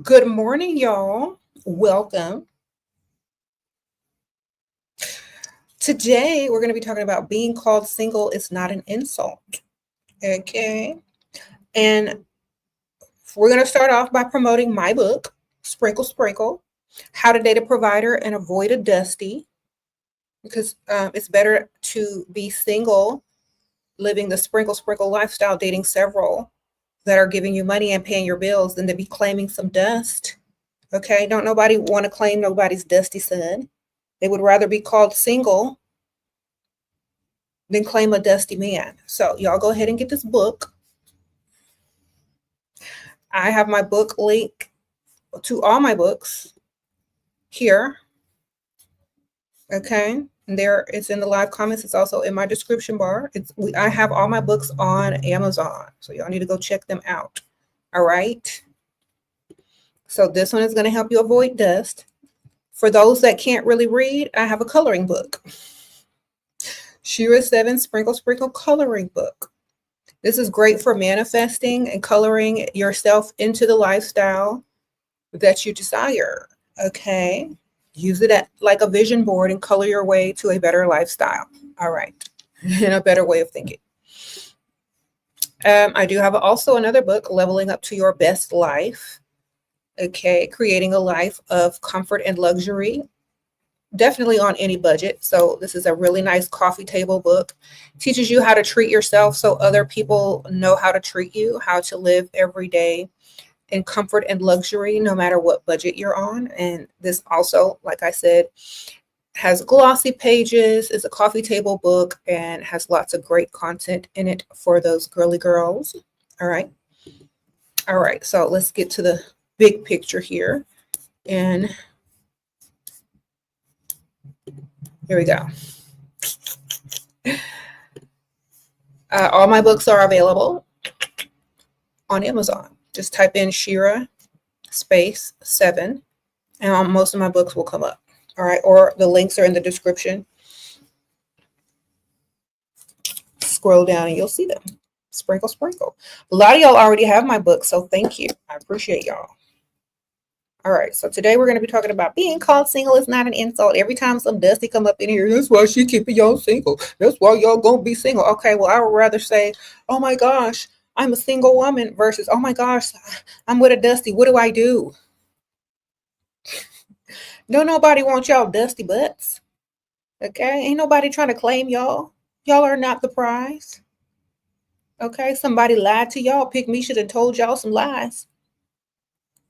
Good morning, y'all. Welcome. Today, we're going to be talking about being called single is not an insult. Okay. And we're going to start off by promoting my book, Sprinkle Sprinkle, How to Date a Provider and Avoid a Dusty, because it's better to be single, living the sprinkle sprinkle lifestyle, dating several that are giving you money and paying your bills than to be claiming some dust. Okay. Don't nobody want to claim nobody's dusty son. They would rather be called single than claim a dusty man. So y'all go ahead and get this book. I have my book link to all my books here. Okay. And there it's in the live comments. It's also in my description bar. I have all my books on Amazon. So y'all need to go check them out. All right. So this one is going to help you avoid dust. For those that can't really read, I have a coloring book. SheRaSeven Sprinkle Sprinkle coloring book. This is great for manifesting and coloring yourself into the lifestyle that you desire. Okay. Use it like a vision board and color your way to a better lifestyle. All right. And a better way of thinking. I do have also another book, Leveling Up to Your Best Life. Okay. Creating a life of comfort and luxury. Definitely on any budget. So this is a really nice coffee table book. Teaches you how to treat yourself so other people know how to treat you, how to live every day in comfort and luxury, no matter what budget you're on. And this also, like I said, has glossy pages, is a coffee table book, and has lots of great content in it for those girly girls. All right. All right. So let's get to the big picture here. And here we go. All my books are available on Amazon. Just type in SheRaSeven, and most of my books will come up. All right, or the links are in the description. Scroll down and you'll see them. Sprinkle, sprinkle. A lot of y'all already have my book, so thank you. I appreciate y'all. All right, so today we're going to be talking about being called single is not an insult. Every time some dusty come up in here, that's why she keeping y'all single. That's why y'all gonna be single. Okay, well, I would rather say, oh my gosh, I'm a single woman versus, oh my gosh, I'm with a dusty. What do I do? Don't nobody want y'all dusty butts. Okay, ain't nobody trying to claim y'all. Y'all are not the prize. Okay, somebody lied to y'all. Pick Misha and told y'all some lies.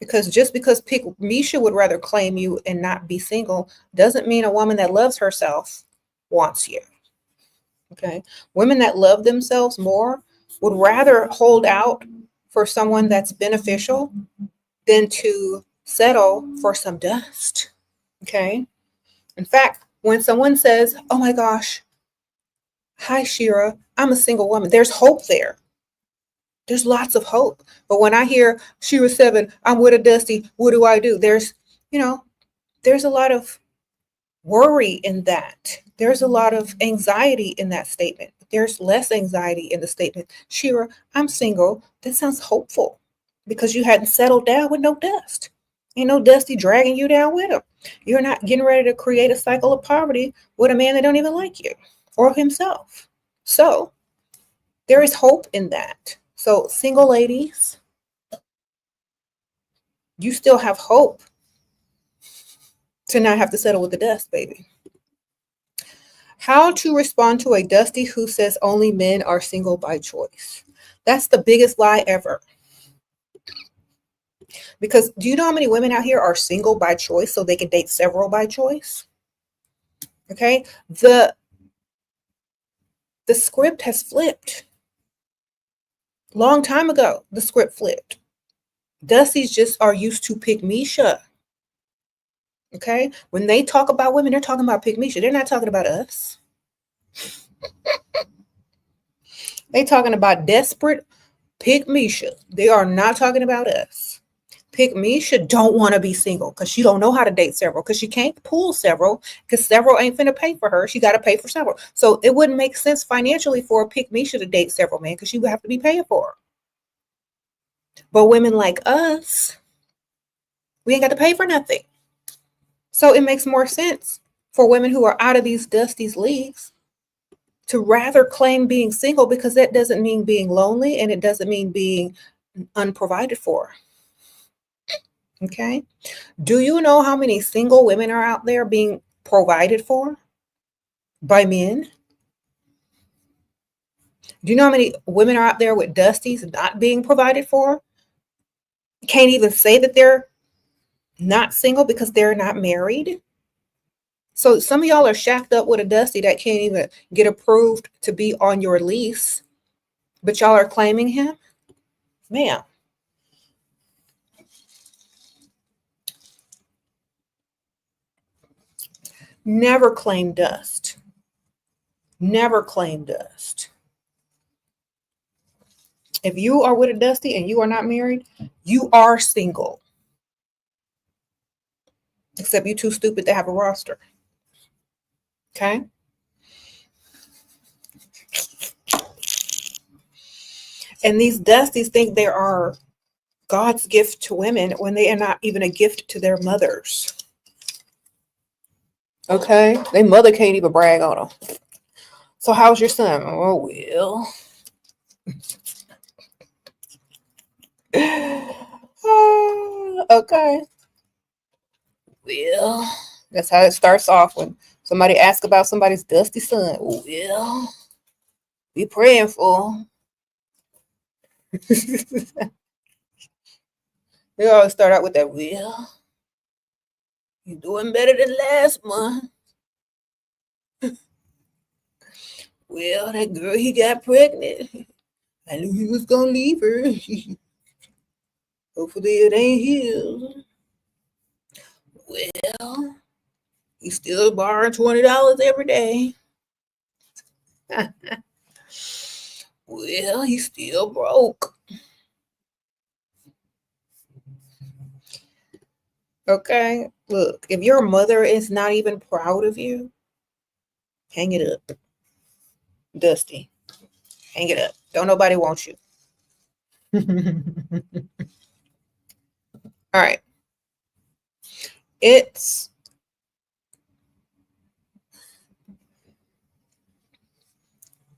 Because just because Misha would rather claim you and not be single doesn't mean a woman that loves herself wants you. Okay. Women that love themselves more would rather hold out for someone that's beneficial than to settle for some dust. Okay. In fact, when someone says, oh my gosh, hi, Shira, I'm a single woman, there's hope there. There's lots of hope. But when I hear SheRaSeven, I'm with a dusty, what do I do? There's a lot of worry in that. There's a lot of anxiety in that statement. There's less anxiety in the statement, Shira, I'm single. That sounds hopeful because you hadn't settled down with no dust. Ain't no dusty dragging you down with him. You're not getting ready to create a cycle of poverty with a man that don't even like you or himself. So there is hope in that. So single ladies, you still have hope to not have to settle with the dust, baby. How to respond to a dusty who says only men are single by choice. That's the biggest lie ever. Because do you know how many women out here are single by choice so they can date several by choice? Okay. The script has flipped. Long time ago, the script flipped. Dusties just are used to pick Misha. Okay. When they talk about women, they're talking about pick Misha. They're not talking about us. They talking about desperate pick Misha. They are not talking about us. Pick Misha don't want to be single because she don't know how to date several because she can't pull several because several ain't finna pay for her. She got to pay for several. So it wouldn't make sense financially for a pick Misha to date several men because she would have to be paying for her. But women like us, We ain't got to pay for nothing. So it makes more sense for women who are out of these Dusties leagues to rather claim being single, because that doesn't mean being lonely and it doesn't mean being unprovided for. Okay. Do you know how many single women are out there being provided for by men? Do you know how many women are out there with Dusties not being provided for? Can't even say that they're not single because they're not married. So some of y'all are shacked up with a Dusty that can't even get approved to be on your lease, but y'all are claiming him? Ma'am. Never claim dust. Never claim dust. If you are with a Dusty and you are not married, you are single. Except you're too stupid to have a roster. Okay? And these Dusties think they are God's gift to women when they are not even a gift to their mothers. Okay? Their mother can't even brag on them. So how's your son? Oh, well. Okay. Well, that's how it starts off when somebody asks about somebody's Dusty son. Well, be praying for him. They always start out with that, well, you're doing better than last month. Well, that girl, he got pregnant. I knew he was going to leave her. Hopefully it ain't his. Well, he's still borrowing $20 every day. Well, he's still broke. Okay, look, if your mother is not even proud of you, hang it up. Dusty, hang it up. Don't nobody want you. All right. It's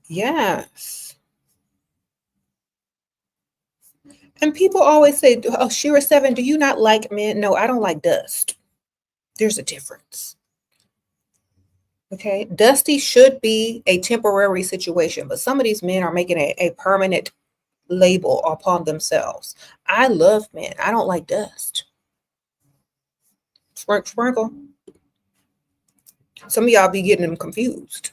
yes. And people always say, oh, SheRaSeven, do you not like men? No, I don't like dust. There's a difference. Okay. Dusty should be a temporary situation, but some of these men are making a permanent label upon themselves. I love men. I don't like dust. Sprinkle. Some of y'all be getting them confused.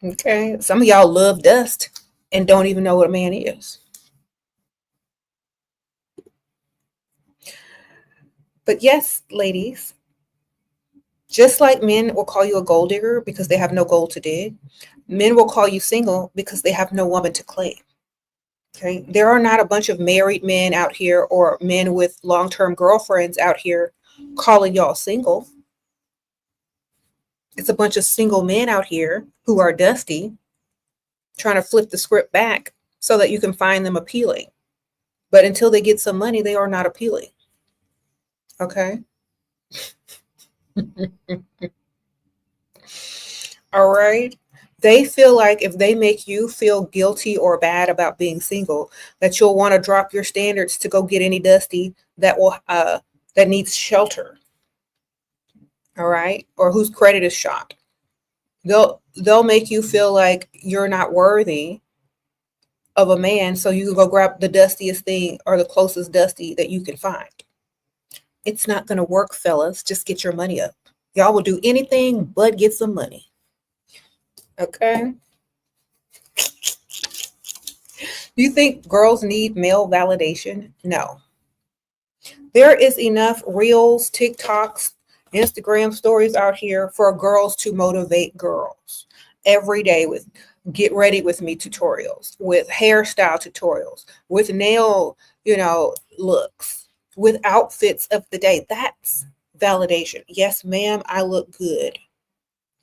Okay. Some of y'all love dust and don't even know what a man is. But yes, ladies, just like men will call you a gold digger because they have no gold to dig, men will call you single because they have no woman to claim. Okay. There are not a bunch of married men out here or men with long-term girlfriends out here calling y'all single. It's a bunch of single men out here who are dusty, trying to flip the script back so that you can find them appealing. But until they get some money, they are not appealing. Okay. All right. They feel like if they make you feel guilty or bad about being single, that you'll want to drop your standards to go get any Dusty that will that needs shelter. All right, or whose credit is shot. They'll make you feel like you're not worthy of a man, so you can go grab the dustiest thing or the closest Dusty that you can find. It's not going to work, fellas. Just get your money up. Y'all will do anything but get some money. Okay. Do you think girls need male validation? No. There is enough reels, TikToks, Instagram stories out here for girls to motivate girls every day with get ready with me tutorials, with hairstyle tutorials, with nail, looks, with outfits of the day. That's validation. Yes, ma'am, I look good.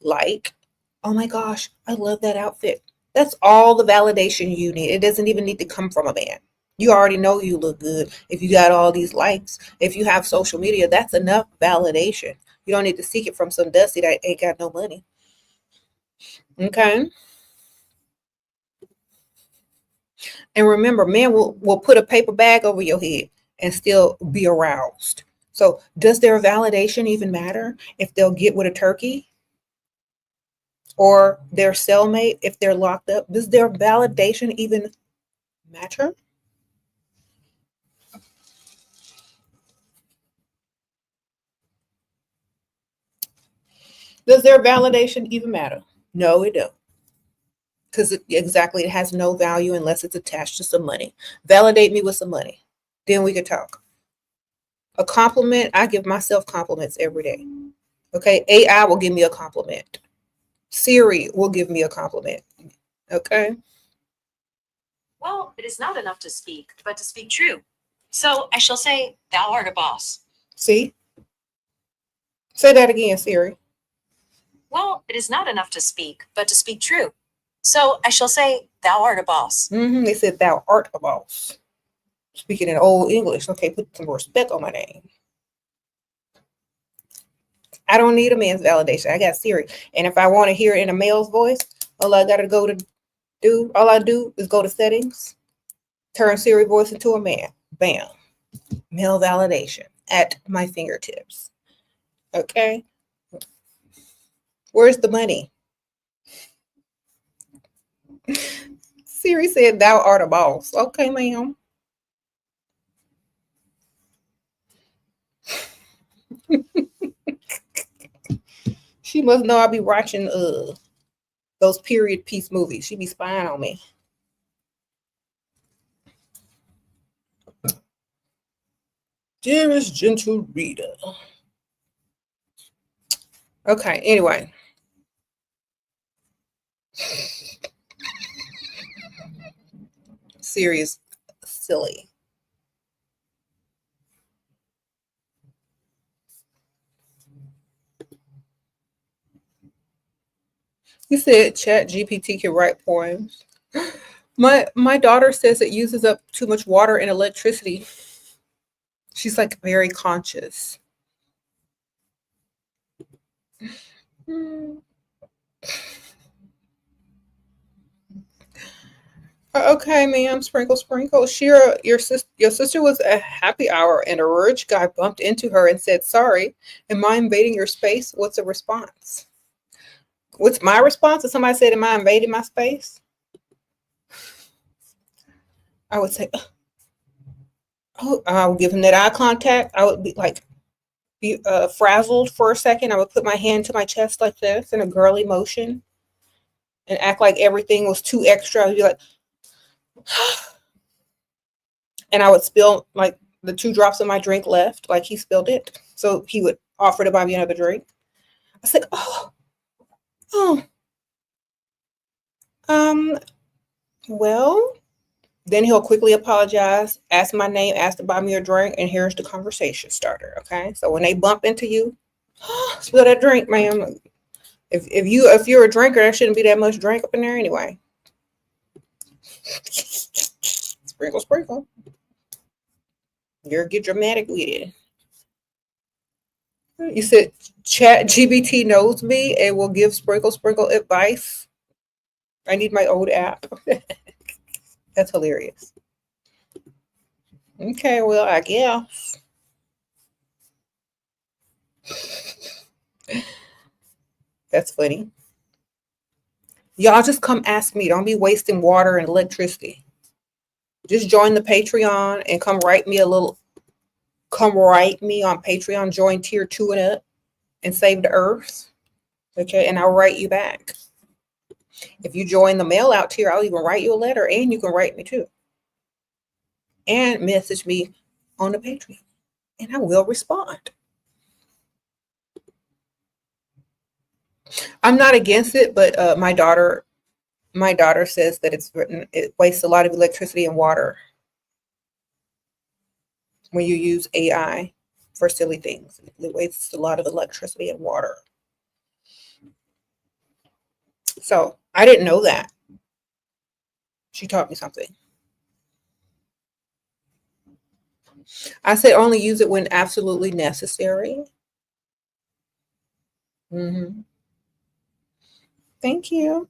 Like, oh my gosh, I love that outfit. That's all the validation you need. It doesn't even need to come from a man. You already know you look good. If you got all these likes, if you have social media, that's enough validation. You don't need to seek it from some dusty that ain't got no money. Okay? And remember, men will put a paper bag over your head and still be aroused. So does their validation even matter if they'll get with a turkey or their cellmate if they're locked up? Does their validation even matter? Does their validation even matter? No, it don't. Because it has no value unless it's attached to some money. Validate me with some money. Then we could talk. A compliment, I give myself compliments every day. Okay, AI will give me a compliment. Siri will give me a compliment. Okay. Well, it is not enough to speak, but to speak true. So I shall say, thou art a boss. See? Say that again, Siri. Well, it is not enough to speak, but to speak true. So I shall say, thou art a boss. They said thou art a boss. Speaking in old English. Okay, put some respect on my name. I don't need a man's validation. I got Siri. And if I want to hear it in a male's voice, all I do is go to settings, turn Siri voice into a man. Bam. Male validation at my fingertips. Okay. Where's the money? Siri said thou art a boss. Okay, ma'am. She must know I be watching those period piece movies. She be spying on me. Dearest gentle reader. Okay, anyway. Serious silly. You said Chat GPT can write poems. My daughter says it uses up too much water and electricity. She's like very conscious. Okay, ma'am. Sprinkle, sprinkle. Shira, your sister was at happy hour, and a rich guy bumped into her and said, "Sorry, am I invading your space?" What's a response? What's my response if somebody said, "Am I invading my space?" I would say, "Oh," I would give him that eye contact. I would be frazzled for a second. I would put my hand to my chest like this in a girly motion and act like everything was too extra. I would be like, and I would spill like the 2 drops of my drink left, like he spilled it. So he would offer to buy me another drink. I said, oh, um, well, then he'll quickly apologize, ask my name, ask to buy me a drink, and here's the conversation starter. Okay. So when they bump into you, spill that drink, ma'am. If you're a drinker, there shouldn't be that much drink up in there anyway. Sprinkle, sprinkle. You're get dramatic with it. You said Chat GBT knows me and will give sprinkle sprinkle advice. I need my old app. That's hilarious. Okay, well, I guess. That's funny. Y'all just come ask me. Don't be wasting water and electricity. Just join the Patreon and come write me on Patreon. Join tier 2 and up and save the earth. Okay, and I'll write you back. If you join the mail out tier, I'll even write you a letter and you can write me too. And message me on the Patreon and I will respond. I'm not against it, but my daughter says that it wastes a lot of electricity and water when you use AI for silly things. It wastes a lot of electricity and water. So I didn't know that. She taught me something. I said only use it when absolutely necessary. Thank you.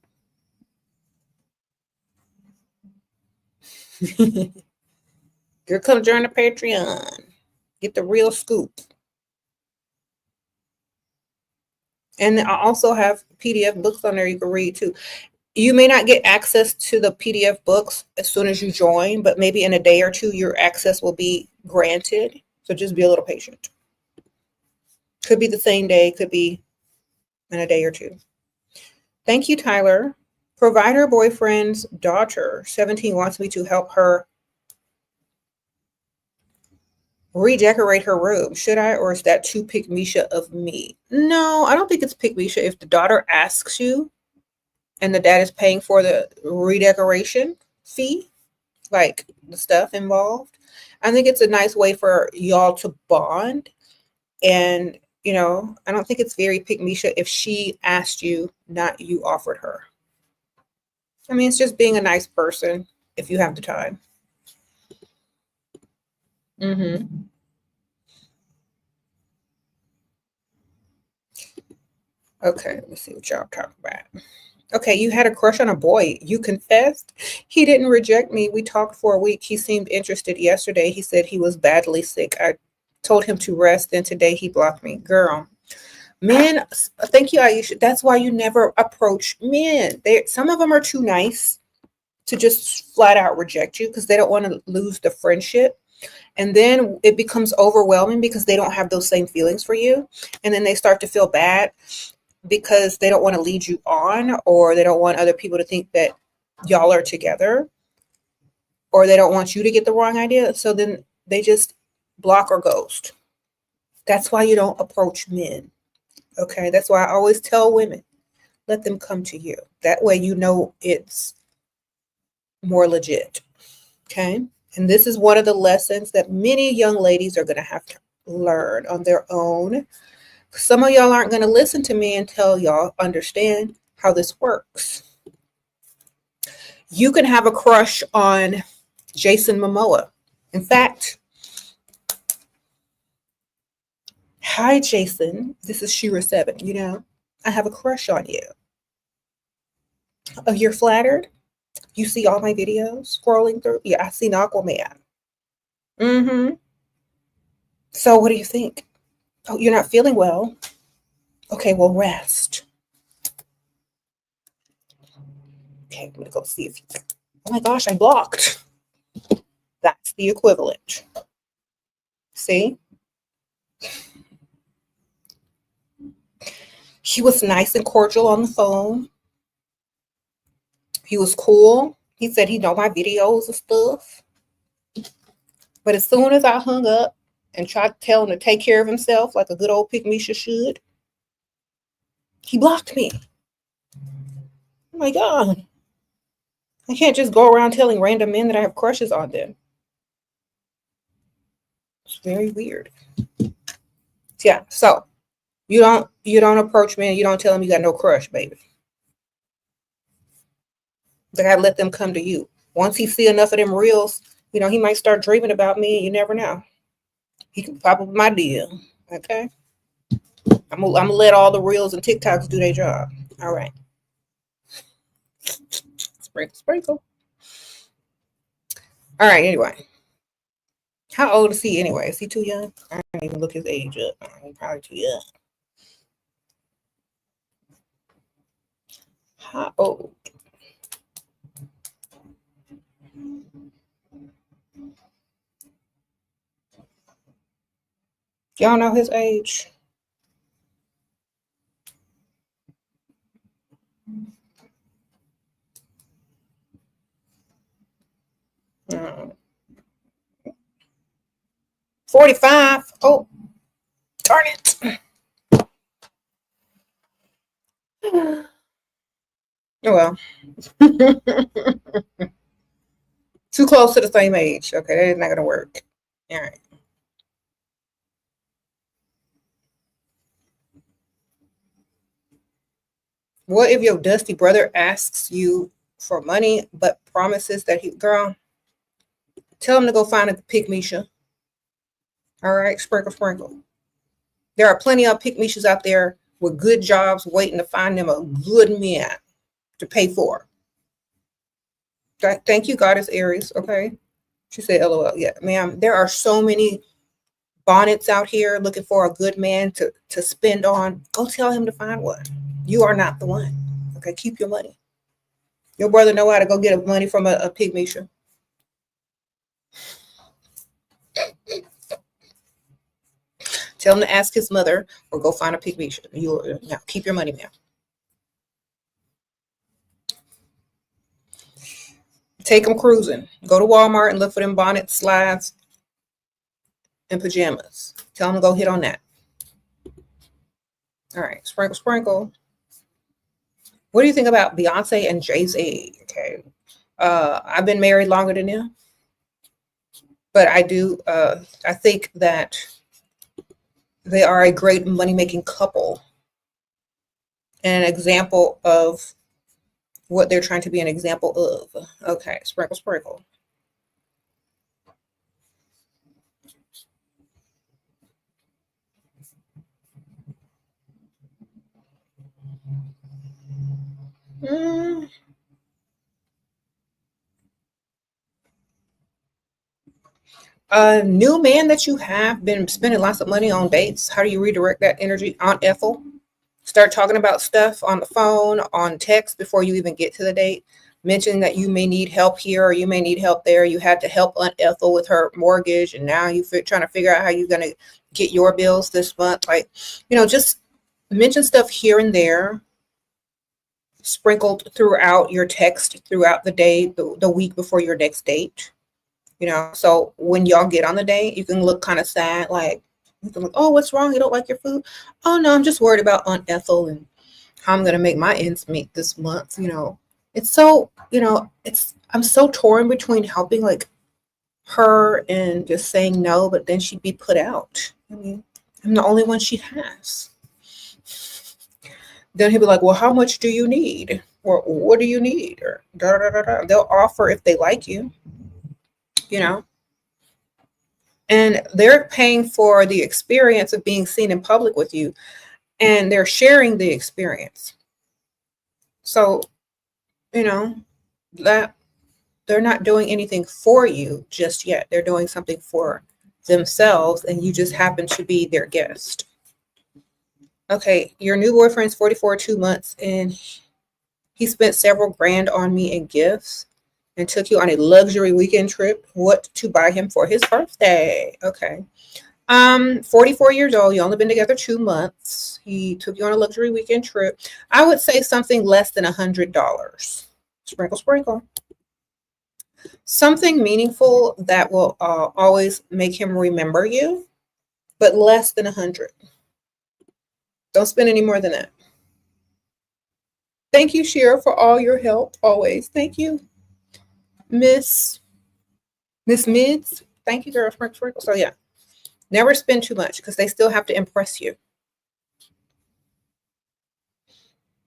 Girl, come join the Patreon. Get the real scoop. And I also have PDF books on there you can read too. You may not get access to the PDF books as soon as you join, but maybe in a day or two, your access will be granted. So just be a little patient. Could be the same day, could be in a day or two. Thank you, Tyler. Provider boyfriend's daughter, 17, wants me to help her redecorate her room. Should I, or is that too pick-me-sha of me? No, I don't think it's pick-me-sha if the daughter asks you and the dad is paying for the redecoration fee, like the stuff involved. I think it's a nice way for y'all to bond. And, you know, I don't think it's very pick-me-sha if she asked you, not you offered her. I mean, it's just being a nice person if you have the time. Okay, let me see what y'all talking about. Okay, you had a crush on a boy. You confessed? He didn't reject me. We talked for a week. He seemed interested yesterday. He said he was badly sick. I told him to rest, and today he blocked me. Girl, men, thank you, Aisha. That's why you never approach men. Some of them are too nice to just flat out reject you because they don't want to lose the friendship. And then it becomes overwhelming because they don't have those same feelings for you. And then they start to feel bad because they don't want to lead you on, or they don't want other people to think that y'all are together, or they don't want you to get the wrong idea. So then they just block or ghost. That's why you don't approach men. Okay. That's why I always tell women, let them come to you. That way, you know, it's more legit. Okay. And this is one of the lessons that many young ladies are going to have to learn on their own. Some of y'all aren't going to listen to me until y'all understand how this works. You can have a crush on Jason Momoa. In fact, hi, Jason. This is SheRaSeven. You know, I have a crush on you. Oh, you're flattered? You see all my videos scrolling through? Yeah, I've seen Aquaman. So what do you think? Oh, you're not feeling well. Okay, well, rest. Okay, I'm gonna go see if you. Oh my gosh, I blocked. That's the equivalent. See? He was nice and cordial on the phone. He was cool. He said he know my videos and stuff. But as soon as I hung up and tried to tell him to take care of himself like a good old pick-me-sha should, he blocked me. Oh my God. I can't just go around telling random men that I have crushes on them. It's very weird. Yeah, so you don't approach men, you don't tell them you got no crush, baby. They gotta let them come to you. Once he see enough of them reels, you know, he might start dreaming about me, and you never know. He can pop up my deal. Okay. I'm gonna let all the reels and TikToks do their job. All right. Sprinkle, sprinkle. All right, anyway. How old is he anyway? Is he too young? I didn't even look his age up. He's probably too young. How old? Y'all know his age? Hmm. 45. Oh, darn it. Oh well. Too close to the same age. Okay, that is not gonna work. All right. What if your dusty brother asks you for money, but promises that girl, tell him to go find a pygmisha. All right, sprinkle. There are plenty of pygmishas out there with good jobs waiting to find them a good man to pay for. Thank you, Goddess Aries. Okay. She said, LOL. Yeah, ma'am. There are so many bonnets out here looking for a good man to spend on. Go tell him to find one. You are not the one. Okay, keep your money. Your brother know how to go get money from a pygmisha. Tell him to ask his mother or go find a pygmisha. You now keep your money, ma'am. Take them cruising. Go to Walmart and look for them bonnets, slides, and pajamas. Tell them to go hit on that. All right, sprinkle. What do you think about Beyonce and Jay-Z? Okay, I've been married longer than them, but I think that they are a great money-making couple and an example of what they're trying to be an example of. Okay, sprinkle. A new man that you have been spending lots of money on dates. How do you redirect that energy? Aunt Ethel, start talking about stuff on the phone, on text before you even get to the date. Mention that you may need help here or you may need help there. You had to help Aunt Ethel with her mortgage, and now you're trying to figure out how you're going to get your bills this month. Like, just mention stuff here and there, sprinkled throughout your text throughout the day, the week before your next date. So when y'all get on the date, you can look kind of sad, like, oh, what's wrong? You don't like your food? Oh, no, I'm just worried about Aunt Ethel and how I'm going to make my ends meet this month. It's so, I'm so torn between helping like her and just saying no, but then she'd be put out. I mean, I'm the only one she has. Then he'll be like, well, how much do you need? Or what do you need? Or da da da da. They'll offer if they like you. And they're paying for the experience of being seen in public with you, and they're sharing the experience. So, that they're not doing anything for you just yet. They're doing something for themselves, and you just happen to be their guest. Okay, your new boyfriend's 44, 2 months, and he spent several grand on me in gifts and took you on a luxury weekend trip. What to buy him for his birthday? Okay. 44 years old. You only been together 2 months. He took you on a luxury weekend trip. I would say something less than $100. Sprinkle. Something meaningful that will always make him remember you, but less than 100. Don't spend any more than that. Thank you, Shera, for all your help always. Thank you. Miss Mids, thank you, girl. Sprinkle. So yeah, never spend too much because they still have to impress you.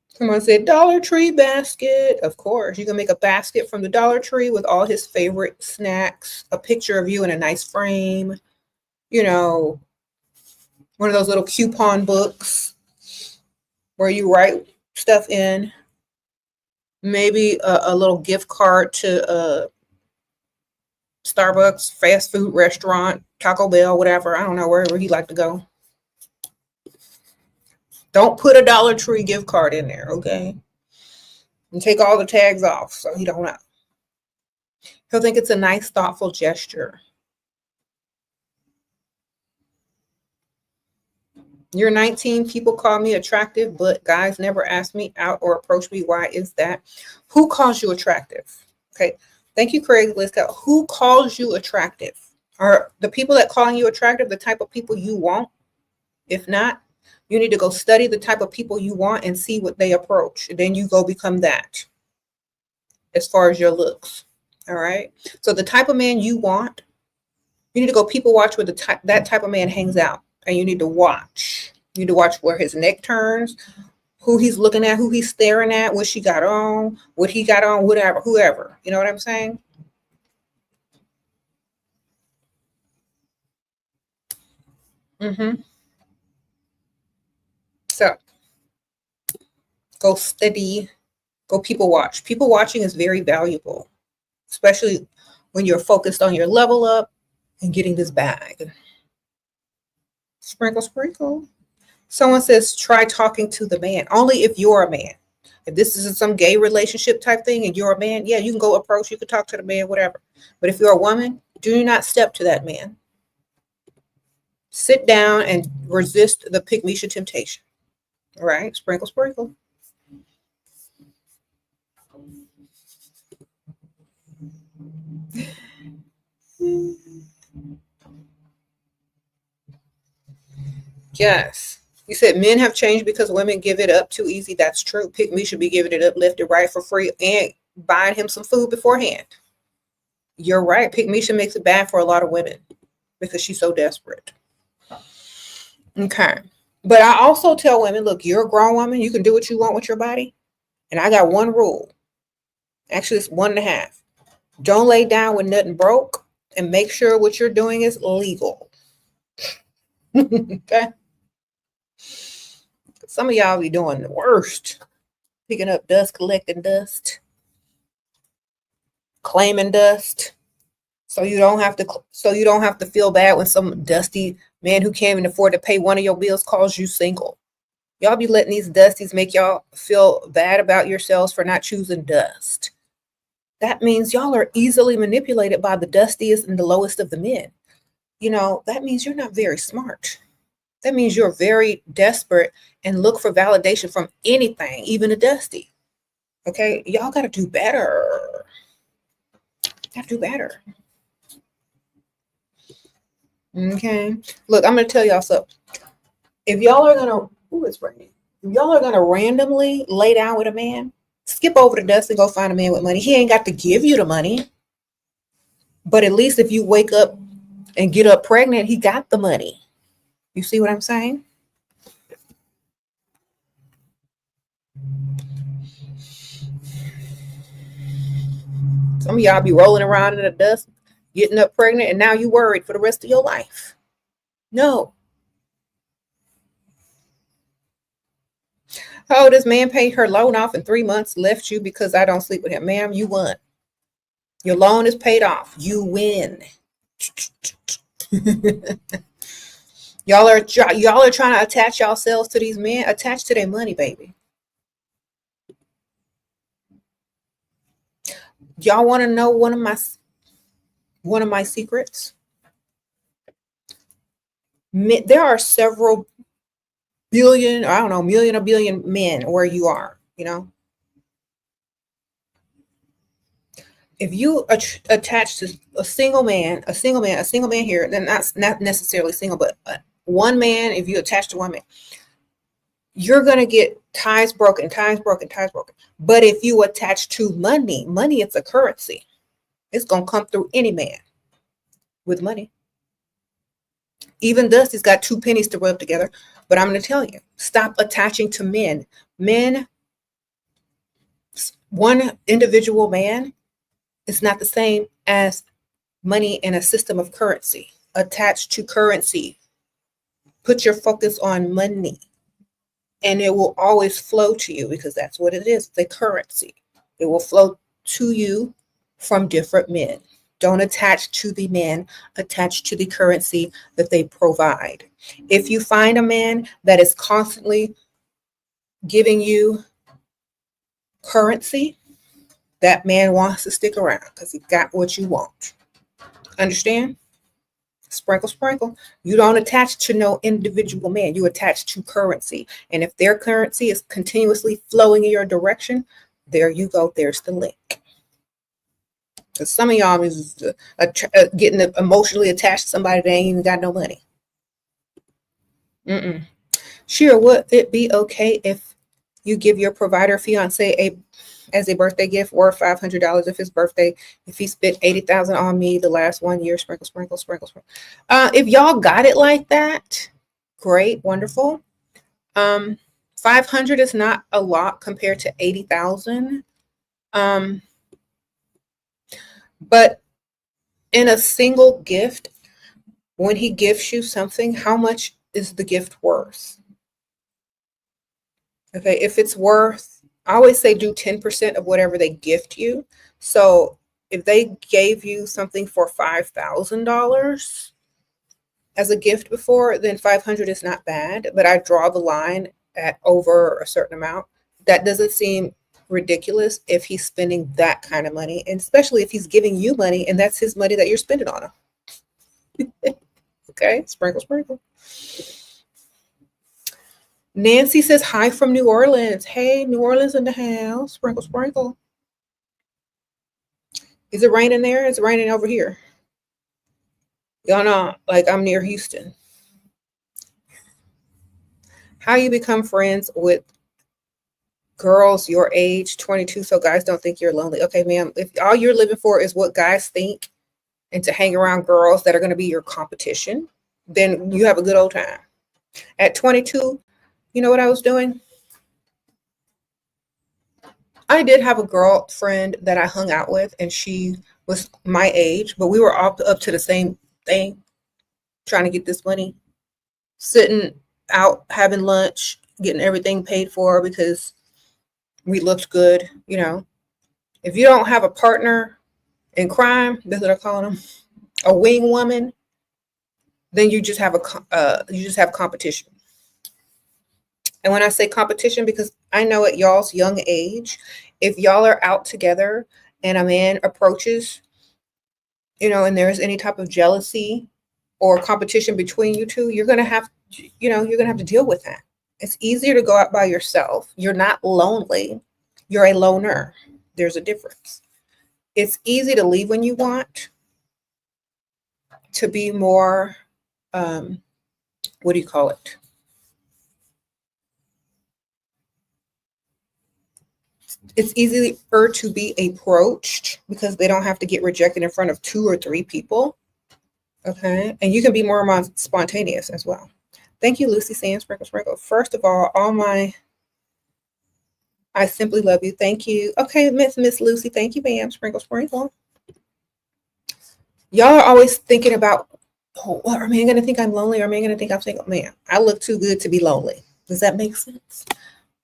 Someone said Dollar Tree basket. Of course, you can make a basket from the Dollar Tree with all his favorite snacks, a picture of you in a nice frame, one of those little coupon books where you write stuff in. Maybe a little gift card to Starbucks, fast food restaurant, Taco Bell, whatever. I don't know, wherever he like to go. Don't put a Dollar Tree gift card in there, okay? And take all the tags off so he don't know. He'll think it's a nice, thoughtful gesture. You're 19. People call me attractive, but guys never ask me out or approach me. Why is that? Who calls you attractive? Okay. Thank you, Craigslist. Who calls you attractive? Are the people that calling you attractive the type of people you want? If not, you need to go study the type of people you want and see what they approach. Then you go become that as far as your looks. All right. So the type of man you want, you need to go people watch where that type of man hangs out. And you need to watch. You need to watch where his neck turns, who he's looking at, who he's staring at, what she got on, what he got on, whatever, whoever. You know what I'm saying? So go study, go people watch. People watching is very valuable, especially when you're focused on your level up and getting this bag. Sprinkle, sprinkle. Someone says try talking to the man. Only if you're a man. If this isn't some gay relationship type thing and you're a man, yeah, you can go approach, you can talk to the man, whatever. But if you're a woman, do not step to that man. Sit down and resist the pygmisha temptation. All right, sprinkle, sprinkle. Yes. You said men have changed because women give it up too easy. That's true. Pick me should be giving it up left and right for free and buying him some food beforehand. You're right. Pick Misha makes it bad for a lot of women because she's so desperate. Okay. But I also tell women, look, you're a grown woman. You can do what you want with your body. And I got one rule. Actually, it's 1.5. Don't lay down with nothing broke and make sure what you're doing is legal. Okay. Some of y'all be doing the worst. Picking up dust, collecting dust, claiming dust. So you don't have to feel bad when some dusty man who can't even afford to pay one of your bills calls you single. Y'all be letting these dusties make y'all feel bad about yourselves for not choosing dust. That means y'all are easily manipulated by the dustiest and the lowest of the men. You know, that means you're not very smart. That means you're very desperate and look for validation from anything, even a dusty. Okay, y'all got to do better. Got to do better. Okay, look, I'm going to tell y'all something. If y'all are going to, it's raining. If y'all are going to randomly lay down with a man, skip over the dust and go find a man with money. He ain't got to give you the money. But at least if you wake up and get up pregnant, he got the money. You see what I'm saying? Some of y'all be rolling around in the dust, getting up pregnant, and now you worried for the rest of your life. No. Oh, this man paid her loan off in 3 months, left you because I don't sleep with him. Ma'am, you won. Your loan is paid off. You win. Y'all are trying to attach yourselves to these men. Attach to their money, baby. Y'all want to know one of my secrets? There are several billion, or I don't know, million or billion men where you are, you know. If you attach to a single man here, then that's not necessarily single, but one man, if you attach to one man, you're going to get ties broken. But if you attach to money, it's a currency. It's going to come through any man with money. Even Dusty's got 2 pennies to rub together. But I'm going to tell you, stop attaching to men. Men, one individual man is not the same as money in a system of currency. Attached to currency. Put your focus on money. And it will always flow to you because that's what it is, the currency. It will flow to you from different men. Don't attach to the men, attach to the currency that they provide. If you find a man that is constantly giving you currency, that man wants to stick around because he got what you want. Understand? Sprinkle, sprinkle. You don't attach to no individual man. You attach to currency. And if their currency is continuously flowing in your direction, there you go. There's the link. Because some of y'all is getting emotionally attached to somebody that ain't even got no money. Sure, would it be okay if you give your provider fiance as a birthday gift worth $500 if his birthday, if he spent $80,000 on me the last 1 year? Sprinkle, sprinkle, sprinkle, sprinkle. If y'all got it like that, great, wonderful. $500 $500 is not a lot compared to $80,000. But in a single gift, when he gifts you something, how much is the gift worth? Okay, if it's worth, I always say do 10% of whatever they gift you. So if they gave you something for $5,000 as a gift before, then 500 is not bad, but I draw the line at over a certain amount. That doesn't seem ridiculous if he's spending that kind of money, and especially if he's giving you money and that's his money that you're spending on him. Okay, sprinkle, sprinkle. Nancy says hi from New Orleans. Hey, New Orleans in the house. Sprinkle, sprinkle. Is it raining there? It's raining over here. Y'all know, like, I'm near Houston. How you become friends with girls your age, 22, so guys don't think you're lonely. Okay, ma'am, if all you're living for is what guys think and to hang around girls that are going to be your competition, then you have a good old time. At 22, you know what I was doing? I did have a girlfriend that I hung out with, and she was my age, but we were all up to the same thing, trying to get this money, sitting out having lunch, getting everything paid for because we looked good. You know, if you don't have a partner in crime, that's what I call them, a wing woman, then you just have competition. And when I say competition, because I know at y'all's young age, if y'all are out together and a man approaches, you know, and there's any type of jealousy or competition between you two, you're going to have to deal with that. It's easier to go out by yourself. You're not lonely. You're a loner. There's a difference. It's easy to leave when you want, to be more, what do you call it? It's easier to be approached because they don't have to get rejected in front of 2 or 3 people. Okay. And you can be more spontaneous as well. Thank you, Lucy saying sprinkle, sprinkle. First of all, I simply love you. Thank you. Okay, Miss Lucy. Thank you, ma'am. Sprinkle, sprinkle. Y'all are always thinking about, oh, what are men going to think I'm lonely? Or are men going to think I'm single? Man, I look too good to be lonely. Does that make sense?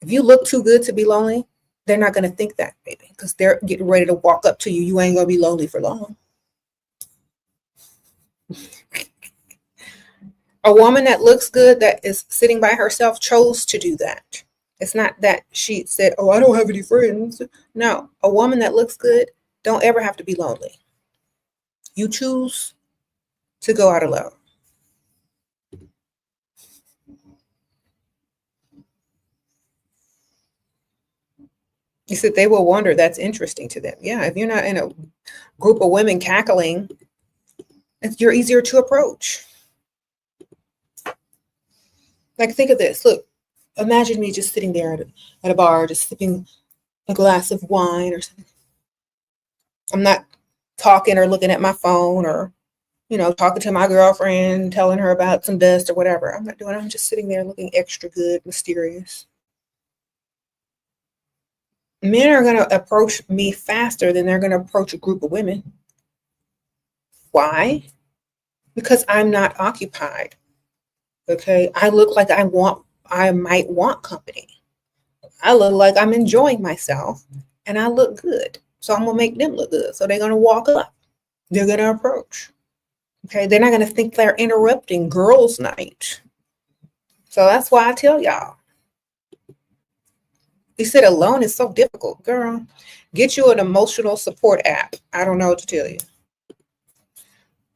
If you look too good to be lonely, they're not going to think that, baby, because they're getting ready to walk up to you. You ain't going to be lonely for long. A woman that looks good, that is sitting by herself, chose to do that. It's not that she said, oh, I don't have any friends. No, a woman that looks good don't ever have to be lonely. You choose to go out alone. You said they will wonder. That's interesting to them. Yeah, if you're not in a group of women cackling, you're easier to approach. Like, think of this. Look, imagine me just sitting there at a bar, just sipping a glass of wine or something. I'm not talking or looking at my phone or, you know, talking to my girlfriend, telling her about some dust or whatever. I'm not doing it. I'm just sitting there looking extra good, mysterious. Men are going to approach me faster than they're going to approach a group of women. Why? Because I'm not occupied. Okay. I look like I might want company. I look like I'm enjoying myself and I look good. So I'm going to make them look good. So they're going to walk up. They're going to approach. Okay. They're not going to think they're interrupting girls' night. So that's why I tell y'all. You said alone is so difficult, girl. Get you an emotional support app. I don't know what to tell you.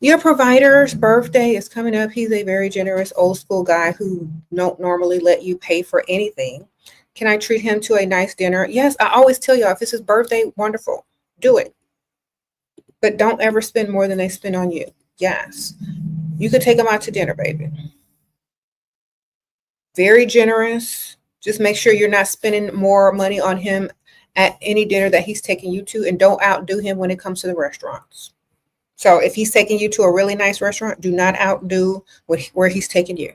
Your provider's birthday is coming up. He's a very generous old school guy who don't normally let you pay for anything. Can I treat him to a nice dinner? Yes, I always tell y'all, if it's his birthday, wonderful. Do it. But don't ever spend more than they spend on you. Yes. You could take him out to dinner, baby. Very generous. Just make sure you're not spending more money on him at any dinner that he's taking you to, and don't outdo him when it comes to the restaurants. So if he's taking you to a really nice restaurant, do not outdo where he's taking you.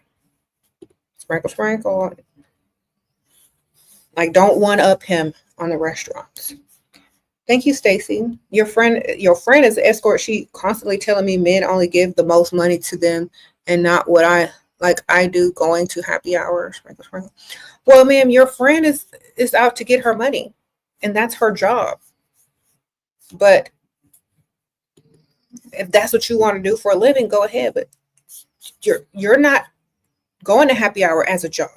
Sprinkle, sprinkle. Like, don't one up him on the restaurants. Thank you, Stacy. Your friend is an escort. She constantly telling me men only give the most money to them and not what I do, going to happy hours. Sprinkle, sprinkle. Well, ma'am, your friend is out to get her money, and that's her job. But if that's what you want to do for a living, go ahead. But you're not going to happy hour as a job.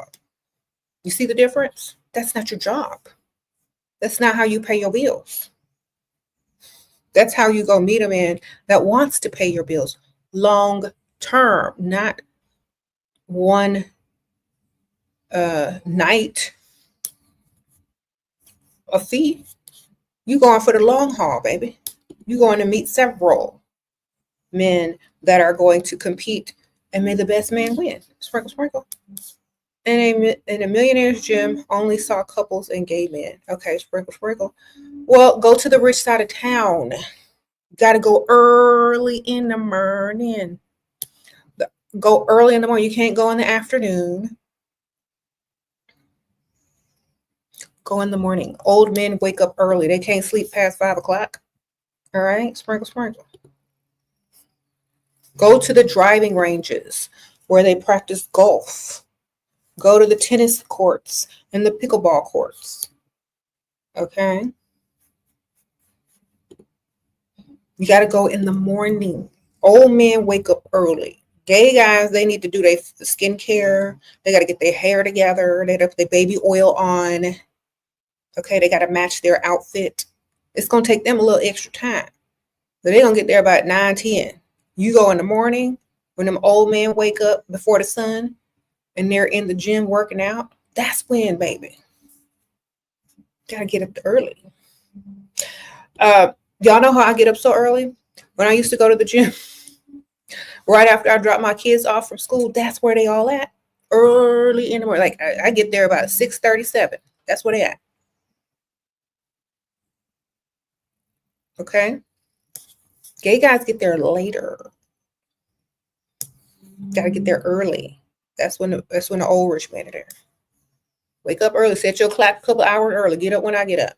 You see the difference? That's not your job. That's not how you pay your bills. That's how you go meet a man that wants to pay your bills long term, not one night a fee. You going for the long haul, baby. You going to meet several men that are going to compete, and may the best man win. Sprinkle, sprinkle. And a millionaire's gym only saw couples and gay men. Okay, sprinkle, sprinkle. Well, go to the rich side of town. Got to go early in the morning. Go early in the morning. You can't go in the afternoon. Go in the morning. Old men wake up early. They can't sleep past 5 o'clock. All right, sprinkle, sprinkle. Go to the driving ranges where they practice golf. Go to the tennis courts and the pickleball courts. Okay? You got to go in the morning. Old men wake up early. Gay guys, they need to do their skincare. They got to get their hair together. They got to put their baby oil on. Okay, they got to match their outfit. It's going to take them a little extra time. But they're going to get there about 9, 10. You go in the morning when them old men wake up before the sun and they're in the gym working out. That's when, baby. Got to get up early. Y'all know how I get up so early? When I used to go to the gym, right after I dropped my kids off from school, that's where they all at. Early in the morning. Like, I get there about 6:37. That's where they at. Okay? Gay guys get there later. Gotta get there early. That's when the old rich men are there. Wake up early. Set your clock a couple hours early. Get up when I get up.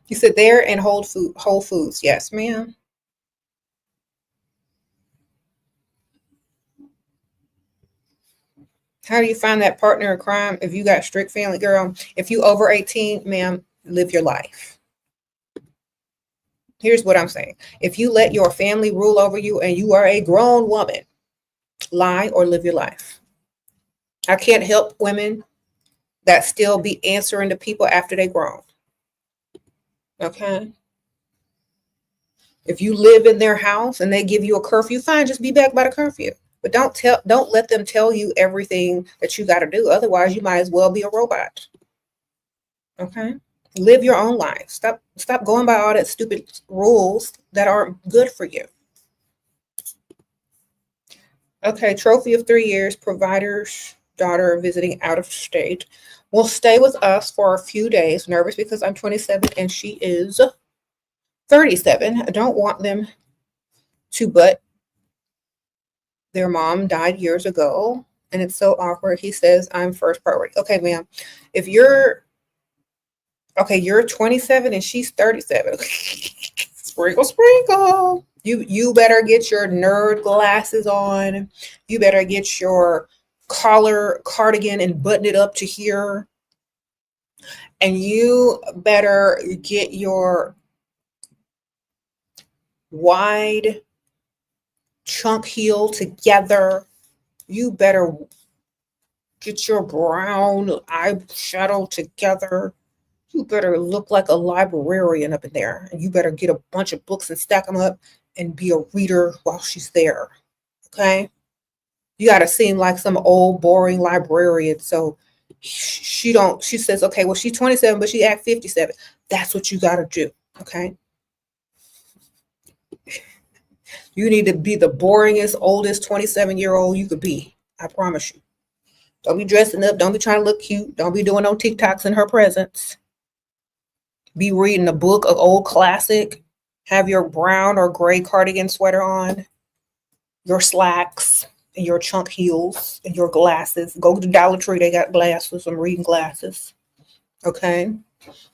You sit there and Whole Foods. Yes, ma'am. How do you find that partner in crime if you got strict family, girl? If you over 18, ma'am, live your life. Here's what I'm saying. If you let your family rule over you and you are a grown woman, lie or live your life. I can't help women that still be answering to people after they grown. Okay? If you live in their house and they give you a curfew, fine, just be back by the curfew. But don't let them tell you everything that you got to do. Otherwise, you might as well be a robot. Okay? Live your own life. Stop going by all that stupid rules that aren't good for you. Okay, trophy of 3 years, provider's daughter visiting out of state. Will stay with us for a few days. Nervous because I'm 27 and she is 37. I don't want them to, but their mom died years ago and it's so awkward. He says I'm first priority. Okay, ma'am. If you're 27 and she's 37. Sprinkle, sprinkle. You better get your nerd glasses on. You better get your collar cardigan and button it up to here. And you better get your wide chunk heel together. You better get your brown eyeshadow together. You better look like a librarian up in there. And you better get a bunch of books and stack them up and be a reader while she's there. Okay? You got to seem like some old boring librarian. So she says, okay, well, she's 27, but she act 57. That's what you got to do. Okay? You need to be the boringest, oldest 27-year-old you could be. I promise you. Don't be dressing up. Don't be trying to look cute. Don't be doing no TikToks in her presence. Be reading a book, an old classic. Have your brown or gray cardigan sweater on. Your slacks. and your chunk heels and your glasses. Go to the Dollar Tree. They got glasses, some reading glasses. Okay.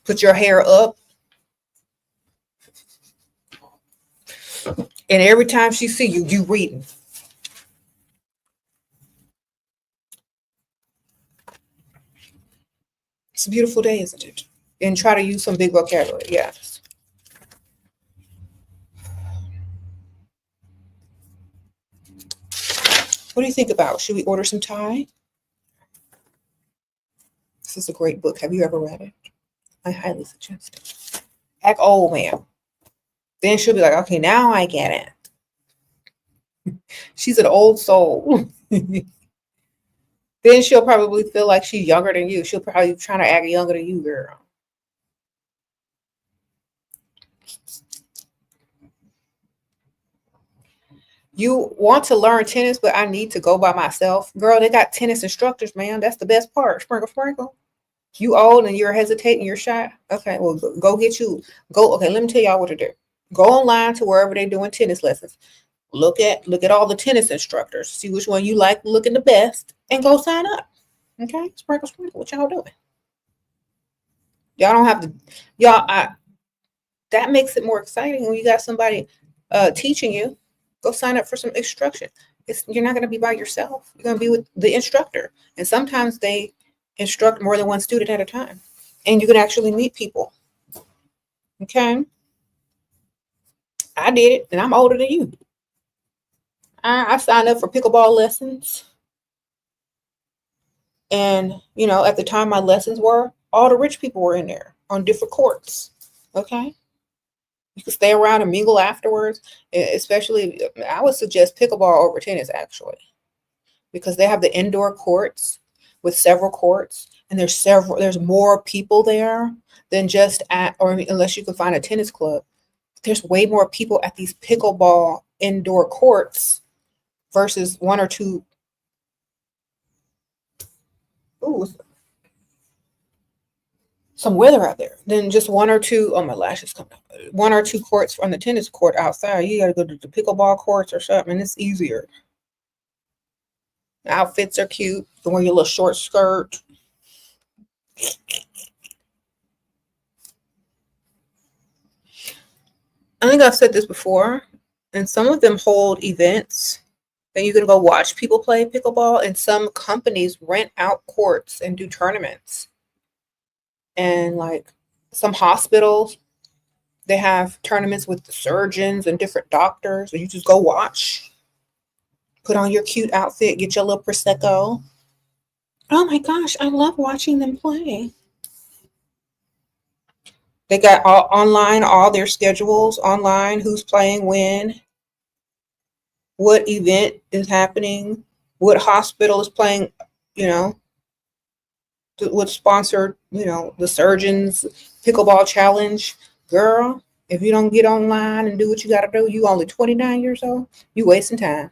Put your hair up. And every time she see you, you reading. It's a beautiful day, isn't it? And try to use some big vocabulary. Yes. What do you think about? Should we order some Thai? This is a great book. Have you ever read it? I highly suggest it. Act old, man. Then she'll be like, okay, now I get it. She's an old soul. Then she'll probably feel like she's younger than you. She'll probably try to act younger than you, girl. You want to learn tennis, but I need to go by myself. Girl, they got tennis instructors, man. That's the best part. Sprinkle, sprinkle. You old and you're hesitating, you're shy. Okay, well, go get you. Go. Okay, let me tell y'all what to do. Go online to wherever they're doing tennis lessons. Look at all the tennis instructors. See which one you like looking the best, and go sign up. Okay, sprinkle, sprinkle. What y'all doing? Y'all don't have to. That makes it more exciting when you got somebody teaching you. Go sign up for some instruction. You're not going to be by yourself. You're going to be with the instructor. And sometimes they instruct more than one student at a time. And you can actually meet people. Okay? I did it, and I'm older than you. I signed up for pickleball lessons. And, at the time my lessons were, all the rich people were in there on different courts. Okay? You can stay around and mingle afterwards. Especially, I would suggest pickleball over tennis, actually, because they have the indoor courts with several courts, and there's more people there than just unless you can find a tennis club. There's way more people at these pickleball indoor courts versus one or two. Ooh, some weather out there, then just one or two. Oh, my lashes coming out. One or two courts on the tennis court outside. You got to go to the pickleball courts or something, and it's easier. The outfits are cute. You can wear your little short skirt. I think I've said this before, and some of them hold events that you can go watch people play pickleball, and some companies rent out courts and do tournaments. And like some hospitals, they have tournaments with the surgeons and different doctors, and you just go watch. Put on your cute outfit, get your little Prosecco. Oh my gosh, I love watching them play. They got all their schedules online, who's playing when, what event is happening, what hospital is playing, what sponsored, the surgeons pickleball challenge. Girl, if you don't get online and do what you got to do, you only 29 years old, you wasting time.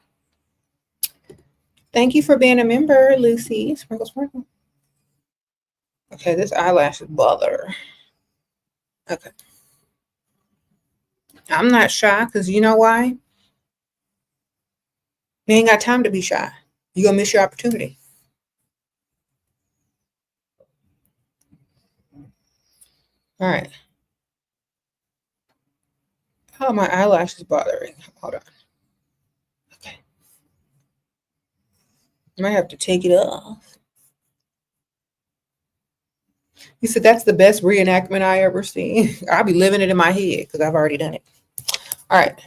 Thank you for being a member, Lucy. Sprinkle, sprinkle. Okay, this eyelash is bother. Okay. I'm not shy because you know why? You ain't got time to be shy. You're going to miss your opportunity. All right. Oh, my eyelash is bothering. Hold on. Okay. I might have to take it off. You said that's the best reenactment I ever seen. I'll be living it in my head because I've already done it. All right.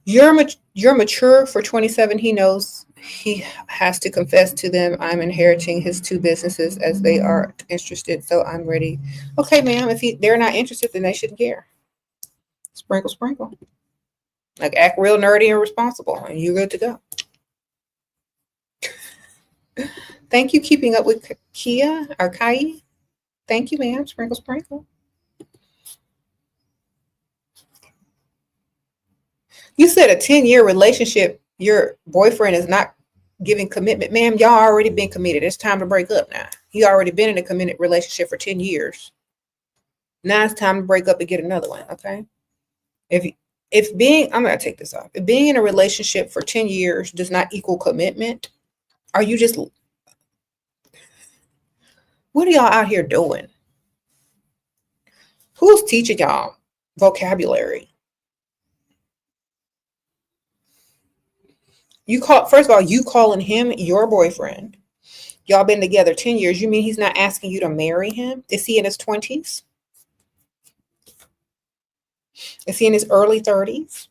You're mature for 27. He knows he has to confess to them. I'm inheriting his two businesses as they are interested, so I'm ready. Okay, ma'am. If they're not interested, then they shouldn't care. Sprinkle, sprinkle. Like act real nerdy and responsible, and you're good to go. Thank you, keeping up with Kia or Kai. Thank you, ma'am. Sprinkle, sprinkle. You said a 10-year relationship, your boyfriend is not giving commitment. Ma'am, y'all already been committed. It's time to break up now. He already been in a committed relationship for 10 years. Now it's time to break up and get another one, okay? I'm going to take this off. If being in a relationship for 10 years does not equal commitment, are you just, what are y'all out here doing? Who's teaching y'all vocabulary? First of all, you calling him your boyfriend. Y'all been together 10 years. You mean he's not asking you to marry him? Is he in his 20s? Is he in his early 30s?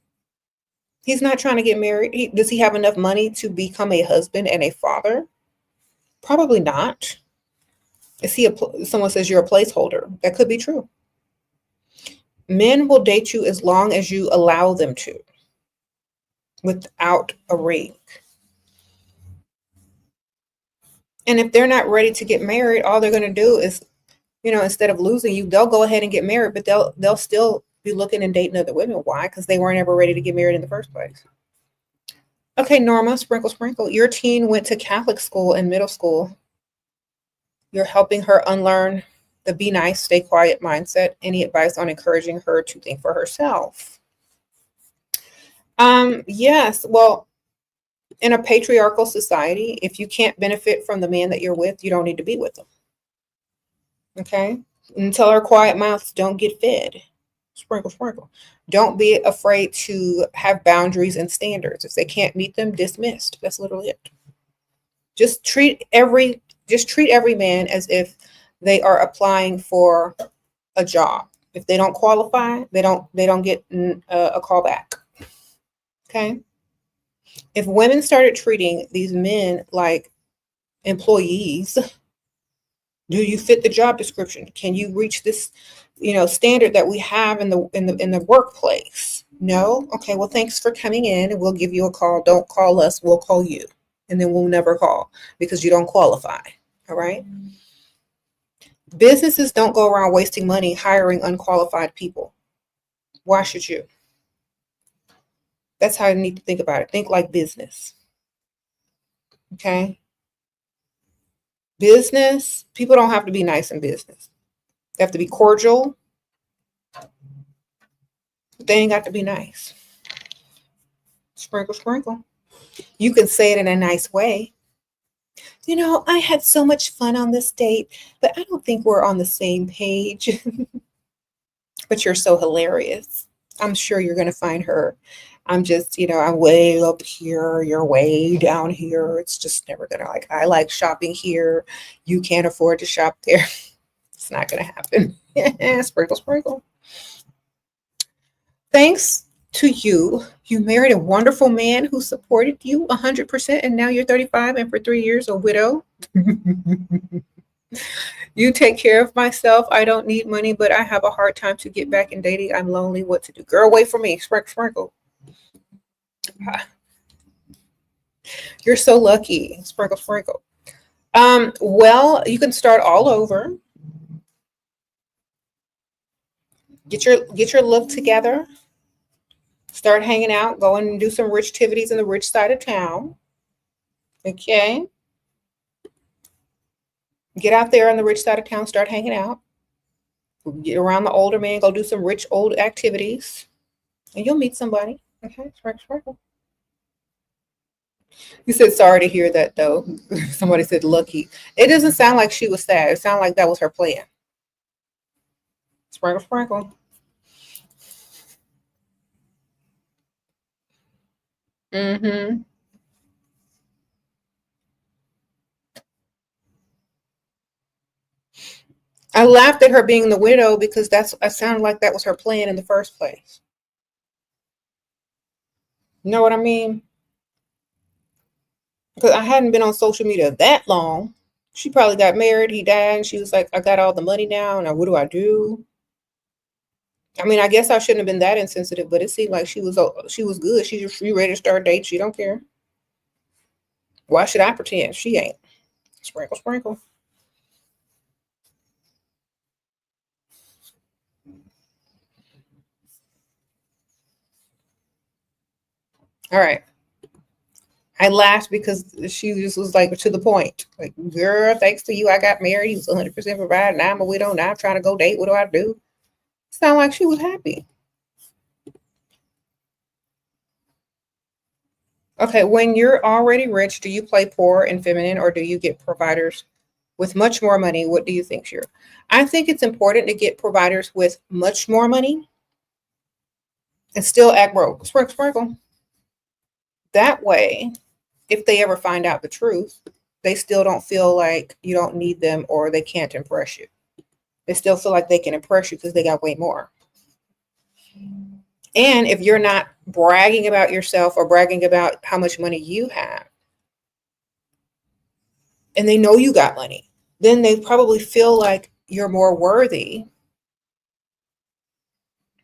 He's not trying to get married. Does he have enough money to become a husband and a father? Probably not. Is he someone says you're a placeholder? That could be true. Men will date you as long as you allow them to, without a ring. And if they're not ready to get married, all they're going to do is, instead of losing you, they'll go ahead and get married, but they'll still be looking and dating other women. Why? Because they weren't ever ready to get married in the first place. Okay, Norma, sprinkle, sprinkle. Your teen went to Catholic school in middle school. You're helping her unlearn the be nice, stay quiet mindset. Any advice on encouraging her to think for herself? Yes. Well, in a patriarchal society, if you can't benefit from the man that you're with, you don't need to be with them. Okay? And tell her quiet mouths don't get fed. Sprinkle, sprinkle. Don't be afraid to have boundaries and standards. If they can't meet them, dismissed. That's literally it. Just treat every man as if they are applying for a job. If they don't qualify, they don't get a call back. Okay? If women started treating these men like employees, do you fit the job description? Can you reach this, standard that we have in the workplace? No? Okay, well, thanks for coming in and we'll give you a call. Don't call us, we'll call you. And then we'll never call because you don't qualify. All right? Businesses don't go around wasting money hiring unqualified people. Why should you? That's how you need to think about it. Think like business. Okay? Business, people don't have to be nice in business. They have to be cordial. But they ain't got to be nice. Sprinkle, sprinkle. You can say it in a nice way. I had so much fun on this date, but I don't think we're on the same page. But you're so hilarious. I'm sure you're going to find her. I'm just, I'm way up here. You're way down here. It's just never going to I like shopping here. You can't afford to shop there. It's not going to happen. Sprinkle, sprinkle. Thanks to you, you married a wonderful man who supported you 100%, and now you're 35 and for 3 years a widow. You take care of myself. I don't need money, but I have a hard time to get back in dating. I'm lonely. What to do? Girl, wait for me. Sprinkle, sprinkle. You're so lucky. Sprinkle, sprinkle. Well, you can start all over. Get your look together. Start hanging out. Go and do some rich activities in the rich side of town. Okay. Get out there on the rich side of town. Start hanging out. Get around the older man. Go do some rich old activities. And you'll meet somebody. Okay. Sprinkle, sprinkle. You said sorry to hear that, though. Somebody said lucky. It doesn't sound like she was sad. It sounded like that was her plan. Sprinkle, sprinkle. Mm-hmm. I laughed at her being the widow because I sounded like that was her plan in the first place. You know what I mean? Because I hadn't been on social media that long. She probably got married, he died, and she was like, I got all the money now, and what do I do? I mean, I guess I shouldn't have been that insensitive, but it seemed like she was good. She's ready to start dating. She don't care. Why should I pretend? She ain't. Sprinkle, sprinkle. All right. I laughed because she just was like to the point. Like, girl, thanks to you, I got married. He was 100% provided. Now I'm a widow. Now I'm trying to go date. What do I do? Sound like she was happy. Okay, when you're already rich, do you play poor and feminine, or do you get providers with much more money? What do you think, Shira? I think it's important to get providers with much more money and still act broke. Sprinkle, sprinkle. That way, if they ever find out the truth, they still don't feel like you don't need them or they can't impress you. They still feel like they can impress you because they got way more. And if you're not bragging about yourself or bragging about how much money you have, and they know you got money, then they probably feel like you're more worthy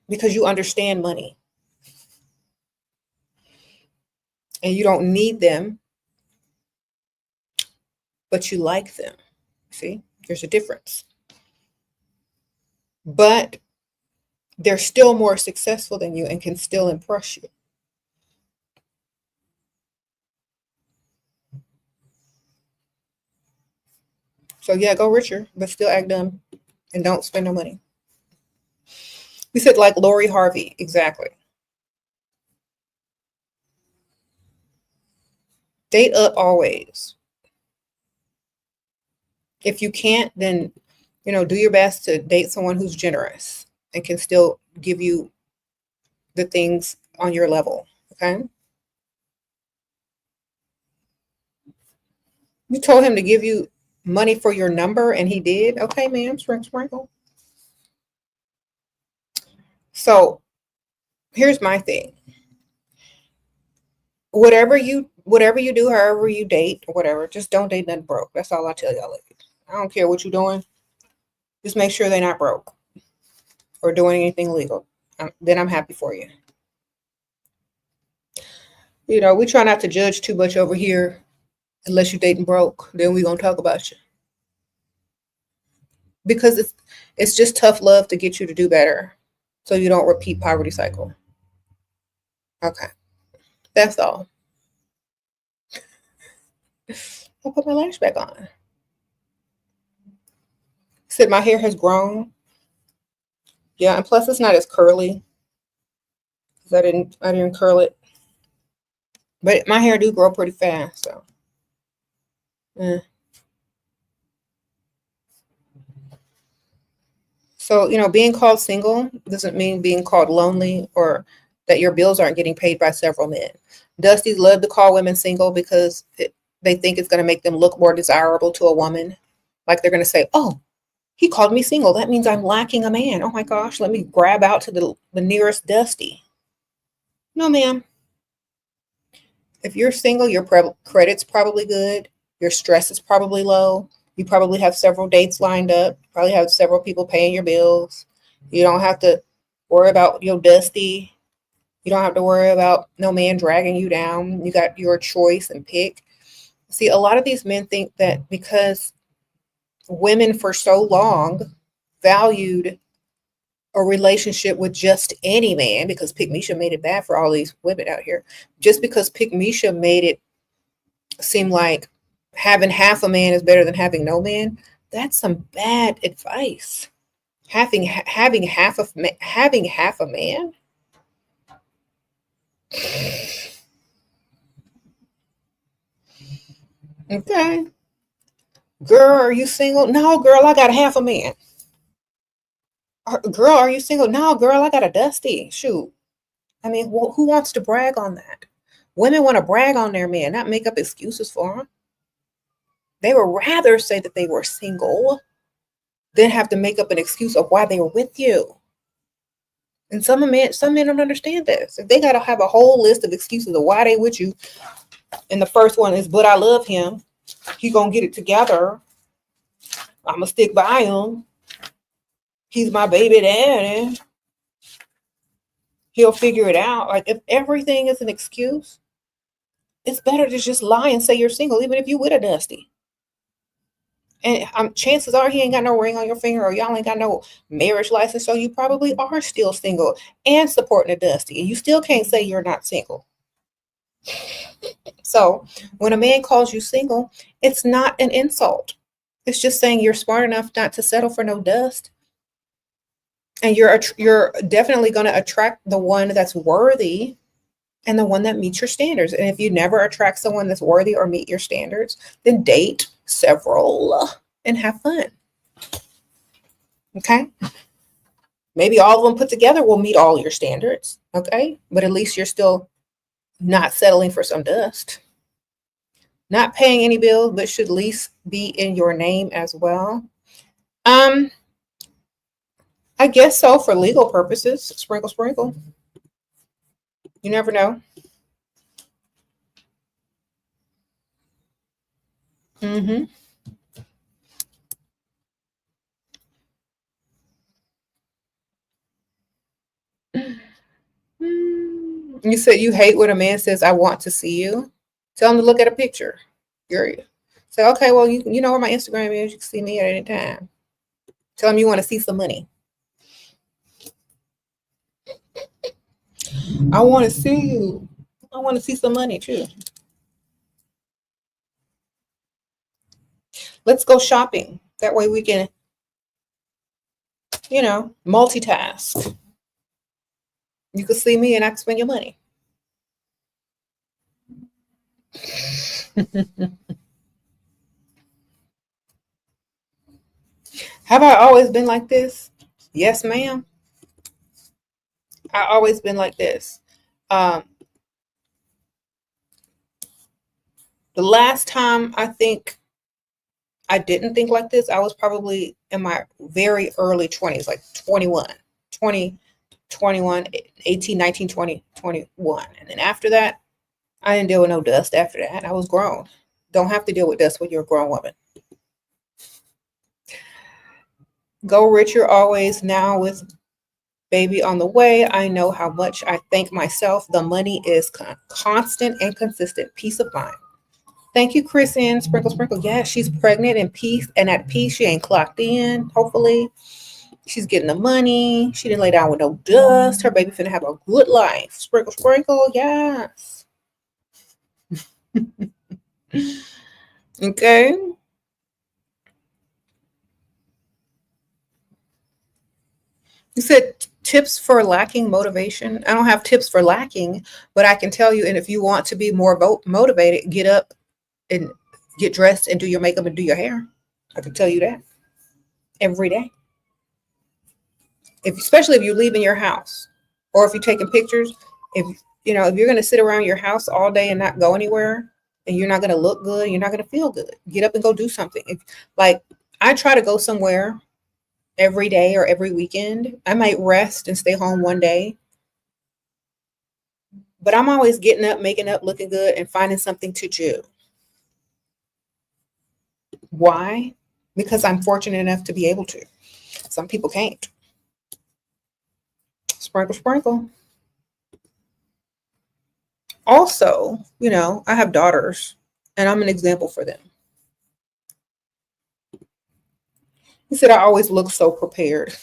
because you understand money and you don't need them, but you like them. See, there's a difference. But they're still more successful than you and can still impress you. So yeah, go richer, but still act dumb and don't spend no money. We said like Lori Harvey, exactly. Date up always. If you can't, then do your best to date someone who's generous and can still give you the things on your level. Okay. You told him to give you money for your number and he did. Okay, ma'am, sprinkle. So here's my thing. Whatever you do, however you date, or whatever, just don't date nothing broke. That's all I tell y'all ladies. I don't care what you're doing. Just make sure they're not broke or doing anything illegal. Then I'm happy for you. We try not to judge too much over here unless you're dating broke. Then we're going to talk about you. Because it's just tough love to get you to do better so you don't repeat poverty cycle. Okay. That's all. I'll put my lash back on. Said my hair has grown. Yeah, and plus it's not as curly. I didn't curl it. But my hair do grow pretty fast, so. So, being called single doesn't mean being called lonely or that your bills aren't getting paid by several men. Dusties love to call women single because they think it's going to make them look more desirable to a woman. Like they're going to say, oh, he called me single. That means I'm lacking a man. Oh my gosh, let me grab out to the nearest Dusty. No, ma'am. If you're single, your credit's probably good. Your stress is probably low. You probably have several dates lined up. You probably have several people paying your bills. You don't have to worry about your Dusty. You don't have to worry about no man dragging you down. You got your choice and pick. See, a lot of these men think that because women for so long valued a relationship with just any man, because Pick Misha made it bad for all these women out here, just because Pick Misha made it seem like having half a man is better than having no man, that's some bad advice. Having half a man. Okay. Girl, are you single? No, girl, I got half a man. Girl, are you single? No, girl, I got a Dusty. Shoot. I mean, who wants to brag on that? Women want to brag on their man, not make up excuses for them. They would rather say that they were single than have to make up an excuse of why they were with you. And some men don't understand this. If they got to have a whole list of excuses of why they with you, and the first one is, but I love him. He gonna get it together. I'm gonna stick by him. He's my baby daddy. He'll figure it out. Like, if everything is an excuse, it's better to just lie and say you're single, even if you with a Dusty. And chances are he ain't got no ring on your finger, or y'all ain't got no marriage license, so you probably are still single and supporting a Dusty, and you still can't say you're not single. So when a man calls you single, it's not an insult. It's just saying you're smart enough not to settle for no dust. And you're definitely going to attract the one that's worthy and the one that meets your standards. And if you never attract someone that's worthy or meet your standards, then date several and have fun. Okay? Maybe all of them put together will meet all your standards. Okay? But at least you're still not settling for some dust. Not paying any bills, but should at least be in your name as well. I guess so, for legal purposes. Sprinkle, sprinkle. You never know. Mm-hmm. You said you hate when a man says, "I want to see you." Tell him to look at a picture. You're say, okay, well, you know where my Instagram is. You can see me at any time. Tell him you want to see some money. I want to see you. I want to see some money too. Let's go shopping. That way we can, multitask. You can see me and I can spend your money. Have I always been like this? Yes, ma'am. I always been like this. The last time I think I didn't think like this, I was probably in my very early 20s, like 21, 20, 21, 18, 19, 20, 21. And then after that, I didn't deal with no dust after that. I was grown. Don't have to deal with dust when you're a grown woman. Go richer always, now with baby on the way. I know how much I thank myself. The money is constant and consistent. Peace of mind. Thank you, Chris and Sprinkle Sprinkle. Yeah, she's pregnant and peace and at peace. She ain't clocked in, hopefully. She's getting the money. She didn't lay down with no dust. Her baby finna have a good life. Sprinkle Sprinkle, yes. Okay. You said tips for lacking motivation. I don't have tips for lacking, but I can tell you, and if you want to be more motivated, get up and get dressed and do your makeup and do your hair. I can tell you that every day. Especially if you're leaving your house or if you're taking pictures, if if you're going to sit around your house all day and not go anywhere and you're not going to look good, you're not going to feel good. Get up and go do something. Like I try to go somewhere every day or every weekend. I might rest and stay home one day, but I'm always getting up, making up, looking good, and finding something to do. Why? Because I'm fortunate enough to be able to. Some people can't. Sprinkle, sprinkle. Also, I have daughters and I'm an example for them. He said, I always look so prepared.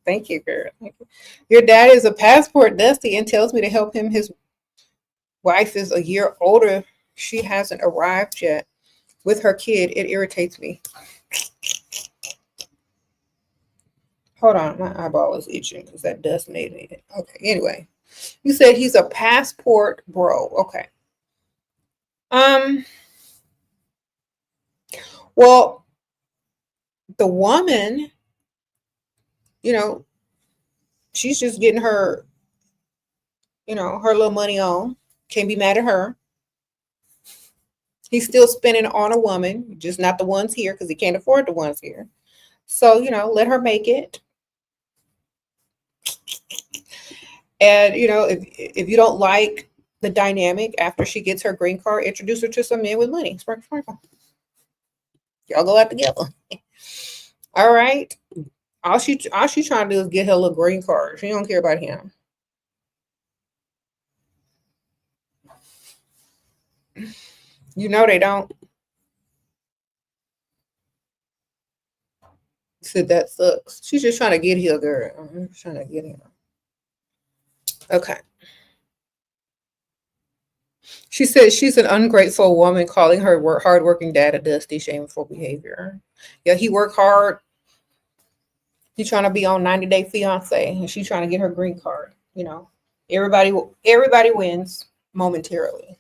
Thank you, girl. Thank you. Your dad is a passport Dusty and tells me to help him. His wife is a year older. She hasn't arrived yet with her kid. It irritates me. Hold on, my eyeball is itching because that dust made it. Okay, anyway. You said he's a passport bro. Okay. Well, the woman, she's just getting her, her little money on. Can't be mad at her. He's still spending on a woman, just not the ones here because he can't afford the ones here. So, let her make it. And, if you don't like the dynamic after she gets her green card, introduce her to some men with money. Sprinkle, sprinkle. Y'all go out together. All right. All she trying to do is get her little green card. She don't care about him. They don't. Said that sucks. She's just trying to get here, girl. I'm trying to get him. Okay. She said she's an ungrateful woman, calling her hardworking dad a dusty, shameful behavior. Yeah, he worked hard. He's trying to be on 90 Day Fiance, and she's trying to get her green card. Everybody wins momentarily.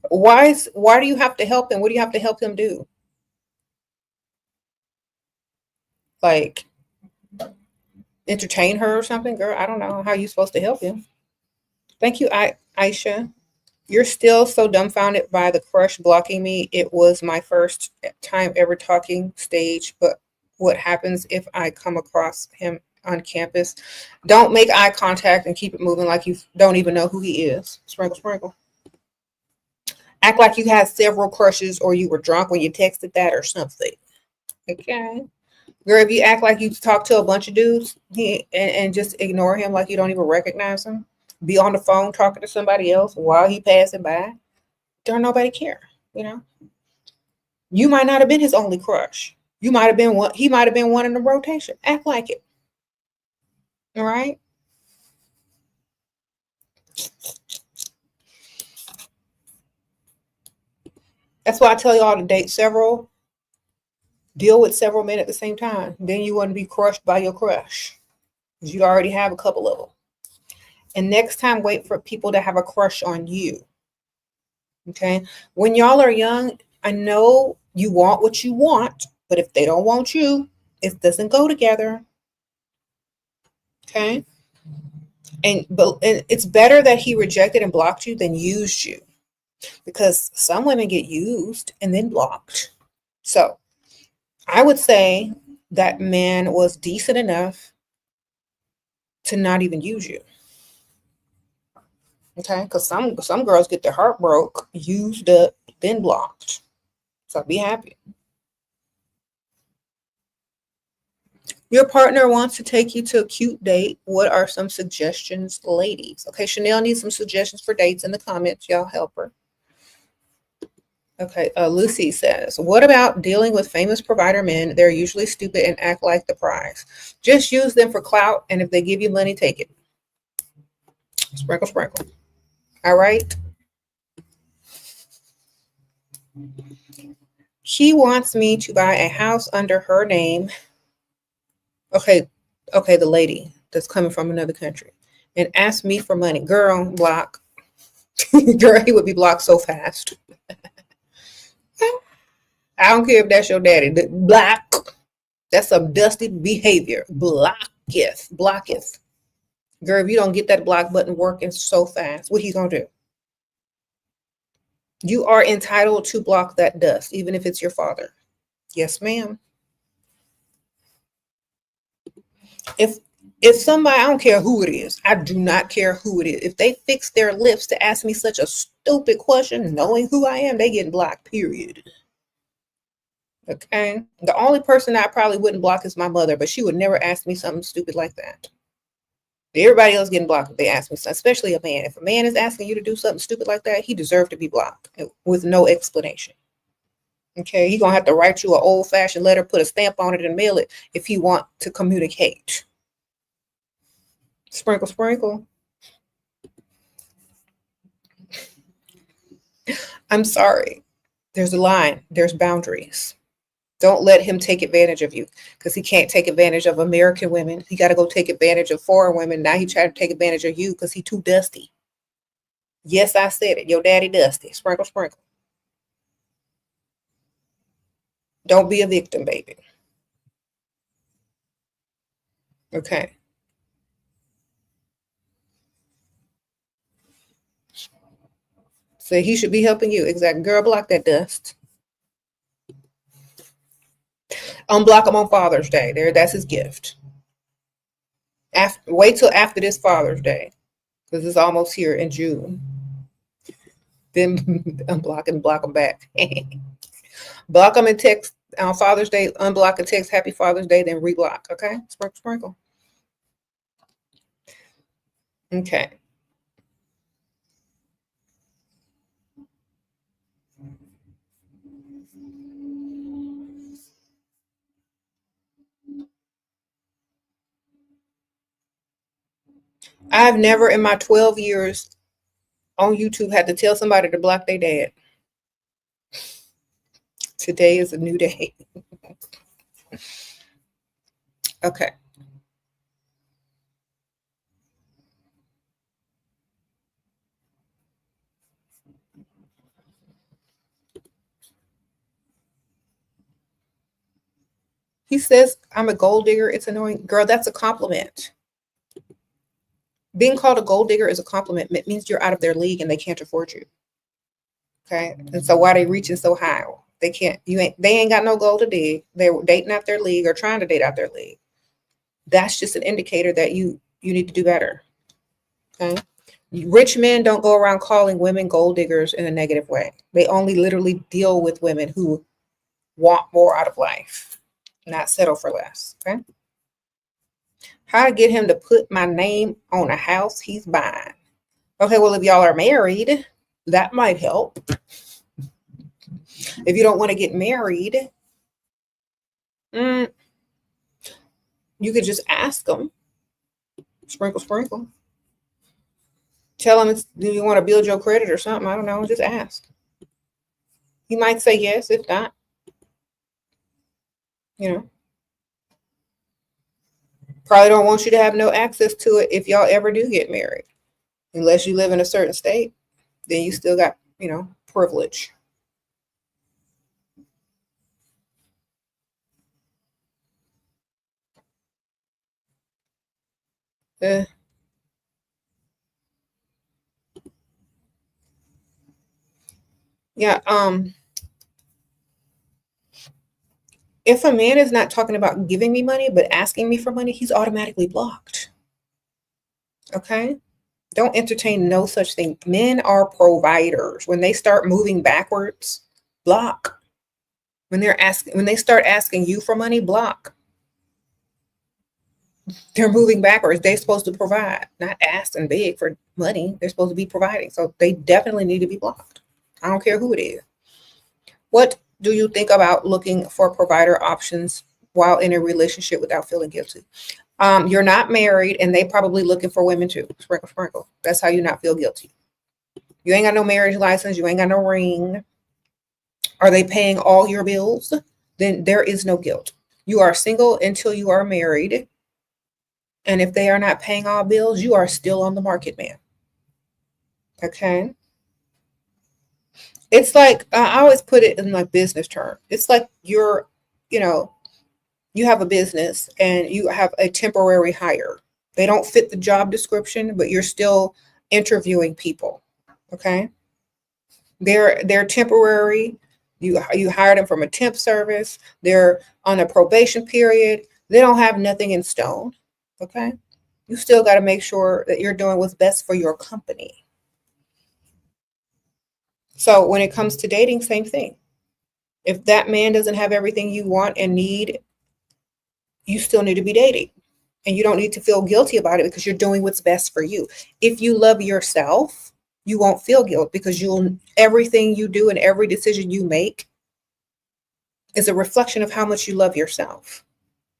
Why do you have to help him? What do you have to help him do? Like entertain her or something, girl? I don't know how you're supposed to help him. Thank you, Aisha. You're still so dumbfounded by the crush blocking me. It was my first time ever talking stage, but what happens if I come across him on campus? Don't make eye contact and keep it moving like you don't even know who he is. Sprinkle, sprinkle. Act like you had several crushes or you were drunk when you texted that or something. Okay. Girl, if you act like you talk to a bunch of dudes and just ignore him like you don't even recognize him, be on the phone talking to somebody else while he passing by, don't nobody care, you know? You might not have been his only crush. You might have been one, he might have been one in the rotation. Act like it. All right? That's why I tell y'all to date several, deal with several men at the same time. Then you wouldn't be crushed by your crush. Because you already have a couple of them. And next time, wait for people to have a crush on you. Okay? When y'all are young, I know you want what you want, but if they don't want you, it doesn't go together. Okay? And it's better that he rejected and blocked you than used you, because some women get used and then blocked. So I would say that man was decent enough to not even use you. Okay, because some girls get their heart broke, used up, then blocked. So be happy. Your partner wants to take you to a cute date. What are some suggestions, ladies? Okay, Chanel needs some suggestions for dates in the comments. Y'all help her. Okay, Lucy says, what about dealing with famous provider men? They're usually stupid and act like the prize. Just use them for clout, and if they give you money, take it. Sprinkle, sprinkle. All right. He wants me to buy a house under her name. Okay, the lady that's coming from another country and ask me for money. Girl, block. Girl, he would be blocked so fast. I don't care if that's your daddy. Block. That's some dusty behavior. Blocketh. Blocketh. Girl, if you don't get that block button working so fast, what he gonna do? You are entitled to block that dust, even if it's your father. Yes, ma'am. If somebody, I don't care who it is, I do not care who it is. If they fix their lips to ask me such a stupid question, knowing who I am, they getting blocked, period. Okay? The only person I probably wouldn't block is my mother, but she would never ask me something stupid like that. Everybody else getting blocked if they ask me something, especially a man. If a man is asking you to do something stupid like that, he deserves to be blocked with no explanation. Okay? He's going to have to write you an old-fashioned letter, put a stamp on it, and mail it if he want to communicate. Sprinkle, sprinkle. I'm sorry. There's a line. There's boundaries. Don't let him take advantage of you, because he can't take advantage of American women. He got to go take advantage of foreign women. Now he trying to take advantage of you because he too dusty. Yes, I said it. Your daddy dusty. Sprinkle, sprinkle. Don't be a victim, baby. Okay. So he should be helping you. Exactly. Girl, block that dust. Unblock him on Father's Day. That's his gift. Wait till after this Father's Day, because it's almost here in June. Then unblock and block them back. Block them and text on Father's Day. Unblock and text Happy Father's Day. Then reblock. Okay. Sprinkle, sprinkle. Okay. I've never in my 12 years on YouTube had to tell somebody to block their dad. Today is a new day. Okay. He says, I'm a gold digger. It's annoying. Girl, that's a compliment. Being called a gold digger is a compliment. It means you're out of their league and they can't afford you. Okay. And so why they reaching so high? They ain't got no gold to dig. They're dating out their league or trying to date out their league. That's just an indicator that you need to do better. Okay. Rich men don't go around calling women gold diggers in a negative way. They only literally deal with women who want more out of life, not settle for less. Okay. How to get him to put my name on a house he's buying. Okay, well, if y'all are married, that might help. If you don't want to get married, you could just ask them. Sprinkle, sprinkle. Tell him, do you want to build your credit or something? I don't know. Just ask. He might say yes. If not, probably don't want you to have no access to it if y'all ever do get married. Unless you live in a certain state, then you still got, privilege. If a man is not talking about giving me money, but asking me for money, he's automatically blocked. Okay? Don't entertain no such thing. Men are providers. When they start moving backwards, block. When they start asking you for money, block. They're moving backwards. They're supposed to provide, not ask and beg for money. They're supposed to be providing. So they definitely need to be blocked. I don't care who it is. What do you think about looking for provider options while in a relationship without feeling guilty? You're not married and they probably looking for women too. Sprinkle, sprinkle. That's how you not feel guilty. You ain't got no marriage license. You ain't got no ring. Are they paying all your bills? Then there is no guilt. You are single until you are married. And if they are not paying all bills, you are still on the market, man. Okay. It's like, I always put it in like business term. It's like you have a business and you have a temporary hire. They don't fit the job description, but you're still interviewing people. Okay. They're temporary. You hired them from a temp service. They're on a probation period. They don't have nothing in stone. Okay. You still got to make sure that you're doing what's best for your company. So when it comes to dating, same thing. If that man doesn't have everything you want and need, you still need to be dating. And you don't need to feel guilty about it because you're doing what's best for you. If you love yourself, you won't feel guilt because everything you do and every decision you make is a reflection of how much you love yourself.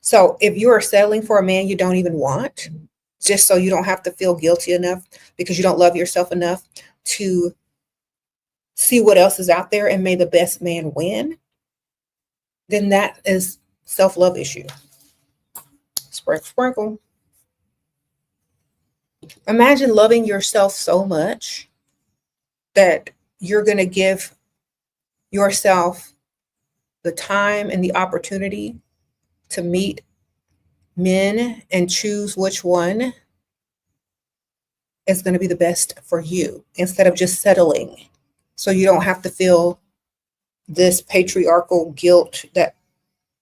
So if you are settling for a man you don't even want, just so you don't have to feel guilty enough because you don't love yourself enough to see what else is out there and may the best man win, then that is self-love issue. Sprinkle, sprinkle. Imagine loving yourself so much that you're going to give yourself the time and the opportunity to meet men and choose which one is going to be the best for you instead of just settling. So you don't have to feel this patriarchal guilt that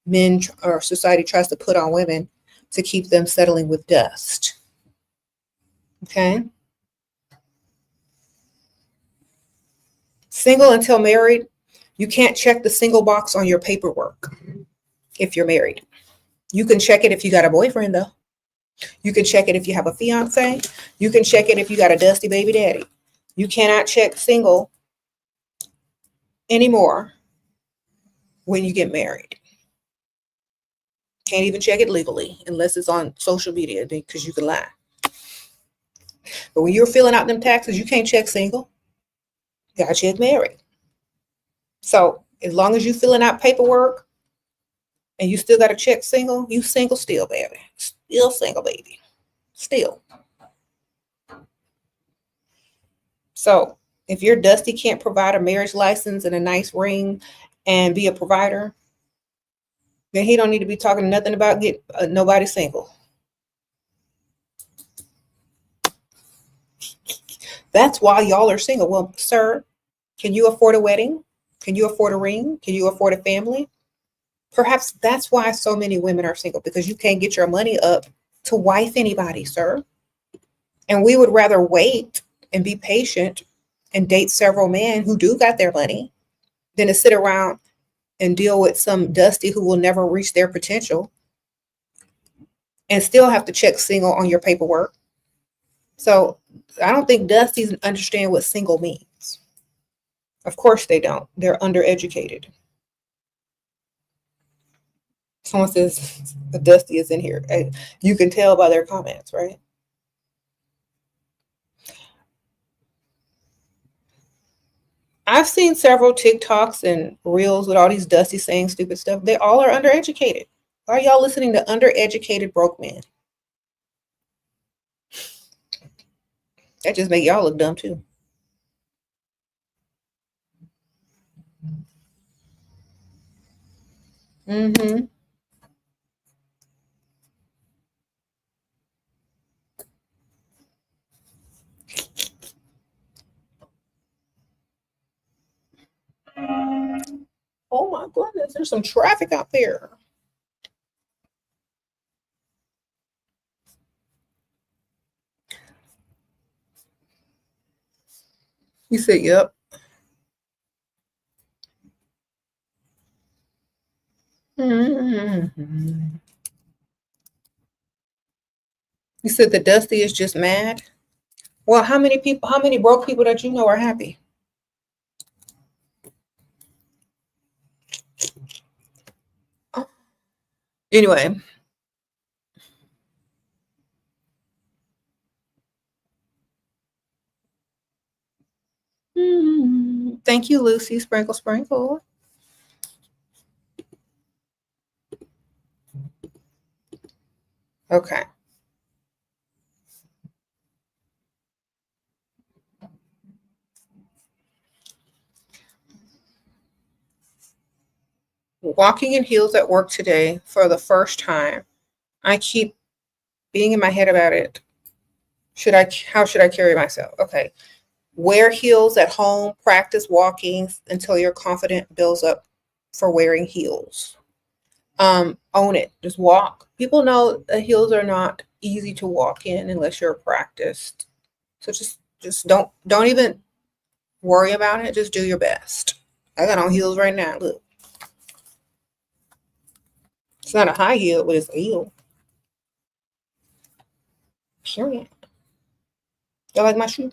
men or society tries to put on women to keep them settling with dust. Okay. Single until married, you can't check the single box on your paperwork if you're married. You can check it if you got a boyfriend, though. You can check it if you have a fiance. You can check it if you got a dusty baby daddy. You cannot check single anymore when you get married. Can't even check it legally unless it's on social media because you can lie. But when you're filling out them taxes, you can't check single. You gotta check married. So as long as you're filling out paperwork and you still gotta check single, you single still, baby. Still single, baby. Still. So if your Dusty can't provide a marriage license and a nice ring and be a provider, Then he don't need to be talking nothing about get nobody single. That's why y'all are single. Well, sir, can you afford a wedding? Can you afford a ring? Can you afford a family? Perhaps that's why so many women are single, because you can't get your money up to wife anybody, sir. And we would rather wait and be patient and date several men who do got their money than to sit around and deal with some dusty who will never reach their potential and still have to check single on your paperwork. So I don't think dusties understand what single means. Of course they don't. They're undereducated. Someone says the dusty is in here. You can tell by their comments, right? I've seen several TikToks and reels with all these dusty saying stupid stuff. They all are undereducated. Why are y'all listening to undereducated broke men? That just make y'all look dumb too. Mm-hmm. Oh my goodness, there's some traffic out there. You said, yep. Mm-hmm. You said the dusty is just mad. Well, how many broke people that you know are happy? Anyway. Thank you, Lucy. Sprinkle, sprinkle. Okay. Walking in heels at work today for the first time. I keep being in my head about it. How should I carry myself? Okay. Wear heels at home, practice walking until your confidence builds up for wearing heels. Own it. Just walk. People know the heels are not easy to walk in unless you're practiced. So just don't even worry about it. Just do your best. I got on heels right now. Look. It's not a high heel, but it's a heel. Period. You like my shoe?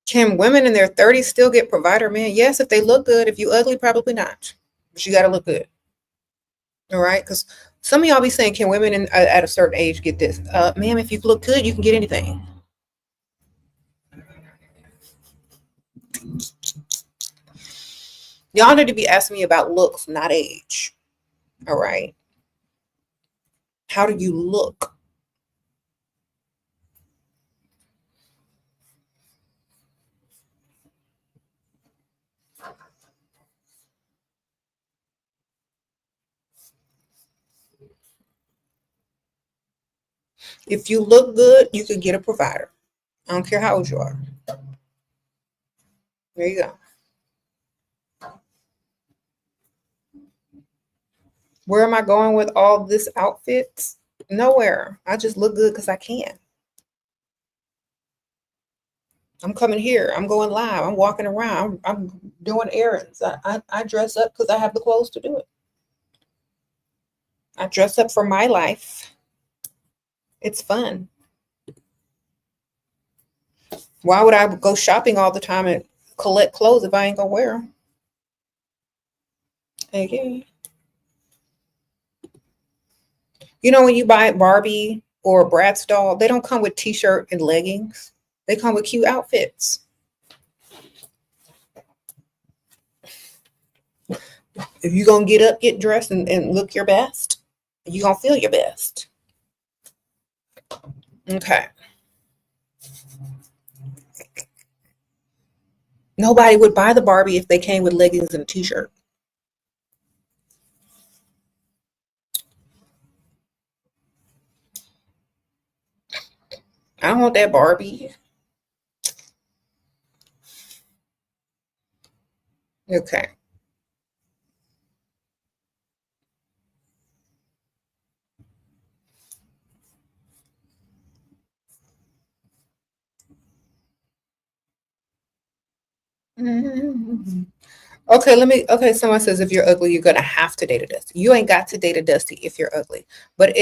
Can women in their 30s still get provider men? Yes, if they look good. If you ugly, probably not. But you got to look good. All right? Because some of y'all be saying, can women at a certain age get this? Ma'am, if you look good, you can get anything. Y'all need to be asking me about looks, not age. All right? How do you look? If you look good, you can get a provider. I don't care how old you are. There you go. Where am I going with all this outfits? Nowhere. I just look good because I can. I'm coming here. I'm going live. I'm walking around. I'm doing errands. I dress up because I have the clothes to do it. I dress up for my life. It's fun. Why would I go shopping all the time and collect clothes if I ain't gonna wear them? Okay. You know, when you buy Barbie or Bratz doll, they don't come with t-shirt and leggings. They come with cute outfits. If you're going to get up, get dressed, and look your best, you're going to feel your best. Okay. Nobody would buy the Barbie if they came with leggings and a t-shirt. I don't want that Barbie. Okay. Mhm. Okay, someone says if you're ugly, you're gonna have to date a Dusty. You ain't got to date a Dusty if you're ugly. But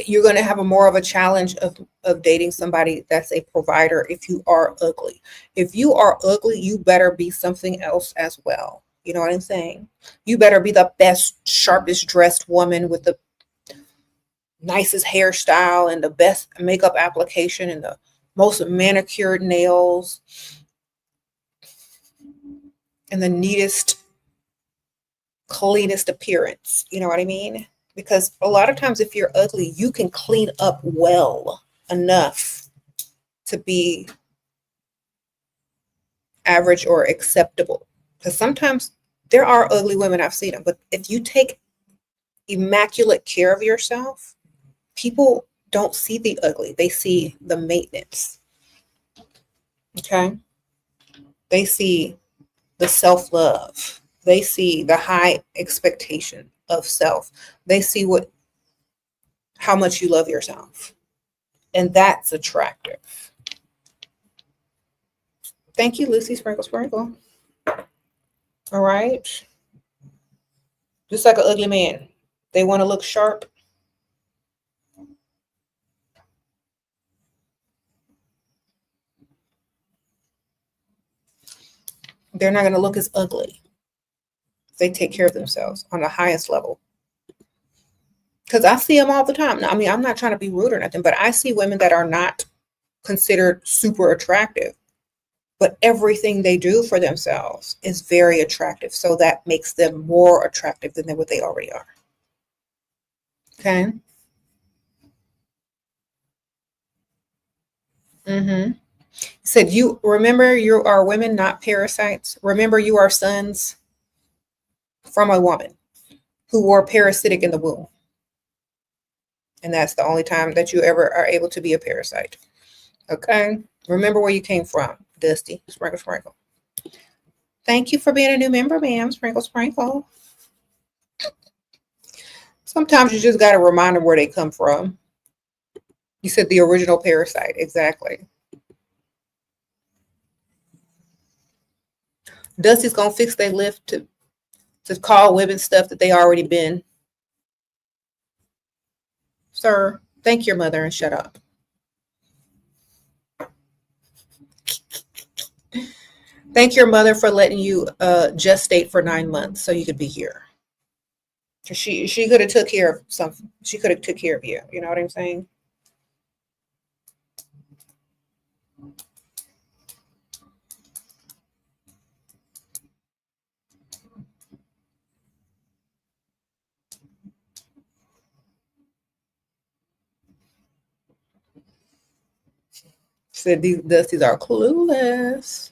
you're gonna have a more of a challenge of dating somebody that's a provider if you are ugly. If you are ugly, you better be something else as well. You know what I'm saying? You better be the best, sharpest dressed woman with the nicest hairstyle and the best makeup application and the most manicured nails and the neatest, cleanest appearance. You know what I mean? Because a lot of times if you're ugly, you can clean up well enough to be average or acceptable. Because sometimes there are ugly women, I've seen them, but if you take immaculate care of yourself, people don't see the ugly. They see the maintenance. Okay? They see the self-love. They see the high expectation of self. They see how much you love yourself. And that's attractive. Thank you, Lucy Sprinkle Sprinkle. All right. Just like an ugly man. They want to look sharp. They're not going to look as ugly. They take care of themselves on the highest level. Because I see them all the time. I mean, I'm not trying to be rude or nothing, but I see women that are not considered super attractive, but everything they do for themselves is very attractive. So that makes them more attractive than what they already are. Okay. Mm-hmm. Said you remember you are women, not parasites. Remember you are sons from a woman who were parasitic in the womb. And that's the only time that you ever are able to be a parasite. Okay. Remember where you came from, Dusty. Sprinkle, sprinkle. Thank you for being a new member, ma'am. Sprinkle, sprinkle. Sometimes you just got to remind them where they come from. You said the original parasite. Exactly. Dusty's going to fix their lift to call women stuff that they already been. Sir, thank your mother and shut up. Thank your mother for letting you gestate for 9 months so you could be here. She could have took care of something. She could have took care of you. You know what I'm saying? Said these Dusties are clueless.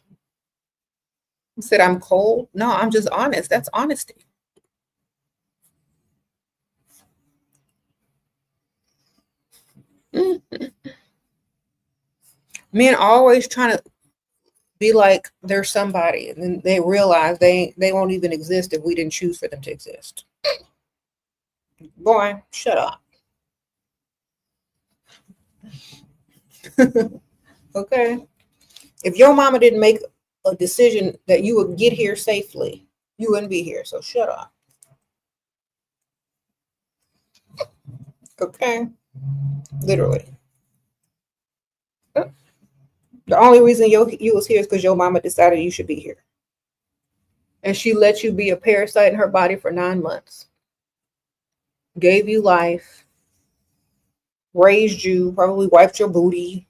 Said I'm cold. No, I'm just honest. That's honesty. Men always trying to be like they're somebody, and then they realize they won't even exist if we didn't choose for them to exist. Boy, shut up. Okay. If your mama didn't make a decision that you would get here safely, you wouldn't be here. So shut up. Okay. Literally. The only reason you was here is because your mama decided you should be here. And she let you be a parasite in her body for 9 months. Gave you life. Raised you, probably wiped your booty,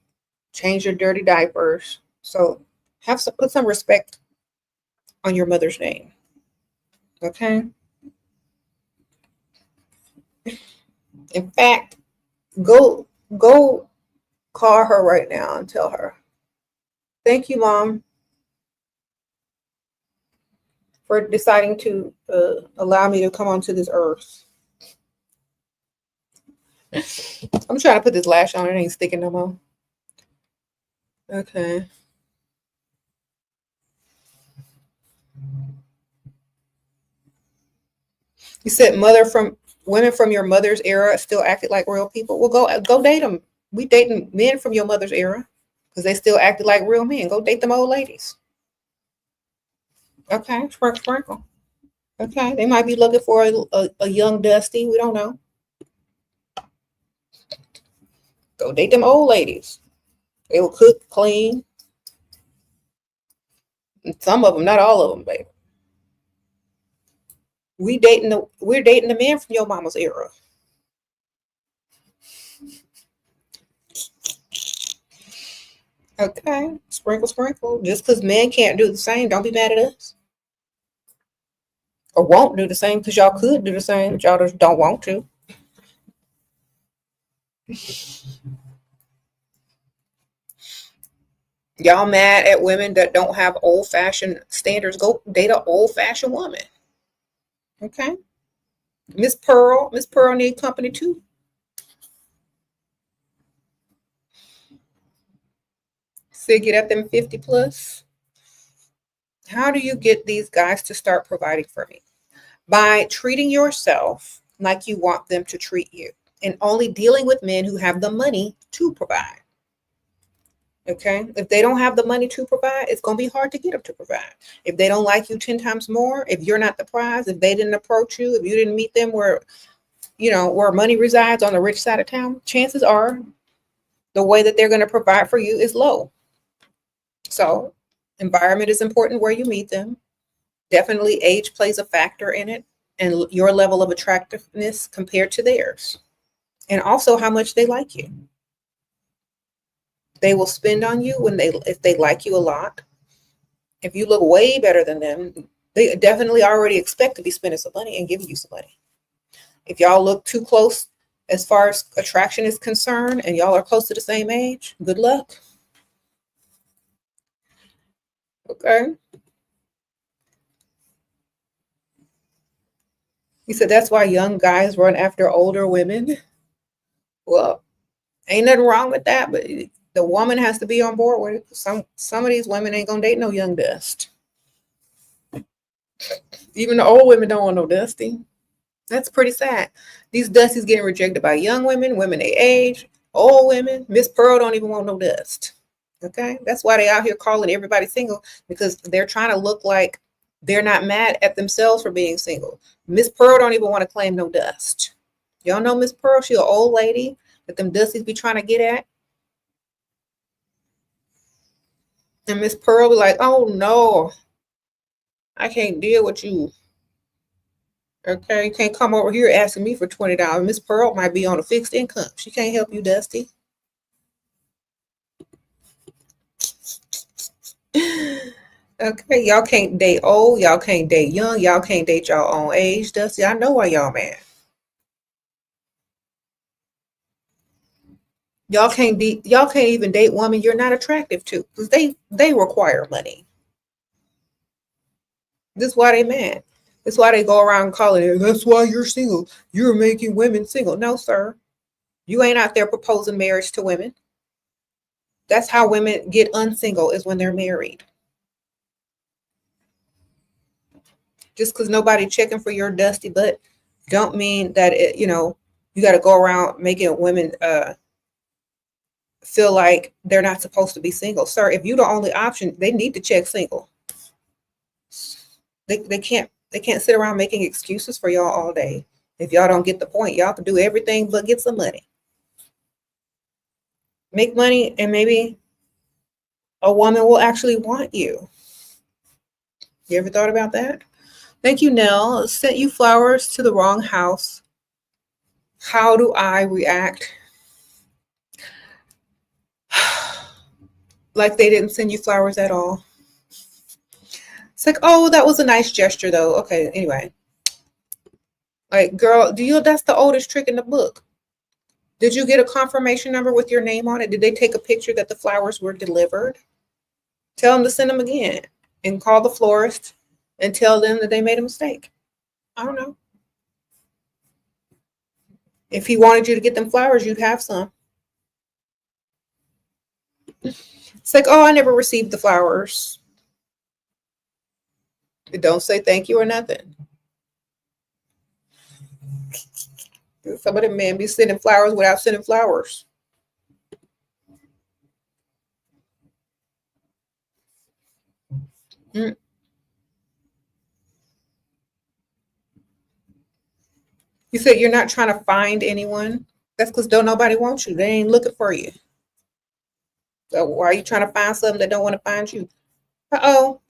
changed your dirty diapers. So put some respect on your mother's name. Okay? In fact, go call her right now and tell her. Thank you, Mom, for deciding to allow me to come onto this earth. I'm trying to put this lash on. It ain't sticking no more. Okay. You said women from your mother's era still acted like real people. Well, go date them. We dating men from your mother's era because they still acted like real men. Go date them old ladies. Okay, sprinkle. Okay, they might be looking for a young Dusty. We don't know. Go date them old ladies. They will cook, clean. And some of them, not all of them, baby. We're dating the men from your mama's era. Okay, sprinkle. Just because men can't do the same, don't be mad at us. Or won't do the same because y'all could do the same, but y'all just don't want to. Y'all mad at women that don't have old-fashioned standards. Go date an old-fashioned woman. Okay? Miss Pearl need company too. So get at them 50 plus. How do you get these guys to start providing for me? By treating yourself like you want them to treat you and only dealing with men who have the money to provide. Okay? If they don't have the money to provide, it's going to be hard to get them to provide. If they don't like you 10 times more, if you're not the prize, if they didn't approach you, if you didn't meet them where money resides on the rich side of town, chances are the way that they're going to provide for you is low. So environment is important where you meet them. Definitely age plays a factor in it and your level of attractiveness compared to theirs. And also how much they like you. They will spend on you if they like you a lot. If you look way better than them, they definitely already expect to be spending some money and giving you some money. If y'all look too close as far as attraction is concerned and y'all are close to the same age, good luck. Okay. He said that's why young guys run after older women. Well, ain't nothing wrong with that, but the woman has to be on board with it. Some of these women ain't gonna date no young Dust. Even the old women don't want no Dusty. That's pretty sad. These Dusties getting rejected by young women they age, old women. Miss Pearl don't even want no Dust. Okay, that's why they out here calling everybody single, because they're trying to look like they're not mad at themselves for being single. Miss Pearl don't even want to claim no Dust. Y'all know Miss Pearl, she an old lady that them Dusties be trying to get at. And Miss Pearl be like, oh no, I can't deal with you. Okay, you can't come over here asking me for $20. Miss Pearl might be on a fixed income. She can't help you, Dusty. Okay, y'all can't date old, y'all can't date young, y'all can't date y'all own age, Dusty. I know why y'all mad. Y'all can't even date women you're not attractive to because they require money. This is why they mad. That's why they go around calling it, that's why you're single. You're making women single. No, sir. You ain't out there proposing marriage to women. That's how women get unsingle, is when they're married. Just because nobody checking for your dusty butt don't mean that you got to go around making women feel like they're not supposed to be single. Sir, if you're the only option, they need to check single. They can't sit around making excuses for y'all all day. If y'all don't get the point, y'all can do everything but get some money. Make money and maybe a woman will actually want you. You ever thought about that? Thank you, Nell. Sent you flowers to the wrong house. How do I react? Like they didn't send you flowers at all. It's like, oh, that was a nice gesture though. Okay, anyway. Like, girl, that's the oldest trick in the book. Did you get a confirmation number with your name on it? Did they take a picture that the flowers were delivered? Tell them to send them again and call the florist and tell them that they made a mistake. I don't know. If he wanted you to get them flowers, you'd have some. It's like, oh, I never received the flowers. It don't say thank you or nothing. Some of them men be sending flowers without sending flowers. Mm. You said you're not trying to find anyone. That's because don't nobody want you. They ain't looking for you. So why are you trying to find something that don't want to find you? Uh-oh.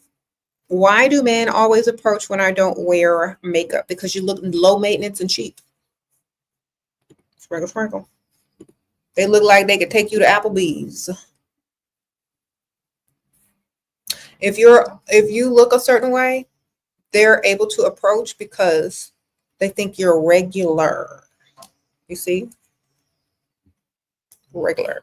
Why do men always approach when I don't wear makeup? Because you look low maintenance and cheap. Sprinkle, sprinkle. They look like they could take you to Applebee's. If you look a certain way, they're able to approach because they think you're regular. You see? Regular.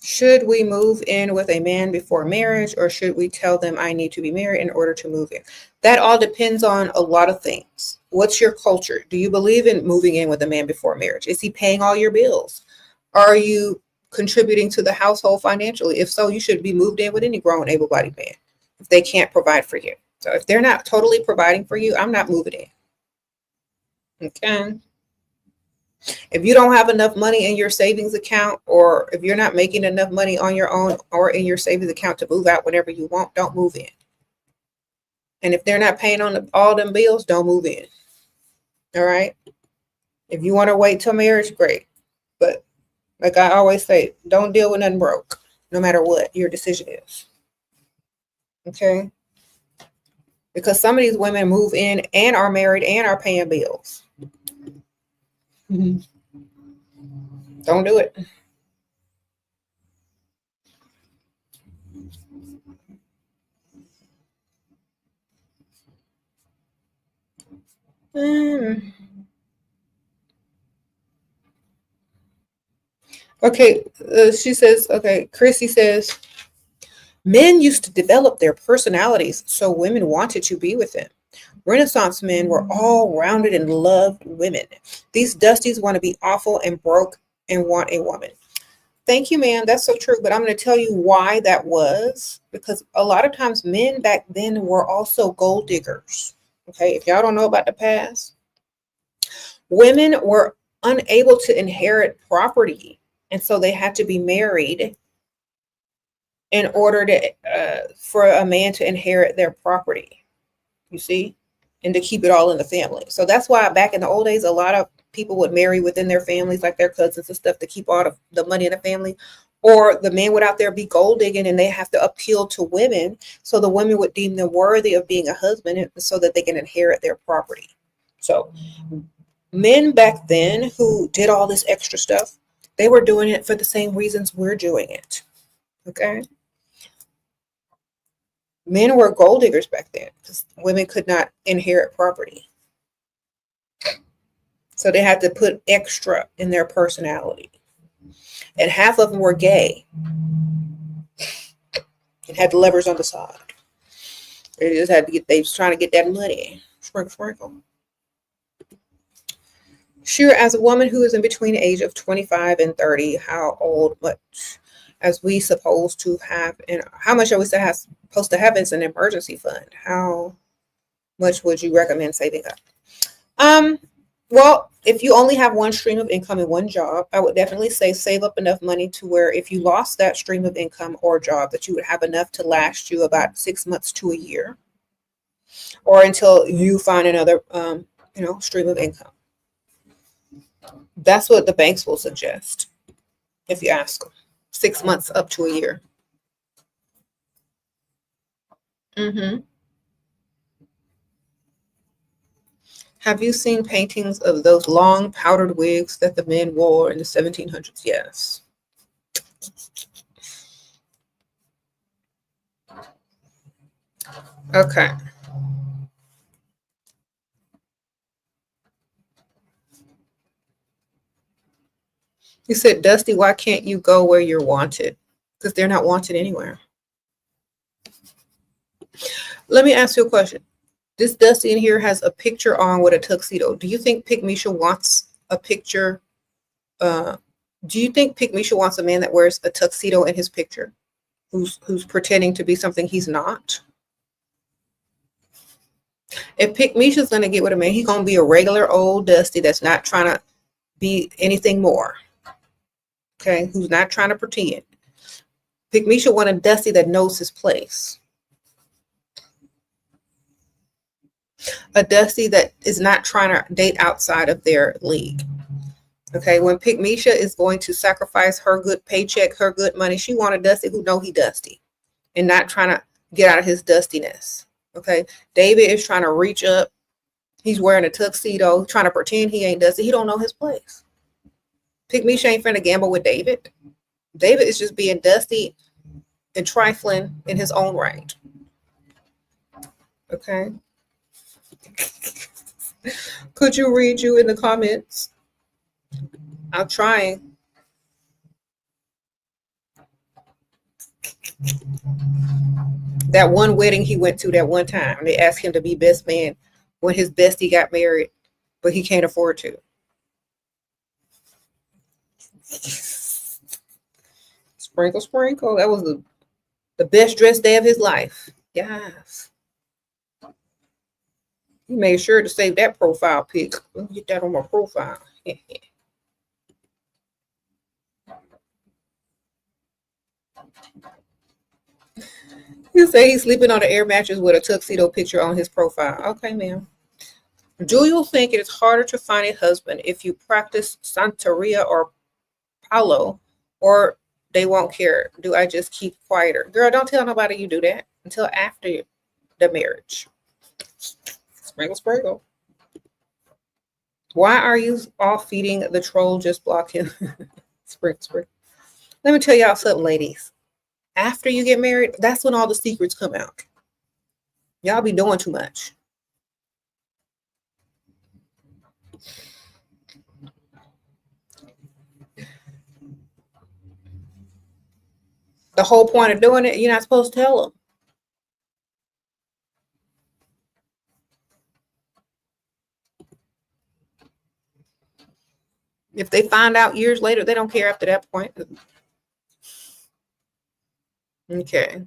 Should we move in with a man before marriage, or should we tell them I need to be married in order to move in? That all depends on a lot of things. What's your culture? Do you believe in moving in with a man before marriage? Is he paying all your bills? Are you contributing to the household financially? If so, you should be moved in with any grown, able-bodied man if they can't provide for you. So if they're not totally providing for you, I'm not moving in. Okay. If you don't have enough money in your savings account, or if you're not making enough money on your own or in your savings account to move out whenever you want, don't move in. And if they're not paying on all them bills, don't move in. All right. If you want to wait till marriage, great. But like I always say, don't deal with nothing broke, no matter what your decision is. Okay. Because some of these women move in and are married and are paying bills. Mm-hmm. Don't do it. Okay, she says, okay, Chrissy says, men used to develop their personalities so women wanted to be with them. Renaissance men were all rounded and loved women. These Dusties want to be awful and broke and want a woman. Thank you, man. That's so true. But I'm going to tell you why that was. Because a lot of times men back then were also gold diggers. Okay, if y'all don't know about the past, women were unable to inherit property. And so they had to be married in order to for a man to inherit their property. You see? And to keep it all in the family. So that's why back in the old days, a lot of people would marry within their families, like their cousins and stuff, to keep all the money in the family. Or the men would out there be gold digging and they have to appeal to women. So the women would deem them worthy of being a husband so that they can inherit their property. So men back then who did all this extra stuff, they were doing it for the same reasons we're doing it. Okay. Men were gold diggers back then because women could not inherit property. So they had to put extra in their personality. And half of them were gay and had levers on the side. They just had to they was trying to get that money. Sprinkle, sprinkle. Sure, as a woman who is in between the age of 25 and 30, how old, much as we supposed to have, and how much are we supposed to have as an emergency fund? How much would you recommend saving up? Well, if you only have one stream of income and one job, I would definitely say save up enough money to where if you lost that stream of income or job, that you would have enough to last you about 6 months to a year, or until you find another, stream of income. That's what the banks will suggest if you ask them. 6 months up to a year. Mm-hmm. Have you seen paintings of those long powdered wigs that the men wore in the 1700s? Yes. Okay. He said, Dusty, why can't you go where you're wanted? Because they're not wanted anywhere. Let me ask you a question. This Dusty in here has a picture on with a tuxedo. Do you think Pygmisha wants a picture? Do you think Pygmisha wants a man that wears a tuxedo in his picture? Who's pretending to be something he's not? If Pygmisha's going to get with a man, he's going to be a regular old Dusty that's not trying to be anything more. Okay? Who's not trying to pretend. Pygmisha wants a Dusty that knows his place. A Dusty that is not trying to date outside of their league. Okay, when Pygmisha is going to sacrifice her good paycheck, her good money, she wants a Dusty who know he Dusty and not trying to get out of his dustiness. Okay, David is trying to reach up. He's wearing a tuxedo, trying to pretend he ain't Dusty. He don't know his place. Pygmisha ain't finna gamble with David. David is just being Dusty and trifling in his own right. Okay. Could you read you in the comments? I'm trying. That one wedding he went to that one time, they asked him to be best man when his bestie got married, but he can't afford to. Sprinkle, sprinkle. That was the best dressed day of his life. Yes. He made sure to save that profile pic. Let me get that on my profile. You say he's sleeping on an air mattress with a tuxedo picture on his profile. Okay, ma'am. Do you think it is harder to find a husband if you practice Santeria or Palo, or they won't care? Do I just keep quieter? Girl, don't tell nobody you do that until after the marriage. Sprinkle, sprinkle. Why are you all feeding the troll? Just block him. Sprinkle, sprinkle. Let me tell y'all something, ladies. After you get married, that's when all the secrets come out. Y'all be doing too much. The whole point of doing it, you're not supposed to tell them. If they find out years later, they don't care after that point. Okay.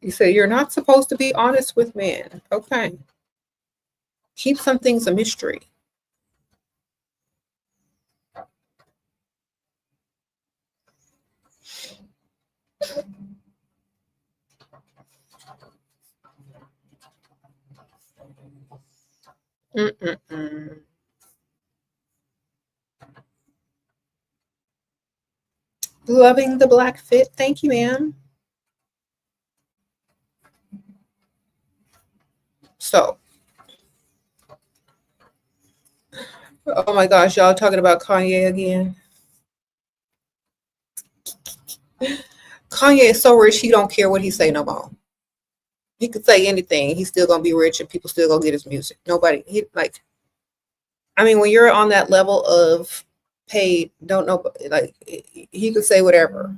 You say you're not supposed to be honest with men. Okay. Keep some things a mystery. Loving the black fit. Thank you, ma'am. So, oh my gosh, y'all talking about Kanye again. Kanye is so rich, he don't care what he say no more. He could say anything. He's still gonna be rich, and people still gonna get his music. Nobody, I mean, when you're on that level of paid, don't know, like he could say whatever.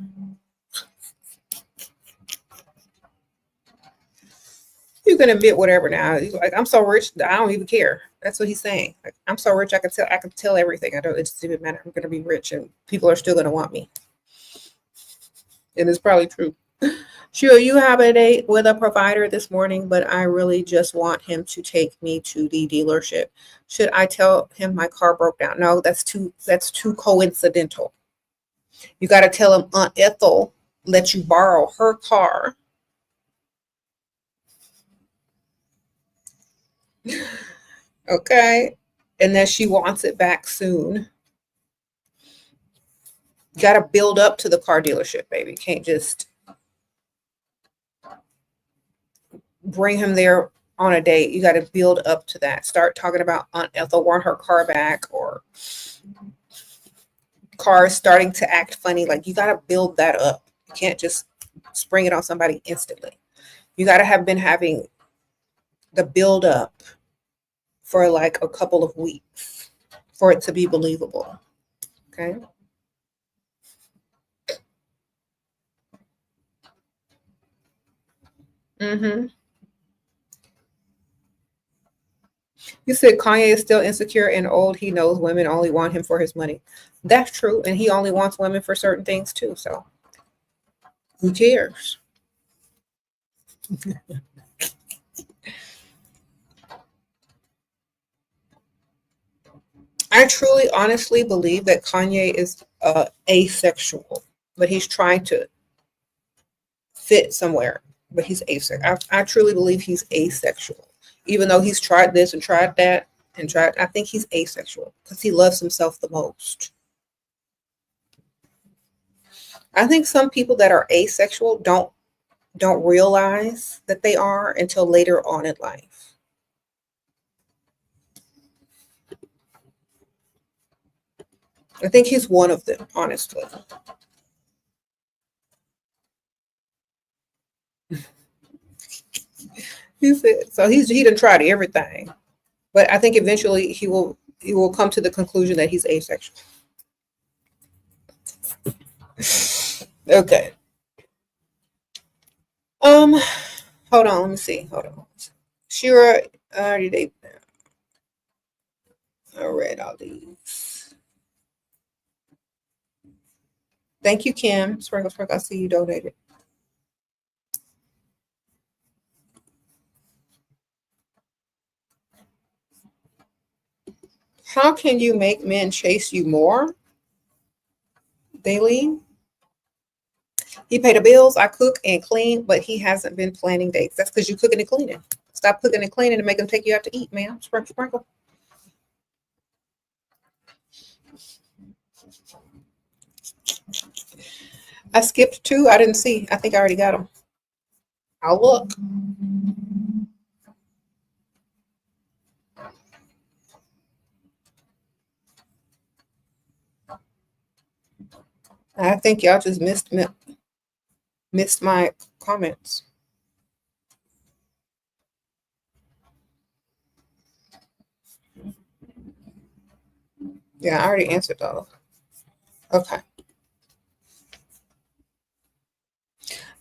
You can admit whatever now. He's like, I'm so rich that I don't even care. That's what he's saying. Like, I'm so rich, I can tell everything. It doesn't even matter. I'm gonna be rich, and people are still gonna want me. And it's probably true. Sure, you have a date with a provider this morning, but I really just want him to take me to the dealership. Should I tell him my car broke down? No, that's too coincidental. You got to tell him Aunt Ethel let you borrow her car. Okay, and that she wants it back soon. You got to build up to the car dealership, baby. You can't just bring him there on a date. You got to build up to that. Start talking about Aunt Ethel want her car back, or cars starting to act funny. Like, you got to build that up. You can't just spring it on somebody instantly. You got to have been having the build up for like a couple of weeks for it to be believable. Okay. Mm-hmm. You said Kanye is still insecure and old. He knows women only want him for his money. That's true. And he only wants women for certain things too. So who cares? I truly, honestly believe that Kanye is asexual, but he's trying to fit somewhere. But he's asexual. I truly believe he's asexual, even though he's tried this and tried that and tried. I think he's asexual because he loves himself the most. I think some people that are asexual don't realize that they are until later on in life. I think he's one of them, honestly. He said so. He done tried everything, but I think eventually he will come to the conclusion that he's asexual. Okay. Hold on. Let me see. Hold on. Shira, I read all these. Thank you, Kim. Sprinkle, sprinkle. I see you donated. How can you make men chase you more? Daily. He paid the bills. I cook and clean, but he hasn't been planning dates. That's because you cooking and cleaning. Stop cooking and cleaning and make him take you out to eat, man. Sprinkle, sprinkle. I skipped 2. I didn't see. I think I already got them. I'll look. I think y'all just missed my comments. Yeah, I already answered those. Okay.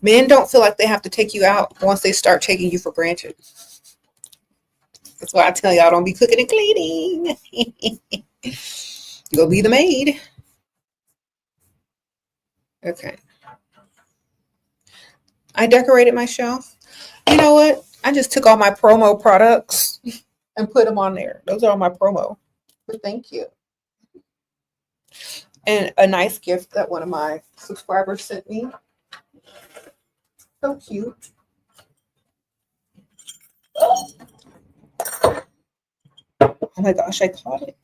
Men don't feel like they have to take you out once they start taking you for granted. That's why I tell y'all, don't be cooking and cleaning. You'll be the maid. Okay. I decorated my shelf. You know what? I just took all my promo products and put them on there. Those are all my promo. But thank you. And a nice gift that one of my subscribers sent me. So cute. Oh my gosh, I caught it.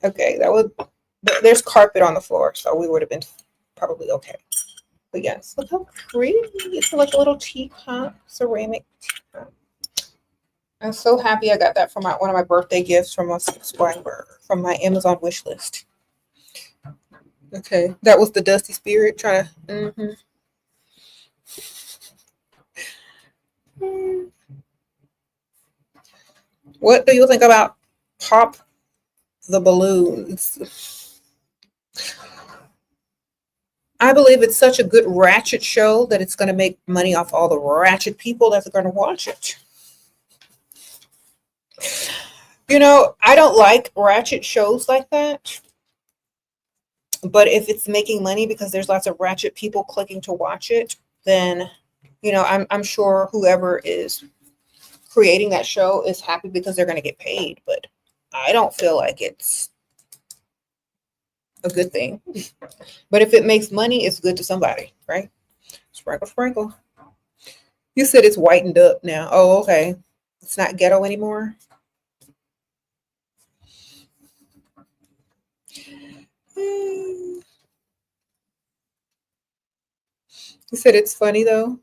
Okay, there's carpet on the floor, so we would have been probably okay. But yes, look how pretty. It's like a little teapot, ceramic teapot. I'm so happy I got that from one of my birthday gifts from a subscriber from my Amazon wish list. Okay, that was the Dusty Spirit trying to. What do you think about Pop the Balloons? I believe it's such a good ratchet show that it's going to make money off all the ratchet people that are going to watch it. You know, I don't like ratchet shows like that. But if it's making money because there's lots of ratchet people clicking to watch it, then, you know, I'm sure whoever is creating that show is happy because they're going to get paid. But I don't feel like it's a good thing. But if it makes money, it's good to somebody, right? Sprinkle, sprinkle. You said it's whitened up now. Oh, okay. It's not ghetto anymore. You said it's funny though.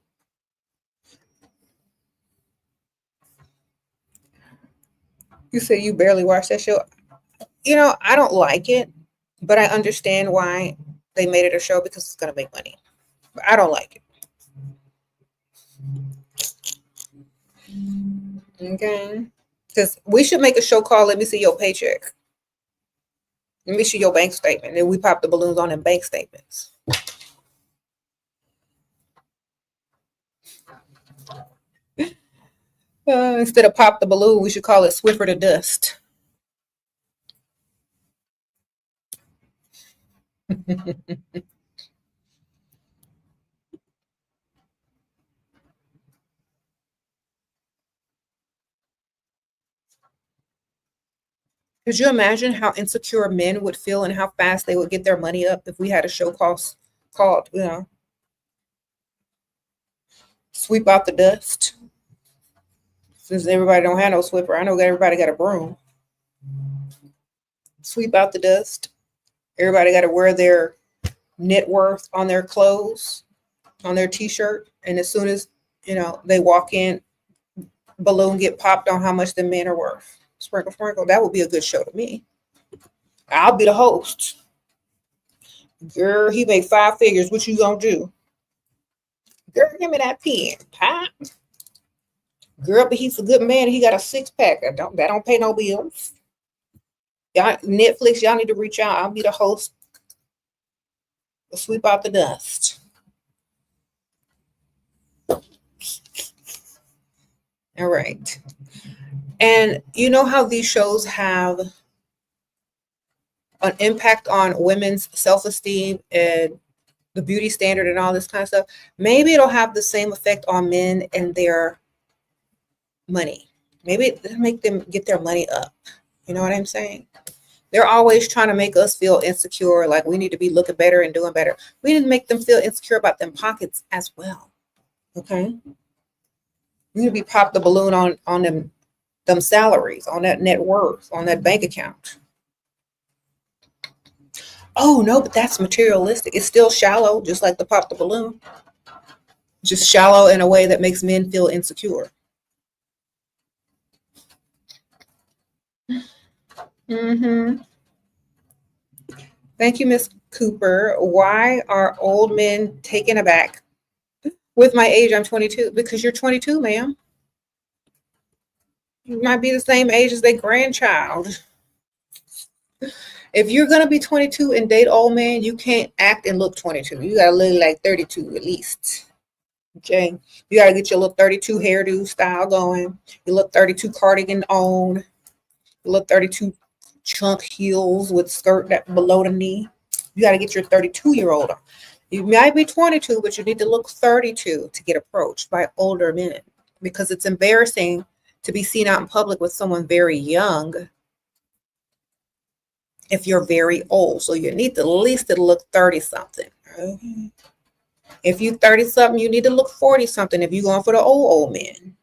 You said you barely watch that show. I don't like it, but I understand why they made it a show because it's gonna make money. But I don't like it. Okay. Because we should make a show called Let Me See Your Paycheck. Let me see your bank statement. And we pop the balloons on them bank statements. Instead of pop the balloon, we should call it Swiffer to Dust. Could you imagine how insecure men would feel and how fast they would get their money up if we had a show called Sweep Out the Dust? Since everybody don't have no sweeper, I know everybody got a broom. Sweep out the dust. Everybody got to wear their net worth on their clothes, on their t-shirt, and as soon as they walk in, balloon get popped on how much the men are worth. Sprinkle, sprinkle. That would be a good show to me. I'll be the host. Girl, he made 5 figures. What you gonna do? Girl, give me that pen. Pop. Girl, but he's a good man. He got a 6-pack. That don't pay no bills. Y'all, Netflix, y'all need to reach out. I'll be the host. Sweep out the dust. All right. And you know how these shows have an impact on women's self-esteem and the beauty standard and all this kind of stuff? Maybe it'll have the same effect on men and their money. Maybe it'll make them get their money up. You know what I'm saying? They're always trying to make us feel insecure, like we need to be looking better and doing better. We need to make them feel insecure about them pockets as well. Okay? We need to be pop the balloon on them salaries, on that net worth, on that bank account. Oh no, but that's materialistic. It's still shallow, just like the pop the balloon. Just shallow in a way that makes men feel insecure. Thank you, Miss Cooper. Why are old men taken aback with my age? I'm 22. Because you're 22, ma'am. You might be the same age as their grandchild. If you're gonna be 22 and date old man, you can't act and look 22. You gotta look like 32 at least. Okay, you gotta get your little 32 hairdo style going. You look 32 cardigan on. You look 32 chunk heels with skirt that below the knee. You gotta get your 32-year-old on. You might be 22, but you need to look 32 to get approached by older men because it's embarrassing to be seen out in public with someone very young if you're very old. So you need to at least to look 30 something. Okay? If you 30 something, you need to look 40 something if you're going for the old men.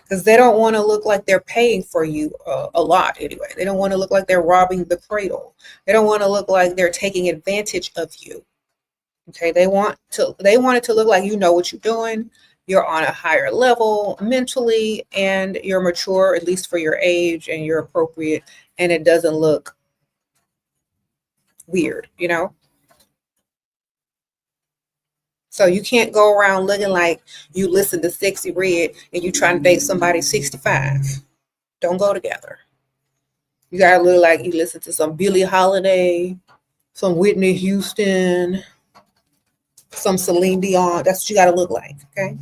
Because they don't want to look like they're paying for you a lot anyway. They don't want to look like they're robbing the cradle. They don't want to look like they're taking advantage of you. Okay, they want it to look like you know what you're doing. You're on a higher level mentally and you're mature, at least for your age, and you're appropriate and it doesn't look weird, So you can't go around looking like you listen to Sexy Red and you trying to date somebody 65. Don't go together. You gotta look like you listen to some Billie Holiday, some Whitney Houston, some Celine Dion. That's what you gotta look like, okay?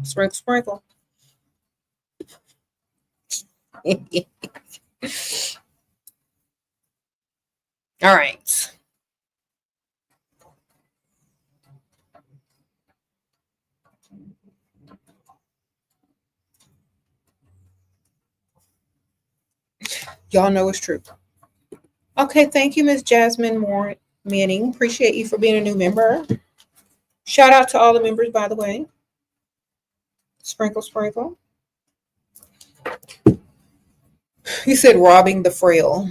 Sprinkle, sprinkle. All right. Y'all know it's true. Okay, thank you, Miss Jasmine Manning. Appreciate you for being a new member. Shout out to all the members, by the way. Sprinkle, sprinkle. You said robbing the frail.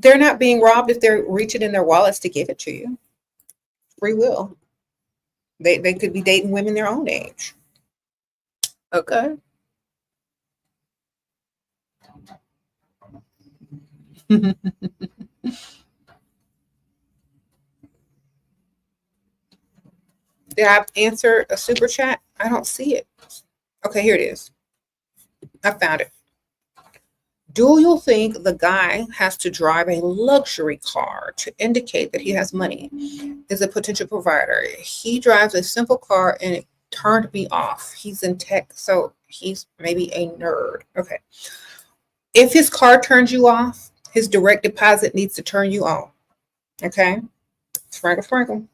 They're not being robbed if they're reaching in their wallets to give it to you. Free will. They could be dating women their own age. Okay. Did I answer a super chat? I don't see it. Okay, here it is. I found it. Do you think the guy has to drive a luxury car to indicate that he has money? Is a potential provider. He drives a simple car and it turned me off. He's in tech, so he's maybe a nerd. Okay. If his car turns you off, his direct deposit needs to turn you on. Okay? Sprinkle, sprinkle.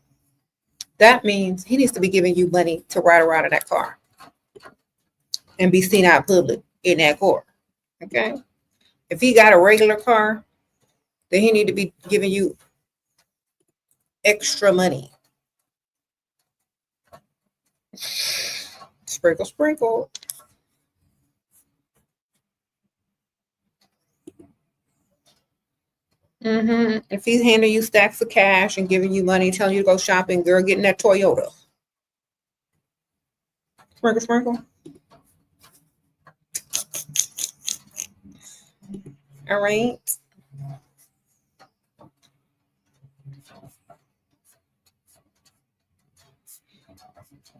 That means he needs to be giving you money to ride around in that car and be seen out public in that car. Okay? If he got a regular car, then he need to be giving you extra money. Sprinkle, sprinkle. If he's handing you stacks of cash and giving you money, telling you to go shopping, girl, getting that Toyota. Sprinkle, sprinkle. All right.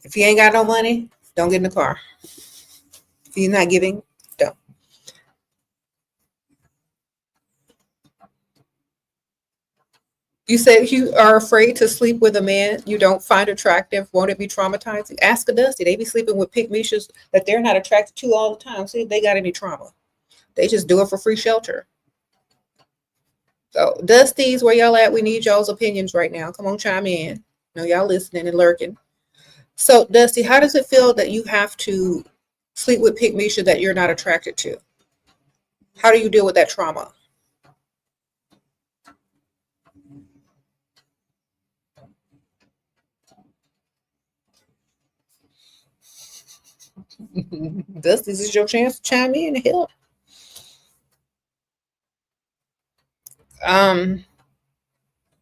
If he ain't got no money, don't get in the car. If he's not giving, don't. You said you are afraid to sleep with a man you don't find attractive. Won't it be traumatizing? Ask a Dusty. They be sleeping with pygmies that they're not attracted to all the time. See if they got any trauma. They just do it for free shelter. So, Dusties, where y'all at? We need y'all's opinions right now. Come on, chime in. I know y'all listening and lurking. So, Dusty, how does it feel that you have to sleep with pygmies that you're not attracted to? How do you deal with that trauma? Dusty, this is your chance to chime in and help.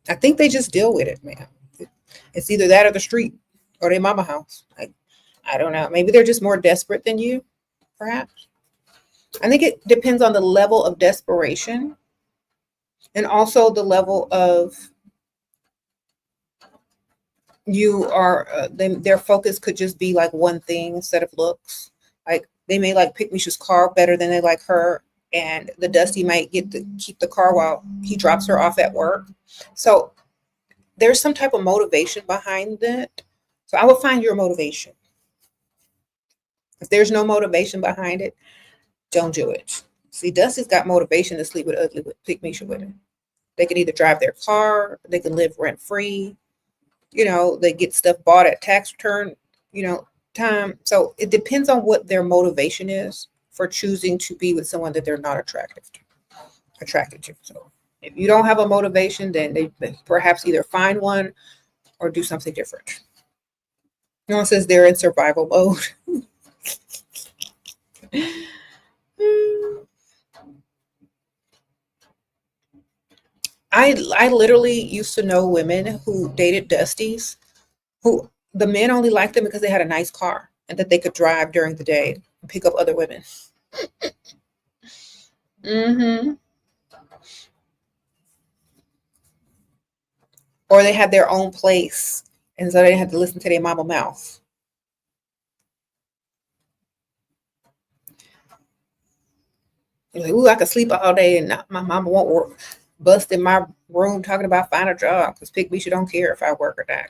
I think they just deal with it, man. It's either that or the street or their mama house. I don't know. Maybe they're just more desperate than you, perhaps. I think it depends on the level of desperation and also the level of you are their focus could just be like one thing instead of looks. Like they may like pick Misha's car better than they like her, and the Dusty might get to keep the car while he drops her off at work. So there's some type of motivation behind it. So I would find your motivation. If there's no motivation behind it, don't do it. See, Dusty's got motivation to sleep with ugly pick Misha with him. They can either drive their car, they can live rent free. They get stuff bought at tax return, time. So it depends on what their motivation is for choosing to be with someone that they're not attracted to. So if you don't have a motivation, then they perhaps either find one or do something different. No one says they're in survival mode. I literally used to know women who dated Dusties who the men only liked them because they had a nice car and that they could drive during the day and pick up other women. Or they had their own place, and so they didn't have to listen to their mama mouth. You're like, ooh, I could sleep all day and my mama won't work. Bust in my room talking about find a job because pick me, she don't care if I work or not.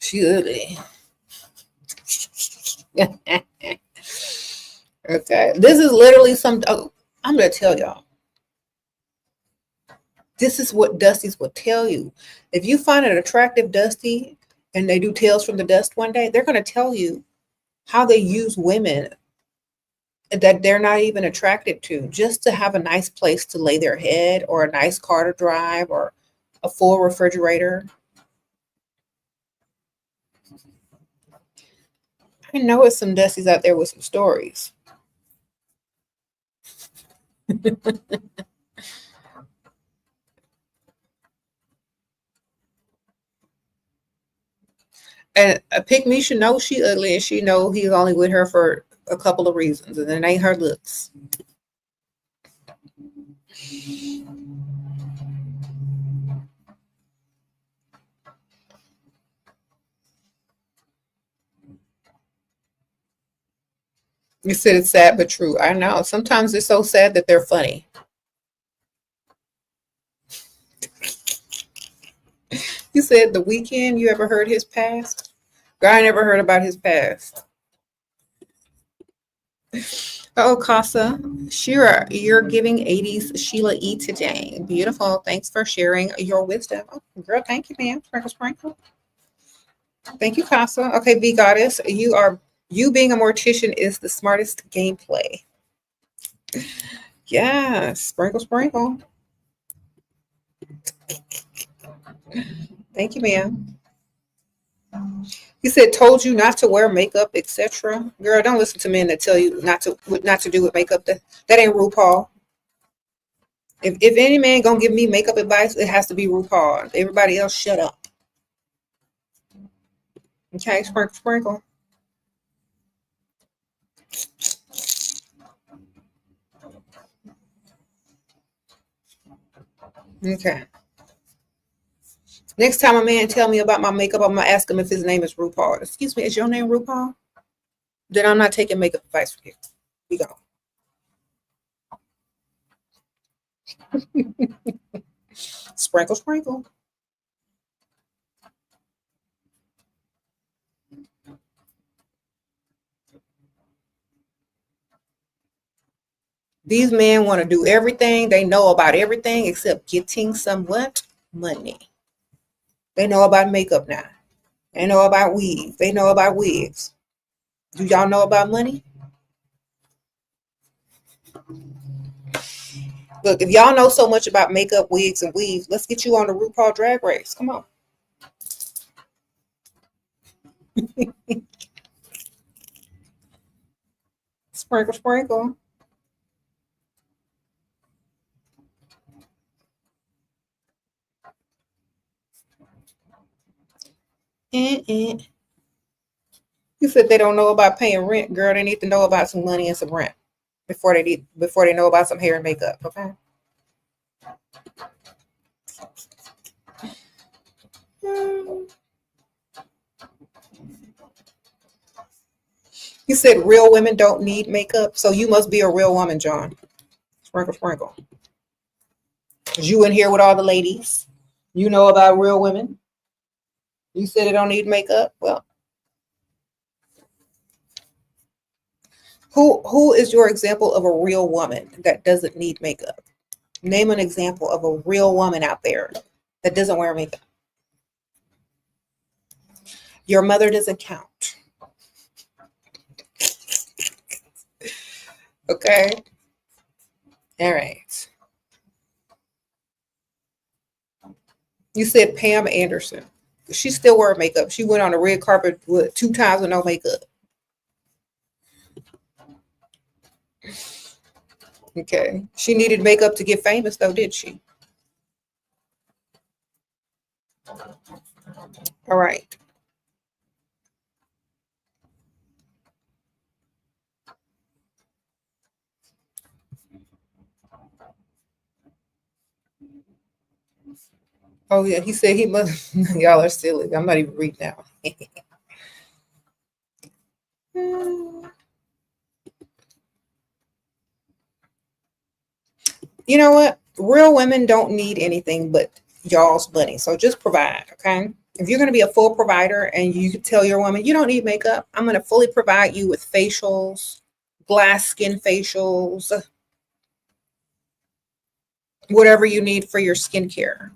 She ugly. Okay. This is literally I'm going to tell y'all. This is what Dusties will tell you. If you find an attractive Dusty and they do Tales from the Dust one day, they're going to tell you how they use women that they're not even attracted to just to have a nice place to lay their head or a nice car to drive or a full refrigerator. I know it's some Dusties out there with some stories. And Pick Me should know she ugly, and she know he's only with her for a couple of reasons, and it ain't her looks. You said it's sad but true. I know. Sometimes it's so sad that they're funny. You said The Weeknd. You ever heard his past? Girl, I never heard about his past. Oh, Casa. Shira, you're giving 80s Sheila E today. Beautiful. Thanks for sharing your wisdom. Oh, girl, thank you, ma'am. Sprinkle, sprinkle. Thank you, Casa. Okay, V Goddess, you being a mortician is the smartest gameplay. Yeah, sprinkle, sprinkle. Thank you, ma'am. You said told you not to wear makeup, etc. Girl, don't listen to men that tell you not to do with makeup. That ain't RuPaul. If any man gonna give me makeup advice, it has to be RuPaul. Everybody else, shut up. Okay, sprinkle, sprinkle. Okay. Next time a man tell me about my makeup, I'm gonna ask him if his name is RuPaul. Excuse me, is your name RuPaul? Then I'm not taking makeup advice from you. We go. Sprinkle, sprinkle. These men want to do everything. They know about everything except getting somewhat money. They know about makeup now. They know about weave. They know about wigs. Do y'all know about money? Look, if y'all know so much about makeup, wigs, and weave, let's get you on the RuPaul Drag Race. Come on. Sprinkle, sprinkle. You said they don't know about paying rent, girl. They need to know about some money and some rent before they know about some hair and makeup. Okay. You said real women don't need makeup, so you must be a real woman, John. Sprinkle, sprinkle. You in here with all the ladies. You know about real women. You said they don't need makeup. Well, who is your example of a real woman that doesn't need makeup? Name an example of a real woman out there that doesn't wear makeup. Your mother doesn't count. Okay. All right. You said Pam Anderson. She still wore makeup. She went on the red carpet with 2 times with no makeup. Okay. She needed makeup to get famous, though, did she? All right. Oh, yeah. He said he must. Y'all are silly. I'm not even reading now. You know what? Real women don't need anything but y'all's money. So just provide, okay? If you're going to be a full provider and you tell your woman, you don't need makeup, I'm going to fully provide you with facials, glass skin facials, whatever you need for your skincare.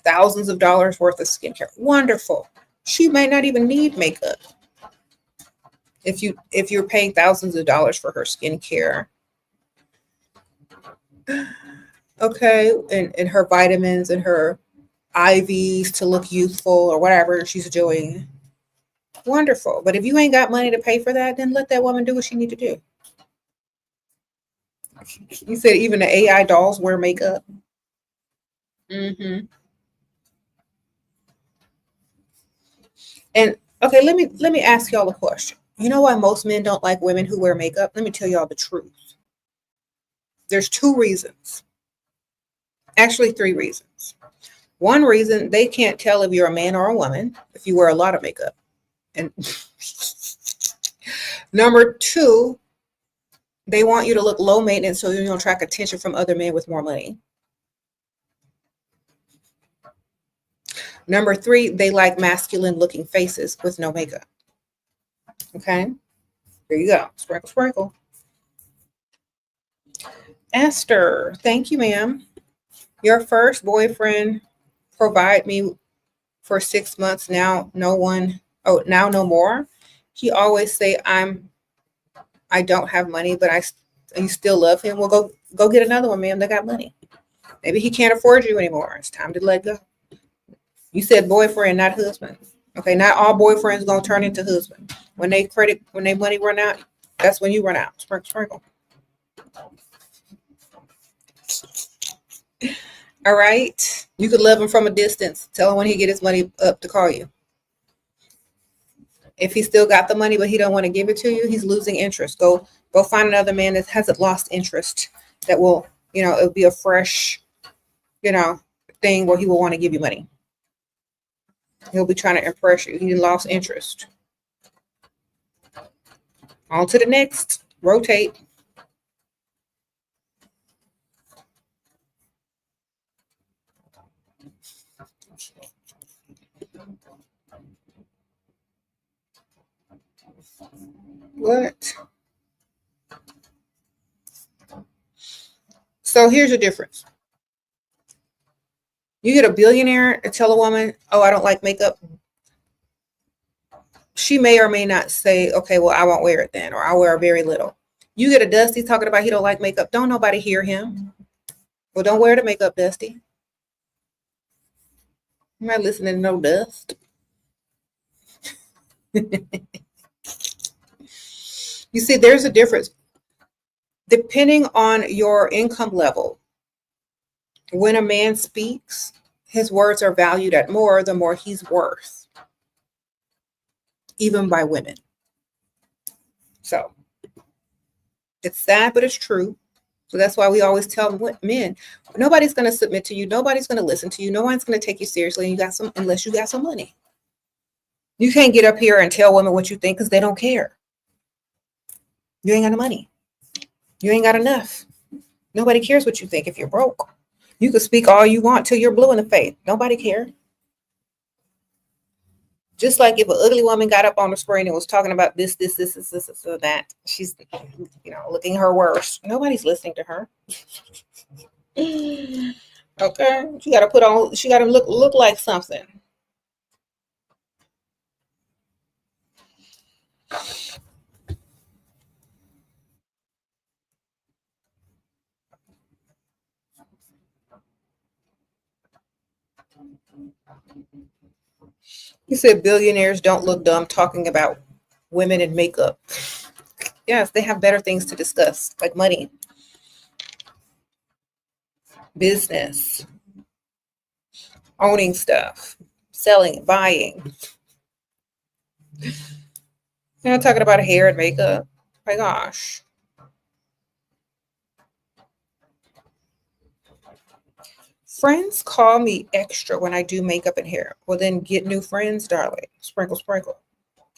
Thousands of dollars worth of skincare. Wonderful. She may not even need makeup if you're paying thousands of dollars for her skincare. Okay, and her vitamins and her IVs to look youthful or whatever she's doing. Wonderful. But if you ain't got money to pay for that, then let that woman do what she need to do. You said even the AI dolls wear makeup. Mm-hmm. And Okay, let me ask y'all a question. You know why most men don't like women who wear makeup? Let me tell y'all the truth. There's two reasons. Actually, three reasons. One reason, they can't tell if you're a man or a woman if you wear a lot of makeup. And number two, they want you to look low maintenance so you don't attract attention from other men with more money. Number three, they like masculine looking faces with no makeup. Okay, there you go. Sprinkle, sprinkle. Esther, thank you, ma'am. Your first boyfriend provide me for 6 months. Now no one, oh, now no more. He always say I don't have money, but you still love him. Well, go get another one, ma'am. They got money. Maybe he can't afford you anymore. It's time to let go. You said boyfriend, not husband. Okay, not all boyfriends gonna turn into husband. When they money run out, that's when you run out. Sprinkle, sprinkle. All right. You could love him from a distance. Tell him when he get his money up to call you. If he still got the money but he don't want to give it to you, he's losing interest. Go find another man that hasn't lost interest. That will, it'll be a fresh, thing where he will want to give you money. He'll be trying to impress you. He lost interest. On to the next. Rotate. What? So here's the difference. You get a billionaire to tell a woman, oh, I don't like makeup. She may or may not say, okay, well, I won't wear it then, or I'll wear very little. You get a Dusty talking about he don't like makeup. Don't nobody hear him. Well, don't wear the makeup, Dusty. I'm not listening to no dust. You see, there's a difference. Depending on your income level, when a man speaks, his words are valued at more, the more he's worth, even by women. So it's sad, but it's true. So that's why we always tell men, nobody's going to submit to you. Nobody's going to listen to you. No one's going to take you seriously. Unless you got some money. You can't get up here and tell women what you think because they don't care. You ain't got no money. You ain't got enough. Nobody cares what you think if you're broke. You can speak all you want till you're blue in the face. Nobody cares. Just like if an ugly woman got up on the screen and was talking about this, that, she's, looking her worst. Nobody's listening to her. Okay, she got to look like something. You said billionaires don't look dumb talking about women in makeup. Yes, they have better things to discuss, like money, business, owning stuff, selling, buying. You're not talking about hair and makeup. My gosh. Friends call me extra when I do makeup and hair. Well, then get new friends, darling. Sprinkle, sprinkle.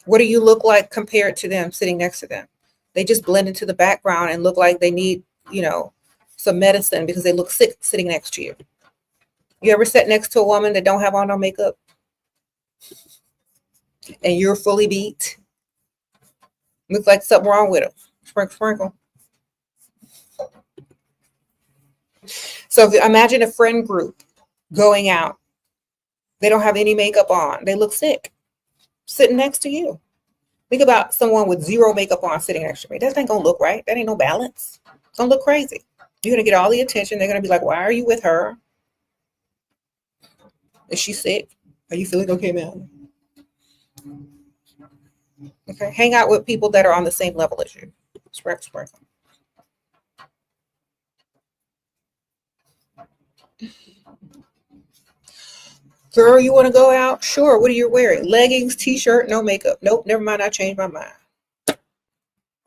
What do you look like compared to them sitting next to them? They just blend into the background and look like they need, some medicine because they look sick sitting next to you. You ever sit next to a woman that don't have on no makeup and you're fully beat? Looks like something wrong with them. Sprinkle, sprinkle. So imagine a friend group going out. They don't have any makeup on. They look sick sitting next to you. Think about someone with zero makeup on sitting next to me. That ain't going to look right. That ain't no balance. It's going to look crazy. You're going to get all the attention. They're going to be like, why are you with her? Is she sick? Are you feeling okay, man? Okay. Hang out with people that are on the same level as you. Sprinkle, sprinkle. Girl, you want to go out? Sure. What are you wearing? Leggings, t-shirt, no makeup. Nope, never mind. I changed my mind.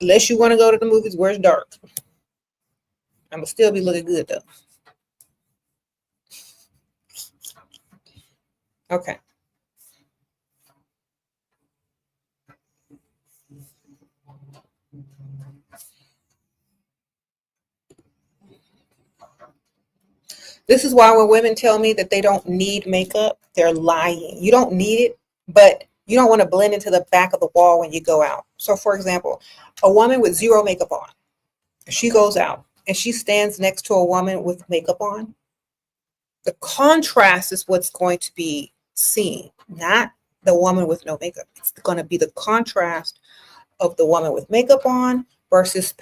Unless you want to go to the movies where it's dark. I'm going to still be looking good, though. Okay. This is why when women tell me that they don't need makeup, they're lying. You don't need it, but you don't want to blend into the back of the wall when you go out. So, for example, a woman with zero makeup on, she goes out and she stands next to a woman with makeup on. The contrast is what's going to be seen, not the woman with no makeup. It's going to be the contrast of the woman with makeup on versus,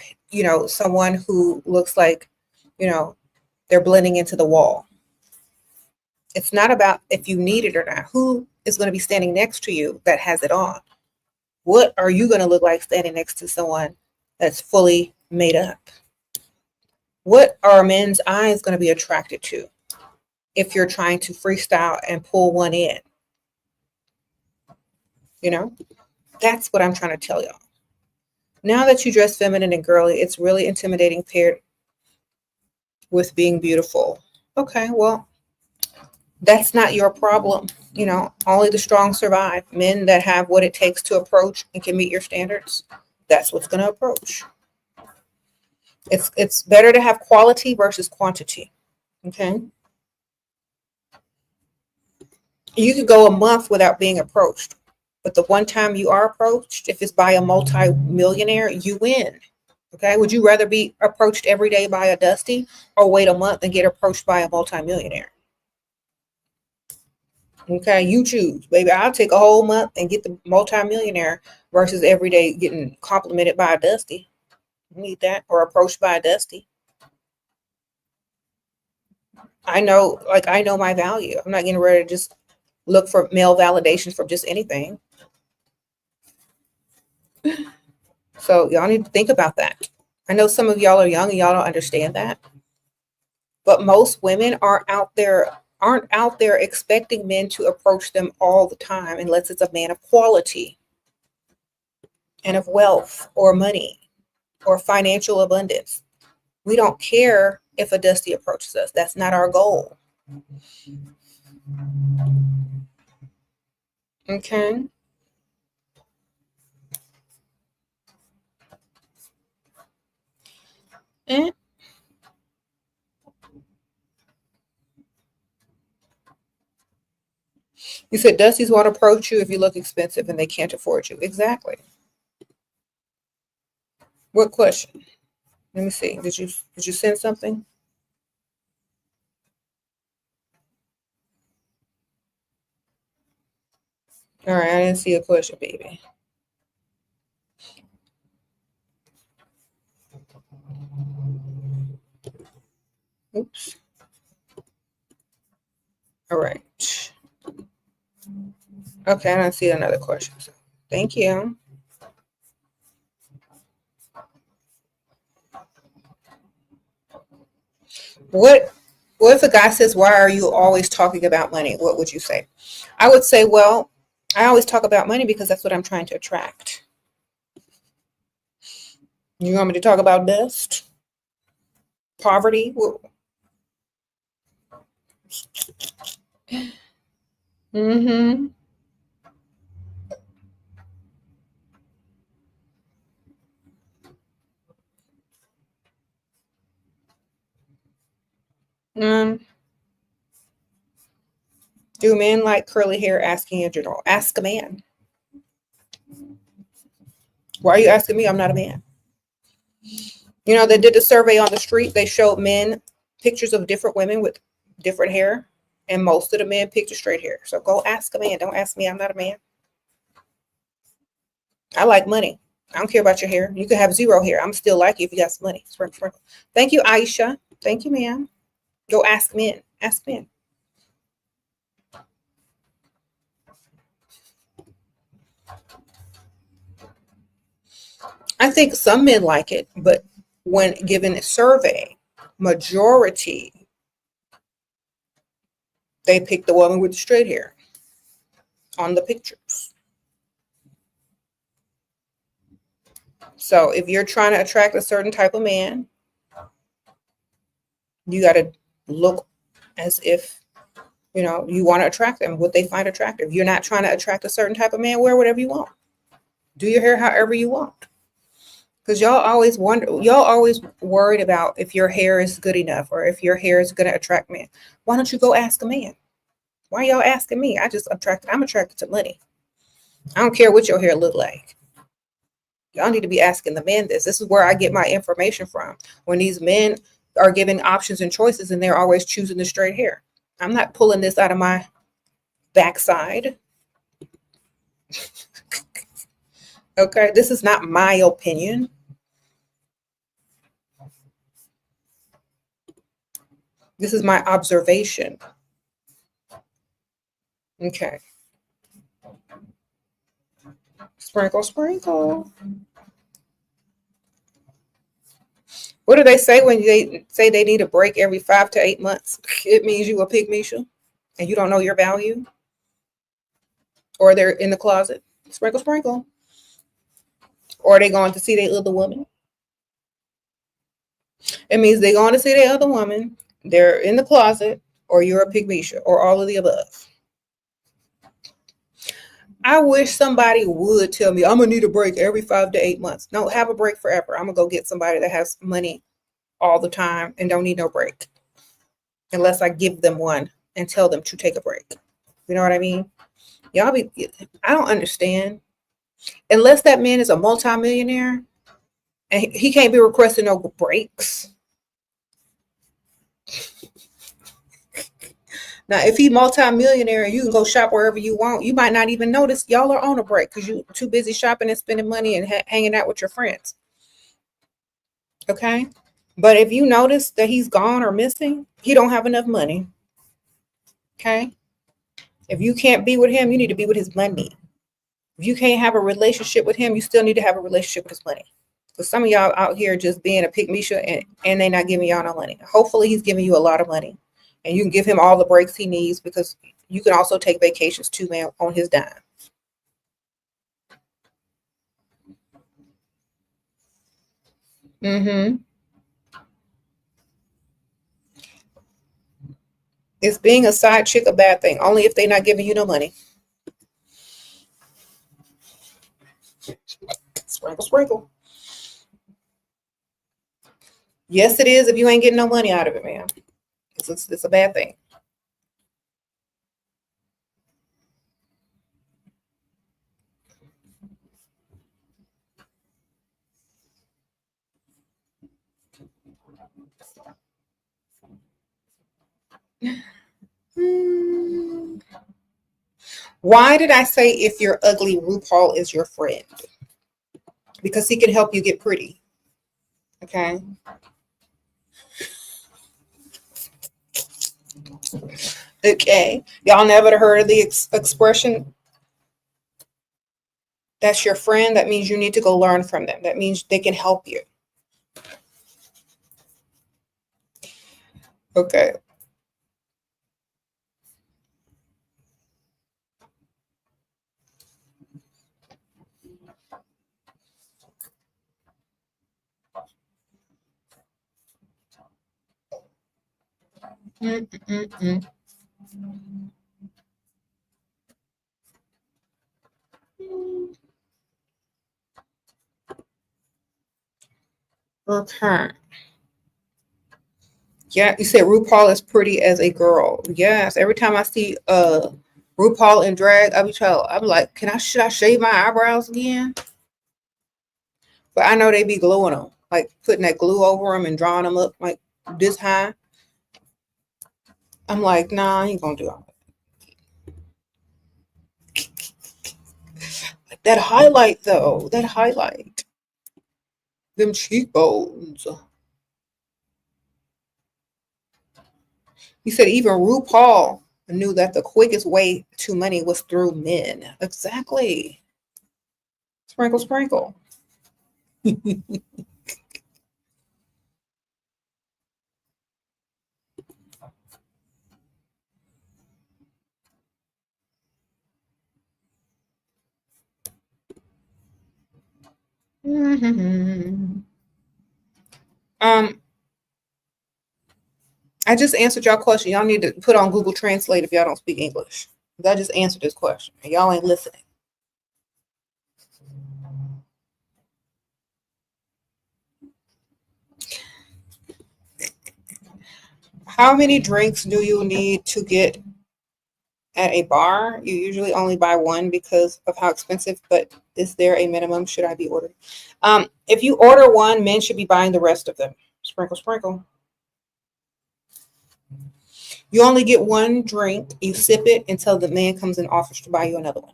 someone who looks like, they're blending into the wall. It's not about if you need it or not. Who is going to be standing next to you that has it on? What are you going to look like standing next to someone that's fully made up? What are men's eyes going to be attracted to if you're trying to freestyle and pull one in? That's what I'm trying to tell y'all. Now that you dress feminine and girly, it's really intimidating paired with being beautiful. Okay, well, that's not your problem. Only the strong survive. Men that have what it takes to approach and can meet your standards, that's what's going to approach. It's better to have quality versus quantity. Okay. You could go a month without being approached, but the one time you are approached, if it's by a multi-millionaire, you win. Okay. Would you rather be approached every day by a Dusty or wait a month and get approached by a multi-millionaire? Okay, you choose, baby. I'll take a whole month and get the multi-millionaire versus every day getting complimented by a Dusty. You need that, or approached by a Dusty. I know my value. I'm not getting ready to just look for male validation from just anything. So y'all need to think about that. I know some of y'all are young and y'all don't understand that. But most women aren't out there expecting men to approach them all the time unless it's a man of quality and of wealth or money or financial abundance. We don't care if a Dusty approaches us. That's not our goal. Okay. And you said Dusties won't approach you if you look expensive and they can't afford you. Exactly. What question? Let me see. Did you send something? All right, I didn't see a question, baby. Oops. All right. Okay, I don't see another question. So thank you. What if a guy says, why are you always talking about money? What would you say? I would say, well, I always talk about money because that's what I'm trying to attract. You want me to talk about dust? Poverty? Mm-hmm. Do men like curly hair? Asking in general. Ask a man. Why are you asking me? I'm not a man. They did a survey on the street. They showed men pictures of different women with different hair, and most of the men picked straight hair. So go ask a man. Don't ask me. I'm not a man. I like money. I don't care about your hair. You can have zero hair. I'm still like you if you got some money. Sprinkle. Thank you, Aisha. Thank you, ma'am. Go ask men. Ask men. I think some men like it, but when given a survey, majority, they pick the woman with the straight hair on the pictures. So if you're trying to attract a certain type of man, you got to look as if, you know, you want to attract them, what they find attractive. You're not trying to attract a certain type of man, wear whatever you want. Do your hair however you want. Because y'all always worried about if your hair is good enough or if your hair is going to attract men. Why don't you go ask a man? Why y'all asking me? I'm attracted to money. I don't care what your hair look like. Y'all need to be asking the men this. This is where I get my information from. When these men are given options and choices and they're always choosing the straight hair. I'm not pulling this out of my backside. Okay, this is not my opinion. This is my observation. Okay. Sprinkle, sprinkle. What do they say when they say they need a break every 5 to 8 months? It means you a pygmy and you don't know your value. Or they're in the closet. Sprinkle, sprinkle. Or are they going to see their other woman? It means they're going to see their other woman. They're in the closet, or you're a pygmy, or all of the above. I wish somebody would tell me I'm gonna need a break every 5 to 8 months. No, have a break forever. I'm gonna go get somebody that has money all the time and don't need no break, unless I give them one and tell them to take a break. You know what I mean? I don't understand. Unless that man is a multimillionaire and he can't be requesting no breaks. Now, if he's multi-millionaire and you can go shop wherever you want, you might not even notice y'all are on a break because you're too busy shopping and spending money and hanging out with your friends. Okay? But if you notice that he's gone or missing, he don't have enough money. Okay? If you can't be with him, you need to be with his money. If you can't have a relationship with him, you still need to have a relationship with his money. So some of y'all out here just being a pygmy and they not giving y'all no money. Hopefully he's giving you a lot of money. And you can give him all the breaks he needs because you can also take vacations too, man, on his dime. Is being a side chick a bad thing? Only if they're not giving you no money. Sprinkle, sprinkle. Yes, it is if you ain't getting no money out of it, man. It's a bad thing. Why did I say if you're ugly, RuPaul is your friend? Because he can help you get pretty. Okay. Okay. Y'all never heard of the expression, that's your friend? That means you need to go learn from them. That means they can help you. Okay. Okay. Yeah, you said RuPaul is pretty as a girl. Yes. Every time I see RuPaul in drag, I'm like, should I shave my eyebrows again? But I know they be gluing them, like putting that glue over them and drawing them up like this high. I'm like, nah, I ain't gonna do all that. Like that highlight though, that highlight. Them cheekbones. He said even RuPaul knew that the quickest way to money was through men. Exactly. Sprinkle, sprinkle. Mhm. I just answered y'all question. Y'all need to put on Google Translate if y'all don't speak English. I just answered this question and y'all ain't listening. How many drinks do you need to get at a bar? You usually only buy one because of how expensive, but is there a minimum? Should I be ordering? If you order one, men should be buying the rest of them. Sprinkle, sprinkle. You only get one drink. You sip it until the man comes and offers to buy you another one.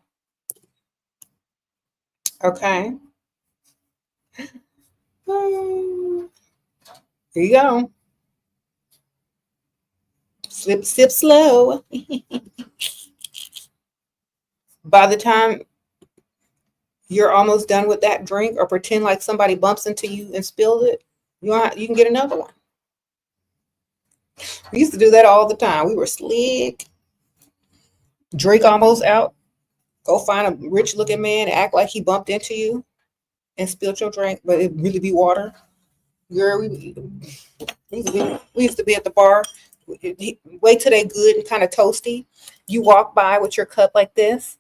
Okay. Here you go. Sip slow. By the time you're almost done with that drink, or pretend like somebody bumps into you and spilled it, you can get another one. We used to do that all the time. We were slick. Drink almost out. Go find a rich looking man, act like he bumped into you and spilled your drink, but it really be water. Girl, we used to be at the bar. Wait till they good and kind of toasty. You walk by with your cup like this,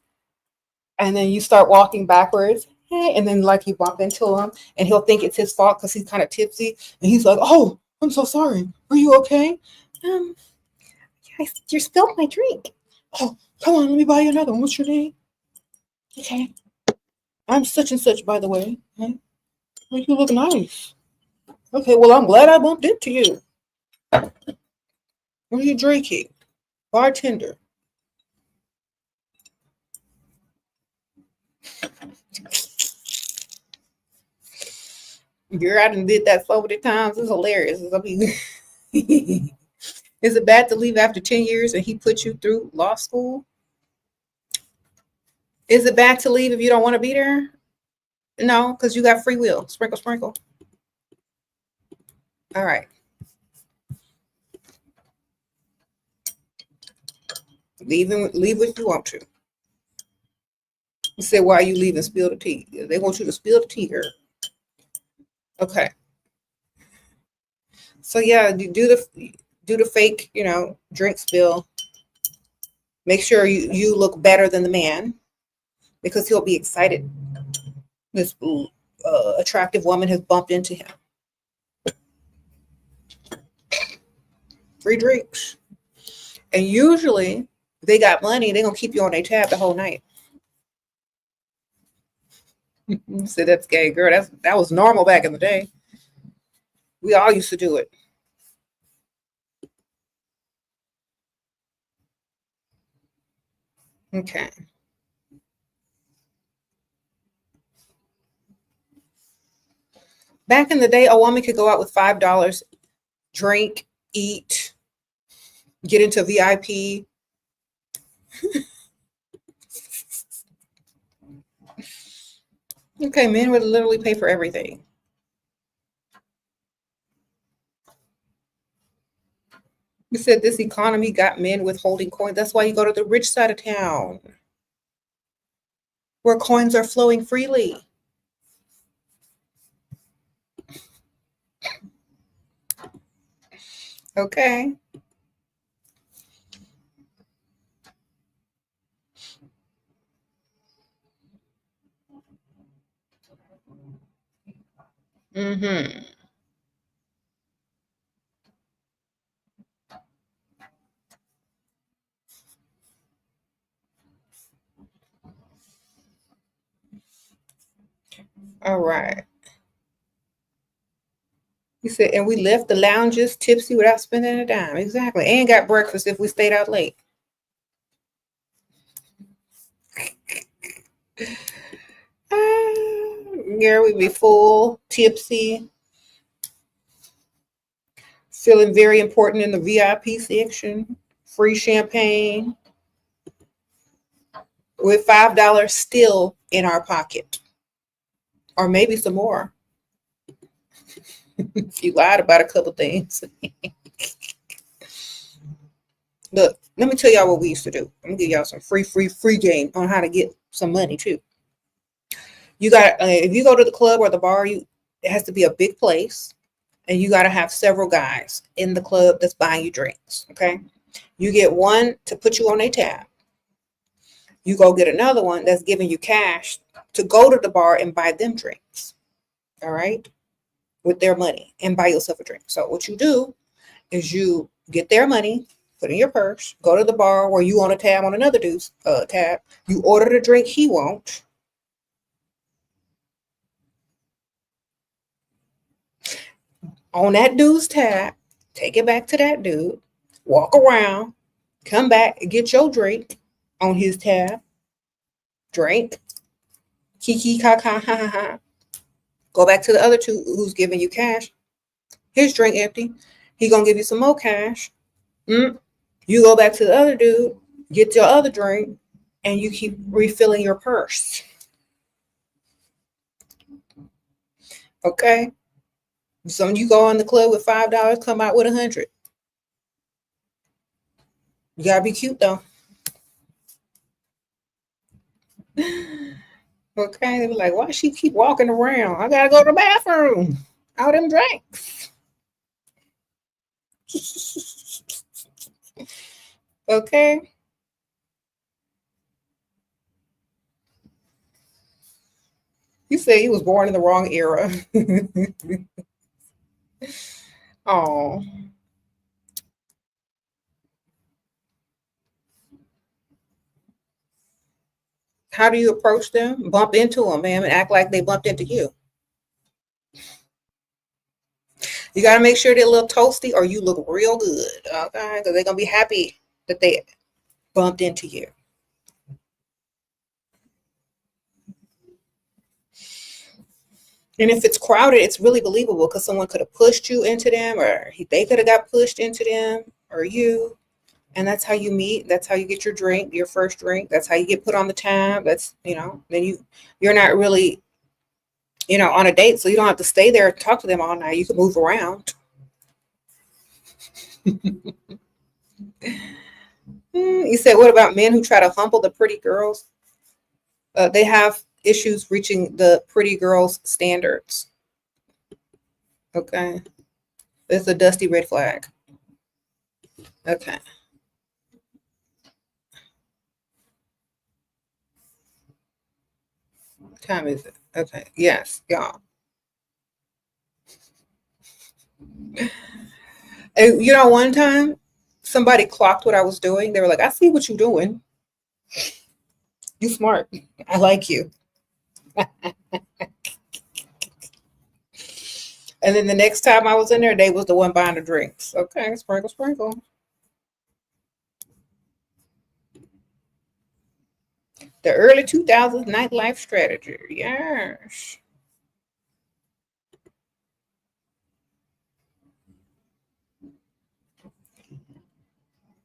and then you start walking backwards. Hey, and then like you bump into him, and he'll think it's his fault because he's kind of tipsy, and he's like, "Oh, I'm so sorry. Are you okay?" Um, you spilled my drink. Oh, come on, let me buy you another one. What's your name? Okay, I'm such and such, by the way. Okay? Well, you look nice. Okay, well, I'm glad I bumped into you. What are you drinking? Bartender. Girl, I done did that so many times. It's hilarious. I mean, is it bad to leave after 10 years and he put you through law school? Is it bad to leave if you don't want to be there? No, because you got free will. Sprinkle, sprinkle. All right. Leave if you want to. You said, why are you leaving? Spill the tea. They want you to spill the tea, girl. Okay. So yeah, do the fake, drink spill. Make sure you look better than the man because he'll be excited. This attractive woman has bumped into him. Free drinks. And usually they got money, they're gonna keep you on their tab the whole night. So that's gay, girl. That was normal back in the day. We all used to do it. Okay. Back in the day, a woman could go out with $5, drink, eat, get into VIP. Okay, men would literally pay for everything. You said this economy got men withholding coins. That's why you go to the rich side of town where coins are flowing freely. Okay. Mm-hmm. All right. He said, and we left the lounges tipsy without spending a dime. Exactly. And got breakfast if we stayed out late. Yeah, we'd be full, tipsy, feeling very important in the VIP section, free champagne, with $5 still in our pocket, or maybe some more. If you lied about a couple things. Look, let me tell y'all what we used to do. I'm gonna give y'all some free game on how to get some money too. You got if you go to the club or the bar, it has to be a big place, and you got to have several guys in the club that's buying you drinks. Okay, you get one to put you on a tab. You go get another one that's giving you cash to go to the bar and buy them drinks. All right, with their money and buy yourself a drink. So what you do is you get their money, put in your purse, go to the bar where you on a tab on another dude's tab. You order the drink he won't. On that dude's tab, take it back to that dude, walk around, come back, get your drink on his tab, drink, kiki, kaka, ha, ha, ha. Go back to the other two who's giving you cash. His drink empty. He gonna give you some more cash. You go back to the other dude, get your other drink, and you keep refilling your purse. Okay? So when you go in the club with $5, come out with 100. You gotta be cute though. Okay, they were like, why she keep walking around? I gotta go to the bathroom. All them drinks. Okay. You say he was born in the wrong era. Oh. How do you approach them? Bump into them, man, and act like they bumped into you. You got to make sure they're a little toasty or you look real good, okay? Because they're going to be happy that they bumped into you. And if it's crowded, it's really believable because someone could have pushed you into them or they could have got pushed into them or you. And that's how you meet. That's how you get your drink, your first drink. That's how you get put on the tab. That's, then you're not really, on a date. So you don't have to stay there and talk to them all night. You can move around. You said, what about men who try to humble the pretty girls? They have issues reaching the pretty girls' standards. Okay. It's a dusty red flag. Okay. What time is it? Okay. Yes, y'all. And one time somebody clocked what I was doing. They were like, I see what you're doing. You smart. I like you. And then the next time I was in there, they was the one buying the drinks. Okay, sprinkle, sprinkle. The early 2000s nightlife strategy. Yes.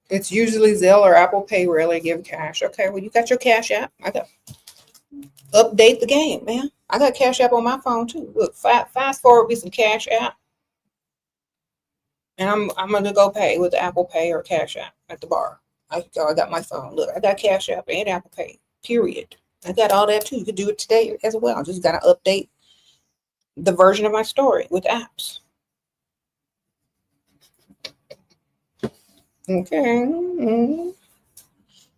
It's usually Zelle or Apple Pay. Rarely give cash. Okay, well, you got your Cash App. I got update the game, man. I got Cash App on my phone too. Look, fast forward me some Cash App, and I'm gonna go pay with Apple Pay or Cash App at the bar. I got my phone. Look, I got Cash App and Apple Pay. Period. I got all that too. You could do it today as well. I just gotta update the version of my story with apps. Okay. Mm-hmm.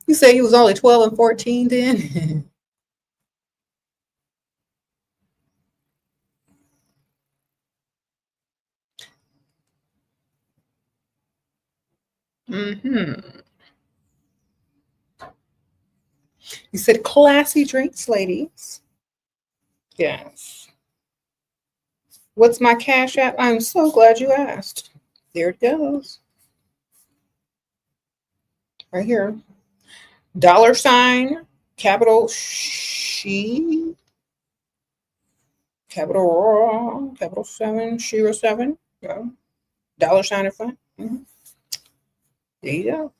You say you was only 12 and 14 then? Mm-hmm. You said classy drinks, ladies. Yes. What's my Cash App? I'm so glad you asked. There it goes. Right here. $, capital she, capital 7, SheRaSeven. Yeah. $, in front. Mm-hmm. There you go.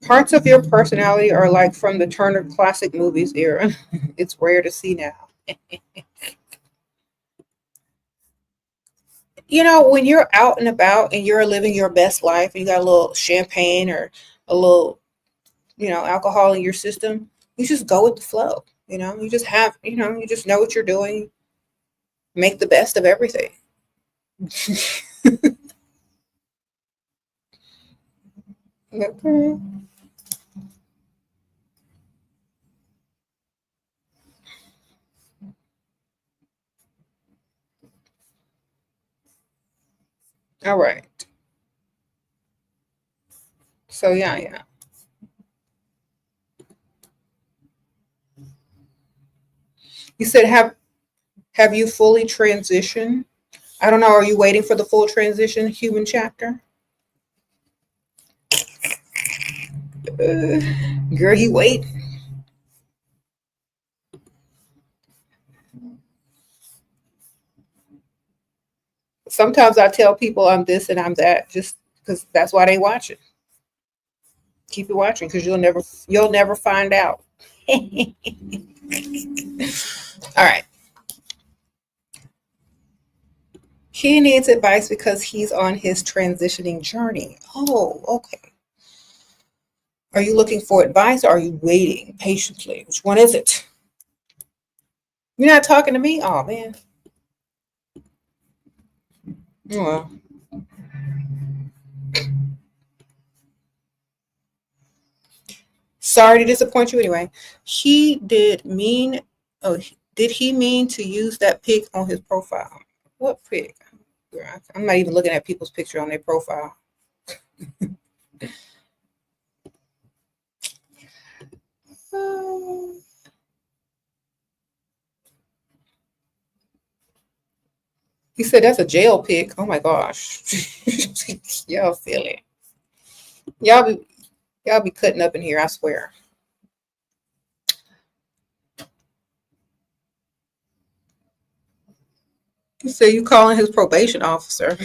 Parts of your personality are like from the Turner Classic Movies era. It's rare to see now. You know, when you're out and about and you're living your best life, and you got a little champagne or a little, alcohol in your system, you just go with the flow. You just have, you just know what you're doing, make the best of everything. Okay. All right. So yeah, yeah. You said have you fully transitioned? I don't know. Are you waiting for the full transition human chapter? Uh, Girl, he wait. Sometimes I tell people I'm this and I'm that just because that's why they watch it. Keep it watching because you'll never find out. All right. He needs advice because he's on his transitioning journey. Oh, okay. Are you looking for advice or are you waiting patiently? Which one is it? You're not talking to me? Oh man. Well, sorry to disappoint you anyway. He did mean oh did he mean to use that pic on his profile? What pic? I'm not even looking at people's picture on their profile. Uh, he said that's a jail pic. Oh my gosh. Y'all feel it. Y'all be y'all be cutting up in here, I swear. You say you calling his probation officer.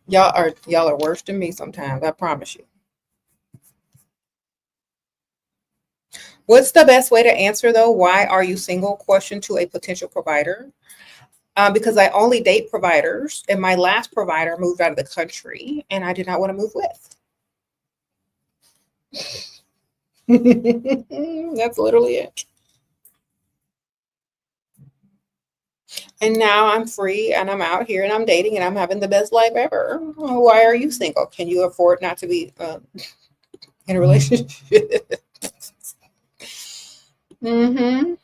y'all are worse than me sometimes, I promise you. What's the best way to answer though? Why are you single? Question to a potential provider. Because I only date providers, and my last provider moved out of the country, and I did not want to move with. That's literally it. And now I'm free, and I'm out here, and I'm dating, and I'm having the best life ever. Why are you single? Can you afford not to be in a relationship? Mm-hmm.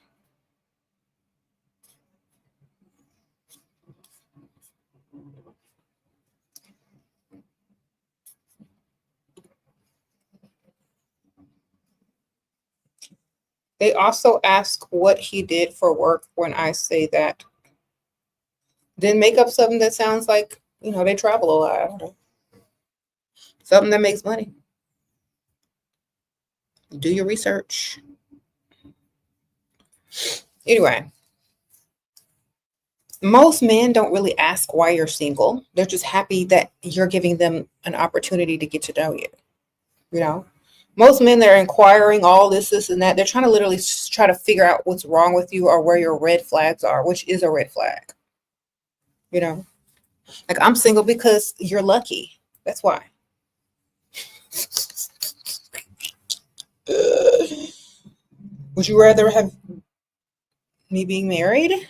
They also ask what he did for work when I say that. Then make up something that sounds like, they travel a lot. I don't know. Something that makes money. Do your research. Anyway, most men don't really ask why you're single. They're just happy that you're giving them an opportunity to get to know you. You know, most men they're inquiring all this, and that. They're trying to literally try to figure out what's wrong with you or where your red flags are, which is a red flag. You know, like I'm single because you're lucky. That's why. Would you rather have me being married?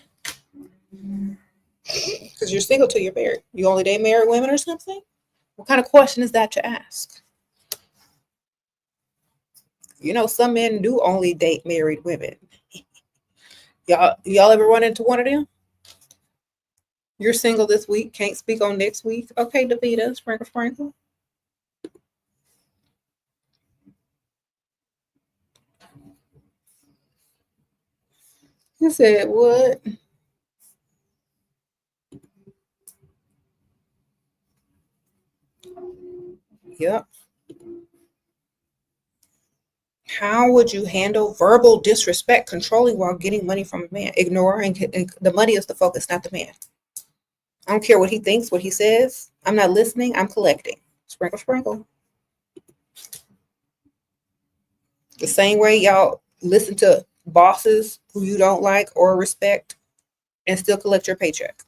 Because you're single till you're married. You only date married women or something? What kind of question is that to ask? Some men do only date married women. Y'all ever run into one of them? You're single this week, can't speak on next week. Okay, Davita, sprinkle, sprinkle. He said, what? Yep. How would you handle verbal disrespect, controlling while getting money from a man? Ignore, and the money is the focus, not the man. I don't care what he thinks, what he says. I'm not listening. I'm collecting. Sprinkle, sprinkle. The same way y'all listen to bosses who you don't like or respect and still collect your paycheck.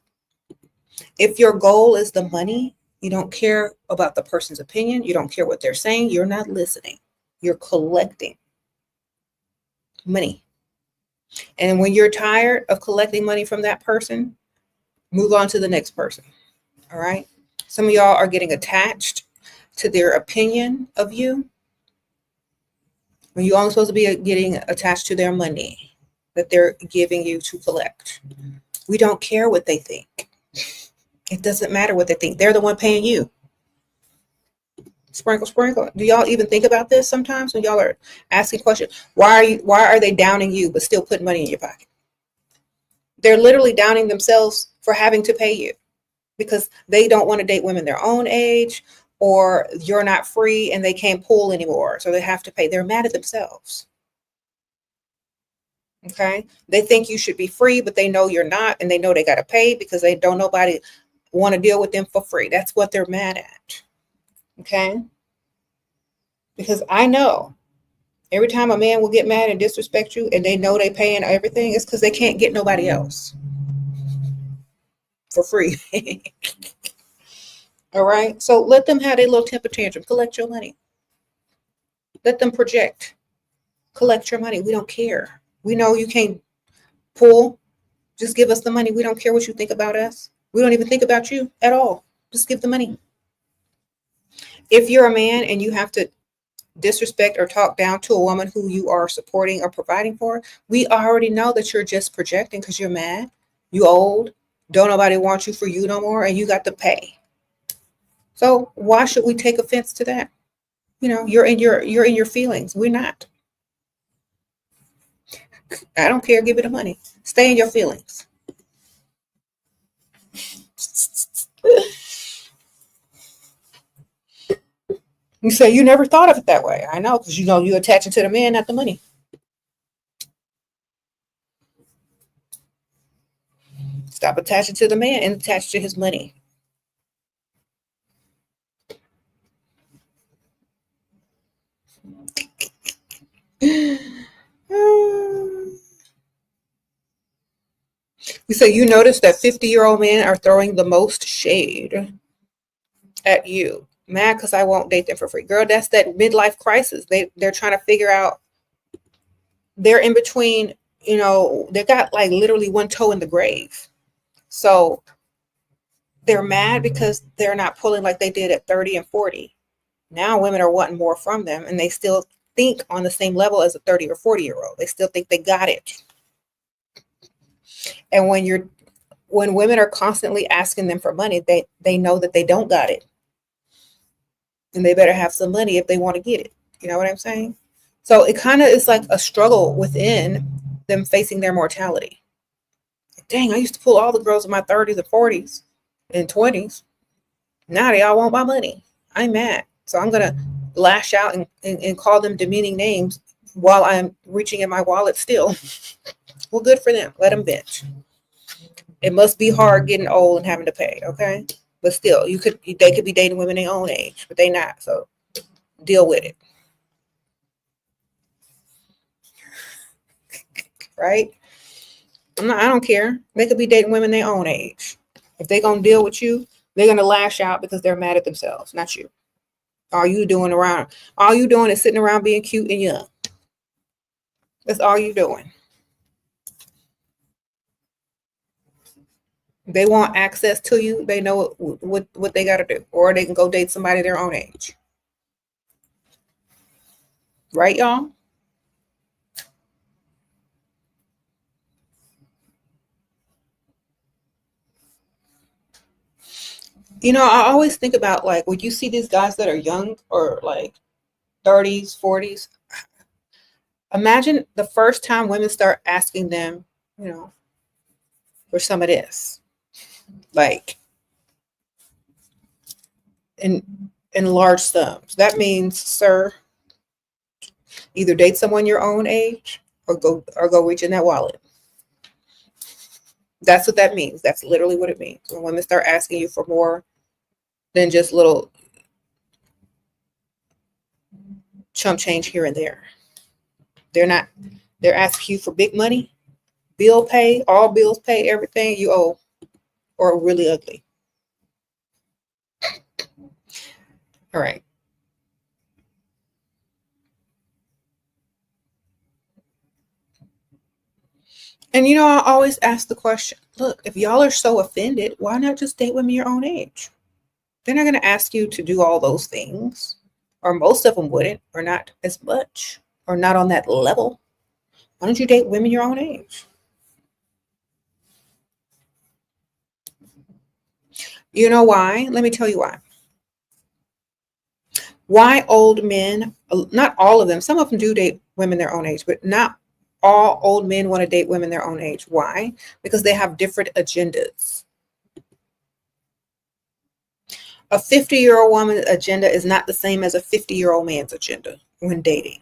If your goal is the money, you don't care about the person's opinion. You don't care what they're saying. You're not listening. You're collecting money. And when you're tired of collecting money from that person, move on to the next person. All right. Some of y'all are getting attached to their opinion of you when you're only supposed to be getting attached to their money that they're giving you to collect. We don't care what they think. It doesn't matter what they think. They're the one paying you. Sprinkle, sprinkle. Do y'all even think about this sometimes when y'all are asking questions? Why are they downing you but still putting money in your pocket? They're literally downing themselves for having to pay you because they don't want to date women their own age, or you're not free and they can't pull anymore, so they have to pay. They're mad at themselves. Okay? They think you should be free, but they know you're not, and they know they got to pay because they don't nobody want to deal with them for free. That's what they're mad at. Okay? Because I know every time a man will get mad and disrespect you and they know they paying everything, it's because they can't get nobody else for free. All right? So let them have their little temper tantrum. Collect your money. Let them project. Collect your money. We don't care. We know you can't pull. Just give us the money. We don't care what you think about us. We don't even think about you at all. Just give the money. If you're a man and you have to disrespect or talk down to a woman who you are supporting or providing for, we already know that you're just projecting because you're mad, you old, don't nobody want you for you no more, and you got to pay. So why should we take offense to that? You know, you're in your feelings. We're not. I don't care. Give me the money. Stay in your feelings. You say you never thought of it that way. I know, because you know you're attaching to the man, not the money. Stop attaching to the man and attach to his money. We say you notice that 50-year-old men are throwing the most shade at you. Mad because I won't date them for free. Girl, that's that midlife crisis. They're trying to figure out. They're in between, you know, they got like literally one toe in the grave. So they're mad because they're not pulling like they did at 30 and 40. Now women are wanting more from them, and they still think on the same level as a 30 or 40-year-old. They still think they got it. And when women are constantly asking them for money, they know that they don't got it. And they better have some money if they want to get it. You know what I'm saying? So it kind of is like a struggle within them facing their mortality. Dang, I used to pull all the girls in my 30s and 40s and 20s. Now they all want my money. I'm mad. So I'm going to lash out and call them demeaning names while I'm reaching in my wallet still. Well, good for them. Let them bitch. It must be hard getting old and having to pay, okay? But still, they could be dating women their own age, but they not. So deal with it. Right? I don't care. They could be dating women their own age. If they're going to deal with you, they're going to lash out because they're mad at themselves, not you. All you doing is sitting around being cute and young. That's all you doing. They want access to you. They know what they got to do, or they can go date somebody their own age. Right, y'all? You know, I always think about like when you see these guys that are young or like 30s, 40s, imagine the first time women start asking them, you know, for some of this. Like in large sums. That means, sir, Either date someone your own age or go reach in that wallet. That's what that means. That's literally what it means. When women start asking you for more than just little chump change here and there. They're asking you for big money, bill pay, all bills pay, everything you owe, or really ugly. All right. And I always ask the question, look, if y'all are so offended, why not just date women your own age? They're not going to ask you to do all those things, or most of them wouldn't, or not as much, or not on that level. Why don't you date women your own age? You know why? Let me tell you why. Why old men, not all of them, some of them do date women their own age, but not all old men want to date women their own age. Why? Because they have different agendas. A 50-year-old woman's agenda is not the same as a 50-year-old man's agenda when dating.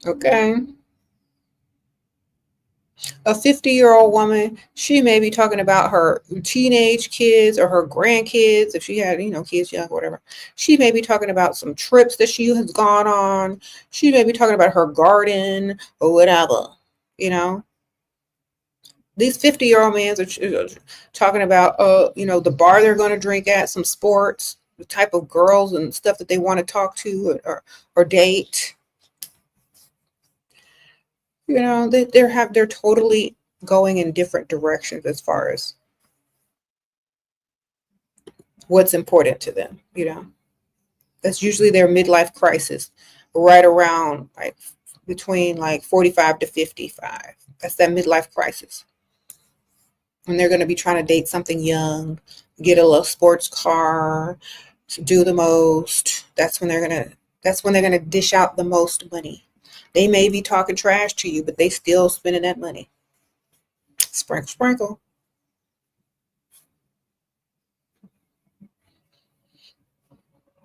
Okay? A 50-year-old woman, she may be talking about her teenage kids or her grandkids, if she had, kids young or whatever. She may be talking about some trips that she has gone on. She may be talking about her garden or whatever, These 50-year-old men are talking about, the bar they're going to drink at, some sports, the type of girls and stuff that they want to talk to or date. They're totally going in different directions as far as what's important to them. That's usually their midlife crisis, right around between 45 to 55. That's that midlife crisis. And they're going to be trying to date something young, get a little sports car, do the most. That's when they're going to dish out the most money. They may be talking trash to you, but they still spending that money. Sprinkle, sprinkle.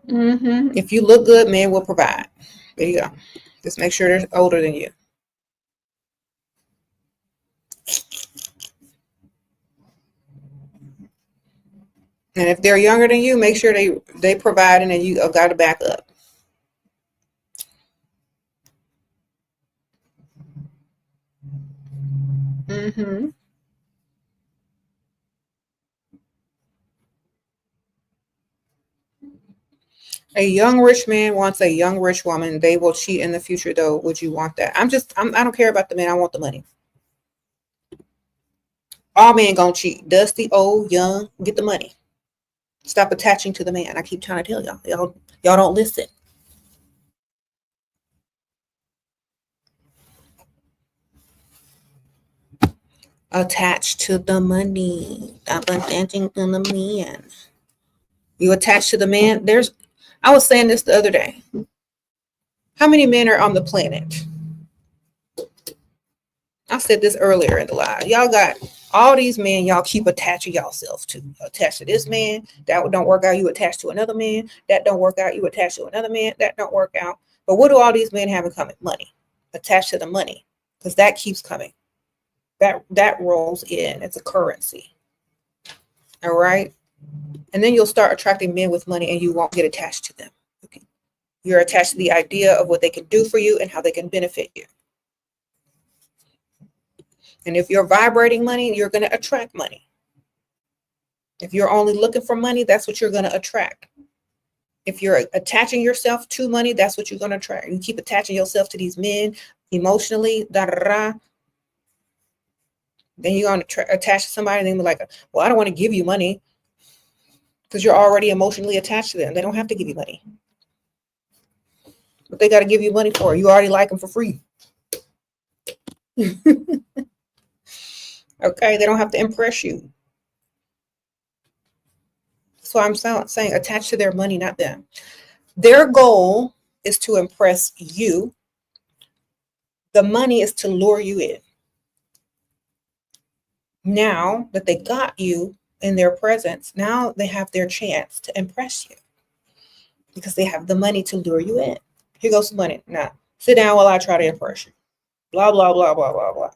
If you look good, men will provide. There you go. Just make sure they're older than you. And if they're younger than you, make sure they provide and then you got to back up. A young rich man wants a young rich woman. They will cheat in the future, though. Would you want that? I don't care about the man. I want the money. All men gonna cheat. Dusty, old, young, get the money. Stop attaching to the man. I keep trying to tell y'all. Y'all don't listen. Attached to the money. Stop attaching to the man. You attach to the man. I was saying this the other day. How many men are on the planet? I said this earlier in the live. Y'all got all these men y'all keep attaching yourself to. Attached to this man. That don't work out. You attach to another man. That don't work out. You attach to another man. That don't work out. But what do all these men have in common? Money. Attached to the money. Because that keeps coming. That rolls in. It's a currency. All right? And then you'll start attracting men with money and you won't get attached to them. Okay. You're attached to the idea of what they can do for you and how they can benefit you. And if you're vibrating money, you're going to attract money. If you're only looking for money, that's what you're going to attract. If you're attaching yourself to money, that's what you're going to attract. You keep attaching yourself to these men emotionally, then you're going to attach to somebody and they're like, well, I don't want to give you money because you're already emotionally attached to them. They don't have to give you money. But they got to give you money for it. You already like them for free. Okay, they don't have to impress you. So I'm saying attach to their money, not them. Their goal is to impress you. The money is to lure you in. Now that they got you in their presence, now they have their chance to impress you because they have the money to lure you in. Here goes some money. Now, sit down while I try to impress you. Blah, blah, blah, blah, blah, blah.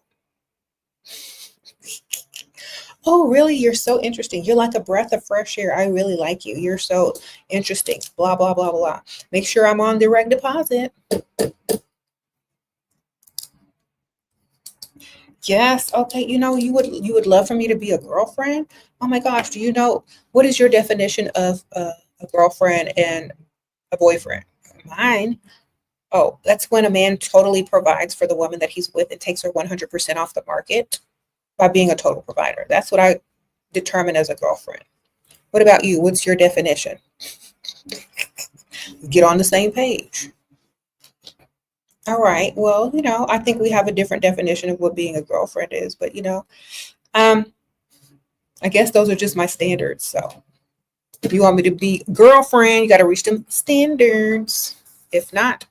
Oh, really? You're so interesting. You're like a breath of fresh air. I really like you. You're so interesting. Blah, blah, blah, blah. Make sure I'm on direct deposit. Yes. Okay. You would love for me to be a girlfriend. Oh my gosh. Do you know what is your definition of a girlfriend and a boyfriend? Mine. Oh, that's when a man totally provides for the woman that he's with and takes her 100% off the market by being a total provider. That's what I determine as a girlfriend. What about you? What's your definition? Get on the same page. All right. Well, I think we have a different definition of what being a girlfriend is, but um, I guess those are just my standards. So if you want me to be girlfriend, you got to reach them standards. If not,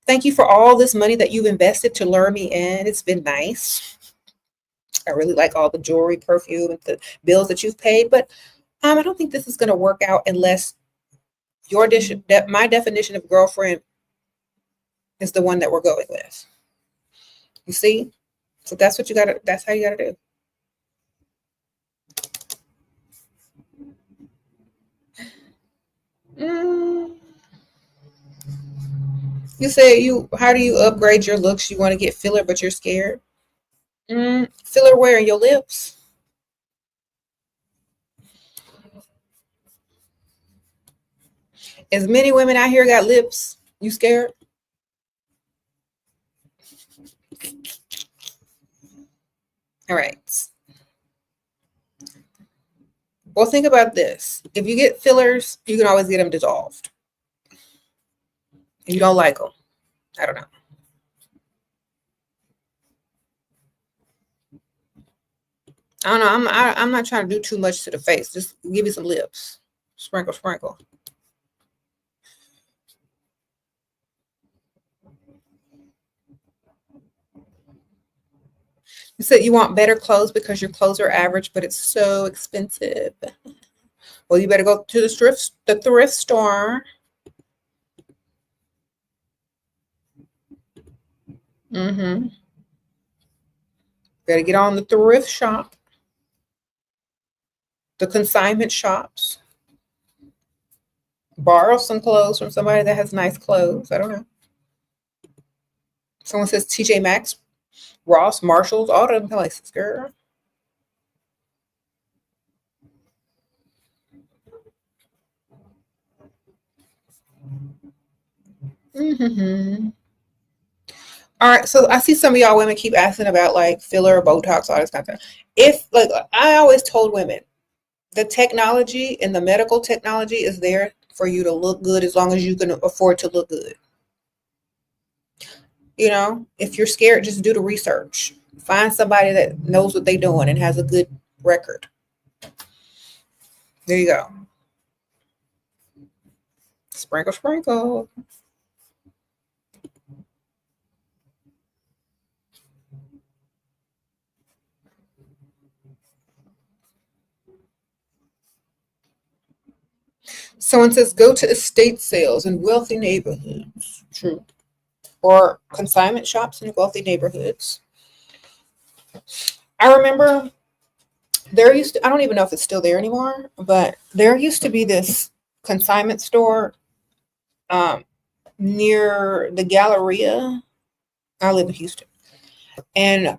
thank you for all this money that you've invested to lure me in. It's been nice. I really like all the jewelry, perfume, and the bills that you've paid, but I don't think this is going to work out unless my definition of girlfriend is the one that we're going with. You see? So that's how you gotta do. You say how do you upgrade your looks? You want to get filler, but you're scared. Filler where in your lips? As many women out here got lips. You scared? All right. Well, think about this. If you get fillers, you can always get them dissolved. If you don't like them, I don't know. I don't know. I'm not trying to do too much to the face. Just give me some lips. Sprinkle, sprinkle. You said you want better clothes because your clothes are average, but it's so expensive. Well, you better go to the thrift store. Mm-hmm. Better get on the thrift shop, the consignment shops. Borrow some clothes from somebody that has nice clothes. I don't know. Someone says TJ Maxx, Ross, Marshalls, all them places, girl. Mm-hmm. All right, so I see some of y'all women keep asking about like filler, Botox, all this kind of stuff. If like I always told women, the technology and the medical technology is there for you to look good as long as you can afford to look good. If you're scared, just do the research. Find somebody that knows what they're doing and has a good record. There you go. Sprinkle, sprinkle. Someone says go to estate sales in wealthy neighborhoods. True. Or consignment shops in wealthy neighborhoods. I remember I don't even know if it's still there anymore, but there used to be this consignment store near the Galleria. I live in Houston. And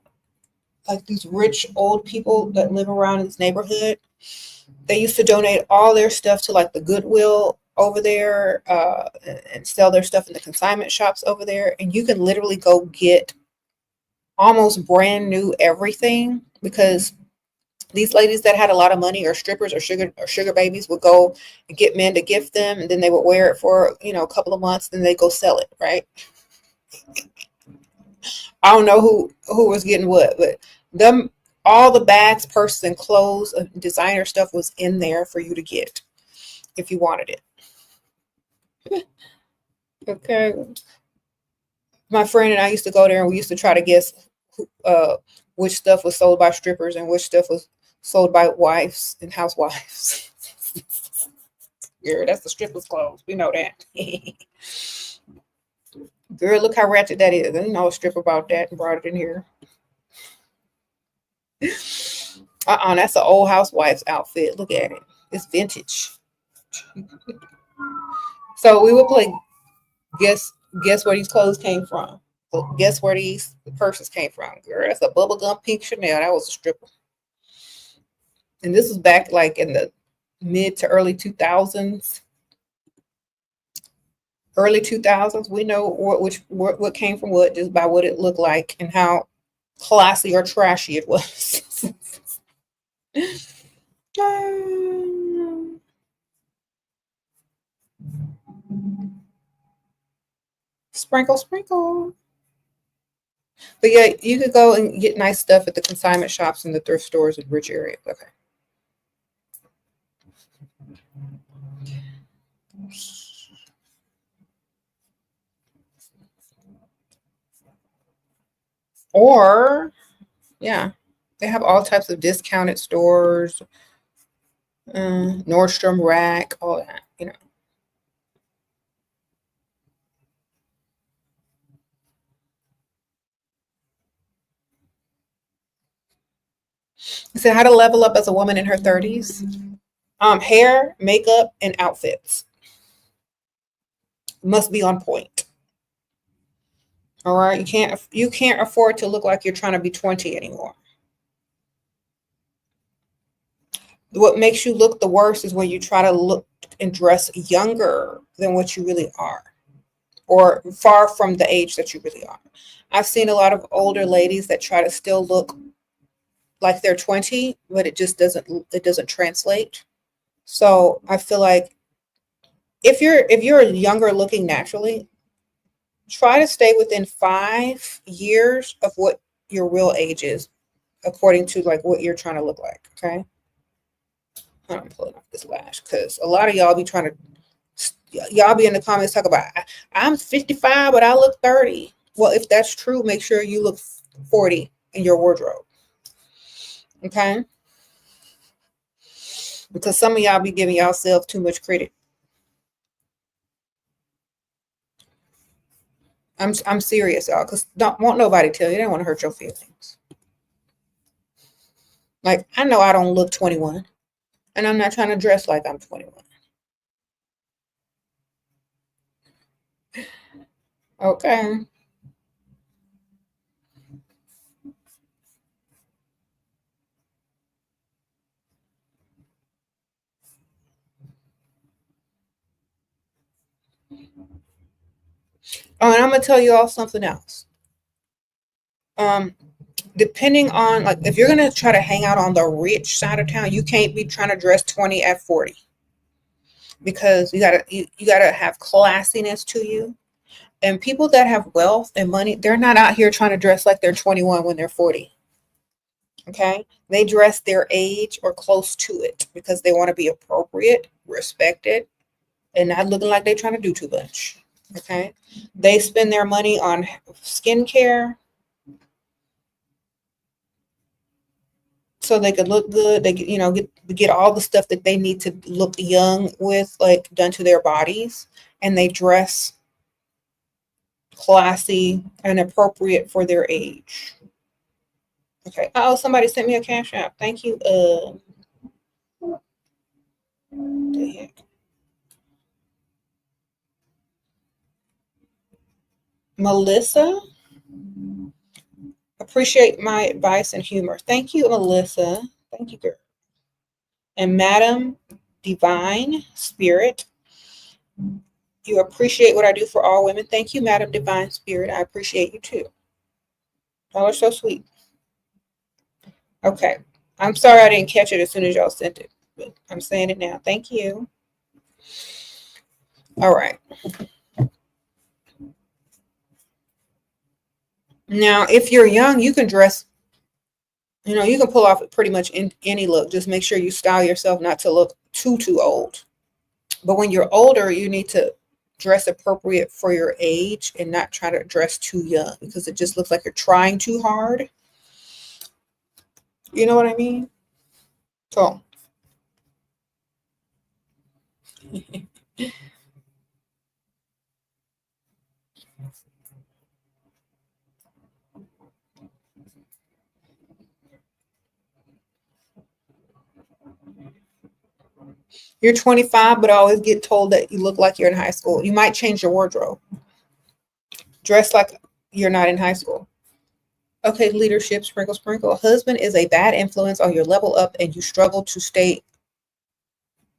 like these rich old people that live around in this neighborhood, they used to donate all their stuff to like the Goodwill over there and sell their stuff in the consignment shops over there. And you can literally go get almost brand new everything because these ladies that had a lot of money or strippers or sugar babies would go and get men to gift them, and then they would wear it for a couple of months, then they go sell it, right? I don't know who was getting what, but all the bags, purses, and clothes, designer stuff was in there for you to get if you wanted it. Okay. My friend and I used to go there, and we used to try to guess which stuff was sold by strippers and which stuff was sold by wives and housewives. Yeah, that's the strippers' clothes. We know that. Girl, look how ratchet that is. I know a strip about that and brought it in here. That's an old housewife's outfit. Look at it. It's vintage. So we would play guess where these clothes came from. So guess where these purses came from. Girl, that's a bubblegum pink Chanel. That was a stripper. And this was back like in the mid to early 2000s. Early 2000s, we know what came from what just by what it looked like and how classy or trashy it was. Sprinkle, sprinkle. But yeah, you could go and get nice stuff at the consignment shops and the thrift stores in rich areas. Okay. Or, yeah, they have all types of discounted stores, Nordstrom Rack, all that, you know. So how to level up as a woman in her 30s? Hair, makeup, and outfits must be on point. All right, you can't afford to look like you're trying to be 20 anymore. What makes you look the worst is when you try to look and dress younger than what you really are, or far from the age that you really are. I've seen a lot of older ladies that try to still look like they're 20, but it doesn't translate. So I feel like if you're younger looking naturally, try to stay within 5 years of what your real age is, according to like what you're trying to look like. Okay. I'm pulling off this lash because a lot of y'all be trying to, y'all be in the comments talk about, I'm 55, but I look 30. Well, if that's true, make sure you look 40 in your wardrobe. Okay. Because some of y'all be giving yourself too much credit. I'm serious, y'all, because don't want nobody tell you. They don't want to hurt your feelings. Like, I know I don't look 21, and I'm not trying to dress like I'm 21. Okay. Oh, and I'm gonna tell you all something else. Um, Depending on like if you're gonna try to hang out on the rich side of town, you can't be trying to dress 20 at 40 because you gotta have classiness to you. And people that have wealth and money, they're not out here trying to dress like they're 21 when they're 40. Okay. They dress their age or close to it because they want to be appropriate, respected, and not looking like they're trying to do too much. Okay. They spend their money on skincare so they could look good. They get all the stuff that they need to look young with, like done to their bodies, and they dress classy and appropriate for their age. Okay. Oh, somebody sent me a cash app. Thank you. The heck? Melissa. Appreciate my advice and humor. Thank you, Melissa. Thank you, girl. And Madam Divine Spirit, you appreciate what I do for all women. Thank you, Madam Divine Spirit. I appreciate you too. Y'all are so sweet. Okay. I'm sorry I didn't catch it as soon as y'all sent it, but I'm saying it now. Thank you. All right. Now, if you're young, you can dress, you can pull off pretty much any look. Just make sure you style yourself not to look too old. But when you're older, you need to dress appropriate for your age and not try to dress too young because it just looks like you're trying too hard. You know what I mean? So, You're 25, but I always get told that you look like you're in high school. You might change your wardrobe. Dress like you're not in high school. Okay, leadership, sprinkle, sprinkle. Husband is a bad influence on your level up and you struggle to stay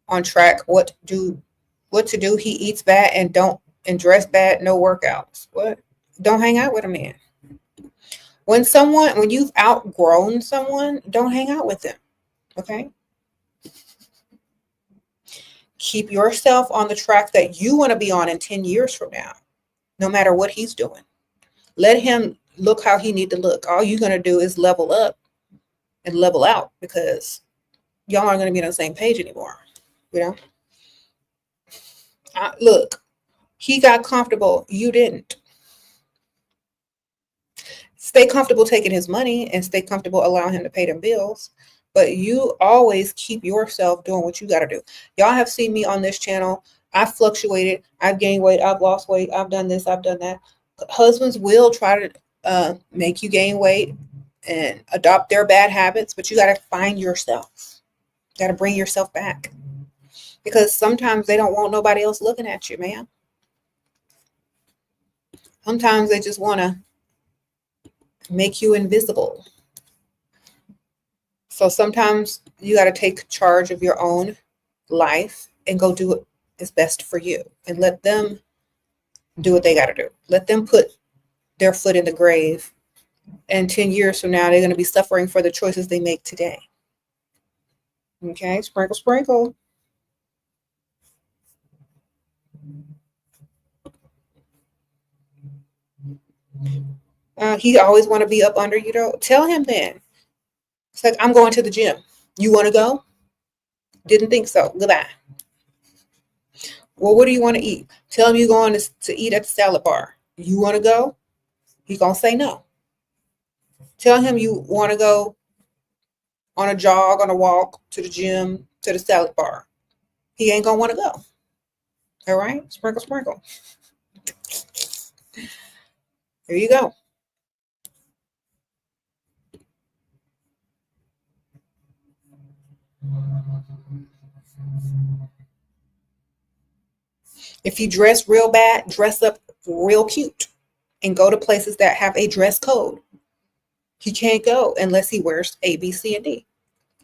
on track. What to do? He eats bad and dress bad, no workouts. What? Don't hang out with a man. When you've outgrown someone, don't hang out with them. Okay? Keep yourself on the track that you want to be on in 10 years from now, no matter what he's doing. Let him look how he need to look. All you're going to do is level up and level out because y'all aren't going to be on the same page anymore. You know? Look, he got comfortable. You didn't. Stay comfortable taking his money and stay comfortable allowing him to pay them bills. But you always keep yourself doing what you got to do. Y'all have seen me on this channel. I've fluctuated. I've gained weight. I've lost weight. I've done this. I've done that. Husbands will try to make you gain weight and adopt their bad habits, but you got to find yourself. You got to bring yourself back. Because sometimes they don't want nobody else looking at you, man. Sometimes they just want to make you invisible. So sometimes you got to take charge of your own life and go do what is best for you and let them do what they got to do. Let them put their foot in the grave. And 10 years from now, they're going to be suffering for the choices they make today. Okay, sprinkle, sprinkle. He always want to be up under you, though. Tell him then. It's like, I'm going to the gym. You want to go? Didn't think so. Goodbye. Well, what do you want to eat? Tell him you're going to eat at the salad bar. You want to go? He's going to say no. Tell him you want to go on a jog, on a walk, to the gym, to the salad bar. He ain't going to want to go. All right? Sprinkle, sprinkle. Here you go. If you dress real bad, dress up real cute and go to places that have a dress code. He can't go unless he wears A, B, C, and D.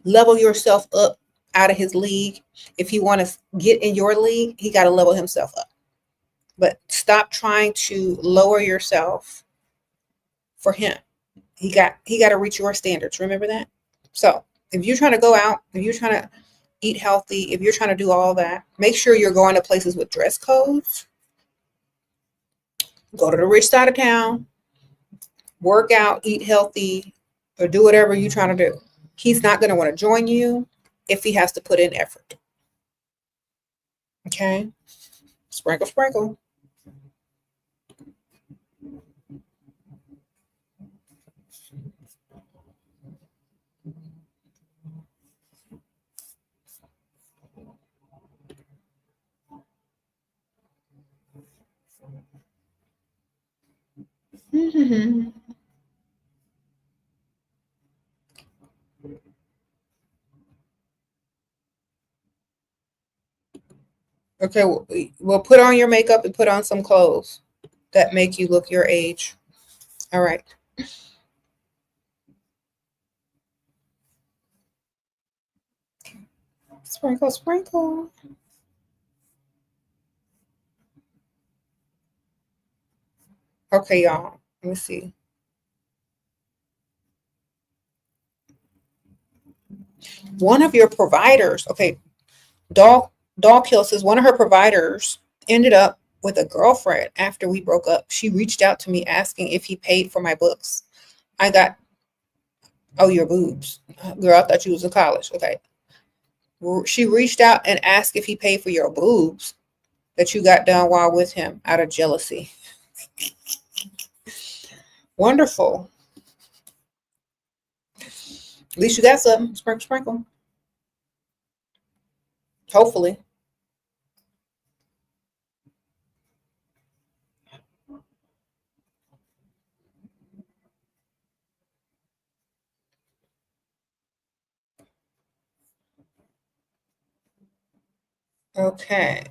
Level yourself up out of his league. If he want to get in your league, he got to level himself up. But stop trying to lower yourself for him. He got to reach your standards. Remember that? So if you're trying to go out, if you're trying to eat healthy, if you're trying to do all that, make sure you're going to places with dress codes. Go to the rich side of town, work out, eat healthy, or do whatever you're trying to do. He's not going to want to join you if he has to put in effort. Okay? Sprinkle, sprinkle. Okay, well, put on your makeup and put on some clothes that make you look your age. All right. Sprinkle, sprinkle. Okay, y'all. Let me see. One of your providers, okay, Doll Kill says one of her providers ended up with a girlfriend after we broke up. She reached out to me asking if he paid for my books. I got, oh, your boobs. Girl, I thought you was in college. Okay. She reached out and asked if he paid for your boobs that you got done while with him out of jealousy. Wonderful. At least you got something. Sprinkle, sprinkle. Hopefully. Okay.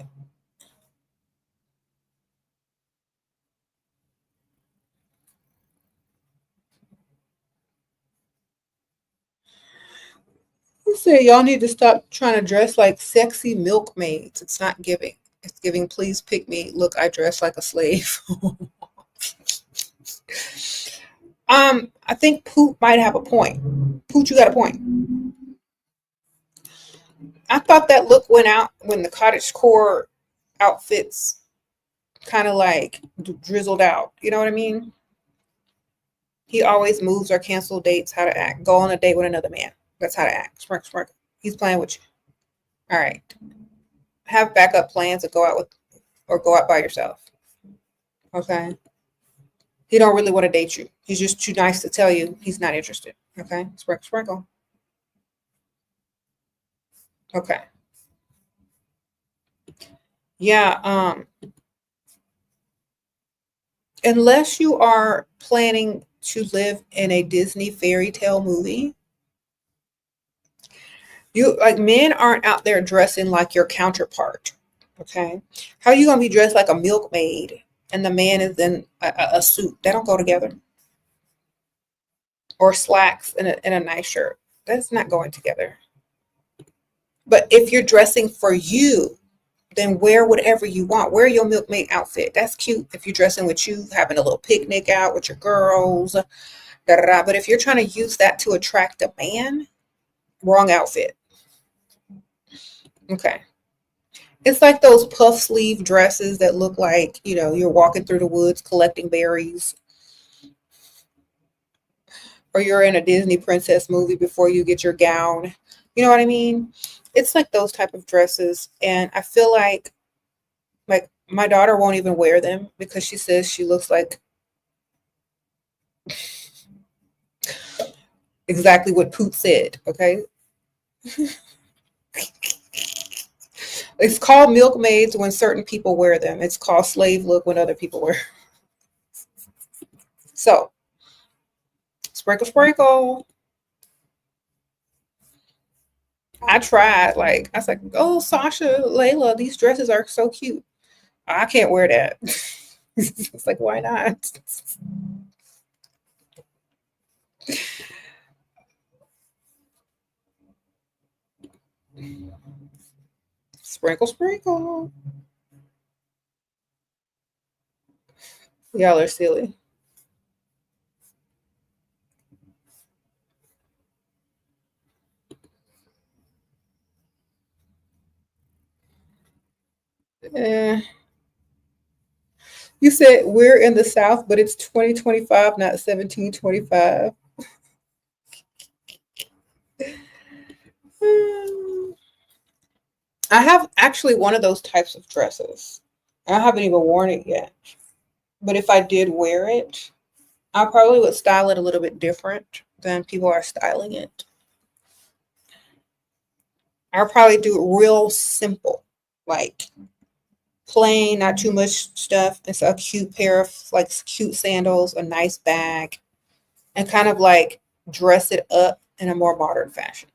You say y'all need to stop trying to dress like sexy milkmaids. It's not giving. It's giving, please pick me. Look, I dress like a slave. I think Poot might have a point. Poot, you got a point. I thought that look went out when the cottage core outfits kind of like drizzled out. You know what I mean? He always moves or cancel dates, how to act. Go on a date with another man. That's how to act. Smirk, smirk. He's playing with you. All right. Have backup plans to go out with or go out by yourself. Okay. He don't really want to date you. He's just too nice to tell you he's not interested. Okay. Sprinkle, sprinkle. Okay. Yeah. Unless you are planning to live in a Disney fairy tale movie, you like men aren't out there dressing like your counterpart. Okay. How are you gonna be dressed like a milkmaid and the man is in a suit? They don't go together. Or slacks and a nice shirt. That's not going together. But if you're dressing for you, then wear whatever you want. Wear your milkmaid outfit. That's cute if you're dressing with you, having a little picnic out with your girls. Da, da, da. But if you're trying to use that to attract a man, wrong outfit. Okay. It's like those puff sleeve dresses that look like, you're walking through the woods collecting berries, or you're in a Disney princess movie before you get your gown. You know what I mean? It's like those type of dresses. And I feel like my daughter won't even wear them because she says she looks like exactly what Poot said. Okay. It's called milkmaids when certain people wear them. It's called slave look when other people wear. So sprinkle, sprinkle. I tried. Like I was like, oh, Sasha, Layla, these dresses are so cute. I can't wear that. It's like, why not? Sprinkle, sprinkle. Y'all are silly. Eh. You said we're in the South, but it's 2025, not 1725. Hmm. I have actually one of those types of dresses. I haven't even worn it yet. But if I did wear it, I probably would style it a little bit different than people are styling it. I'll probably do it real simple, like plain, not too much stuff. It's a cute pair of like cute sandals, a nice bag, and kind of like dress it up in a more modern fashion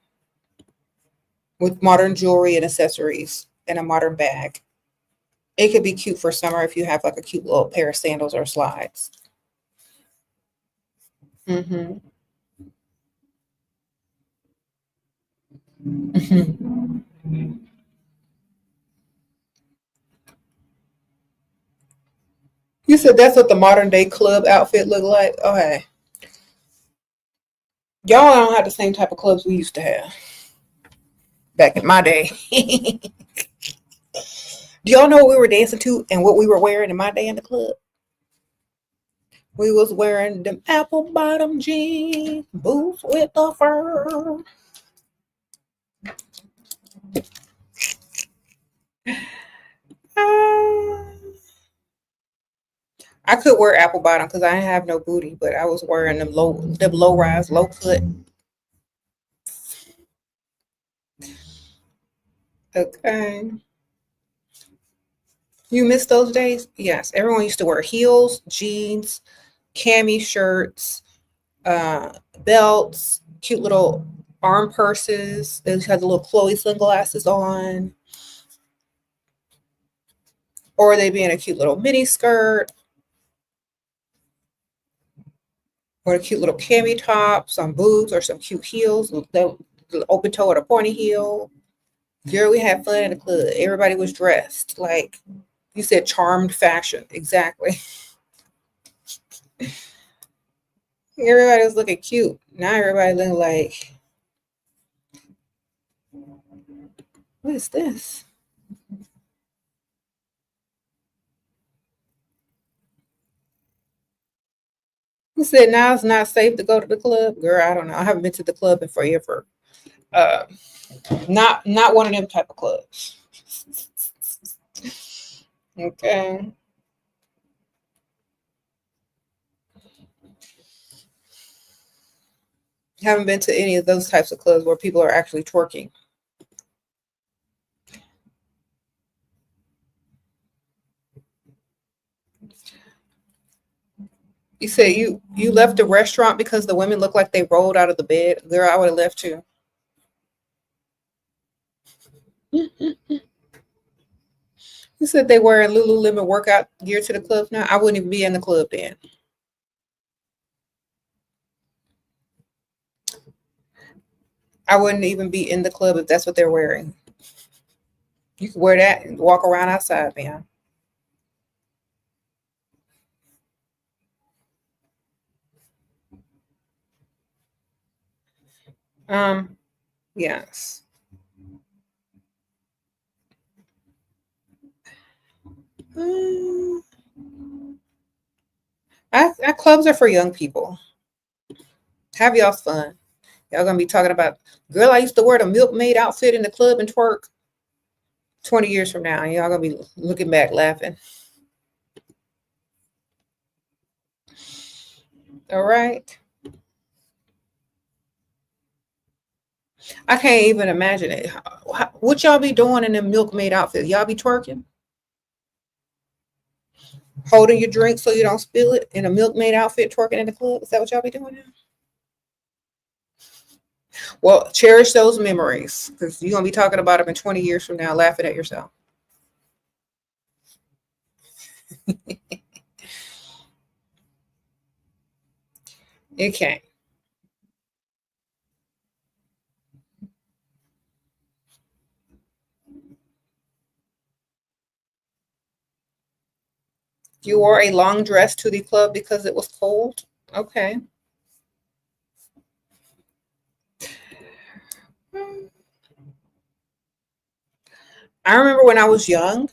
with modern jewelry and accessories and a modern bag. It could be cute for summer if you have like a cute little pair of sandals or slides. Hmm. You said that's what the modern day club outfit look like. Okay, y'all don't have the same type of clubs we used to have back in my day. Do y'all know what we were dancing to and what we were wearing in my day in the club? We was wearing them apple bottom jeans, boots with the fur. Uh, I could wear apple bottom because I didn't have no booty, but I was wearing them low rise, low cut. Okay. You miss those days? Yes. Everyone used to wear heels, jeans, cami shirts, belts, cute little arm purses. They had the little Chloe sunglasses on. or they be in a cute little mini skirt, or a cute little cami top, some boots, or some cute heels, the open toe or the pointy heel. Girl, we had fun in the club. Everybody was dressed like you said, charmed fashion. Exactly. Everybody was looking cute. Now everybody looking like, what is this? Who said now it's not safe to go to the club? Girl, I don't know. I haven't been to the club in forever. Uh, not one of them type of clubs. Okay. Haven't been to any of those types of clubs where people are actually twerking. You said you left the restaurant because the women looked like they rolled out of the bed. Girl, I would have left too. You said they wearing Lululemon workout gear to the club now. I wouldn't even be in the club then. I wouldn't even be in the club if that's what they're wearing. You can wear that and walk around outside, man. Yes. Um, clubs are for young people. Have y'all fun. Y'all gonna be talking about, girl, I used to wear the milkmaid outfit in the club and twerk 20 years from now. And y'all gonna be looking back laughing. All right. I can't even imagine it. What y'all be doing in the milkmaid outfit? Y'all be twerking? Holding your drink so you don't spill it in a milkmaid outfit, twerking in the club? Is that what y'all be doing now? Well, cherish those memories because you're gonna be talking about them in 20 years from now, laughing at yourself. Okay. You wore a long dress to the club because it was cold. Okay. I remember when I was young,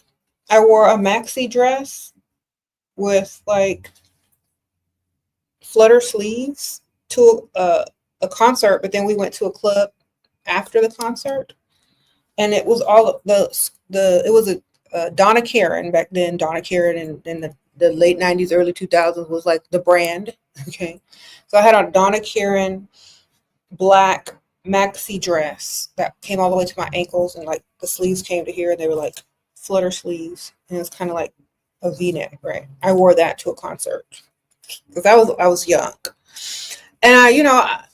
I wore a maxi dress with like flutter sleeves to a concert, but then we went to a club after the concert, and it was all the it was a Donna Karen back then. Donna Karen in the late 90s, early 2000s was like the brand. Okay, so I had a Donna Karen black maxi dress that came all the way to my ankles, and like the sleeves came to here, and they were like flutter sleeves, and it's kind of like a V-neck, right? I wore that to a concert because I was young, and I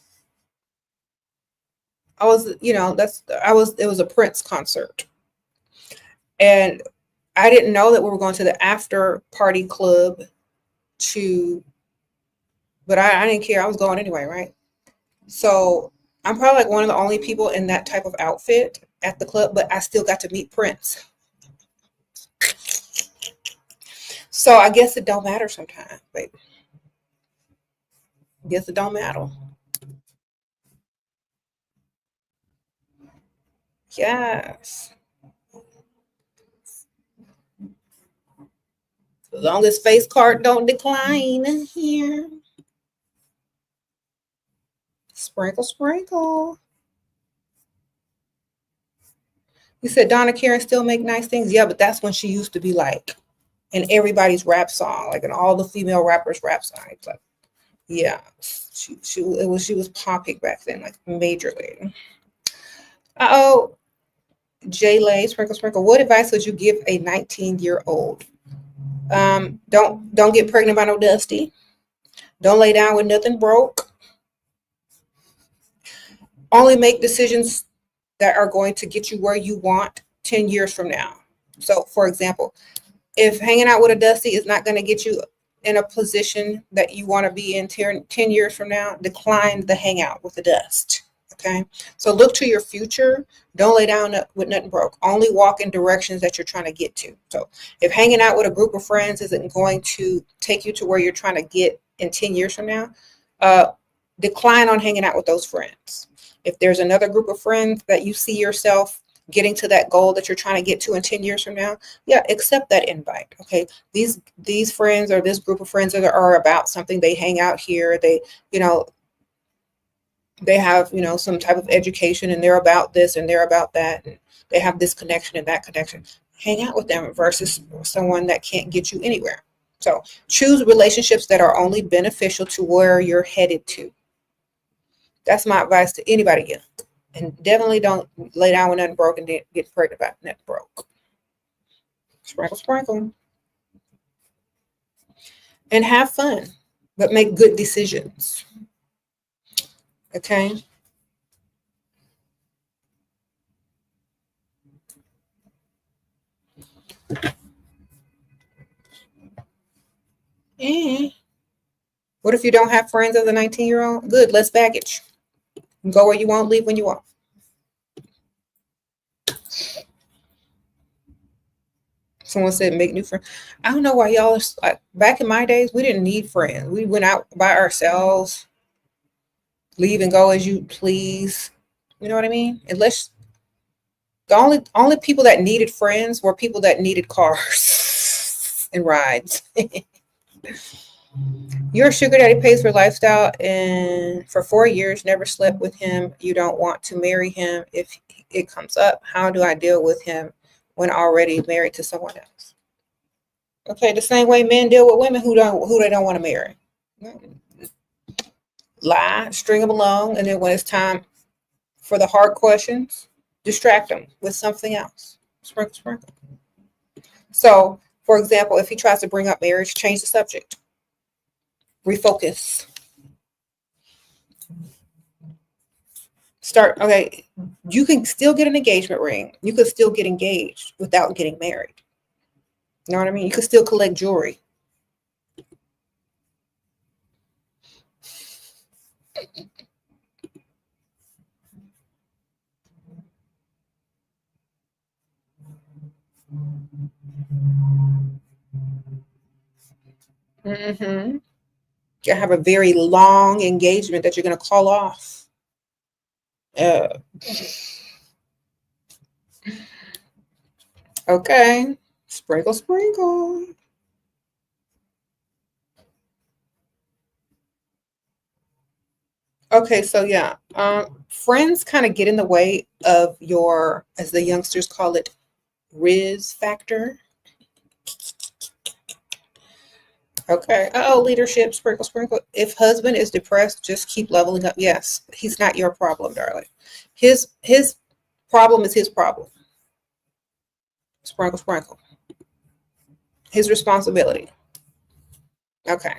was it was a Prince concert, and I didn't know that we were going to the after party club to, but I didn't care. I was going anyway, right? So I'm probably like one of the only people in that type of outfit at the club, but I still got to meet Prince. So I guess it don't matter sometimes, but I guess it don't matter. Yes. As long as face card don't decline here. Sprinkle, sprinkle. You said Donna Karen still make nice things. Yeah, but that's when she used to be like in everybody's rap song, like in all the female rappers' rap songs. Like, yeah, she was popping back then, like majorly. Oh, J Lay, sprinkle, sprinkle. What advice would you give a 19-year-old? Don't get pregnant by no Dusty. Don't lay down with nothing broke. Only make decisions that are going to get you where you want 10 years from now. So, for example, If hanging out with a Dusty is not going to get you in a position that you want to be in 10 years from now, decline the hangout with the dust. Okay. So look to your future. Don't lay down with nothing broke. Only walk in directions that you're trying to get to. So if hanging out with a group of friends isn't going to take you to where you're trying to get in 10 years from now, decline on hanging out with those friends. If there's another group of friends that you see yourself getting to that goal that you're trying to get to in 10 years from now, yeah, accept that invite. Okay. These friends or this group of friends are about something. They hang out here. They, they have, some type of education, and they're about this and they're about that. And they have this connection and that connection. Hang out with them versus someone that can't get you anywhere. So choose relationships that are only beneficial to where you're headed to. That's my advice to anybody young. And definitely don't lay down with nothing broke and get pregnant about nothing broke. Sprinkle, sprinkle. And have fun, but make good decisions. Okay? And what if you don't have friends as a 19-year-old? Good, less baggage. Go where you want, leave when you want. Someone said make new friends. I don't know why y'all are like, back in my days, we didn't need friends. We went out by ourselves, leave and go as you please. You know what I mean? Unless the only people that needed friends were people that needed cars and rides. Your sugar daddy pays for lifestyle and for 4 years never slept with him. You don't want to marry him if it comes up. How do I deal with him when already married to someone else? Okay, the same way men deal with women who they don't want to marry. Lie, string them along, and then when it's time for the hard questions, distract them with something else. Sprinkle, sprinkle. So, for example, if he tries to bring up marriage, change the subject. Refocus. Okay, you can still get an engagement ring. You could still get engaged without getting married. You know what I mean? You could still collect jewelry. Mm-hmm. You have a very long engagement that you're going to call off. Okay. Sprinkle, sprinkle. Okay, so yeah, friends kind of get in the way of your, as the youngsters call it, Riz factor. Okay. Oh, leadership, sprinkle, sprinkle. If husband is depressed, just keep leveling up. Yes, he's not your problem, darling. His problem is his problem. Sprinkle, sprinkle. His responsibility. Okay.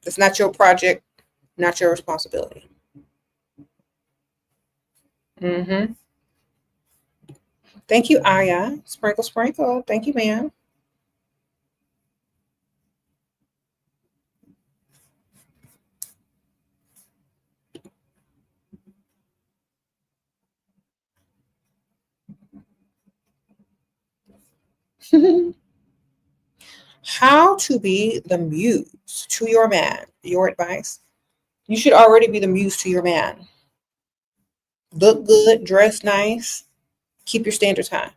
It's not your project, not your responsibility. Mm-hmm. Thank you, Aya. Sprinkle, sprinkle. Thank you, ma'am. How to be the muse to your man. Your advice. You should already be the muse to your man. Look good, dress nice, keep your standards high.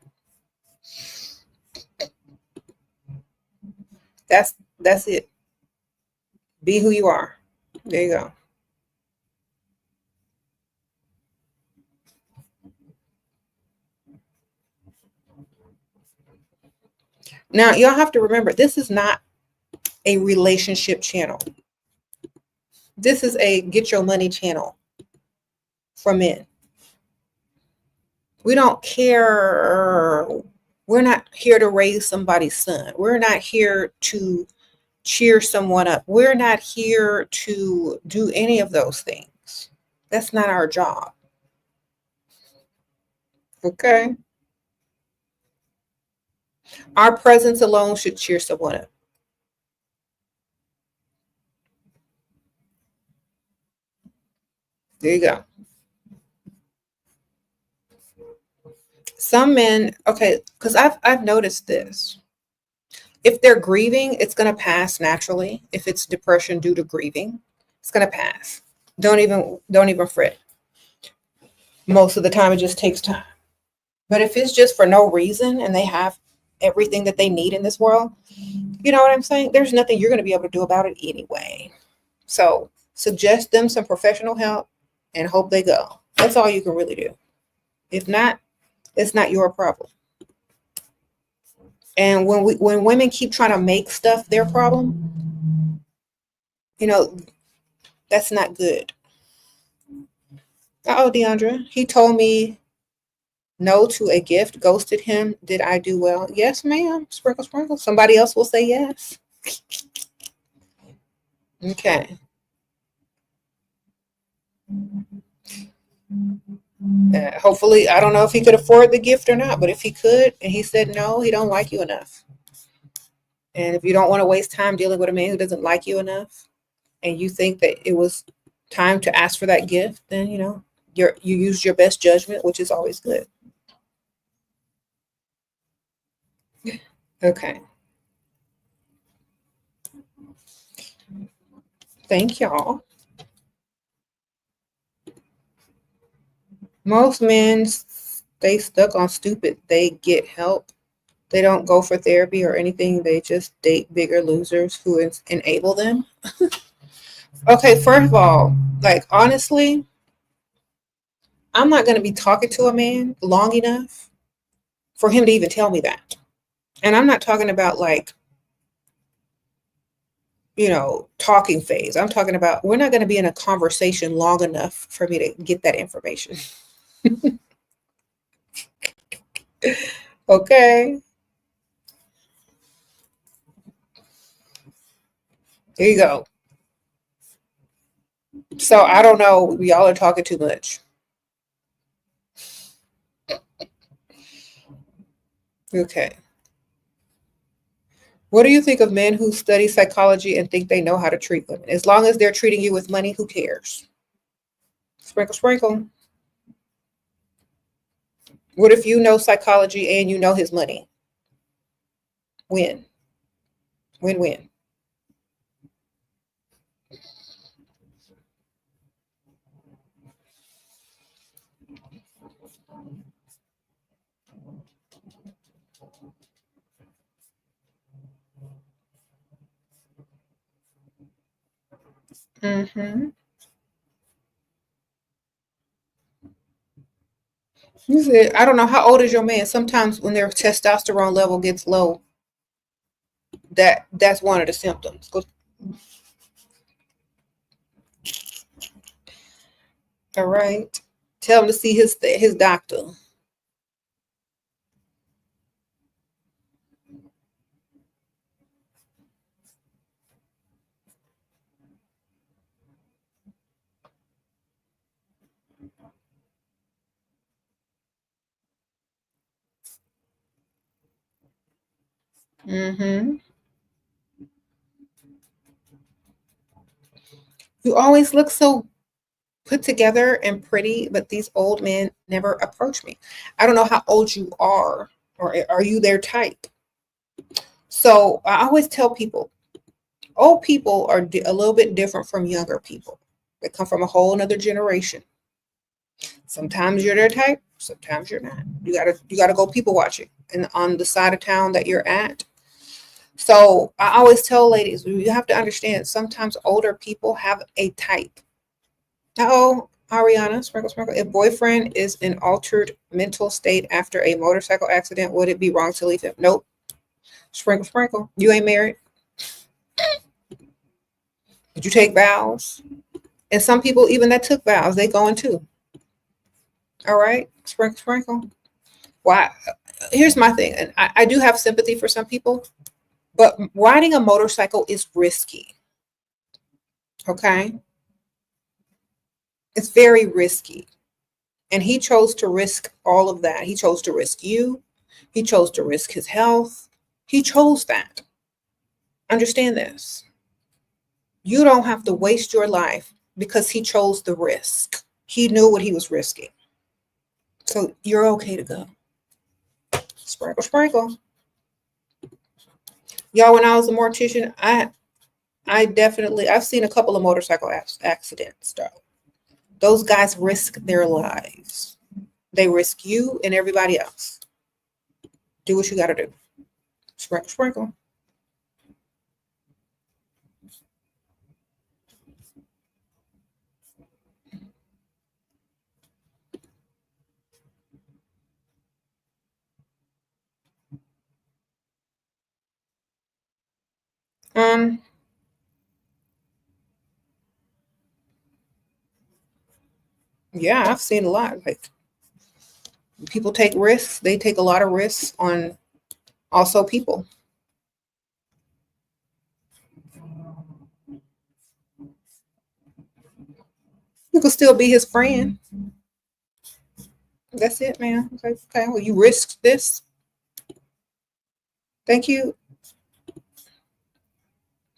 That's it. Be who you are. There you go. Now, y'all have to remember, this is not a relationship channel. This is a get your money channel for men. We don't care. We're not here to raise somebody's son. We're not here to cheer someone up. We're not here to do any of those things. That's not our job. Okay. Our presence alone should cheer someone up. There you go. Some men, okay, because I've noticed this. If they're grieving, it's gonna pass naturally. If it's depression due to grieving, it's gonna pass. Don't even fret. Most of the time it just takes time. But if it's just for no reason and they have everything that they need in this world, you know what I'm saying? There's nothing you're gonna be able to do about it anyway. So suggest them some professional help and hope they go. That's all you can really do. If not, it's not your problem. And when women keep trying to make stuff their problem, you know, that's not good. Oh, Deandra, he told me no to a gift, ghosted him. Did I do well? Yes, ma'am. Sprinkle, sprinkle. Somebody else will say yes. Okay. Hopefully, I don't know if he could afford the gift or not, but if he could and he said no, he don't like you enough. And if you don't want to waste time dealing with a man who doesn't like you enough, and you think that it was time to ask for that gift, then you used your best judgment, which is always good. Okay. Thank y'all. Most men stay stuck on stupid. They get help. They don't go for therapy or anything. They just date bigger losers who enable them. Okay, first of all, like honestly, I'm not going to be talking to a man long enough for him to even tell me that. And I'm not talking about like, talking phase. I'm talking about we're not going to be in a conversation long enough for me to get that information. Okay. There you go. So I don't know. Y'all are talking too much. Okay. What do you think of men who study psychology and think they know how to treat women? As long as they're treating you with money, who cares? Sprinkle, sprinkle. What if you know psychology and you know his money? Win. Win win. Mm-hmm. You said, I don't know, how old is your man? Sometimes when their testosterone level gets low, that's one of the symptoms. All right. Tell him to see his doctor. Mm-hmm. You always look so put together and pretty, but these old men never approach me. I don't know how old you are, or are you their type? So I always tell people, old people are a little bit different from younger people. They come from a whole another generation. Sometimes you're their type, sometimes you're not. You gotta go people watching and on the side of town that you're at. So I always tell ladies, you have to understand sometimes older people have a type. Oh, Ariana, sprinkle, sprinkle. If boyfriend is in altered mental state after a motorcycle accident, would it be wrong to leave him? Nope. Sprinkle, sprinkle. You ain't married. Did you take vows? And some people, even that took vows, they going too. All right. Sprinkle, sprinkle. Why? Here's my thing. And I do have sympathy for some people, but riding a motorcycle is risky. Okay. It's very risky. And he chose to risk all of that. He chose to risk you. He chose to risk his health. He chose that. Understand this. You don't have to waste your life because he chose the risk. He knew what he was risking. So you're okay to go. Sprinkle, sprinkle. Y'all, when I was a mortician, I've seen a couple of motorcycle accidents. Those guys risk their lives. They risk you and everybody else. Do what you got to do. Sprinkle, sprinkle. Yeah, I've seen a lot. Like, people take risks. They take a lot of risks on also people. You could still be his friend. That's it, man. Okay, well, you risked this. Thank you,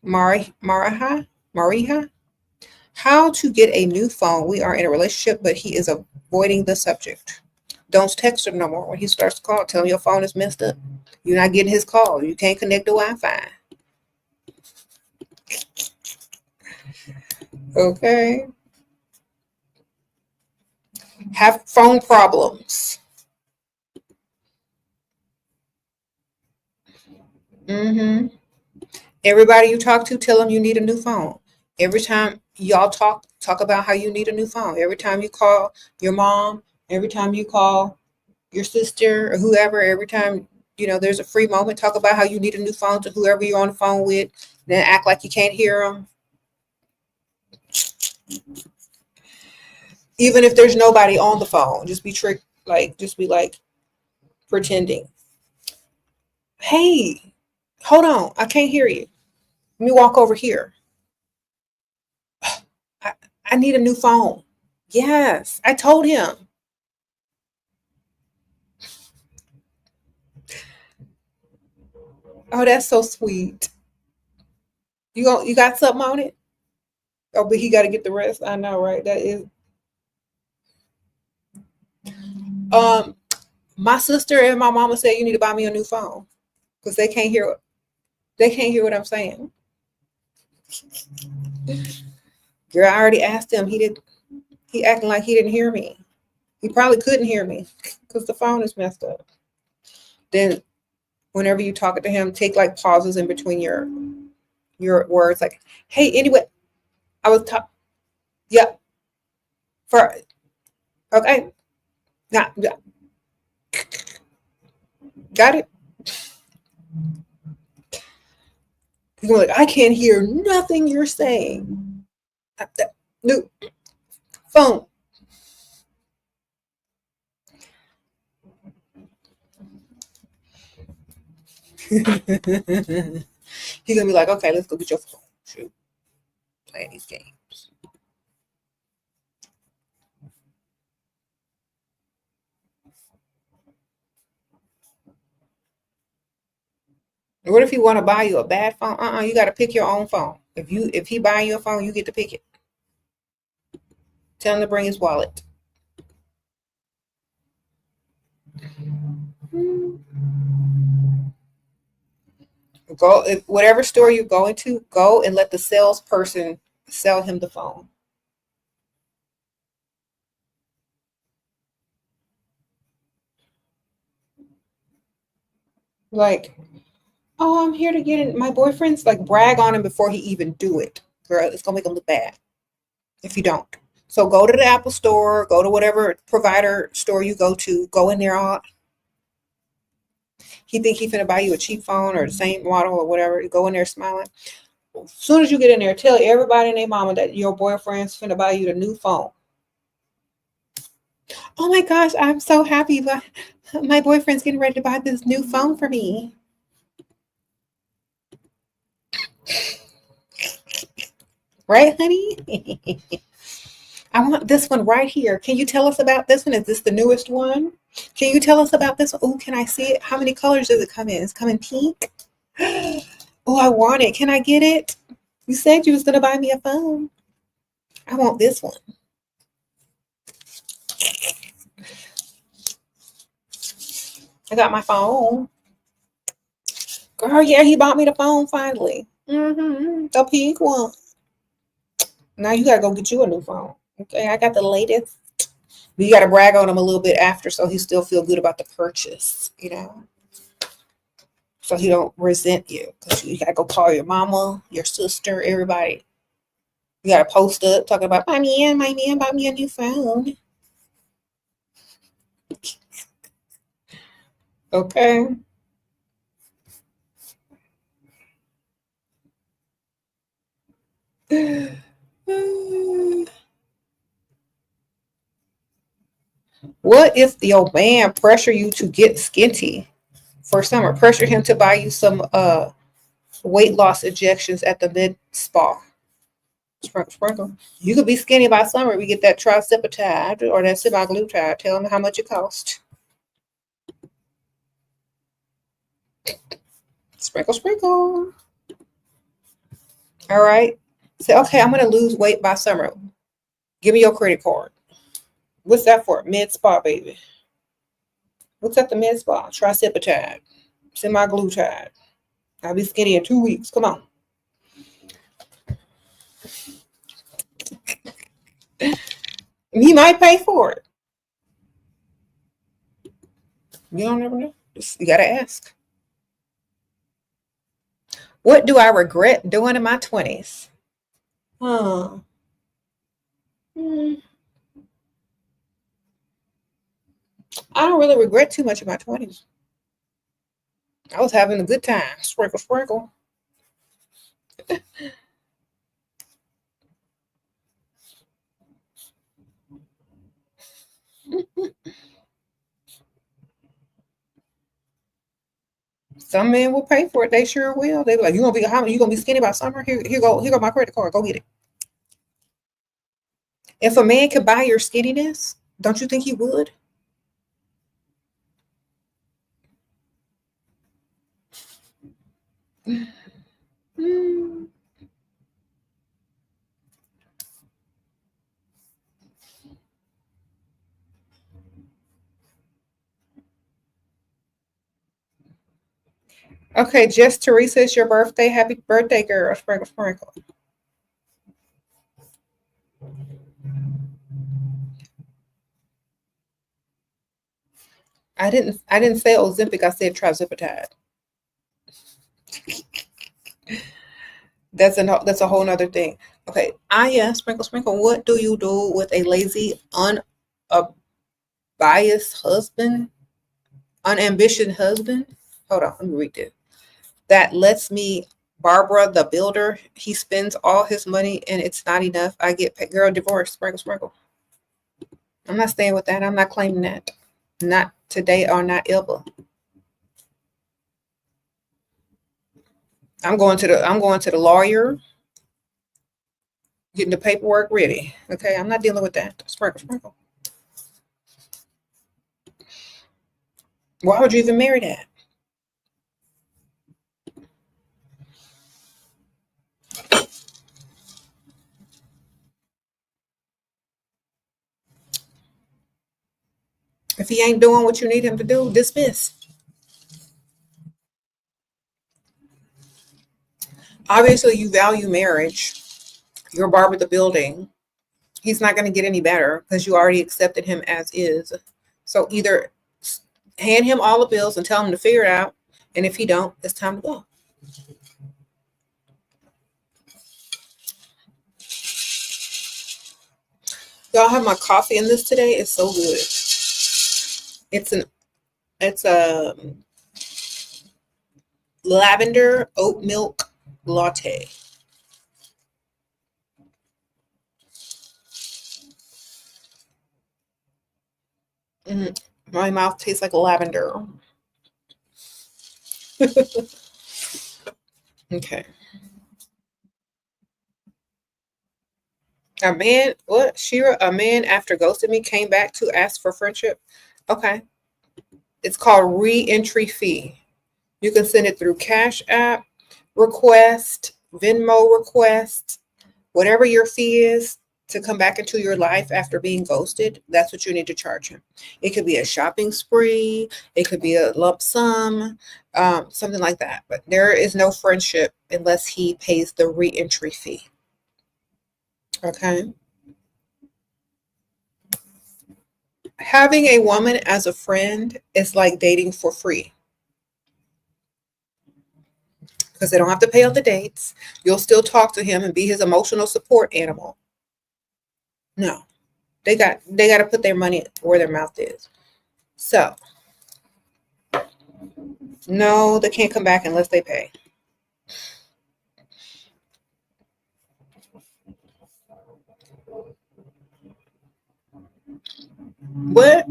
Mariha. How to get a new phone. We are in a relationship, but he is avoiding the subject. Don't text him no more. When he starts to call, tell him your phone is messed up. You're not getting his call. You can't connect to Wi-Fi. Okay. Have phone problems. Everybody you talk to, tell them you need a new phone. Every time y'all talk about how you need a new phone. Every time you call your mom, every time you call your sister or whoever, every time there's a free moment, talk about how you need a new phone to whoever you're on the phone with. Then act like you can't hear them. Even if there's nobody on the phone, just be pretending. Hey, hold on, I can't hear you. Let me walk over here. I need a new phone. Yes, I told him. Oh, that's so sweet. You got something on it? Oh, but he got to get the rest. I know, right? That is. My sister and my mama said you need to buy me a new phone because they can't hear. They can't hear what I'm saying. Girl, I already asked him. He acting like he didn't hear me. He probably couldn't hear me because the phone is messed up. Then, whenever you talk to him, take like pauses in between your words. Like, hey, anyway, I was talking. Yeah. Okay. Nah, yeah. Got it. You're like, I can't hear nothing you're saying. No phone. He's gonna be like, okay, let's go get your phone. Shoot, playing these games. What if he want to buy you a bad phone? You got to pick your own phone. If he buy you a phone, you get to pick it. Tell him to bring his wallet. Go whatever store you're going to, go and let the salesperson sell him the phone. Like, oh, I'm here to get it. My boyfriend's like brag on him before he even do it. Girl, it's gonna make him look bad if you don't. So go to the Apple store, go to whatever provider store you go to, go in there all. He think he finna buy you a cheap phone or the same model or whatever. You go in there smiling. As soon as you get in there, tell everybody and their mama that your boyfriend's finna buy you the new phone. Oh my gosh, I'm so happy. My boyfriend's getting ready to buy this new phone for me. Right, honey? I want this one right here. Can you tell us about this one? Is this the newest one? Can you tell us about this? Oh, can I see it? How many colors does it come in? It's coming pink. Oh, I want it. Can I get it? You said you was gonna buy me a phone. I want this one. I got my phone. Girl, yeah, he bought me the phone finally. The pink one. Now you gotta go get you a new phone. Okay, I got the latest. But you gotta brag on him a little bit after so he still feel good about the purchase, you know? So he don't resent you. Because you gotta go call your mama, your sister, everybody. You gotta post up talking about my man bought me a new phone. Okay. What if your man pressure you to get skinty for summer? Pressure him to buy you some weight loss injections at the med spa. Sprinkle, sprinkle. You could be skinny by summer. We get that triceptide or that semaglutide. Tell him how much it costs. Sprinkle, sprinkle. All right. Say, okay, I'm going to lose weight by summer. Give me your credit card. What's that for? Med spa, baby. What's at the med spa? Triceptide, semaglutide. I'll be skinny in 2 weeks. Come on. He might pay for it. You don't never know. You got to ask. What do I regret doing in my 20s? Huh. I don't really regret too much in my 20s. I was having a good time. Sprinkle, sprinkle. Some men will pay for it. They sure will. They be like, you gonna be skinny by summer? Here go my credit card. Go get it. If a man could buy your skinniness, don't you think he would? Hmm. Okay, just Teresa, it's your birthday. Happy birthday, girl. Sprinkle, sprinkle. I didn't say Ozempic. I said trizipatide. That's a whole nother thing. Okay. Yeah, sprinkle, sprinkle. What do you do with a lazy, unbiased husband, unambitious husband? Hold on, let me read this. That lets me, Barbara the builder. He spends all his money and it's not enough. I get paid. Girl, divorce. Sprinkle, sprinkle. I'm not staying with that. I'm not claiming that. Not today or not ever. I'm going to the lawyer, getting the paperwork ready. Okay, I'm not dealing with that. Sprinkle, sprinkle. Why would you even marry that? If he ain't doing what you need him to do, dismiss. Obviously, you value marriage. You're Barbara the building. He's not going to get any better because you already accepted him as is. So either hand him all the bills and tell him to figure it out, and if he don't, it's time to go. Y'all have my coffee in this today. It's so good. It's a lavender oat milk latte. My mouth tastes like lavender. Okay. A man, what? A man after ghosted me came back to ask for friendship. Okay. It's called re-entry fee. You can send it through Cash App request, Venmo request, whatever your fee is to come back into your life after being ghosted. That's what you need to charge him. It could be a shopping spree. It could be a lump sum, something like that. But there is no friendship unless he pays the re-entry fee. Okay. Having a woman as a friend is like dating for free because they don't have to pay on the dates. You'll still talk to him and be his emotional support animal. No, they got to put their money where their mouth is. So no, they can't come back unless they pay. What?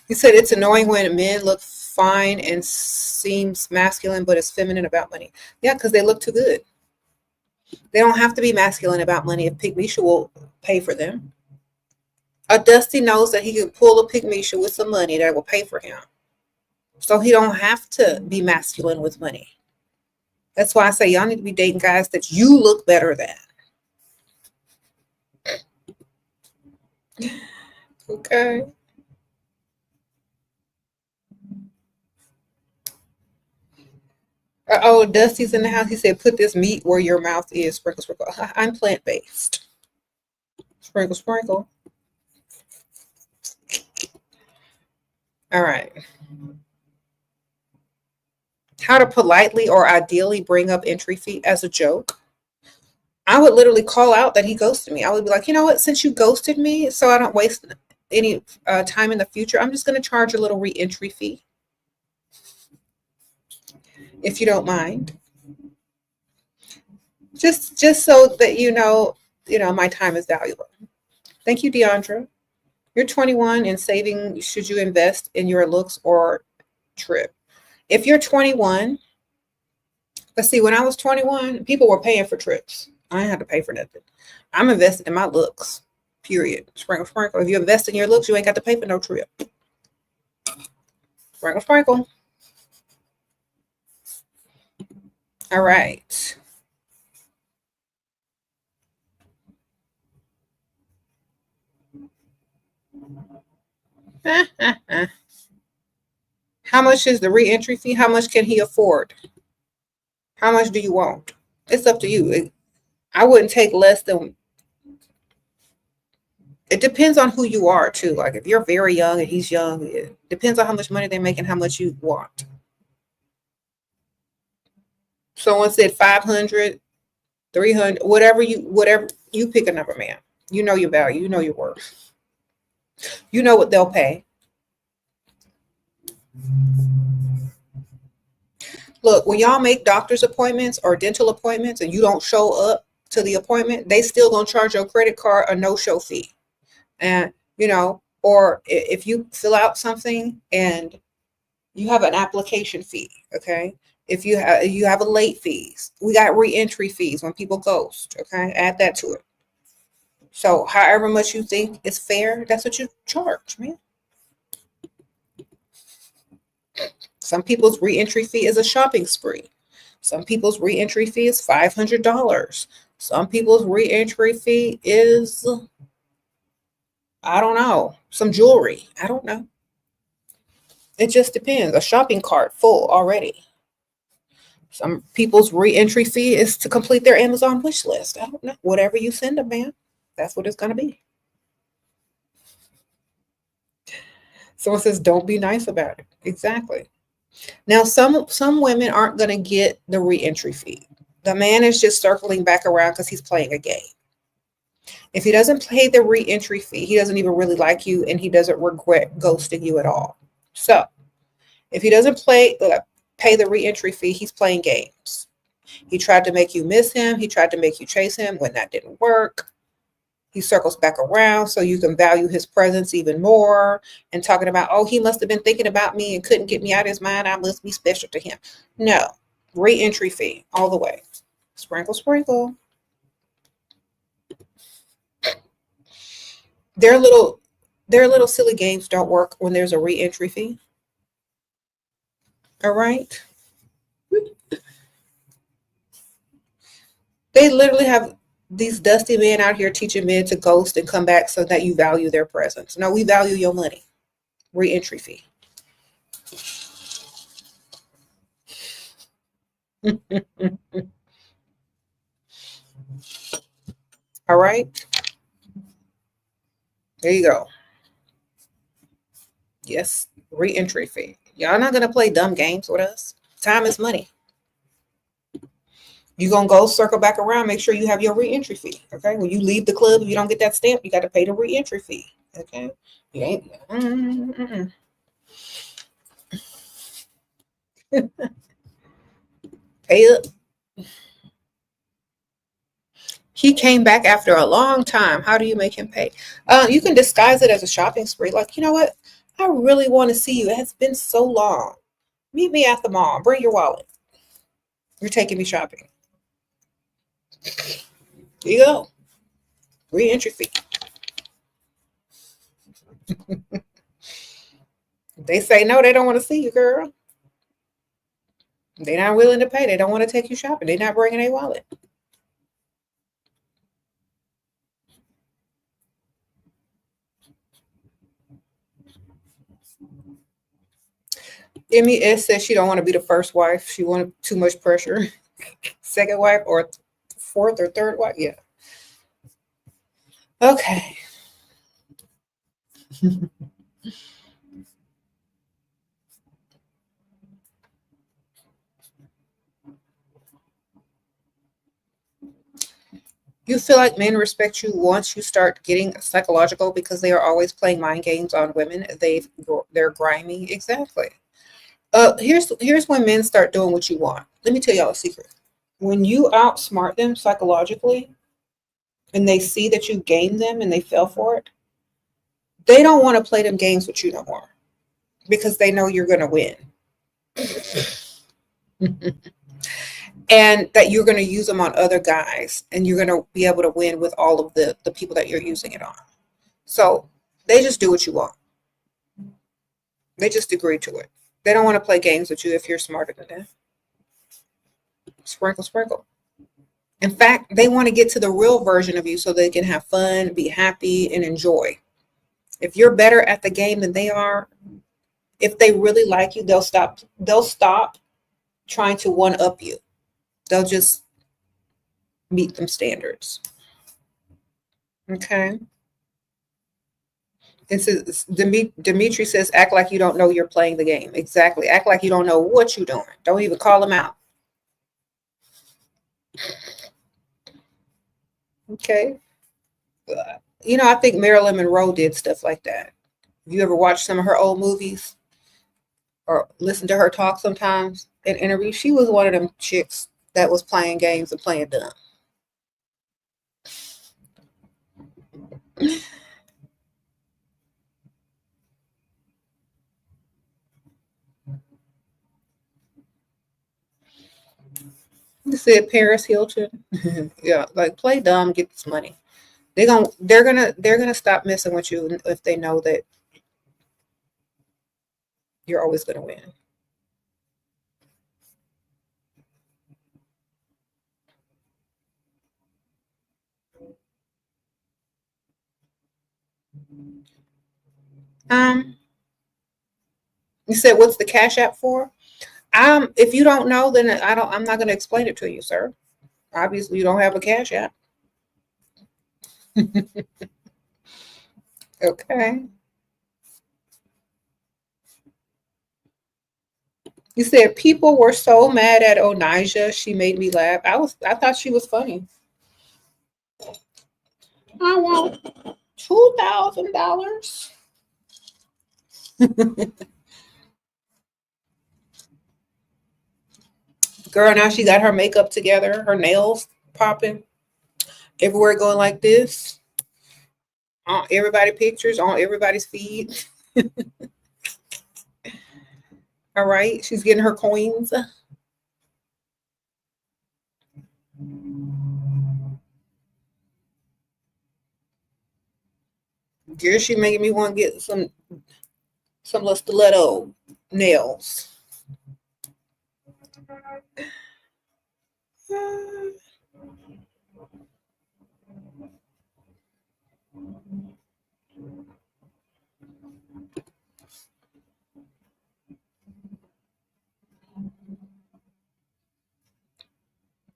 He said it's annoying when men look fine and seems masculine, but it's feminine about money. Yeah, because they look too good. They don't have to be masculine about money if Pygmisha will pay for them. A Dusty knows that he can pull a Pygmisha with some money that will pay for him. So he don't have to be masculine with money. That's why I say y'all need to be dating guys that you look better than. Okay. Oh, Dusty's in the house. He said, put this meat where your mouth is. Sprinkle, sprinkle. I'm plant-based. Sprinkle, sprinkle. All right. How to politely or ideally bring up entry fee as a joke. I would literally call out that he ghosted me. I would be like, you know what? Since you ghosted me, so I don't waste any time in the future, I'm just going to charge a little re-entry fee. If you don't mind. Just so that you know, my time is valuable. Thank you, Deandra. You're 21 and saving. Should you invest in your looks or trip? If you're 21, let's see, when I was 21, people were paying for trips. I didn't have to pay for nothing. I'm invested in my looks, period. Sprinkle, sprinkle. If you invest in your looks, you ain't got to pay for no trip. Sprinkle, sprinkle. All right. How much is the re-entry fee? How much can he afford? How much do you want? It's up to you. I wouldn't take less than. It depends on who you are too. Like if you're very young and he's young, it depends on how much money they make and how much you want. Someone said 500, 300, whatever you pick a number, man. You know your value, you know your worth. You know what they'll pay. Look, when y'all make doctor's appointments or dental appointments and you don't show up to the appointment, they still gonna charge your credit card a no-show fee. And or if you fill out something and you have an application fee, okay? If you have a late fees, we got re-entry fees when people ghost, okay? Add that to it. So however much you think is fair, that's what you charge, man. Some people's re-entry fee is a shopping spree. Some people's re-entry fee is $500. Some people's re-entry fee is, I don't know, some jewelry. I don't know. It just depends. A shopping cart full already. Some people's re-entry fee is to complete their Amazon wish list. I don't know. Whatever you send them, man, that's what it's going to be. Someone says, don't be nice about it. Exactly. Now, some women aren't going to get the re-entry fee. The man is just circling back around because he's playing a game. If he doesn't pay the re-entry fee, he doesn't even really like you and he doesn't regret ghosting you at all. So if he doesn't pay the re-entry fee, he's playing games. He tried to make you miss him. He tried to make you chase him when that didn't work. He circles back around so you can value his presence even more and talking about, oh, he must have been thinking about me and couldn't get me out of his mind. I must be special to him. No, re-entry fee all the way. Sprinkle, sprinkle. Their little silly games don't work when there's a re-entry fee. All right. They literally have these dusty men out here teaching men to ghost and come back so that you value their presence. No, we value your money. Re-entry fee. All right. There you go. Yes, re-entry fee. Y'all not gonna play dumb games with us. Time is money. You're gonna go circle back around, make sure you have your re-entry fee. Okay. When you leave the club, if you don't get that stamp, you gotta pay the re-entry fee. Okay. You ain't pay up. He came back after a long time. How do you make him pay? You can disguise it as a shopping spree. Like, you know what? I really want to see you. It has been so long. Meet me at the mall. Bring your wallet. You're taking me shopping. Here you go. Re-entry fee. They say no, they don't want to see you, girl. They're not willing to pay. They don't want to take you shopping. They're not bringing a wallet. Emmy S says she don't want to be the first wife. She wanted too much pressure. Second wife or fourth or third wife. Yeah. Okay. You feel like men respect you once you start getting psychological because they are always playing mind games on women. They're grimy. Exactly. Here's when men start doing what you want. Let me tell y'all a secret. When you outsmart them psychologically and they see that you game them and they fell for it, they don't want to play them games with you no more because they know you're going to win. And that you're going to use them on other guys and you're going to be able to win with all of the people that you're using it on. So they just do what you want. They just agree to it. They don't want to play games with you if you're smarter than them. Sprinkle, sprinkle. In fact, they want to get to the real version of you so they can have fun, be happy, and enjoy. If you're better at the game than they are, if they really like you, they'll stop trying to one up you. They'll just meet them standards. Okay. It says Dimitri says, act like you don't know you're playing the game. Exactly. Act like you don't know what you're doing. Don't even call them out. Okay. I think Marilyn Monroe did stuff like that. Have you ever watched some of her old movies or listened to her talk sometimes in interviews? She was one of them chicks that was playing games and playing dumb. You said Paris Hilton. Yeah, like play dumb, get this money. They're gonna stop messing with you if they know that you're always gonna win. You said what's the Cash App for? If you don't know, then I'm not gonna explain it to you, sir. Obviously you don't have a Cash App. Okay. You said people were so mad at Onija, she made me laugh. I thought she was funny. I want $2,000. Girl, now she got her makeup together, her nails popping, everywhere going like this. On everybody pictures, on everybody's feed. All right. She's getting her coins. Girl, she making me want to get some little stiletto nails.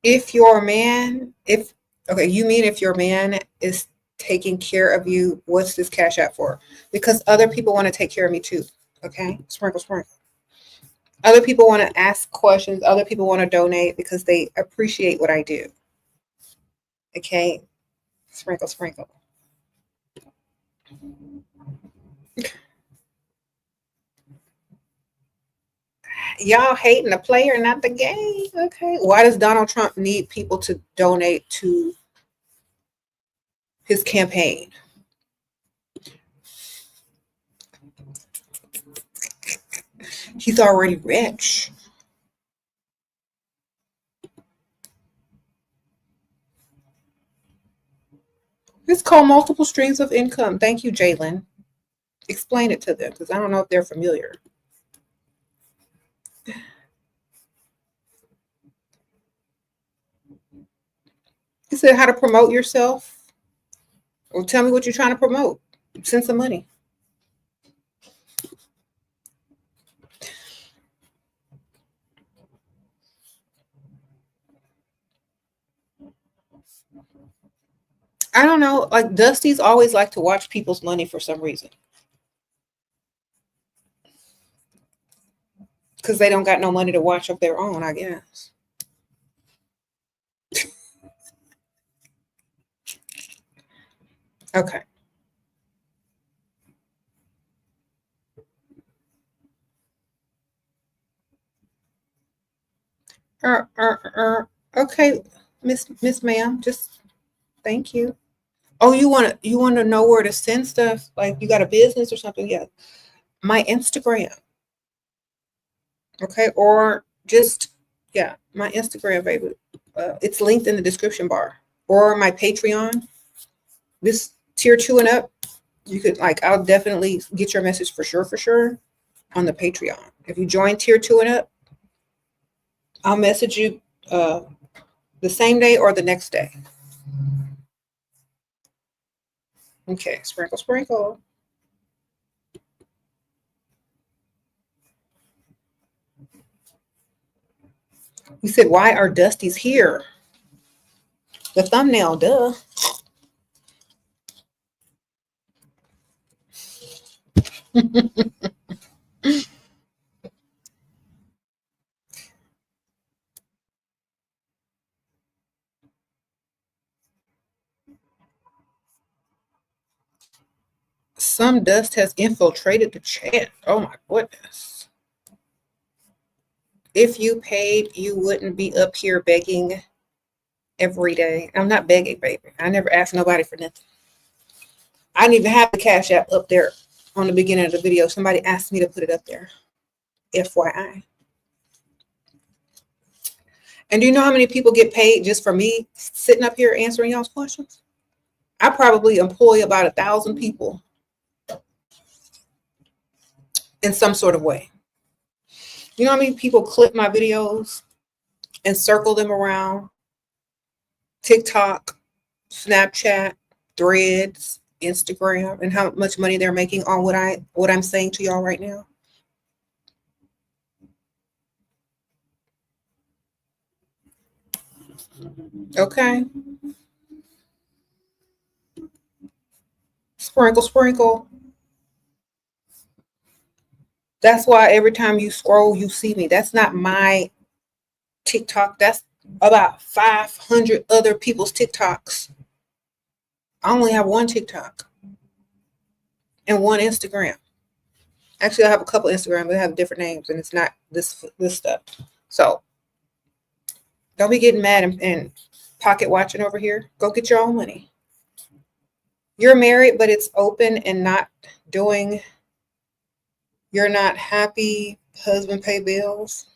If your man, if okay, you mean if your man is taking care of you, what's this cash app for? Because other people want to take care of me too. Okay, sprinkle, sprinkle. Other people want to ask questions. Other people want to donate because they appreciate what I do. Okay, sprinkle, sprinkle. Y'all hating the player, not the game. Okay, why does Donald Trump need people to donate to his campaign? He's already rich. It's called multiple streams of income. Thank you, Jalen. Explain it to them because I don't know if they're familiar. He said how to promote yourself. Well, tell me what you're trying to promote. Send some money. I don't know. Like Dusties always like to watch people's money for some reason. Because they don't got no money to watch of their own, I guess. Okay. Okay, Miss Ma'am, just thank you. Oh, you want to know where to send stuff? Like you got a business or something? Yeah. My Instagram. Okay, or just yeah, my Instagram, baby. It's linked in the description bar. Or my Patreon. This tier 2 and up, you could like I'll definitely get your message for sure on the Patreon. If you join tier 2 and up, I'll message you the same day or the next day. Okay, sprinkle, sprinkle. You said, why are Dusties here? The thumbnail, duh. Some dust has infiltrated the chat. Oh my goodness. If you paid, you wouldn't be up here begging every day. I'm not begging, baby. I never asked nobody for nothing. I didn't even have the Cash App up there on the beginning of the video. Somebody asked me to put it up there. FYI. And do you know how many people get paid just for me sitting up here answering y'all's questions? I probably employ about 1,000 people in some sort of way. You know how many people clip my videos and circle them around? TikTok, Snapchat, Threads, Instagram, and how much money they're making on what I'm saying to y'all right now. Okay. Sprinkle, sprinkle. That's why every time you scroll, you see me. That's not my TikTok. That's about 500 other people's TikToks. I only have one TikTok and one Instagram. Actually, I have a couple Instagrams that have different names, and it's not this stuff. So don't be getting mad and pocket watching over here. Go get your own money. You're married, but it's open and not doing. You're not happy. Husband pay bills.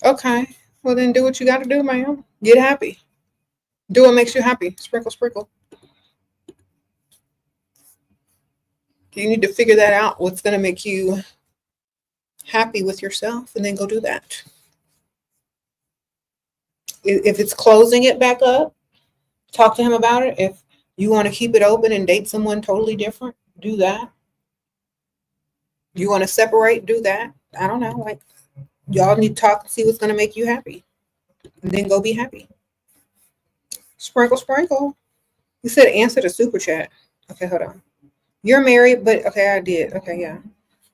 Okay. Well, then do what you got to do, ma'am. Get happy. Do what makes you happy. Sprinkle, sprinkle. You need to figure that out. What's going to make you happy with yourself, and then go do that. If it's closing it back up, talk to him about it. If you want to keep it open and date someone totally different, do that. You want to separate, do that. I don't know. Like, y'all need to talk and see what's going to make you happy. And then go be happy. Sprinkle, sprinkle. You said answer the super chat. Okay, hold on. You're married, but okay, I did. Okay, yeah.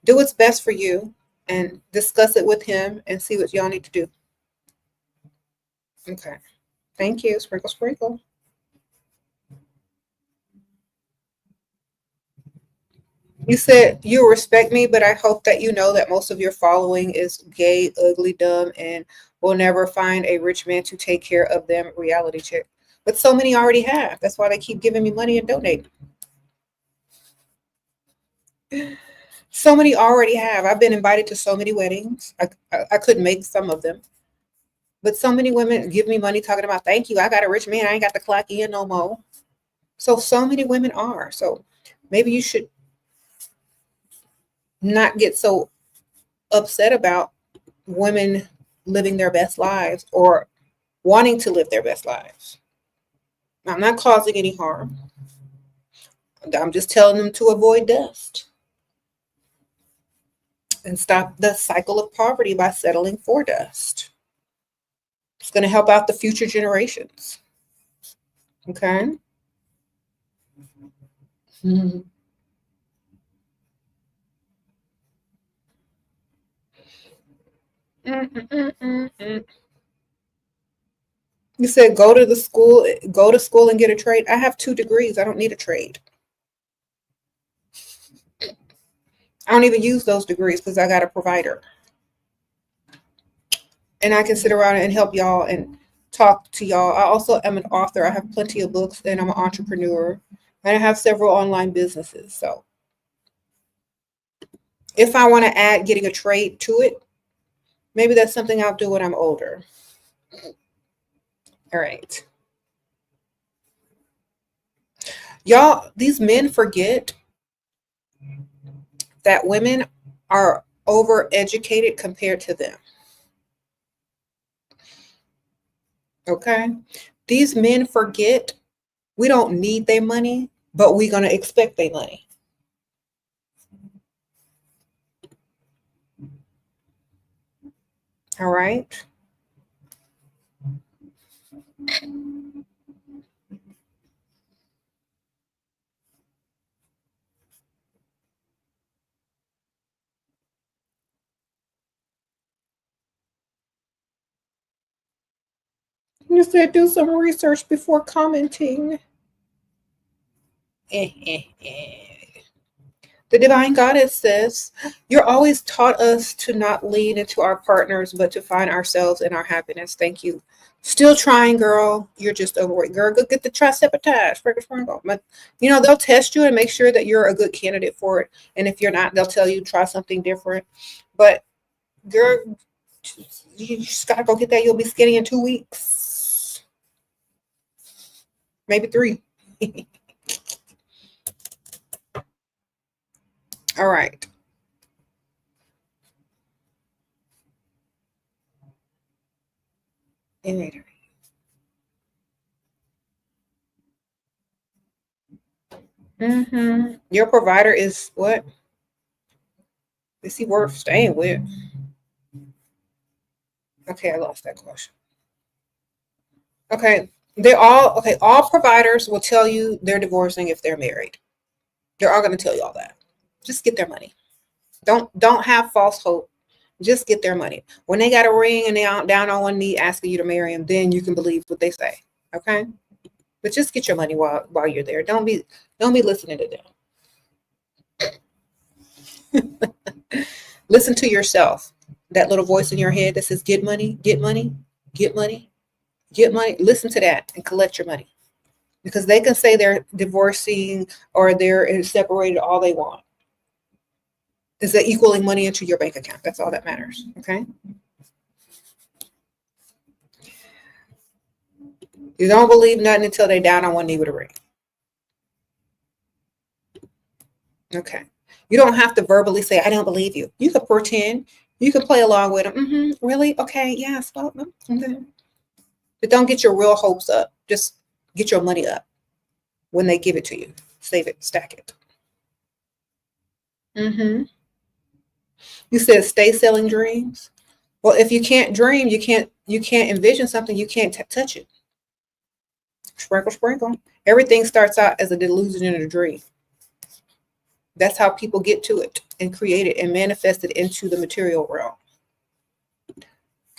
Do what's best for you and discuss it with him and see what y'all need to do. Okay. Thank you. Sprinkle, sprinkle. You said you respect me, but I hope that you know that most of your following is gay, ugly, dumb, and will never find a rich man to take care of them. Reality check. But so many already have. That's why they keep giving me money and donating. So many already have. I've been invited to so many weddings. I couldn't make some of them. But so many women give me money talking about, thank you, I got a rich man. I ain't got to clock in no more. So many women are. So maybe you should not get so upset about women living their best lives or wanting to live their best lives. I'm not causing any harm. I'm just telling them to avoid dust and stop the cycle of poverty by settling for dust. It's going to help out the future generations. Okay? Mm-hmm. You said go to school and get a trade. I have 2 degrees. I don't need a trade. I don't even use those degrees because I got a provider. And I can sit around and help y'all and talk to y'all. I also am an author. I have plenty of books and I'm an entrepreneur. And I have several online businesses. So if I want to add getting a trade to it, maybe that's something I'll do when I'm older. All right. Y'all, these men forget that women are overeducated compared to them. Okay? These men forget we don't need their money, but we're going to expect their money. All right? You said do some research before commenting. The divine goddess says, you're always taught us to not lean into our partners, but to find ourselves in our happiness. Thank you. Still trying, girl. You're just overweight. Girl, go get the tricepatage. But, they'll test you and make sure that you're a good candidate for it. And if you're not, they'll tell you try something different. But, girl, you just got to go get that. You'll be skinny in 2 weeks. Maybe 3. All right. Your provider is what? Is he worth staying with? Okay, I lost that question. Okay, all providers will tell you they're divorcing if they're married. They're all going to tell you all that. Just get their money. Don't have false hope. Just get their money. When they got a ring and they're down on one knee asking you to marry them, then you can believe what they say. Okay? But just get your money while you're there. Don't be listening to them. Listen to yourself. That little voice in your head that says, get money, get money, get money, get money. Listen to that and collect your money. Because they can say they're divorcing or they're separated all they want. Is that equaling money into your bank account? That's all that matters. Okay? You don't believe nothing until they down on one knee with a ring. Okay. You don't have to verbally say, I don't believe you. You can pretend. You can play along with them. Really? Okay. Yes. Well, okay. But don't get your real hopes up. Just get your money up when they give it to you. Save it, stack it. You said stay selling dreams. Well, if you can't dream, you can't envision something, you can't touch it. Sprinkle, sprinkle. Everything starts out as a delusion and a dream. That's how people get to it and create it and manifest it into the material realm.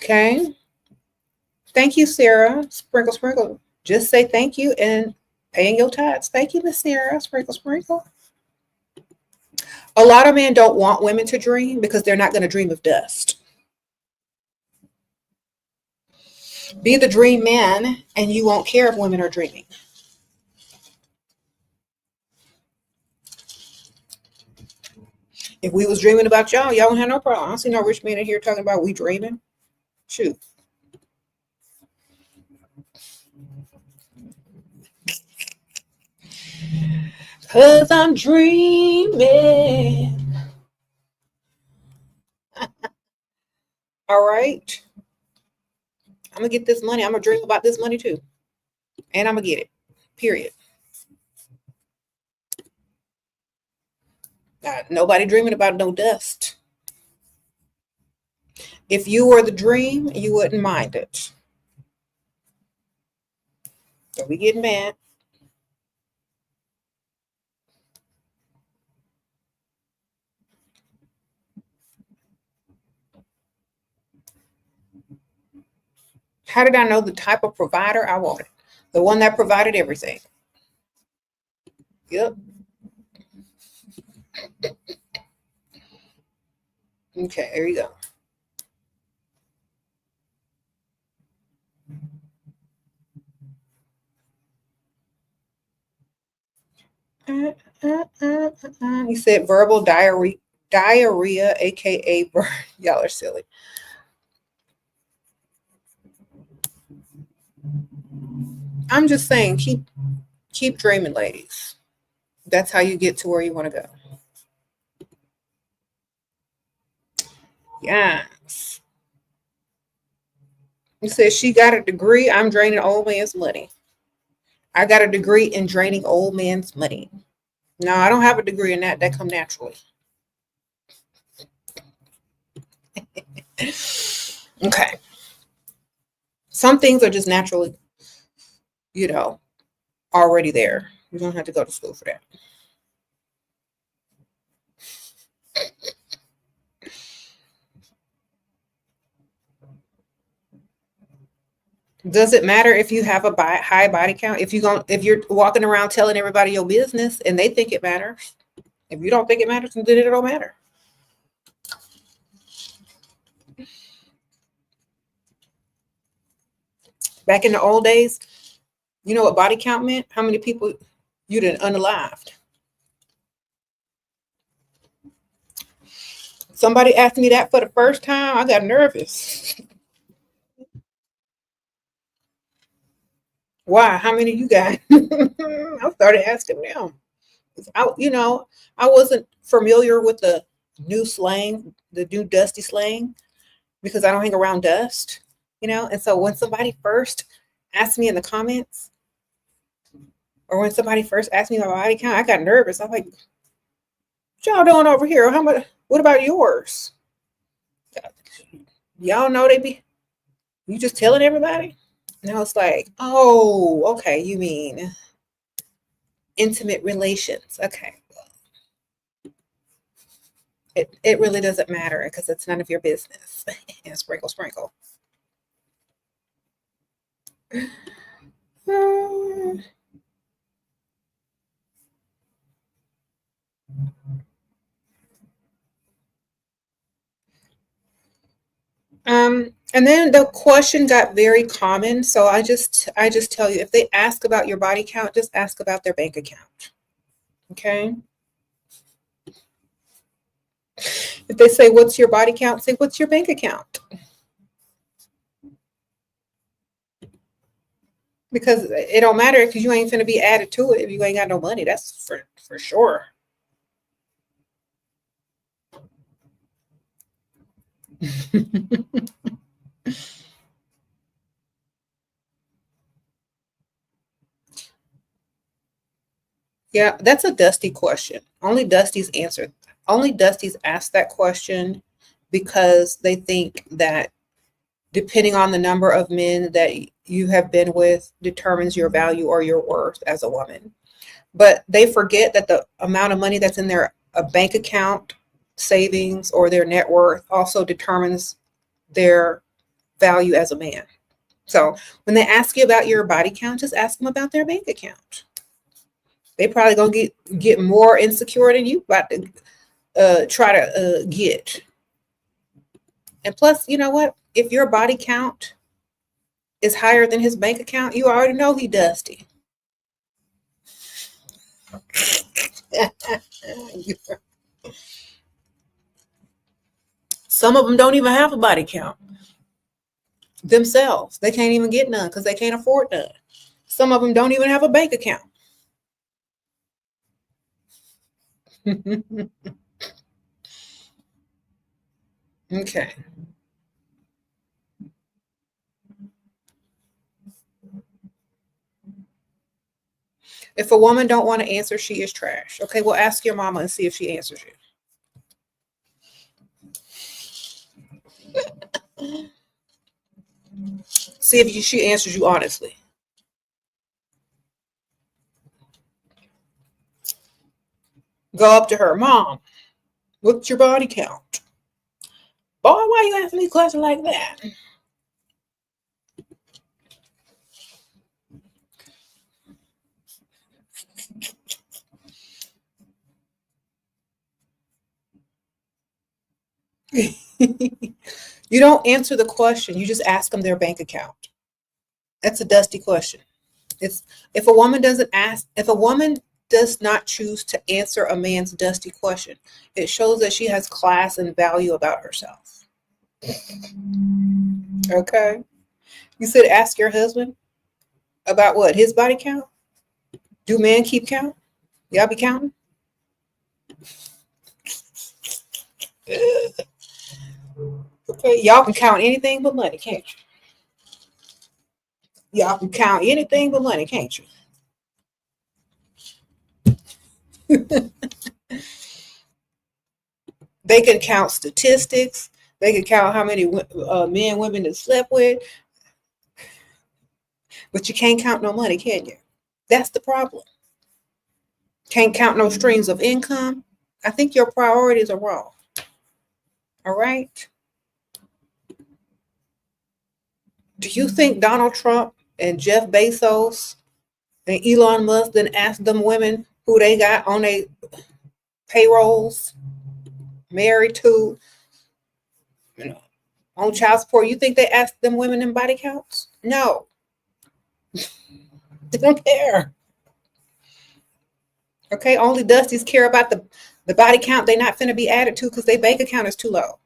Okay. Thank you, Sarah. Sprinkle, sprinkle. Just say thank you and paying your tithes. Thank you, Miss Sarah. Sprinkle, sprinkle. A lot of men don't want women to dream because they're not going to dream of dust. Be the dream man and you won't care if women are dreaming. If we was dreaming about y'all wouldn't have no problem. I don't see no rich man in here talking about we dreaming. Shoot. Cause I'm dreaming. All right. I'm gonna get this money. I'm gonna dream about this money too. And I'm gonna get it. Period. Nobody dreaming about no dust. If you were the dream, you wouldn't mind it. So we getting mad. How did I know the type of provider I wanted? The one that provided everything. Yep. Okay, there you go. He said verbal diarrhea, aka burn. Y'all are silly. I'm just saying, keep dreaming, ladies. That's how you get to where you want to go. Yes. He said she got a degree. I'm draining old man's money. I got a degree in draining old man's money. No, I don't have a degree in that. That come naturally. Okay. Some things are just naturally, already there. You don't have to go to school for that. Does it matter if you have a high body count? If you're walking around telling everybody your business and they think it matters? If you don't think it matters, then it don't matter. Back in the old days, you know what body count meant? How many people you done unalived? Somebody asked me that for the first time. I got nervous. Why? How many you got? I started asking them. I wasn't familiar with the new slang, the new Dusty slang, because I don't hang around dust, And so when somebody first asked me in the comments, or when somebody first asked me my body count, I got nervous. I'm like, what y'all doing over here? How much? What about yours? Y'all know you just telling everybody? And I was like, oh, okay, you mean intimate relations. Okay. It really doesn't matter because it's none of your business. And sprinkle, sprinkle. And then the question got very common. So I just tell you, if they ask about your body count, just ask about their bank account. Okay. If they say, what's your body count? Say, what's your bank account? Because it don't matter because you ain't finna be added to it if you ain't got no money. That's for sure. Yeah, that's a Dusty question. Only Dusties ask that question because they think that depending on the number of men that you have been with determines your value or your worth as a woman. But they forget that the amount of money that's in their a bank account, savings, or their net worth also determines their value as a man. So when they ask you about your body count, just ask them about their bank account. They probably gonna get more insecure than you about to try to get. And plus, you know what? If your body count is higher than his bank account, you already know he dusty. Some of them don't even have a body count themselves. They can't even get none because they can't afford none. Some of them don't even have a bank account. Okay. If a woman don't want to answer, she is trash. Okay, well, ask your mama and see if she answers you. See if she answers you honestly. Go up to her, Mom, what's your body count? Boy, why you asking me questions like that? You don't answer the question. You just ask them their bank account. That's a Dusty question. It's if a woman does not choose to answer a man's Dusty question, it shows that she has class and value about herself. Okay. You said ask your husband about what? His body count? Do men keep count? Y'all be counting? Okay, y'all can count anything but money, can't you? Y'all can count anything but money, can't you? They can count statistics. They can count how many men, women that slept with, but you can't count no money, can you? That's the problem. Can't count no streams of income. I think your priorities are wrong. All right. Do you think Donald Trump and Jeff Bezos and Elon Musk then asked them women who they got on their payrolls, married to, you know, on child support? You think they asked them women in body counts? No. They don't care. Okay, only Dusties care about the body count they not finna be added to because their bank account is too low.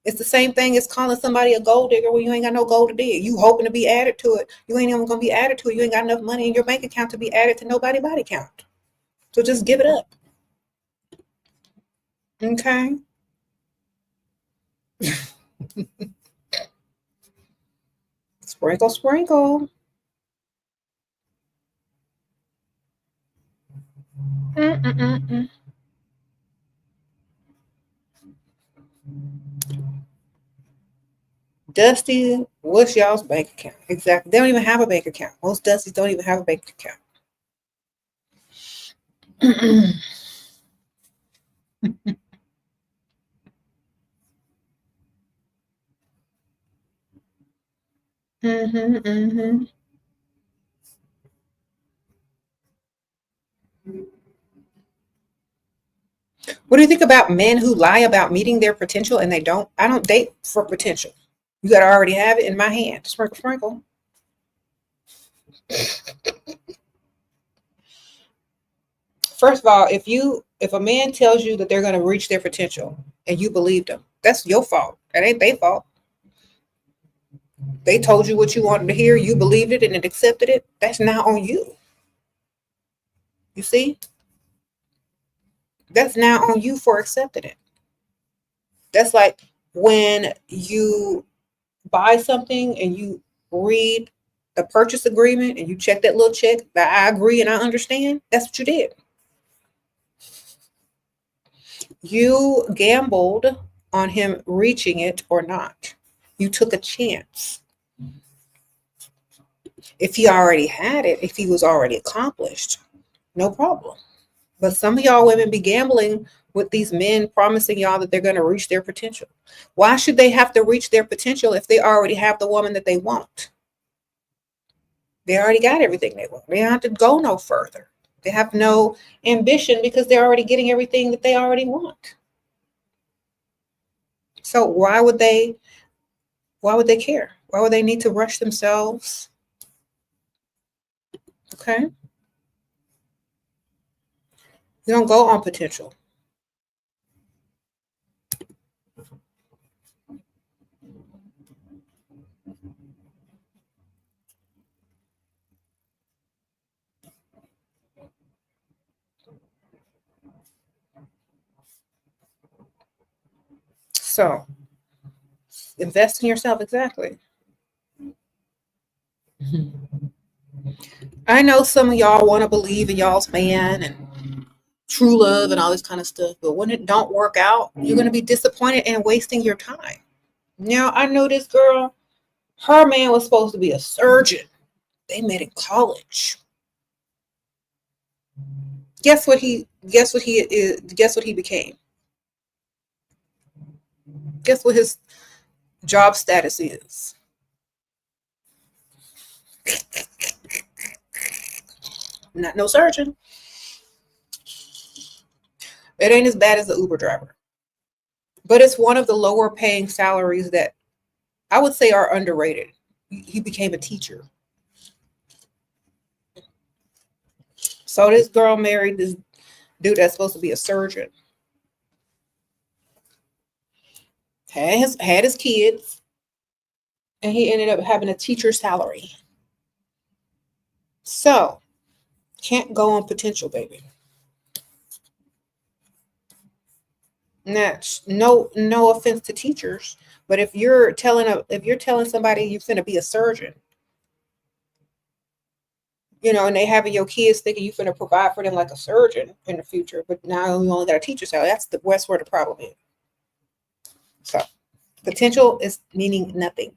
It's the same thing as calling somebody a gold digger when you ain't got no gold to dig. You hoping to be added to it. You ain't even gonna be added to it. You ain't got enough money in your bank account to be added to nobody's body count. So just give it up. Okay. Sprinkle, sprinkle. Mm-mm-mm-mm. Dusty, what's y'all's bank account? Exactly. They don't even have a bank account. Most Dusties don't even have a bank account. Mm-hmm, mm-hmm. What do you think about men who lie about meeting their potential and they don't? I don't date for potential. You got to already have it in my hand. Sprinkle, sprinkle. First of all, if a man tells you that they're going to reach their potential and you believe them, that's your fault. That ain't their fault. They told you what you wanted to hear, you believed it and it accepted it. That's not on you. You see? That's now on you for accepting it. That's like when you buy something and you read the purchase agreement and you check that little check that I agree and I understand. That's what you did. You gambled on him reaching it or not. You took a chance. If he already had it, if he was already accomplished, no problem. But some of y'all women be gambling with these men promising y'all that they're going to reach their potential. Why should they have to reach their potential if they already have the woman that they want? They already got everything they want. They don't have to go no further. They have no ambition because they're already getting everything that they already want. So why would they care? Why would they need to rush themselves? Okay? You don't go on potential. So invest in yourself, exactly. I know some of y'all want to believe in y'all's man and true love and all this kind of stuff, but when it don't work out, you're going to be disappointed and wasting your time. Now, I know this girl, her man was supposed to be a surgeon. They met in college. Guess what he became? Guess what his job status is? Not no surgeon. It ain't as bad as the Uber driver. But it's one of the lower paying salaries that I would say are underrated. He became a teacher. So this girl married this dude that's supposed to be a surgeon. Had his kids, and he ended up having a teacher salary. So can't go on potential, baby. No offense to teachers, but if you're telling somebody you're going to be a surgeon, and they having your kids thinking you're going to provide for them like a surgeon in the future, but now you only got a teacher salary. That's where the problem is. So potential is meaning nothing.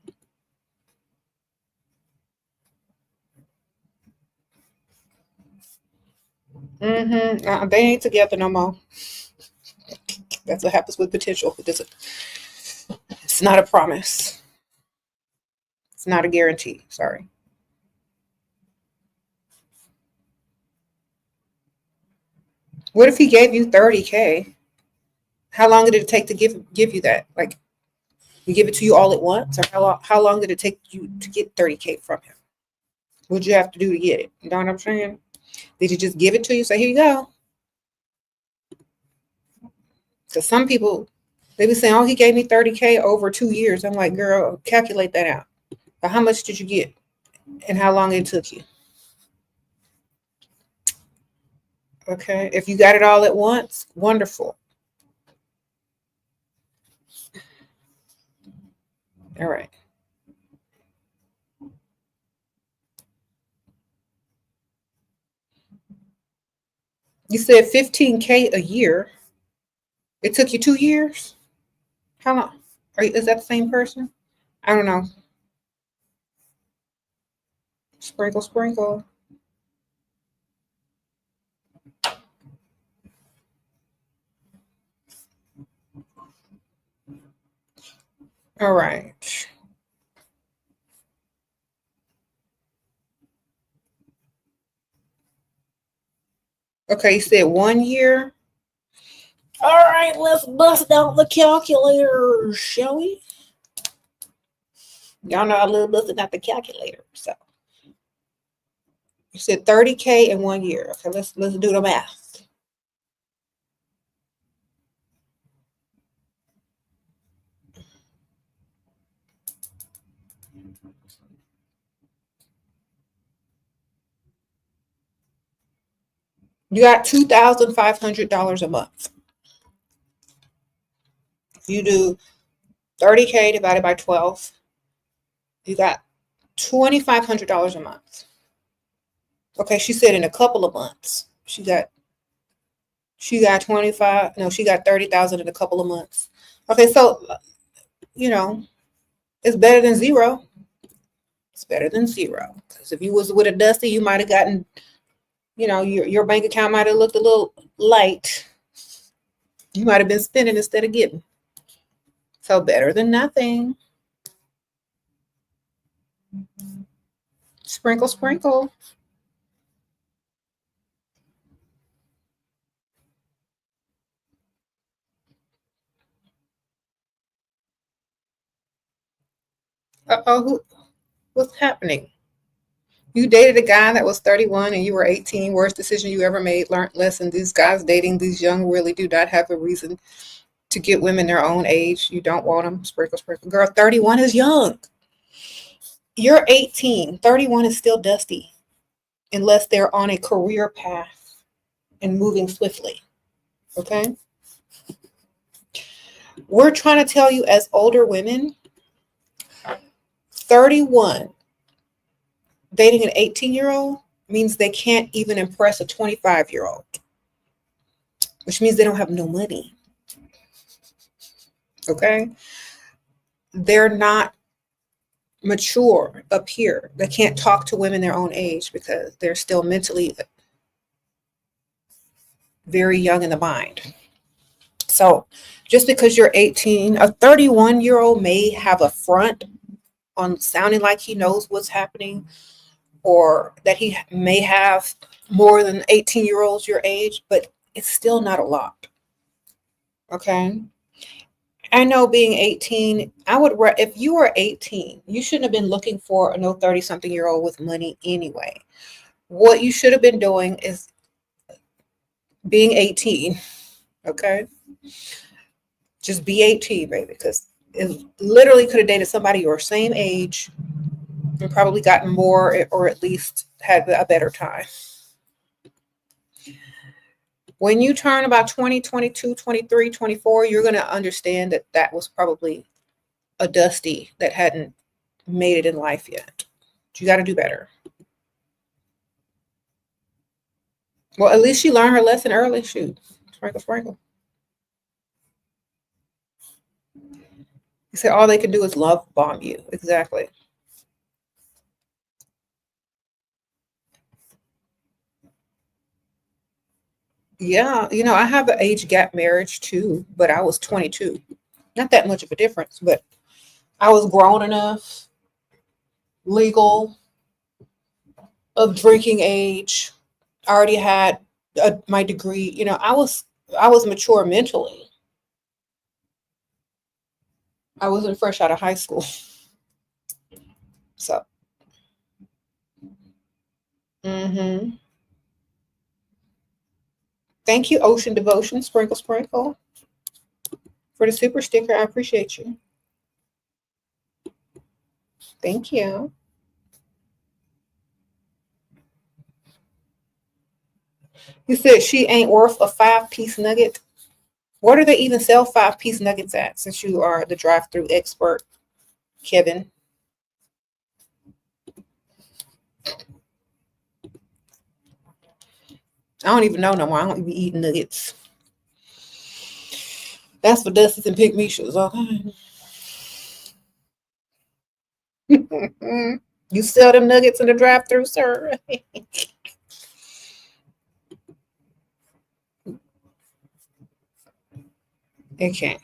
They ain't together no more. That's what happens with potential. It's not a promise. It's not a guarantee. Sorry. What if he gave you 30K? How long did it take to give you that? Like, he give it to you all at once, or how long did it take you to get 30K from him? What'd you have to do to get it? You know what I'm saying? Did he just give it to you? Say, here you go. Because some people, they be saying, oh, he gave me 30K over 2 years. I'm like, girl, calculate that out. But how much did you get? And how long it took you? Okay. If you got it all at once, wonderful. All right. You said 15K a year. It took you 2 years? How long? Is that the same person? I don't know. Sprinkle, sprinkle. All right. Okay, you said 1 year. All right, let's bust out the calculator, shall we? Y'all know I love busting out the calculator. So you said 30K in 1 year. Okay, let's do the math. You got $2,500 a month. If you do 30K divided by 12, you got $2,500 a month. Okay, she said in a couple of months, she got She got 25. No, she got 30,000 in a couple of months. Okay, so it's better than zero. It's better than zero. Because if you was with a Dusty, you might have gotten, your bank account might have looked a little light. You might have been spending instead of getting. So better than nothing. Sprinkle, sprinkle. Uh-oh, what's happening? You dated a guy that was 31 and you were 18. Worst decision you ever made. Learned lesson. These guys dating these young really do not have a reason to get women their own age. You don't want them. Sprinkle, sprinkle. Girl, 31 is young. You're 18. 31 is still dusty unless they're on a career path and moving swiftly. Okay? We're trying to tell you as older women, 31 dating an 18-year-old means they can't even impress a 25-year-old, which means they don't have no money. Okay? They're not mature up here. They can't talk to women their own age because they're still mentally very young in the mind. So just because you're 18, a 31-year-old may have a front on sounding like he knows what's happening, or that he may have more than 18-year-olds your age, but it's still not a lot. Okay? I know being 18, if you were 18, you shouldn't have been looking for a 30-something-year-old with money anyway. What you should have been doing is being 18, okay? Just be 18, baby, because it literally could have dated somebody your same age and probably gotten more, or at least had a better time. When you turn about 20, 22, 23, 24, you're going to understand that that was probably a Dusty that hadn't made it in life yet. You got to do better. Well, at least she learned her lesson early. Shoot. Sprinkle, sprinkle. You said all they can do is love bomb you. Exactly. Yeah, I have an age gap marriage too, but I was 22. Not that much of a difference, but I was grown enough, legal, of drinking age. I already had my degree. I was mature mentally. I wasn't fresh out of high school. So, hmm thank you, Ocean Devotion, Sprinkle Sprinkle, for the super sticker. I appreciate you. Thank you. You said she ain't worth a 5-piece nugget. Where do they even sell 5-piece nuggets at, since you are the drive-through expert, Kevin? I don't even know no more. I don't even eat nuggets. That's for Dusties and Pick Mishas, okay? You sell them nuggets in the drive-through, sir? Okay.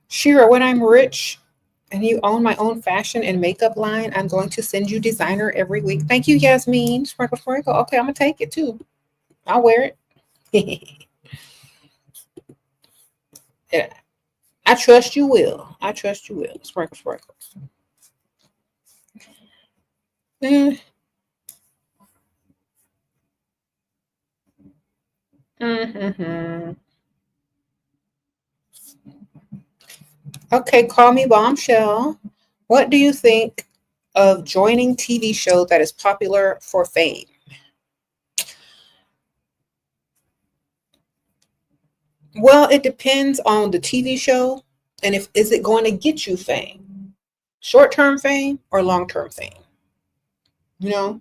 Shira, when I'm rich and you own my own fashion and makeup line, I'm going to send you designer every week. Thank you, Yasmin. Sprinkle, sprinkle. Okay, I'm going to take it too. I'll wear it. Yeah. I trust you will. I trust you will. Sprinkle, sprinkle. Mm-hmm. Okay, call me Bombshell. What do you think of joining TV show that is popular for fame? Well, it depends on the TV show and if is it going to get you fame, short-term fame or long-term fame. You know,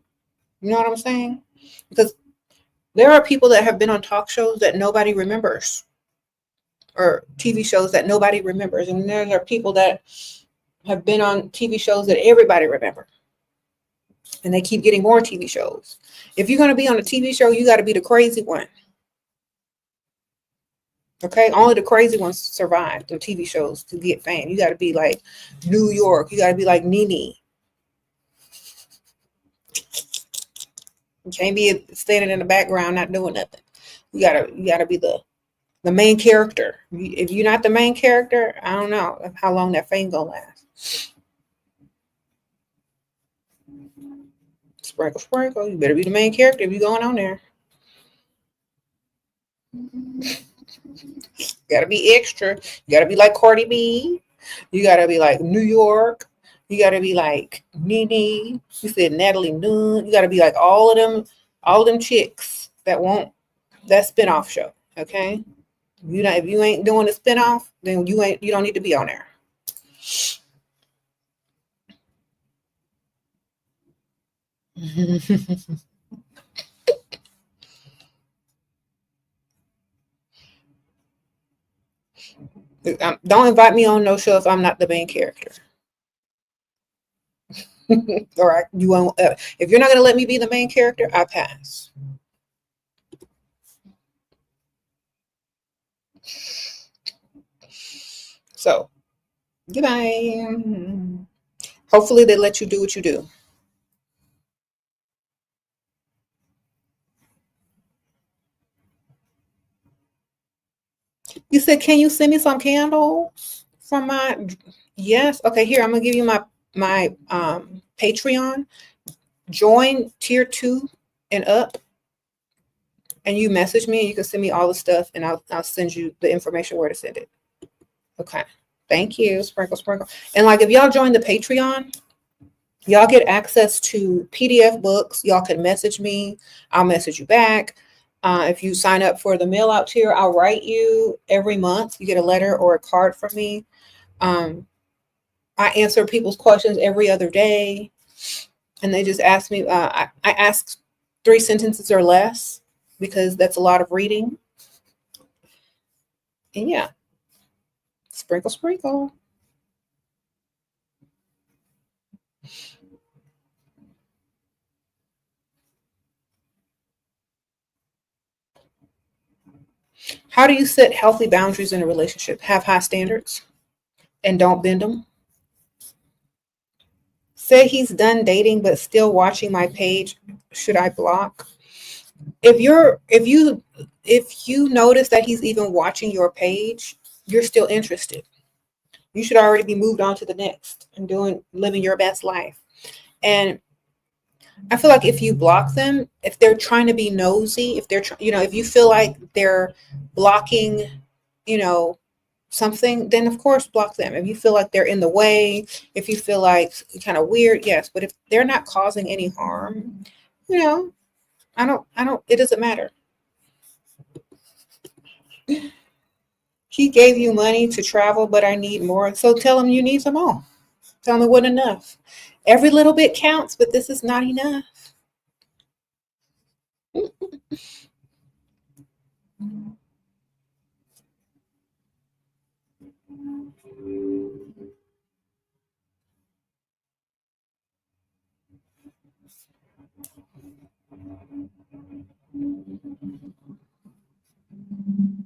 you know what I'm saying? Because there are people that have been on talk shows that nobody remembers, or TV shows that nobody remembers, and there are people that have been on TV shows that everybody remembers, and they keep getting more TV shows. If you're going to be on a TV show, you got to be the crazy one. Okay, only the crazy ones survive the TV shows to get fame. You got to be like New York. You got to be like Nene. You can't be standing in the background not doing nothing. You gotta be the main character. If you're not the main character, I don't know how long that fame gonna last. Sprinkle, sprinkle. You better be the main character if you're going on there. You gotta be extra. You gotta be like Cardi B. You gotta be like New York. You gotta be like Nene. You said Natalie Nunn. You gotta be like all of them chicks that want that spinoff show. Okay. If you ain't doing a spinoff, then you don't need to be on there. Don't invite me on no show if I'm not the main character. Or you won't. If you're not going to let me be the main character, I pass. So, goodbye. Hopefully, they let you do what you do. You said, can you send me some candles from my? Yes. Okay. Here, I'm gonna give you my Patreon. Join tier 2 and up, and you message me, and you can send me all the stuff, and I'll send you the information where to send it. Okay. Thank you. Sprinkle, sprinkle. And like, if y'all join the Patreon, y'all get access to PDF books. Y'all can message me. I'll message you back. If you sign up for the mail out tier, I'll write you every month. You get a letter or a card from me. I answer people's questions every other day. And they just ask me, I ask 3 sentences or less because that's a lot of reading. And yeah, sprinkle, sprinkle. How do you set healthy boundaries in a relationship? Have high standards and don't bend them. Say he's done dating but still watching my page. Should I block? If you notice that he's even watching your page, you're still interested. You should already be moved on to the next and living your best life. And I feel like if you block them, if they're trying to be nosy, if they're if you feel like they're blocking, something, then of course block them. If you feel like they're in the way, if you feel like kind of weird, yes. But if they're not causing any harm, I don't, it doesn't matter. He gave you money to travel, but I need more. So tell him you need some more. Tell him it wasn't enough. Every little bit counts, but this is not enough.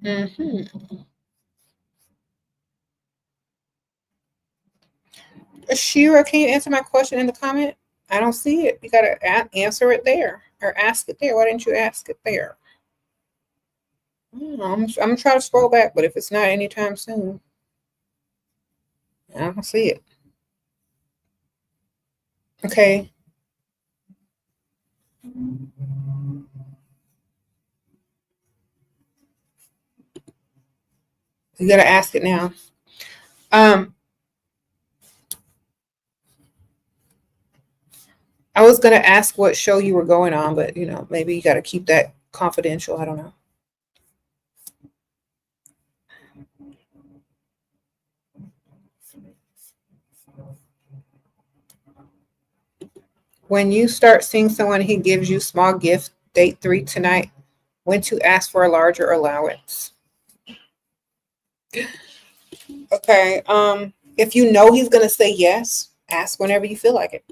Mm-hmm. Shira, can you answer my question in the comment? I don't see it. You got to answer it there or ask it there. Why didn't you ask it there? I'm going to try to scroll back, but if it's not anytime soon, I don't see it. Okay. You got to ask it now. I was going to ask what show you were going on, but maybe you got to keep that confidential. I don't know. When you start seeing someone, he gives you small gift, date 3 tonight, when to ask for a larger allowance. Okay. If you know he's gonna say yes, ask whenever you feel like it.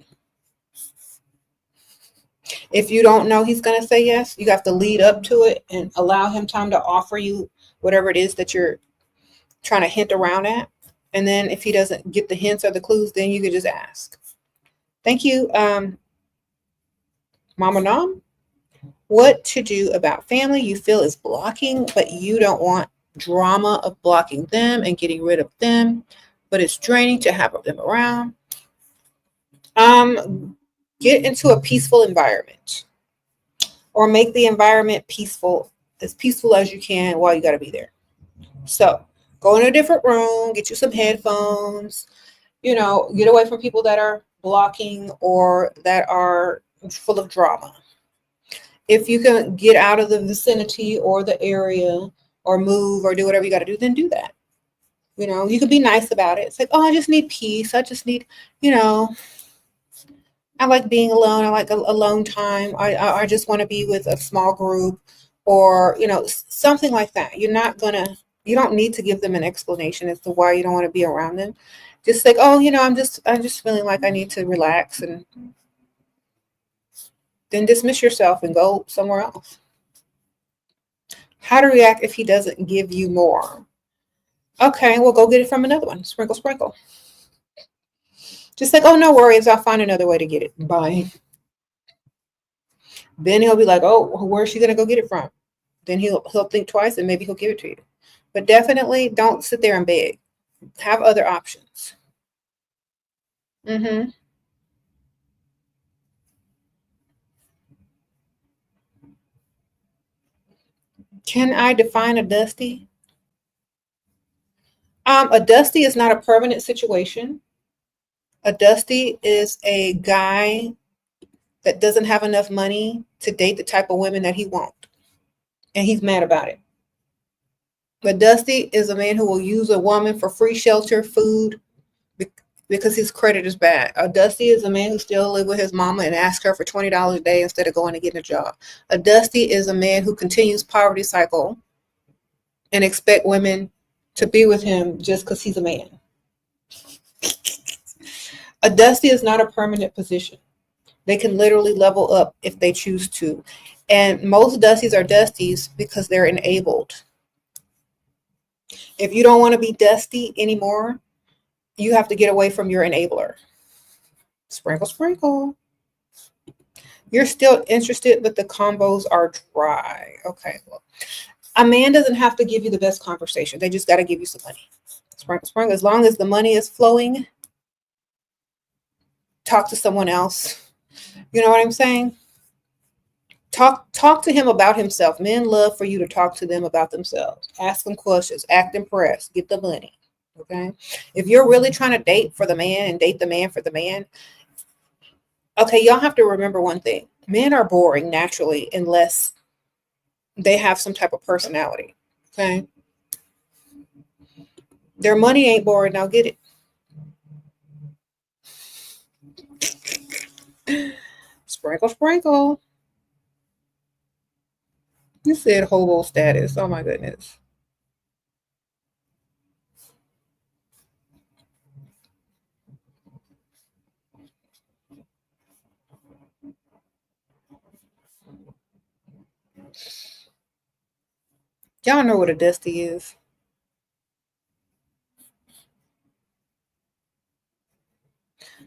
If you don't know he's gonna say yes, you have to lead up to it and allow him time to offer you whatever it is that you're trying to hint around at. And then if he doesn't get the hints or the clues, then you could just ask. Thank you, Mama Nom. What to do about family you feel is blocking, but you don't want drama of blocking them and getting rid of them, but it's draining to have them around. Get into a peaceful environment or make the environment peaceful as you can while you got to be there. So go in a different room, get you some headphones, get away from people that are blocking or that are full of drama. If you can get out of the vicinity or the area or move or do whatever you got to do, then do that. You could be nice about it. It's like, oh, I just need peace. I just need, I like being alone. I like alone time. I just want to be with a small group or, something like that. You don't need to give them an explanation as to why you don't want to be around them. Just like, oh, I'm just feeling like I need to relax, and then dismiss yourself and go somewhere else. How to react if he doesn't give you more. Okay, well, go get it from another one. Sprinkle, sprinkle. Just like, oh, no worries. I'll find another way to get it. Bye. Then he'll be like, oh, where's she going to go get it from? Then he'll think twice and maybe he'll give it to you. But definitely don't sit there and beg. Have other options. Mm-hmm. Can I define a dusty? A dusty is not a permanent situation. A dusty is a guy that doesn't have enough money to date the type of women that he wants. And he's mad about it. A dusty is a man who will use a woman for free shelter, food, because his credit is bad. A dusty is a man who still lives with his mama and asks her for $20 a day instead of going and getting a job. A dusty is a man who continues poverty cycle and expect women to be with him just because he's a man. A dusty is not a permanent position. They can literally level up if they choose to. And most dusties are dusties because they're enabled. If you don't want to be dusty anymore, you have to get away from your enabler. Sprinkle, sprinkle. You're still interested, but the combos are dry. Okay, well, a man doesn't have to give you the best conversation. They just got to give you some money. Sprinkle, sprinkle. As long as the money is flowing, talk to someone else. You know what I'm saying? Talk to him about himself. Men love for you to talk to them about themselves. Ask them questions. Act impressed. Get the money. Okay? If you're really trying to date for the man and date the man for the man, okay, y'all have to remember one thing. Men are boring naturally unless they have some type of personality. Okay? Their money ain't boring. Now get it. Sprinkle, sprinkle. You said hobo status. Oh my goodness. Y'all know what a dusty is.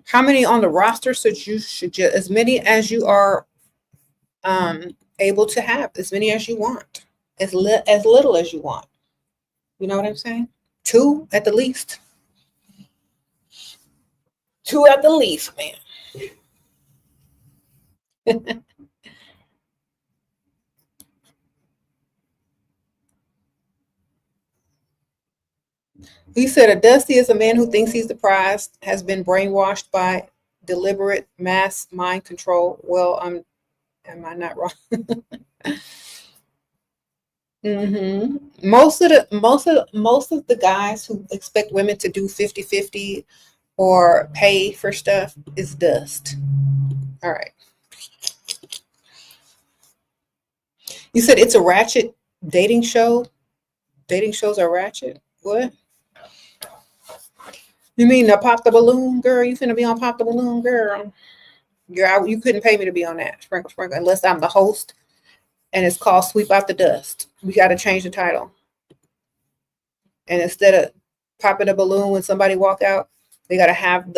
How many on the roster? So you should just as many as you are able to have, as many as you want, as little as you want. You know what I'm saying? 2 at the least. 2 at the least, man. He said a dusty is a man who thinks he's the prize, has been brainwashed by deliberate mass mind control. Well, am I not wrong? Most of the guys who expect women to do 50-50 or pay for stuff is dust. All right. You said it's a ratchet dating show? Dating shows are ratchet? What? You mean the Pop the Balloon, girl? You finna be on Pop the Balloon, girl? You couldn't pay me to be on that. Sprinkle, sprinkle, unless I'm the host and it's called Sweep Out the Dust. We got to change the title. And instead of popping a balloon when somebody walk out, they got to have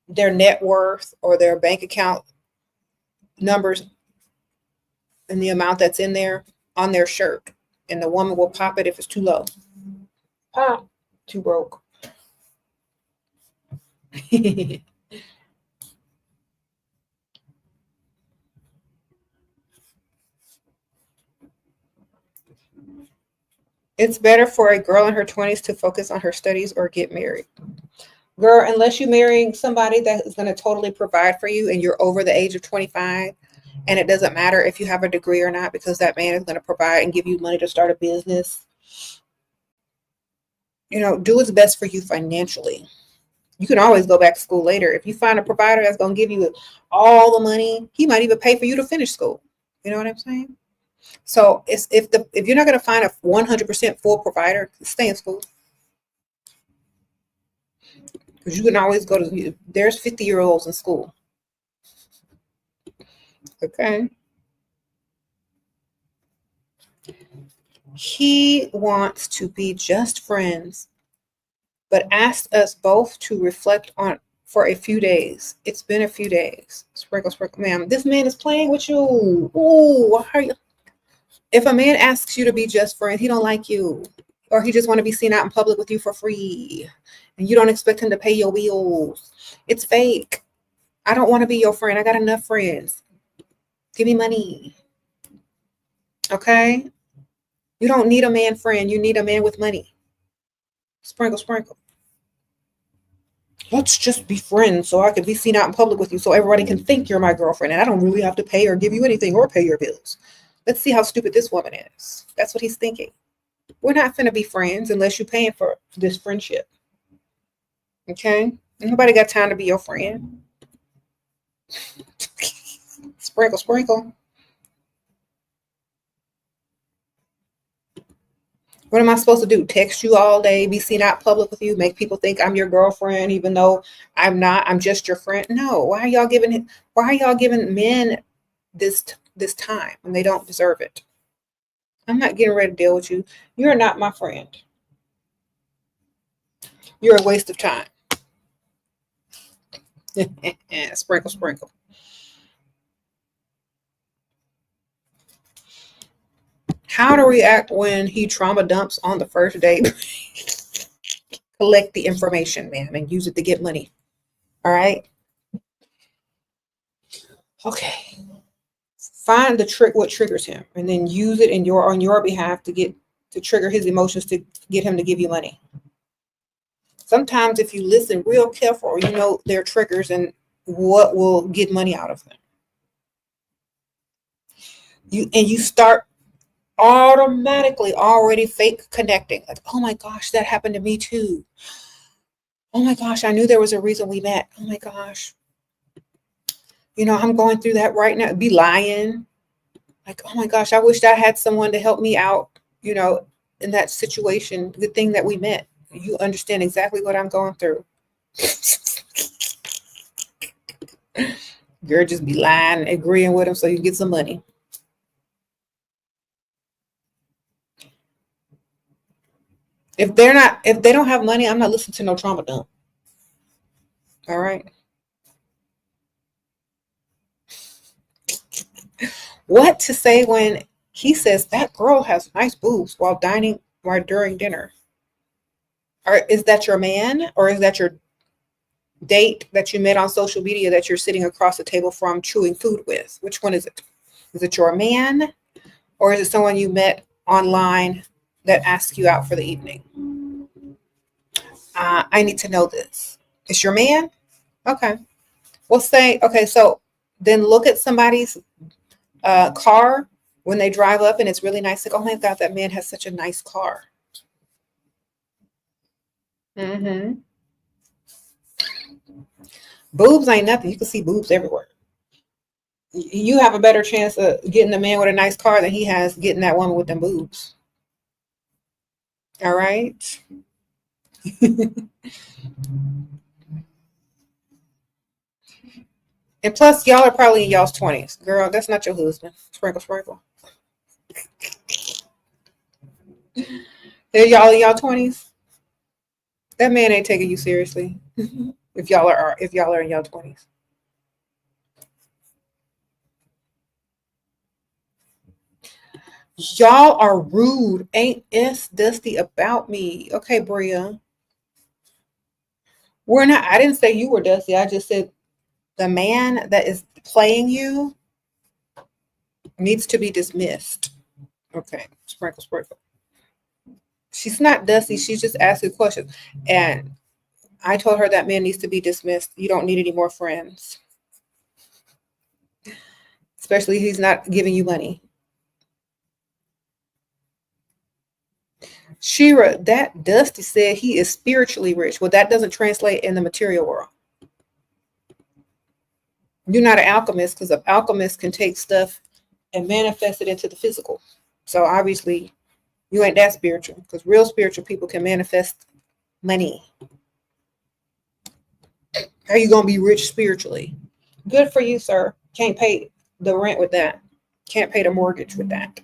their net worth or their bank account numbers and the amount that's in there on their shirt. And the woman will pop it if it's too low. Pop. Too broke. It's better for a girl in her 20s to focus on her studies or get married. Girl, unless you're marrying somebody that is going to totally provide for you and you're over the age of 25, and it doesn't matter if you have a degree or not, because that man is going to provide and give you money to start a business. You know, do what's best for you financially. You can always go back to school later. If you find a provider that's going to give you all the money, he might even pay for you to finish school. You know what I'm saying? So if you're not going to find a 100% full provider, stay in school. Because you can always go to, there's 50-year-olds in school. Okay. He wants to be just friends, but asked us both to reflect on for a few days. It's been a few days. Sprinkle, sprinkle, ma'am. This man is playing with you. Ooh, why are you? If a man asks you to be just friends, he don't like you, or he just want to be seen out in public with you for free, and you don't expect him to pay your bills. It's fake. I don't want to be your friend. I got enough friends. Give me money. Okay? You don't need a man friend. You need a man with money. Sprinkle, sprinkle. Let's just be friends so I can be seen out in public with you so everybody can think you're my girlfriend and I don't really have to pay or give you anything or pay your bills. Let's see how stupid this woman is. That's what he's thinking. We're not finna be friends unless you're paying for this friendship. Okay? Nobody got time to be your friend. Sprinkle, sprinkle. What am I supposed to do? Text you all day, be seen out public with you, make people think I'm your girlfriend, even though I'm not. I'm just your friend. No. Why are y'all giving men this time when they don't deserve it? I'm not getting ready to deal with you. You're not my friend. You're a waste of time. Sprinkle, sprinkle. How to react when he trauma dumps on the first date? Collect the information, man, and use it to get money. All right. Okay. Find what triggers him, and then use it on your behalf to trigger his emotions to get him to give you money. Sometimes, if you listen real careful, you know their triggers and what will get money out of them. You start automatically already fake connecting. Like, oh my gosh, that happened to me too. Oh my gosh, I knew there was a reason we met. Oh my gosh. You know, I'm going through that right now. Be lying. Like, oh my gosh, I wished I had someone to help me out, you know, in that situation. Good thing that we met. You understand exactly what I'm going through. Girl, just be lying, agreeing with him so you get some money. If they don't have money, I'm not listening to no trauma dump. All right. What to say when he says that girl has nice boobs while during dinner? Or is that your man, or is that your date that you met on social media that you're sitting across the table from chewing food with? Which one is it? Is it your man, or is it someone you met online that asked you out for the evening? I need to know this. It's your man? Okay. We'll say, okay, so then look at somebody's car when they drive up and it's really nice. Like, oh my God, that man has such a nice car. Mm-hmm. Boobs ain't nothing. You can see boobs everywhere. You have a better chance of getting a man with a nice car than he has getting that woman with them boobs. All right. And plus, y'all are probably in y'all's 20s. Girl, that's not your husband. Sprinkle, sprinkle. Are y'all in y'all 20s? That man ain't taking you seriously. If y'all are in y'all 20s. Y'all are rude. Ain't S Dusty about me. Okay, Bria. We're not, I didn't say you were Dusty. I just said the man that is playing you needs to be dismissed. Okay, sprinkle, sprinkle. She's not Dusty. She's just asking questions. And I told her that man needs to be dismissed. You don't need any more friends. Especially he's not giving you money. Shira, that Dusty said he is spiritually rich. Well, that doesn't translate in the material world. You're not an alchemist because an alchemist can take stuff and manifest it into the physical. So obviously, you ain't that spiritual because real spiritual people can manifest money. How are you going to be rich spiritually? Good for you, sir. Can't pay the rent with that. Can't pay the mortgage with that.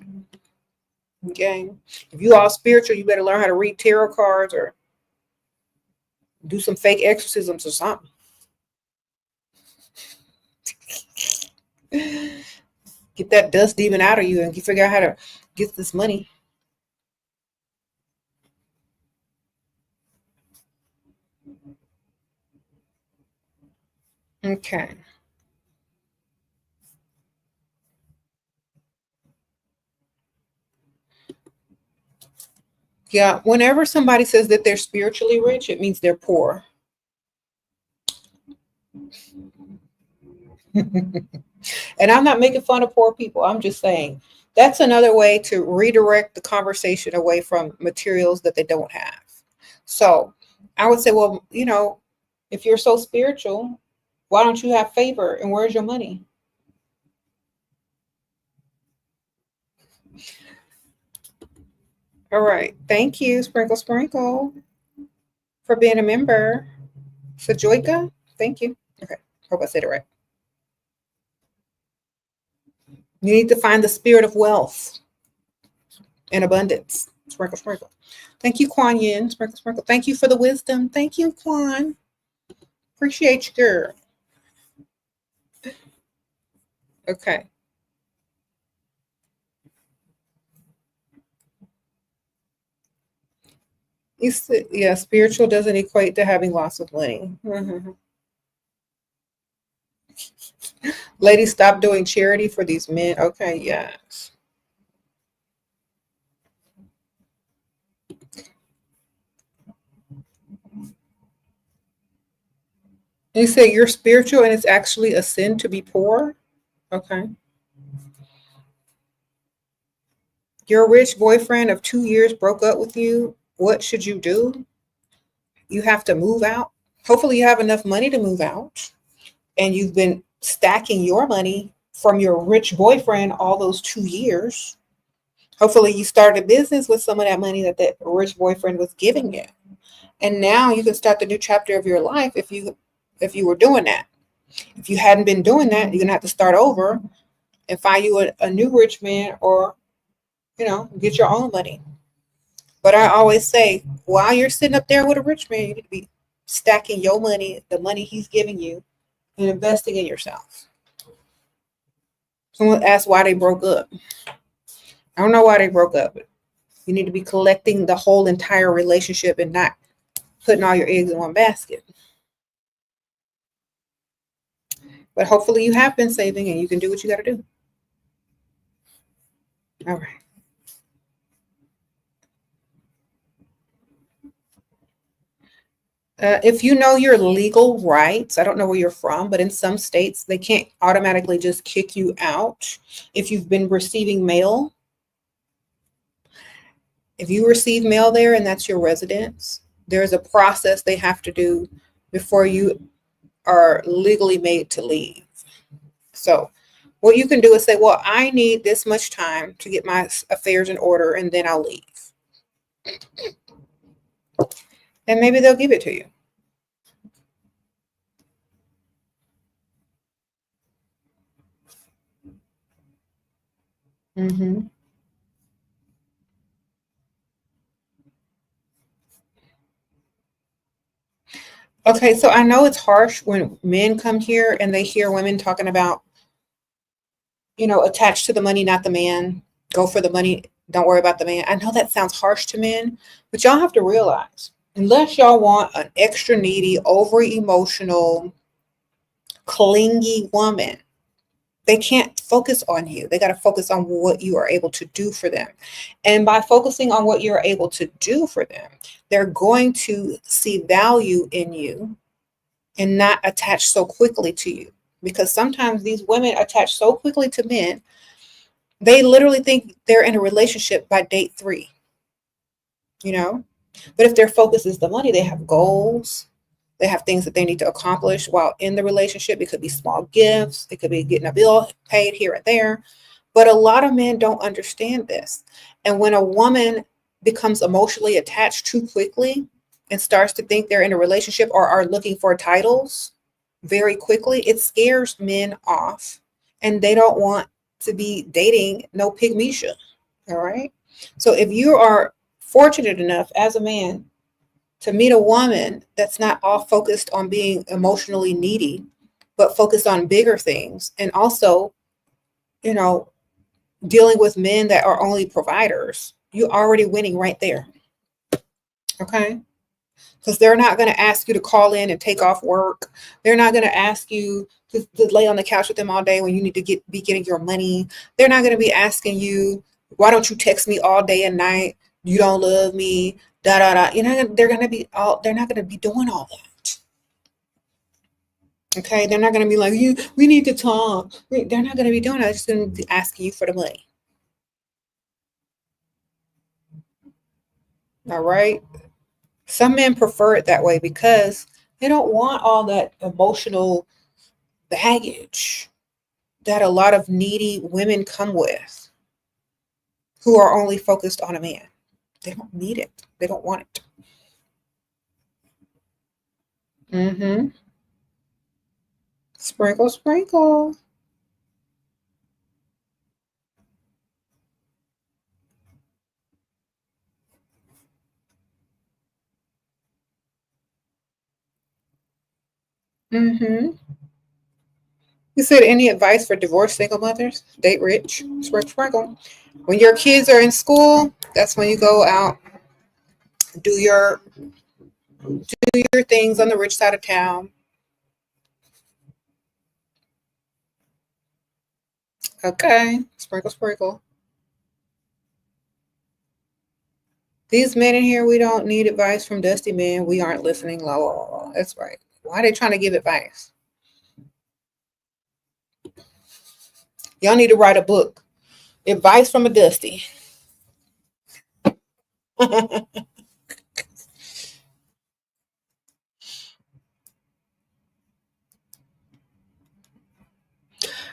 Okay. If you all spiritual, you better learn how to read tarot cards or do some fake exorcisms or something. Get that dust demon out of you and you figure out how to get this money. Okay. Yeah, whenever somebody says that they're spiritually rich, it means they're poor. And I'm not making fun of poor people. I'm just saying that's another way to redirect the conversation away from materials that they don't have. So I would say, well, if you're so spiritual, why don't you have favor? And where's your money? All right. Thank you, Sprinkle Sprinkle, for being a member. Sajoika, thank you. Okay. Hope I said it right. You need to find the spirit of wealth and abundance. Sprinkle, sprinkle. Thank you, Quan Yin. Sprinkle, sprinkle. Thank you for the wisdom. Thank you, Quan. Appreciate you, girl. Okay. Yeah, spiritual doesn't equate to having lots of money. Mm-hmm. Ladies, stop doing charity for these men. Okay, yes. You say you're spiritual and it's actually a sin to be poor? Okay. Your rich boyfriend of 2 years broke up with you. What should you do? You have to move out. Hopefully, you have enough money to move out. And you've been stacking your money from your rich boyfriend all those 2 years. Hopefully, you started a business with some of that money that rich boyfriend was giving you. And now you can start the new chapter of your life if you were doing that. If you hadn't been doing that, you're gonna have to start over and find you a new rich man or get your own money. But I always say, while you're sitting up there with a rich man, you need to be stacking your money, the money he's giving you, and investing in yourself. Someone asked why they broke up. I don't know why they broke up. You need to be collecting the whole entire relationship and not putting all your eggs in one basket. But hopefully you have been saving and you can do what you got to do. All right. If you know your legal rights, I don't know where you're from, but in some states, they can't automatically just kick you out if you've been receiving mail. If you receive mail there and that's your residence, there's a process they have to do before you are legally made to leave. So what you can do is say, well, I need this much time to get my affairs in order and then I'll leave. And maybe they'll give it to you. Mm-hmm. Okay, so I know it's harsh when men come here and they hear women talking about, attached to the money, not the man. Go for the money. Don't worry about the man. I know that sounds harsh to men, but y'all have to realize, unless y'all want an extra needy, over emotional, clingy woman, they can't focus on you. They got to focus on what you are able to do for them. And by focusing on what you're able to do for them, they're going to see value in you and not attach so quickly to you. Because sometimes these women attach so quickly to men, they literally think they're in a relationship by date 3, But if their focus is the money, they have goals. They have things that they need to accomplish while in the relationship. It could be small gifts. It could be getting a bill paid here and there. But a lot of men don't understand this. And when a woman becomes emotionally attached too quickly and starts to think they're in a relationship or are looking for titles very quickly, it scares men off. And they don't want to be dating no pygmisha. All right. So if you are fortunate enough as a man to meet a woman that's not all focused on being emotionally needy, but focused on bigger things, and also, dealing with men that are only providers, you're already winning right there. Okay? Because they're not going to ask you to call in and take off work. They're not going to ask you to lay on the couch with them all day when you need to be getting your money. They're not going to be asking you, why don't you text me all day and night? You don't love me. Da da da. They're not going to be doing all that. Okay, they're not going to be like, we need to talk. They're not going to be doing that. They're just going to be asking you for the money. All right. Some men prefer it that way because they don't want all that emotional baggage that a lot of needy women come with who are only focused on a man. They don't need it. They don't want it. Mm-hmm. Sprinkle, sprinkle. Mm-hmm. You said any advice for divorced single mothers? Date rich. Sprinkle, sprinkle. When your kids are in school, that's when you go out, do your things on the rich side of town. Okay. Sprinkle, sprinkle. These men in here, we don't need advice from dusty men. We aren't listening. La, la, la. That's right. Why are they trying to give advice? Y'all need to write a book. Advice from a dusty.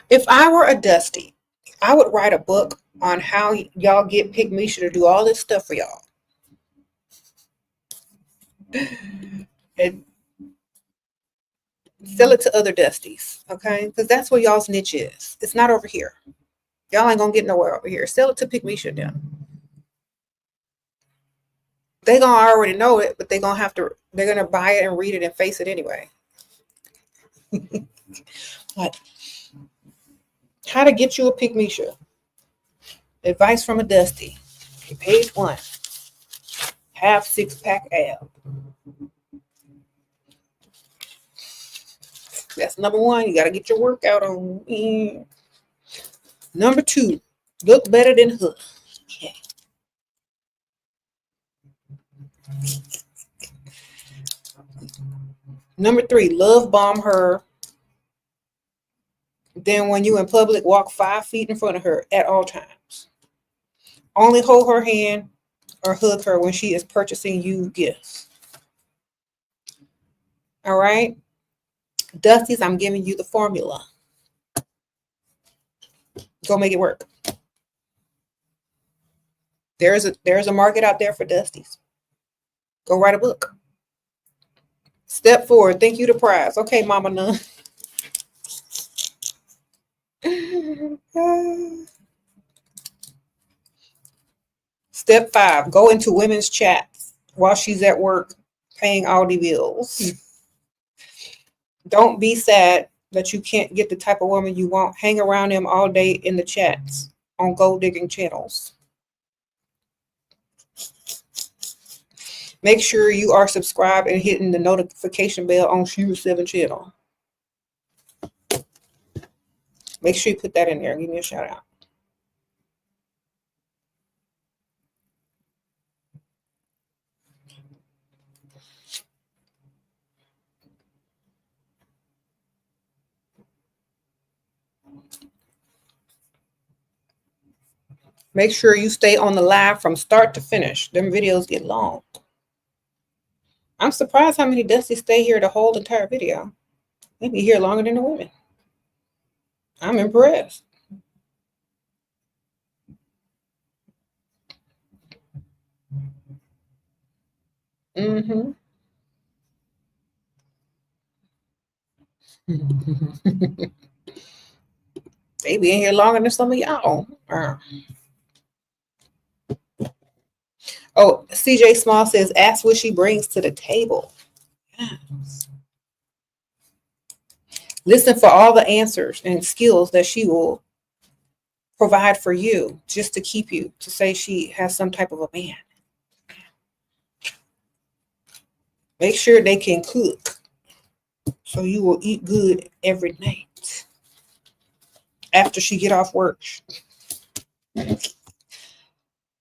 If I were a dusty, I would write a book on how y'all get Pygmisha to do all this stuff for y'all. And sell it to other dusties, okay? Because that's where y'all's niche is. It's not over here. Y'all ain't gonna get nowhere over here. Sell it to Pygmisha then. They gonna already know it, but they're gonna buy it and read it and face it anyway. Like, how to get you a Pygmisha. Advice from a dusty. Okay, page 1. Half 6-pack ab. That's number 1. You got to get your workout on. Number 2, look better than her. Okay. Number 3, love bomb her. Then when you in public, walk 5 feet in front of her at all times. Only hold her hand or hug her when she is purchasing you gifts. All right. Dusties, I'm giving you the formula. Go make it work. There's a market out there for Dusties. Go write a book. Step forward. Think you the prize. Okay, Mama Nun. Step 5. Go into women's chats while she's at work paying all the bills. Don't be sad that you can't get the type of woman you want. Hang around them all day in the chats on gold digging channels. Make sure you are subscribed and hitting the notification bell on SheRaSeven channel. Make sure you put that in there. Give me a shout out. Make sure you stay on the live from start to finish. Them videos get long. I'm surprised how many Dusties stay here the whole entire video. They be here longer than the women. I'm impressed. Mm-hmm. They be in here longer than some of y'all. Oh, CJ Small says, ask what she brings to the table. Yes. Listen for all the answers and skills that she will provide for you just to keep you, to say she has some type of a man. Make sure they can cook so you will eat good every night after she get off work.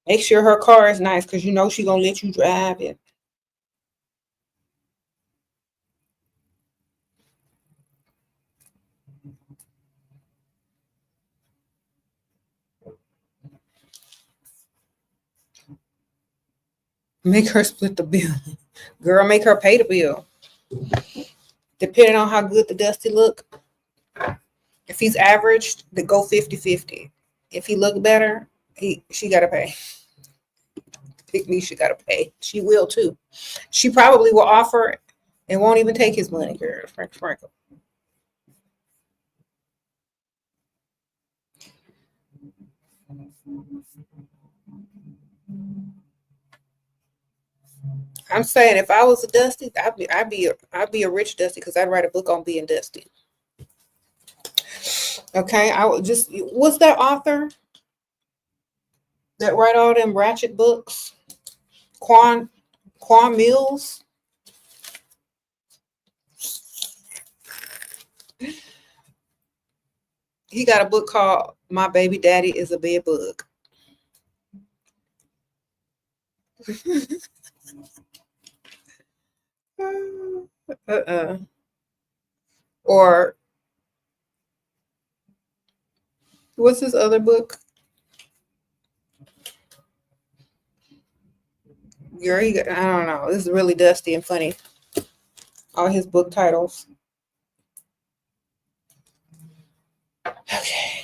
Make sure her car is nice because you know she's going to let you drive it. Make her split the bill. Girl, make her pay the bill. Depending on how good the Dusty look. If he's average, then go 50-50. If he look better, she got to pay. Pick me, she got to pay. She will too. She probably will offer and won't even take his money, girl. Frank. I'm saying if I was a Dusty, I'd be a rich Dusty because I'd write a book on being Dusty. Okay, I would just, what's that author that write all them ratchet books? Quan Mills. He got a book called My Baby Daddy is a Bed Bug. Or what's his other book? Girl, I don't know. This is really dusty and funny. All his book titles. Okay.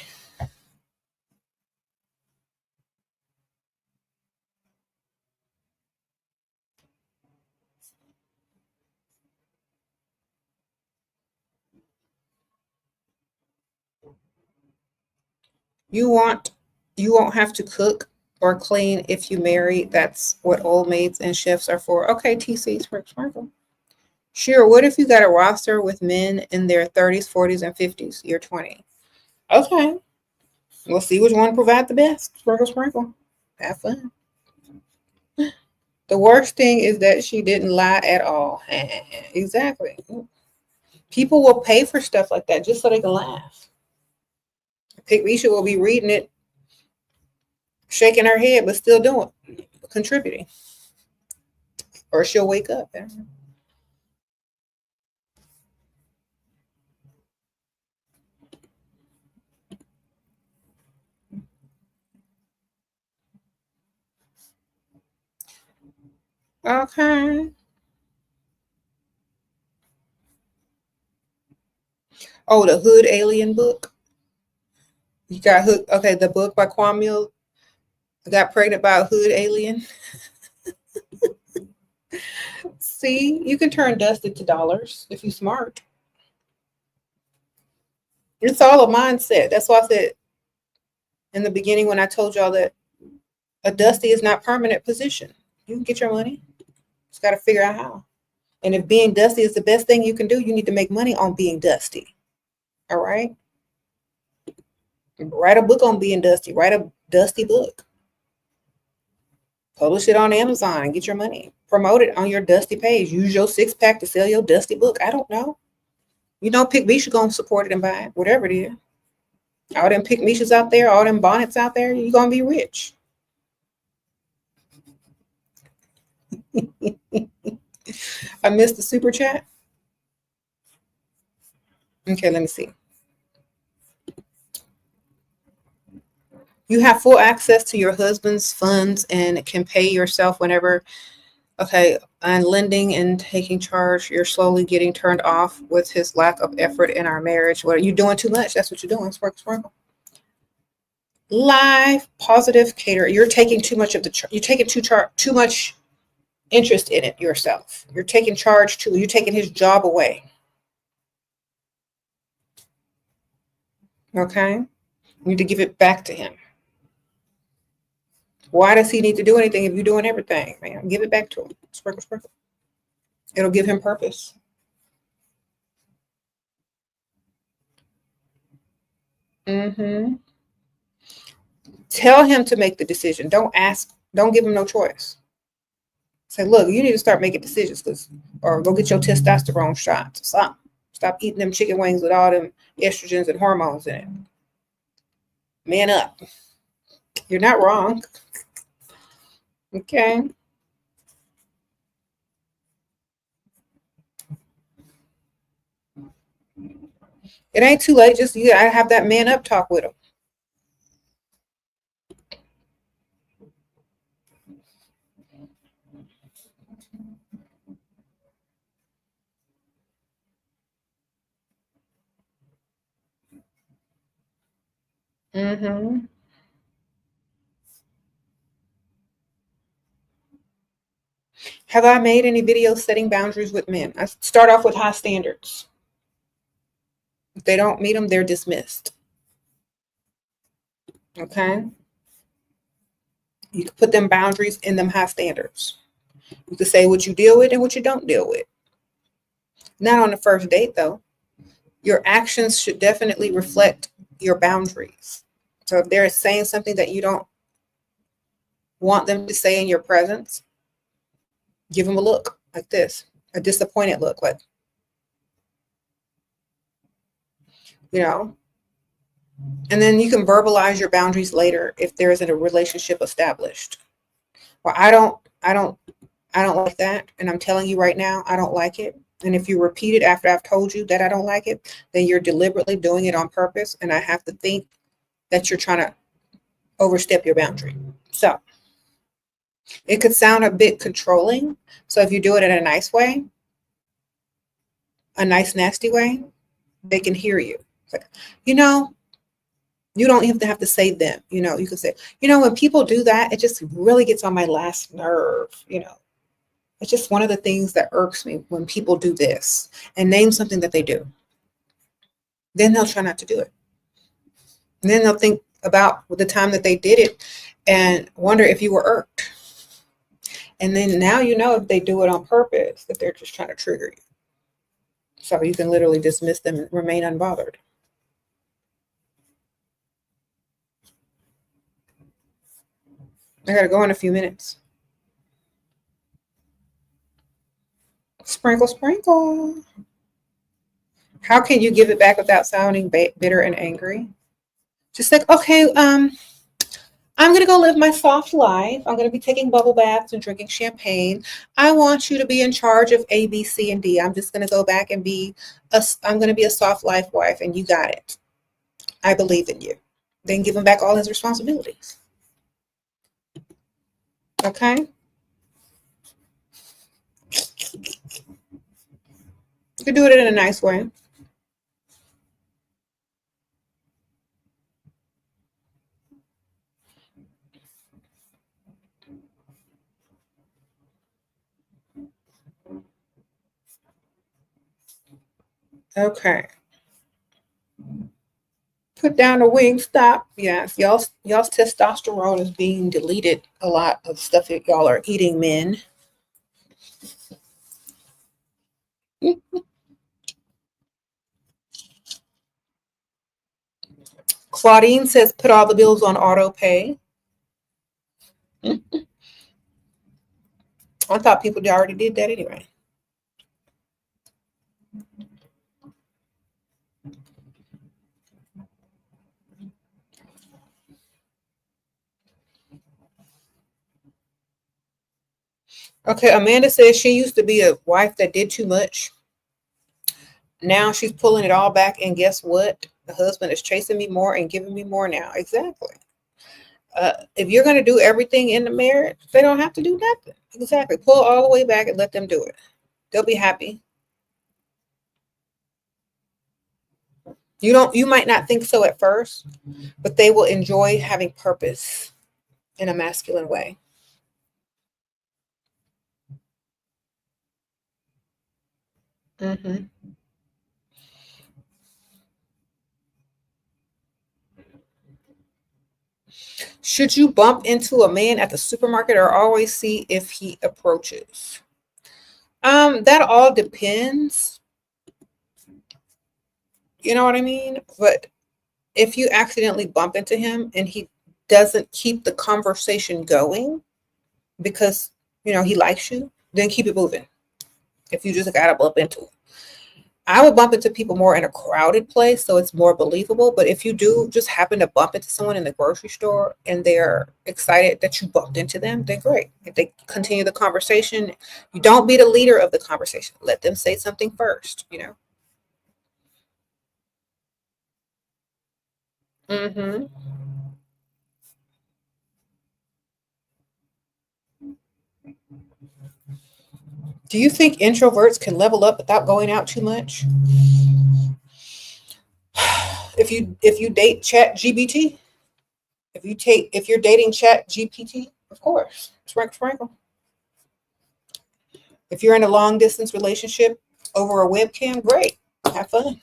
You won't have to cook or clean if you marry. That's what old maids and chefs are for. Okay, TC Sparkle. Sure, what if you got a roster with men in their 30s, 40s, and 50s? You're 20. Okay. We'll see which one provide the best. Sprinkle. Have fun. The worst thing is that she didn't lie at all. Exactly. People will pay for stuff like that just so they can laugh. Misha will be reading it, shaking her head, but still contributing. Or she'll wake up. Okay. Oh, the Hood Alien book. You got hooked. Okay, the book by Kwame got pregnant by a hood alien. See, you can turn dust into dollars if you're smart. It's all a mindset. That's why I said in the beginning when I told y'all that a dusty is not permanent position. You can get your money. Just got to figure out how. And if being dusty is the best thing you can do, you need to make money on being dusty. All right? Write a book on being dusty. Write a dusty book. Publish it on Amazon and get your money. Promote it on your dusty page. Use your 6-pack to sell your dusty book. I don't know. You know, Pick Misha gonna support it and buy it, whatever it is. All them Pick Mishas out there, all them bonnets out there, you're gonna be rich. I missed the super chat. Okay, let me see. You have full access to your husband's funds and can pay yourself whenever. Okay, and lending and taking charge, you're slowly getting turned off with his lack of effort in our marriage. What are you doing too much? That's what you're doing. Sparkle, sparkle. Live, positive cater. You're taking too much of the. You're taking too much interest in it yourself. You're taking charge too. You're taking his job away. Okay, you need to give it back to him. Why does he need to do anything if you're doing everything, man? Give it back to him. Sprinkle, sprinkle. It'll give him purpose. Mm-hmm. Tell him to make the decision. Don't give him no choice. Say, look, you need to start making decisions, or go get your testosterone shots. Stop eating them chicken wings with all them estrogens and hormones in it. Man up. You're not wrong. Okay. It ain't too late. Just you gotta have that man up talk with him. Mm-hmm. Have I made any videos setting boundaries with men? I start off with high standards. If they don't meet them, they're dismissed. Okay? You can put them boundaries in them high standards. You can say what you deal with and what you don't deal with. Not on the first date, though. Your actions should definitely reflect your boundaries. So if they're saying something that you don't want them to say in your presence, give them a look like this, a disappointed look, like, and then you can verbalize your boundaries later if there isn't a relationship established. Well, I don't like that, and I'm telling you right now, I don't like it. And if you repeat it after I've told you that I don't like it, then you're deliberately doing it on purpose, and I have to think that you're trying to overstep your boundary. So it could sound a bit controlling. So if you do it in a nice way, a nice, nasty way, they can hear you. It's like, you don't even have to say them. You can say, when people do that, it just really gets on my last nerve. It's just one of the things that irks me when people do this, and name something that they do. Then they'll try not to do it. And then they'll think about the time that they did it and wonder if you were irked. And then now if they do it on purpose, that they're just trying to trigger you. So you can literally dismiss them and remain unbothered. I gotta go in a few minutes. Sprinkle, sprinkle. How can you give it back without sounding bitter and angry? Just like, okay, I'm going to go live my soft life. I'm going to be taking bubble baths and drinking champagne. I want you to be in charge of A, B, C, and D. I'm just going to go back and I'm going to be a soft life wife, and you got it. I believe in you. Then give him back all his responsibilities. Okay? You can do it in a nice way. Okay. Put down the wing stop. Yes, y'all's testosterone is being deleted. A lot of stuff that y'all are eating, men. Claudine says put all the bills on auto pay. I thought people already did that anyway. Okay, Amanda says she used to be a wife that did too much. Now she's pulling it all back, and guess what? The husband is chasing me more and giving me more now. Exactly. If you're going to do everything in the marriage, they don't have to do nothing. Exactly. Pull all the way back and let them do it. They'll be happy. You might not think so at first, but they will enjoy having purpose in a masculine way. Mm-hmm. Should you bump into a man at the supermarket or always see if he approaches? That all depends. You know what I mean? But if you accidentally bump into him and he doesn't keep the conversation going because he likes you, then keep it moving. If you just gotta bump into him. I would bump into people more in a crowded place, so it's more believable. But if you do just happen to bump into someone in the grocery store and they're excited that you bumped into them, then great. If they continue the conversation, you don't be the leader of the conversation. Let them say something first. Mm-hmm. Do you think introverts can level up without going out too much? If you date Chat GBT, if you're dating Chat GPT, of course, sprinkle sprinkle. If you're in a long distance relationship over a webcam, great, have fun.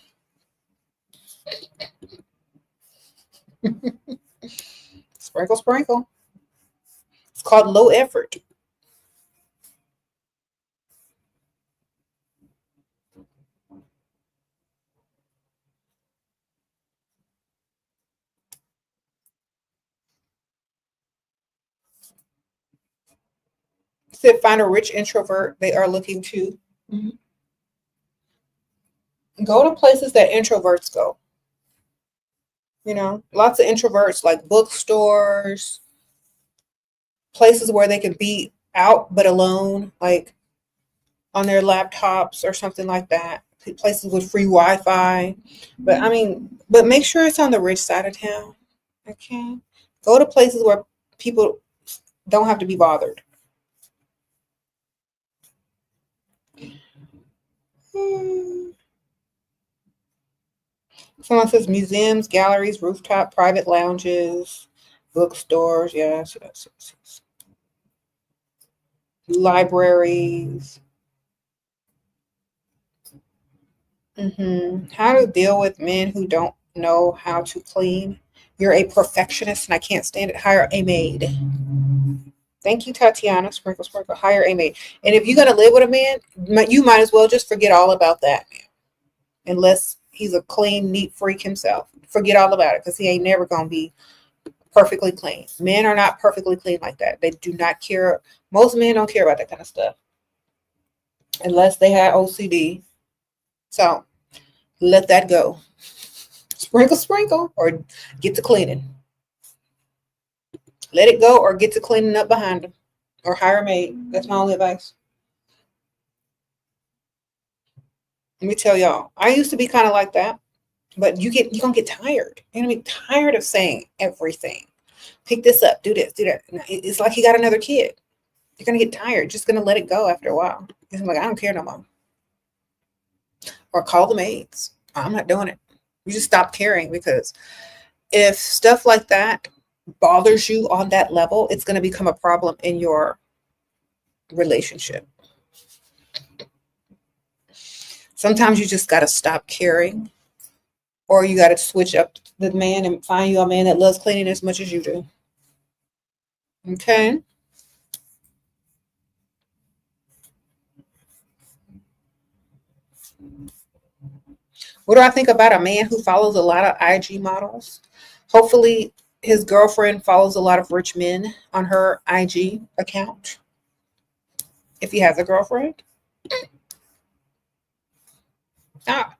Sprinkle sprinkle. It's called low effort. Said find a rich introvert they are looking to. Mhm. Go to places that introverts go. Lots of introverts like bookstores, places where they can be out but alone, like on their laptops or something like that. Places with free Wi-Fi. But make sure it's on the rich side of town. Okay. Go to places where people don't have to be bothered. Hmm. Someone says museums, galleries, rooftop, private lounges, bookstores. Yes, yes, yes, yes. Libraries. How to deal with men who don't know how to clean. You're a perfectionist and I can't stand it. Hire a maid. Thank you, Tatiana. Sprinkle, sprinkle. Hire a maid. And if you're going to live with a man, you might as well just forget all about that man. Unless he's a clean, neat freak himself. Forget all about it because he ain't never going to be perfectly clean. Men are not perfectly clean like that. They do not care. Most men don't care about that kind of stuff unless they had OCD. So let that go. Sprinkle, sprinkle, or get to cleaning. Let it go or get to cleaning up behind them or hire a maid. That's my only advice. Let me tell y'all, I used to be kind of like that, but you're gonna get tired. You're gonna be tired of saying everything. Pick this up, do this, do that. It's like you got another kid. You're gonna get tired. Just gonna let it go after a while. I'm like, I don't care no more. Or call the maids. I'm not doing it. You just stop caring because if stuff like that bothers you on that level, it's going to become a problem in your relationship. Sometimes you just got to stop caring, or you got to switch up the man and find you a man that loves cleaning as much as you do. Okay. What do I think about a man who follows a lot of IG models? Hopefully, his girlfriend follows a lot of rich men on her IG account. If he has a girlfriend,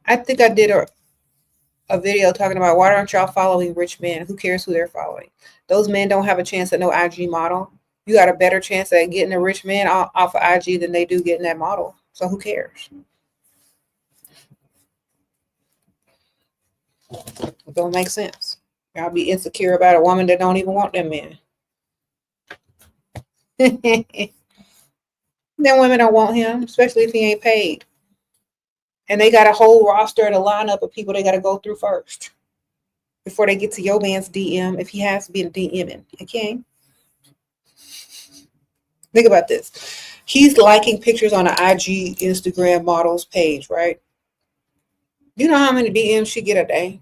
I think I did a video talking about why aren't y'all following rich men? Who cares who they're following? Those men don't have a chance at no IG model. You got a better chance at getting a rich man off of IG than they do getting that model. So who cares? It don't make sense. Y'all be insecure about a woman that don't even want them men. Then women don't want him, especially if he ain't paid. And they got a whole roster and a lineup of people they got to go through first before they get to your man's DM if he has been DMing. Okay? Think about this. He's liking pictures on an IG Instagram model's page, right? You know how many DMs she get a day?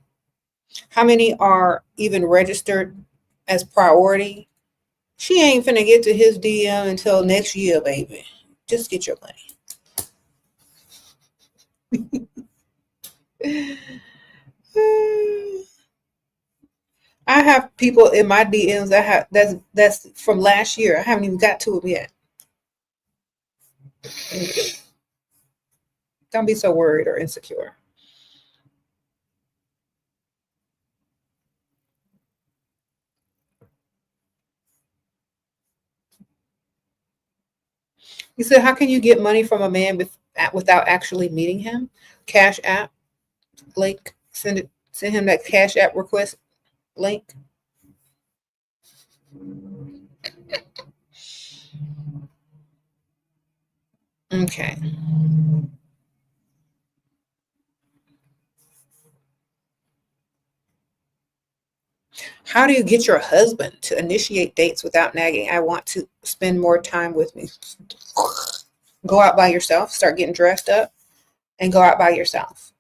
How many are even registered as priority? She ain't finna get to his DM until next year, baby. Just get your money. I have people in my DMs that's from last year. I haven't even got to them yet. Don't be so worried or insecure. He said, how can you get money from a man without actually meeting him? Cash App link. Send him that Cash App request link. Okay. How do you get your husband to initiate dates without nagging? I want to spend more time with me. Go out by yourself, start getting dressed up, and go out by yourself.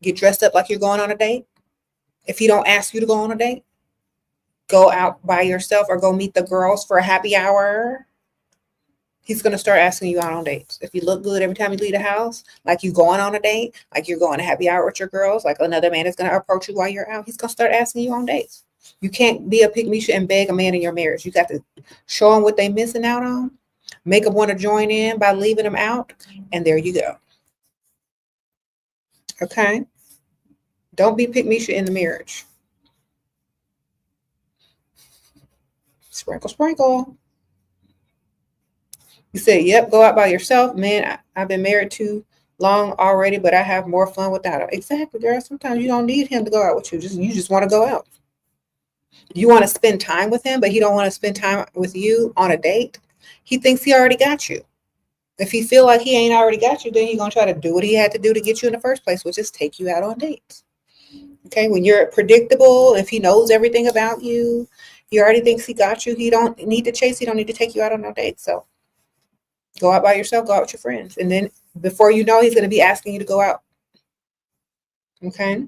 Get dressed up like you're going on a date. If he don't ask you to go on a date, go out by yourself or go meet the girls for a happy hour. He's going to start asking you out on dates. If you look good every time you leave the house, like you going on a date, like you're going to happy hour with your girls, like another man is going to approach you while you're out, he's going to start asking you on dates. You can't be a pick-me-shit and beg a man in your marriage. You got to show them what they're missing out on, make them want to join in by leaving them out, and there you go. Okay? Don't be pick-me-shit in the marriage. Sprinkle, sprinkle. You say, yep, go out by yourself. Man, I've been married too long already, but I have more fun without him. Exactly, girl. Sometimes you don't need him to go out with you. You just want to go out. You want to spend time with him, but he don't want to spend time with you on a date. He thinks he already got you. If he feel like he ain't already got you, then he's going to try to do what he had to do to get you in the first place, which is take you out on dates. Okay, when you're predictable, if he knows everything about you, he already thinks he got you. He don't need to chase. He don't need to take you out on no dates. So go out by yourself, go out with your friends. And then before you know, he's going to be asking you to go out. Okay?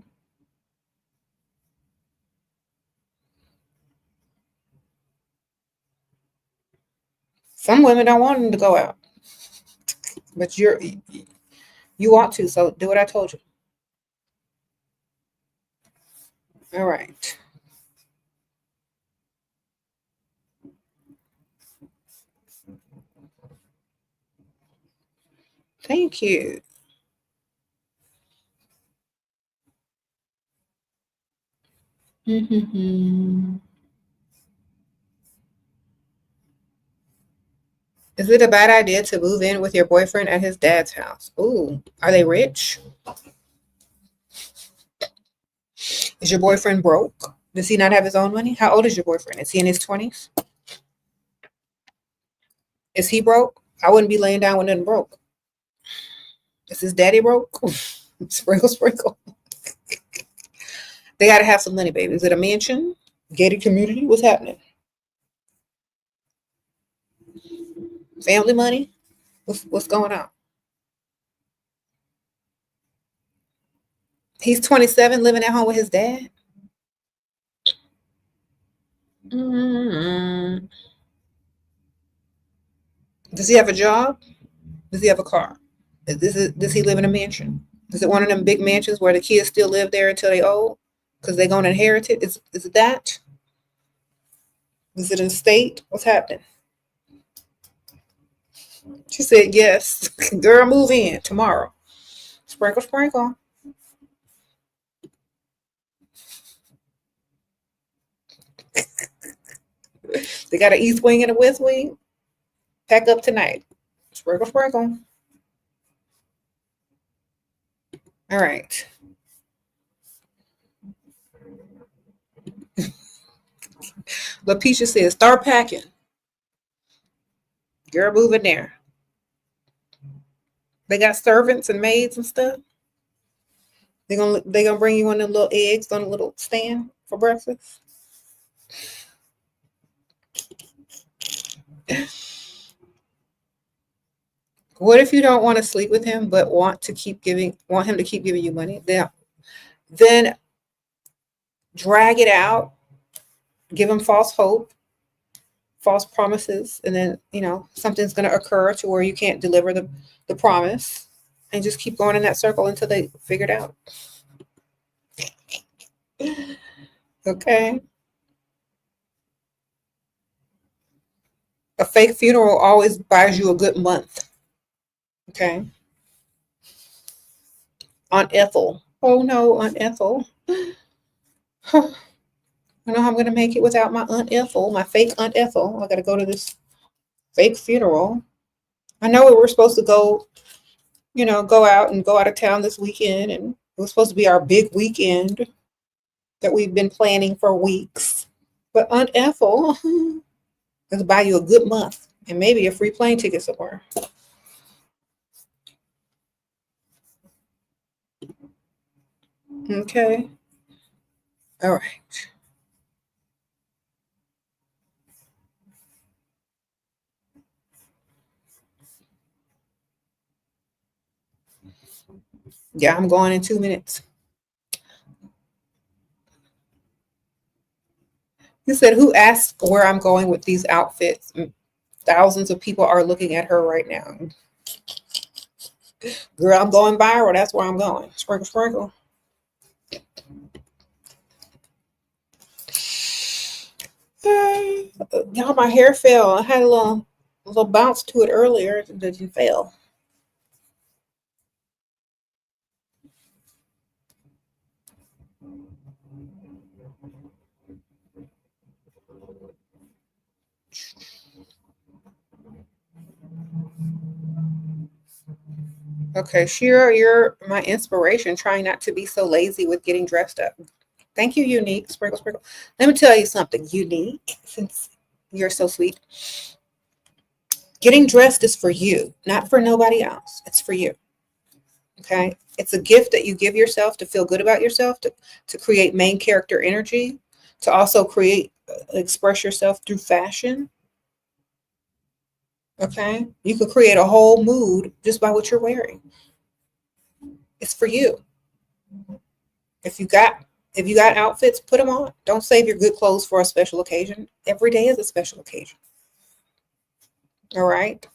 Some women don't want him to go out. But you want to, so do what I told you. All right. Thank you. Is it a bad idea to move in with your boyfriend at his dad's house? Ooh, are they rich? Is your boyfriend broke? Does he not have his own money? How old is your boyfriend? Is he in his 20s? Is he broke? I wouldn't be laying down with nothing broke. Is his daddy broke? Sprinkle, sprinkle. They got to have some money, baby. Is it a mansion? Gated community? What's happening? Family money? What's going on? He's 27, living at home with his dad. Mm. Does he have a job? Does he have a car? Does he live in a mansion? Is it one of them big mansions where the kids still live there until they old? Because they're going to inherit it? Is it that? Is it an estate? What's happening? She said yes. Girl, move in tomorrow. Sprinkle, sprinkle. They got an east wing and a west wing. Pack up tonight. Sprinkle, sprinkle. All right. LaPisha says, start packing. Girl, move in there. They got servants and maids and stuff. They gonna bring you one of them little eggs on a little stand for breakfast. What if you don't want to sleep with him but want him to keep giving you money? Then drag it out, give him false hope, false promises, and then something's going to occur to where you can't deliver the promise, and just keep going in that circle until they figure it out. Okay. A fake funeral always buys you a good month. Okay. Aunt Ethel. Oh no, Aunt Ethel. I don't know how I'm going to make it without my Aunt Ethel, my fake Aunt Ethel. I got to go to this fake funeral. I know we were supposed to go out of town this weekend, and it was supposed to be our big weekend that we've been planning for weeks. But Aunt Ethel is buy you a good month and maybe a free plane ticket somewhere. Okay. All right. Yeah, I'm going in 2 minutes. You said, who asked where I'm going with these outfits? Thousands of people are looking at her right now. Girl, I'm going viral. That's where I'm going. Sprinkle, sprinkle. Y'all, my hair fell. I had a little bounce to it earlier. It didn't fail. Okay, Shira, you're my inspiration, trying not to be so lazy with getting dressed up. Thank you, Unique. Sprinkle, sprinkle. Let me tell you something, Unique, since you're so sweet. Getting dressed is for you, not for nobody else. It's for you. Okay? It's a gift that you give yourself to feel good about yourself, to create main character energy, to also express yourself through fashion. Okay? You could create a whole mood just by what you're wearing. It's for you. If you got outfits, put them on. Don't save your good clothes for a special occasion. Every day is a special occasion. All right.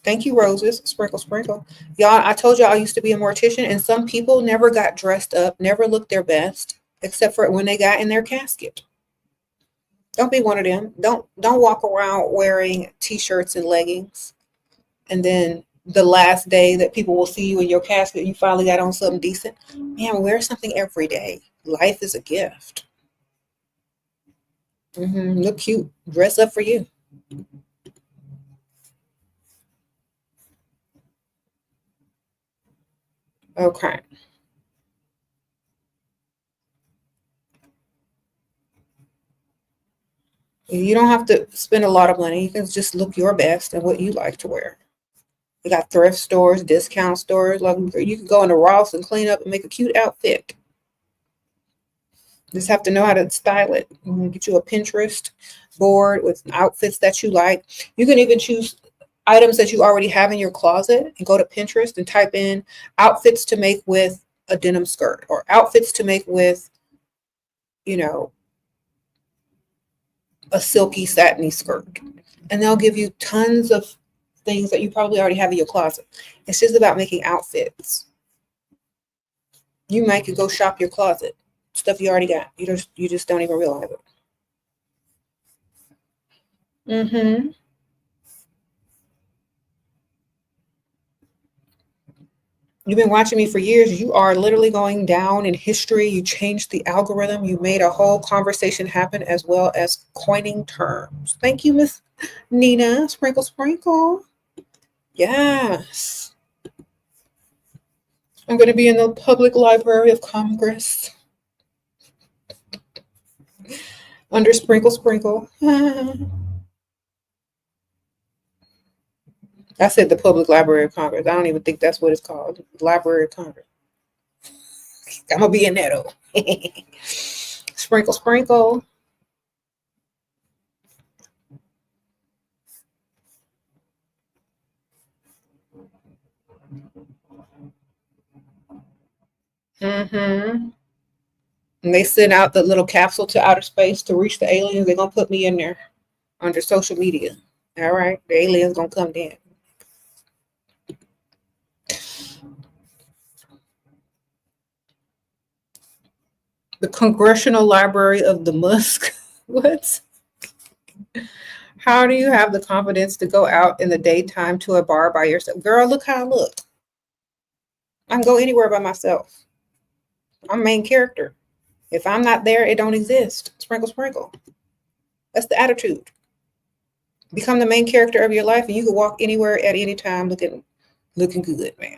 Thank you, Roses. Sprinkle, sprinkle. Y'all, I told y'all I used to be a mortician, and some people never got dressed up, never looked their best, except for when they got in their casket. Don't be one of them. Don't walk around wearing t-shirts and leggings, and then the last day that people will see you in your casket, you finally got on something decent. Man, wear something every day. Life is a gift. Look cute. Dress up for you. Okay. You don't have to spend a lot of money. You can just look your best and what you like to wear. We got thrift stores, discount stores. Like, you can go into Ross and clean up and make a cute outfit. Just have to know how to style it. You can get you a Pinterest board with outfits that you like. You can even choose items that you already have in your closet and go to Pinterest and type in outfits to make with a denim skirt or outfits to make with, you know, a silky satiny skirt. And they'll give you tons of things that you probably already have in your closet. It's just about making outfits. You might could go shop your closet. Stuff you already got. You just don't even realize it. Mm-hmm. You've been watching me for years. You are literally going down in history. You changed the algorithm. You made a whole conversation happen as well as coining terms. Thank you, Miss Nina. Sprinkle, sprinkle. Yes. I'm going to be in the Public Library of Congress under Sprinkle, Sprinkle. I said the Public Library of Congress. I don't even think that's what it's called. Library of Congress. I'm going to be in that though. Sprinkle, sprinkle. Mm-hmm. And they send out the little capsule to outer space to reach the aliens. They're going to put me in there under social media. All right. The aliens going to come down. The Congressional Library of the Musk. What? How do you have the confidence to go out in the daytime to a bar by yourself? Girl, look how I look. I can go anywhere by myself. I'm main character. If I'm not there, it don't exist. Sprinkle, sprinkle. That's the attitude. Become the main character of your life, and you can walk anywhere at any time looking good, man.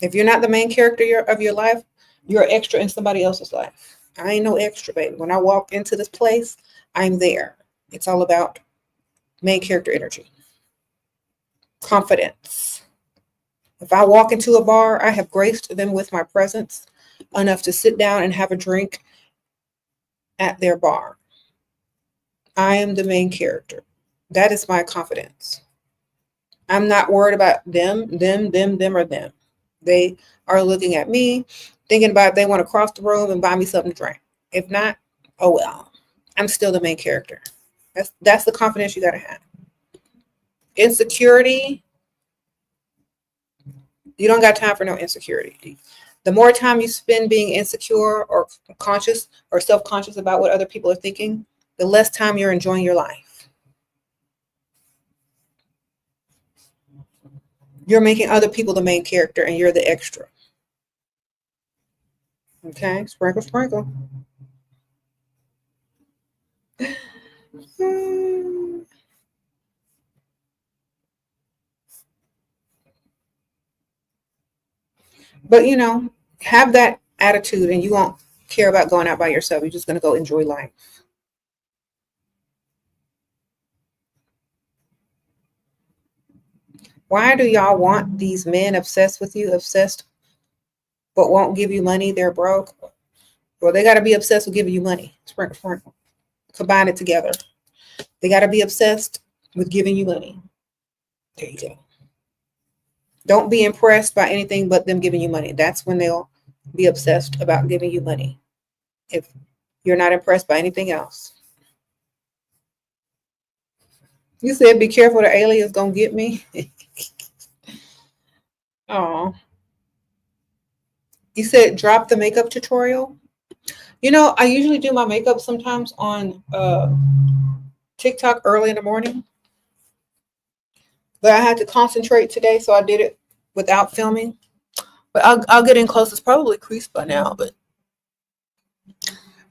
If you're not the main character of your life, you're an extra in somebody else's life. I ain't no extra, baby. When I walk into this place, I'm there. It's all about main character energy. Confidence. If I walk into a bar, I have graced them with my presence enough to sit down and have a drink at their bar. I am the main character. That is my confidence. I'm not worried about them, or them. They are looking at me, thinking about if they want to cross the room and buy me something to drink. If not, oh well. I'm still the main character. That's the confidence you gotta have. Insecurity. You don't got time for no insecurity. The more time you spend being insecure or conscious or self-conscious about what other people are thinking, the less time you're enjoying your life. You're making other people the main character and you're the extra. Okay, sprinkle, sprinkle. But have that attitude and you won't care about going out by yourself. You're just going to go enjoy life. Why do y'all want these men obsessed with you, but won't give you money? They're broke. Well, they got to be obsessed with giving you money. Sprinkle, sprinkle. Combine it together. They got to be obsessed with giving you money. There you go. Don't be impressed by anything but them giving you money. That's when they'll be obsessed about giving you money. If you're not impressed by anything else. You said, be careful, the alien's going to get me. Oh. You said, drop the makeup tutorial. I usually do my makeup sometimes on TikTok early in the morning. But I had to concentrate today, so I did it without filming. But I'll get in close. It's probably creased by now, but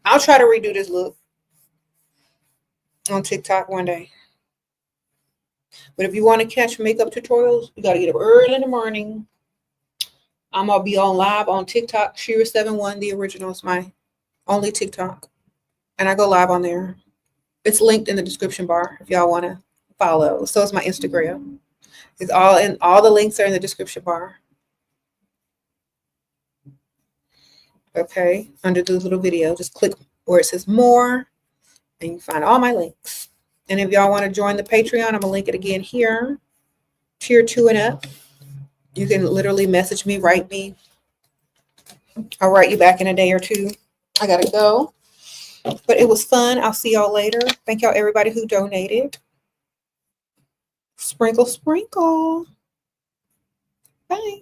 I'll try to redo this look on TikTok one day. But if you want to catch makeup tutorials, you got to get up early in the morning. I'm going to be on live on TikTok. SheRaSeven, the original, is my only TikTok. And I go live on there. It's linked in the description bar if y'all want to follow. So is my Instagram. It's all the links are in the description bar. Okay, under the little video, just click where it says more, and you find all my links. And if y'all want to join the Patreon, I'm going to link it again here. Tier 2 and up. You can literally message me, write me. I'll write you back in a day or two. I got to go. But it was fun. I'll see y'all later. Thank y'all, everybody who donated. Sprinkle, sprinkle. Bye.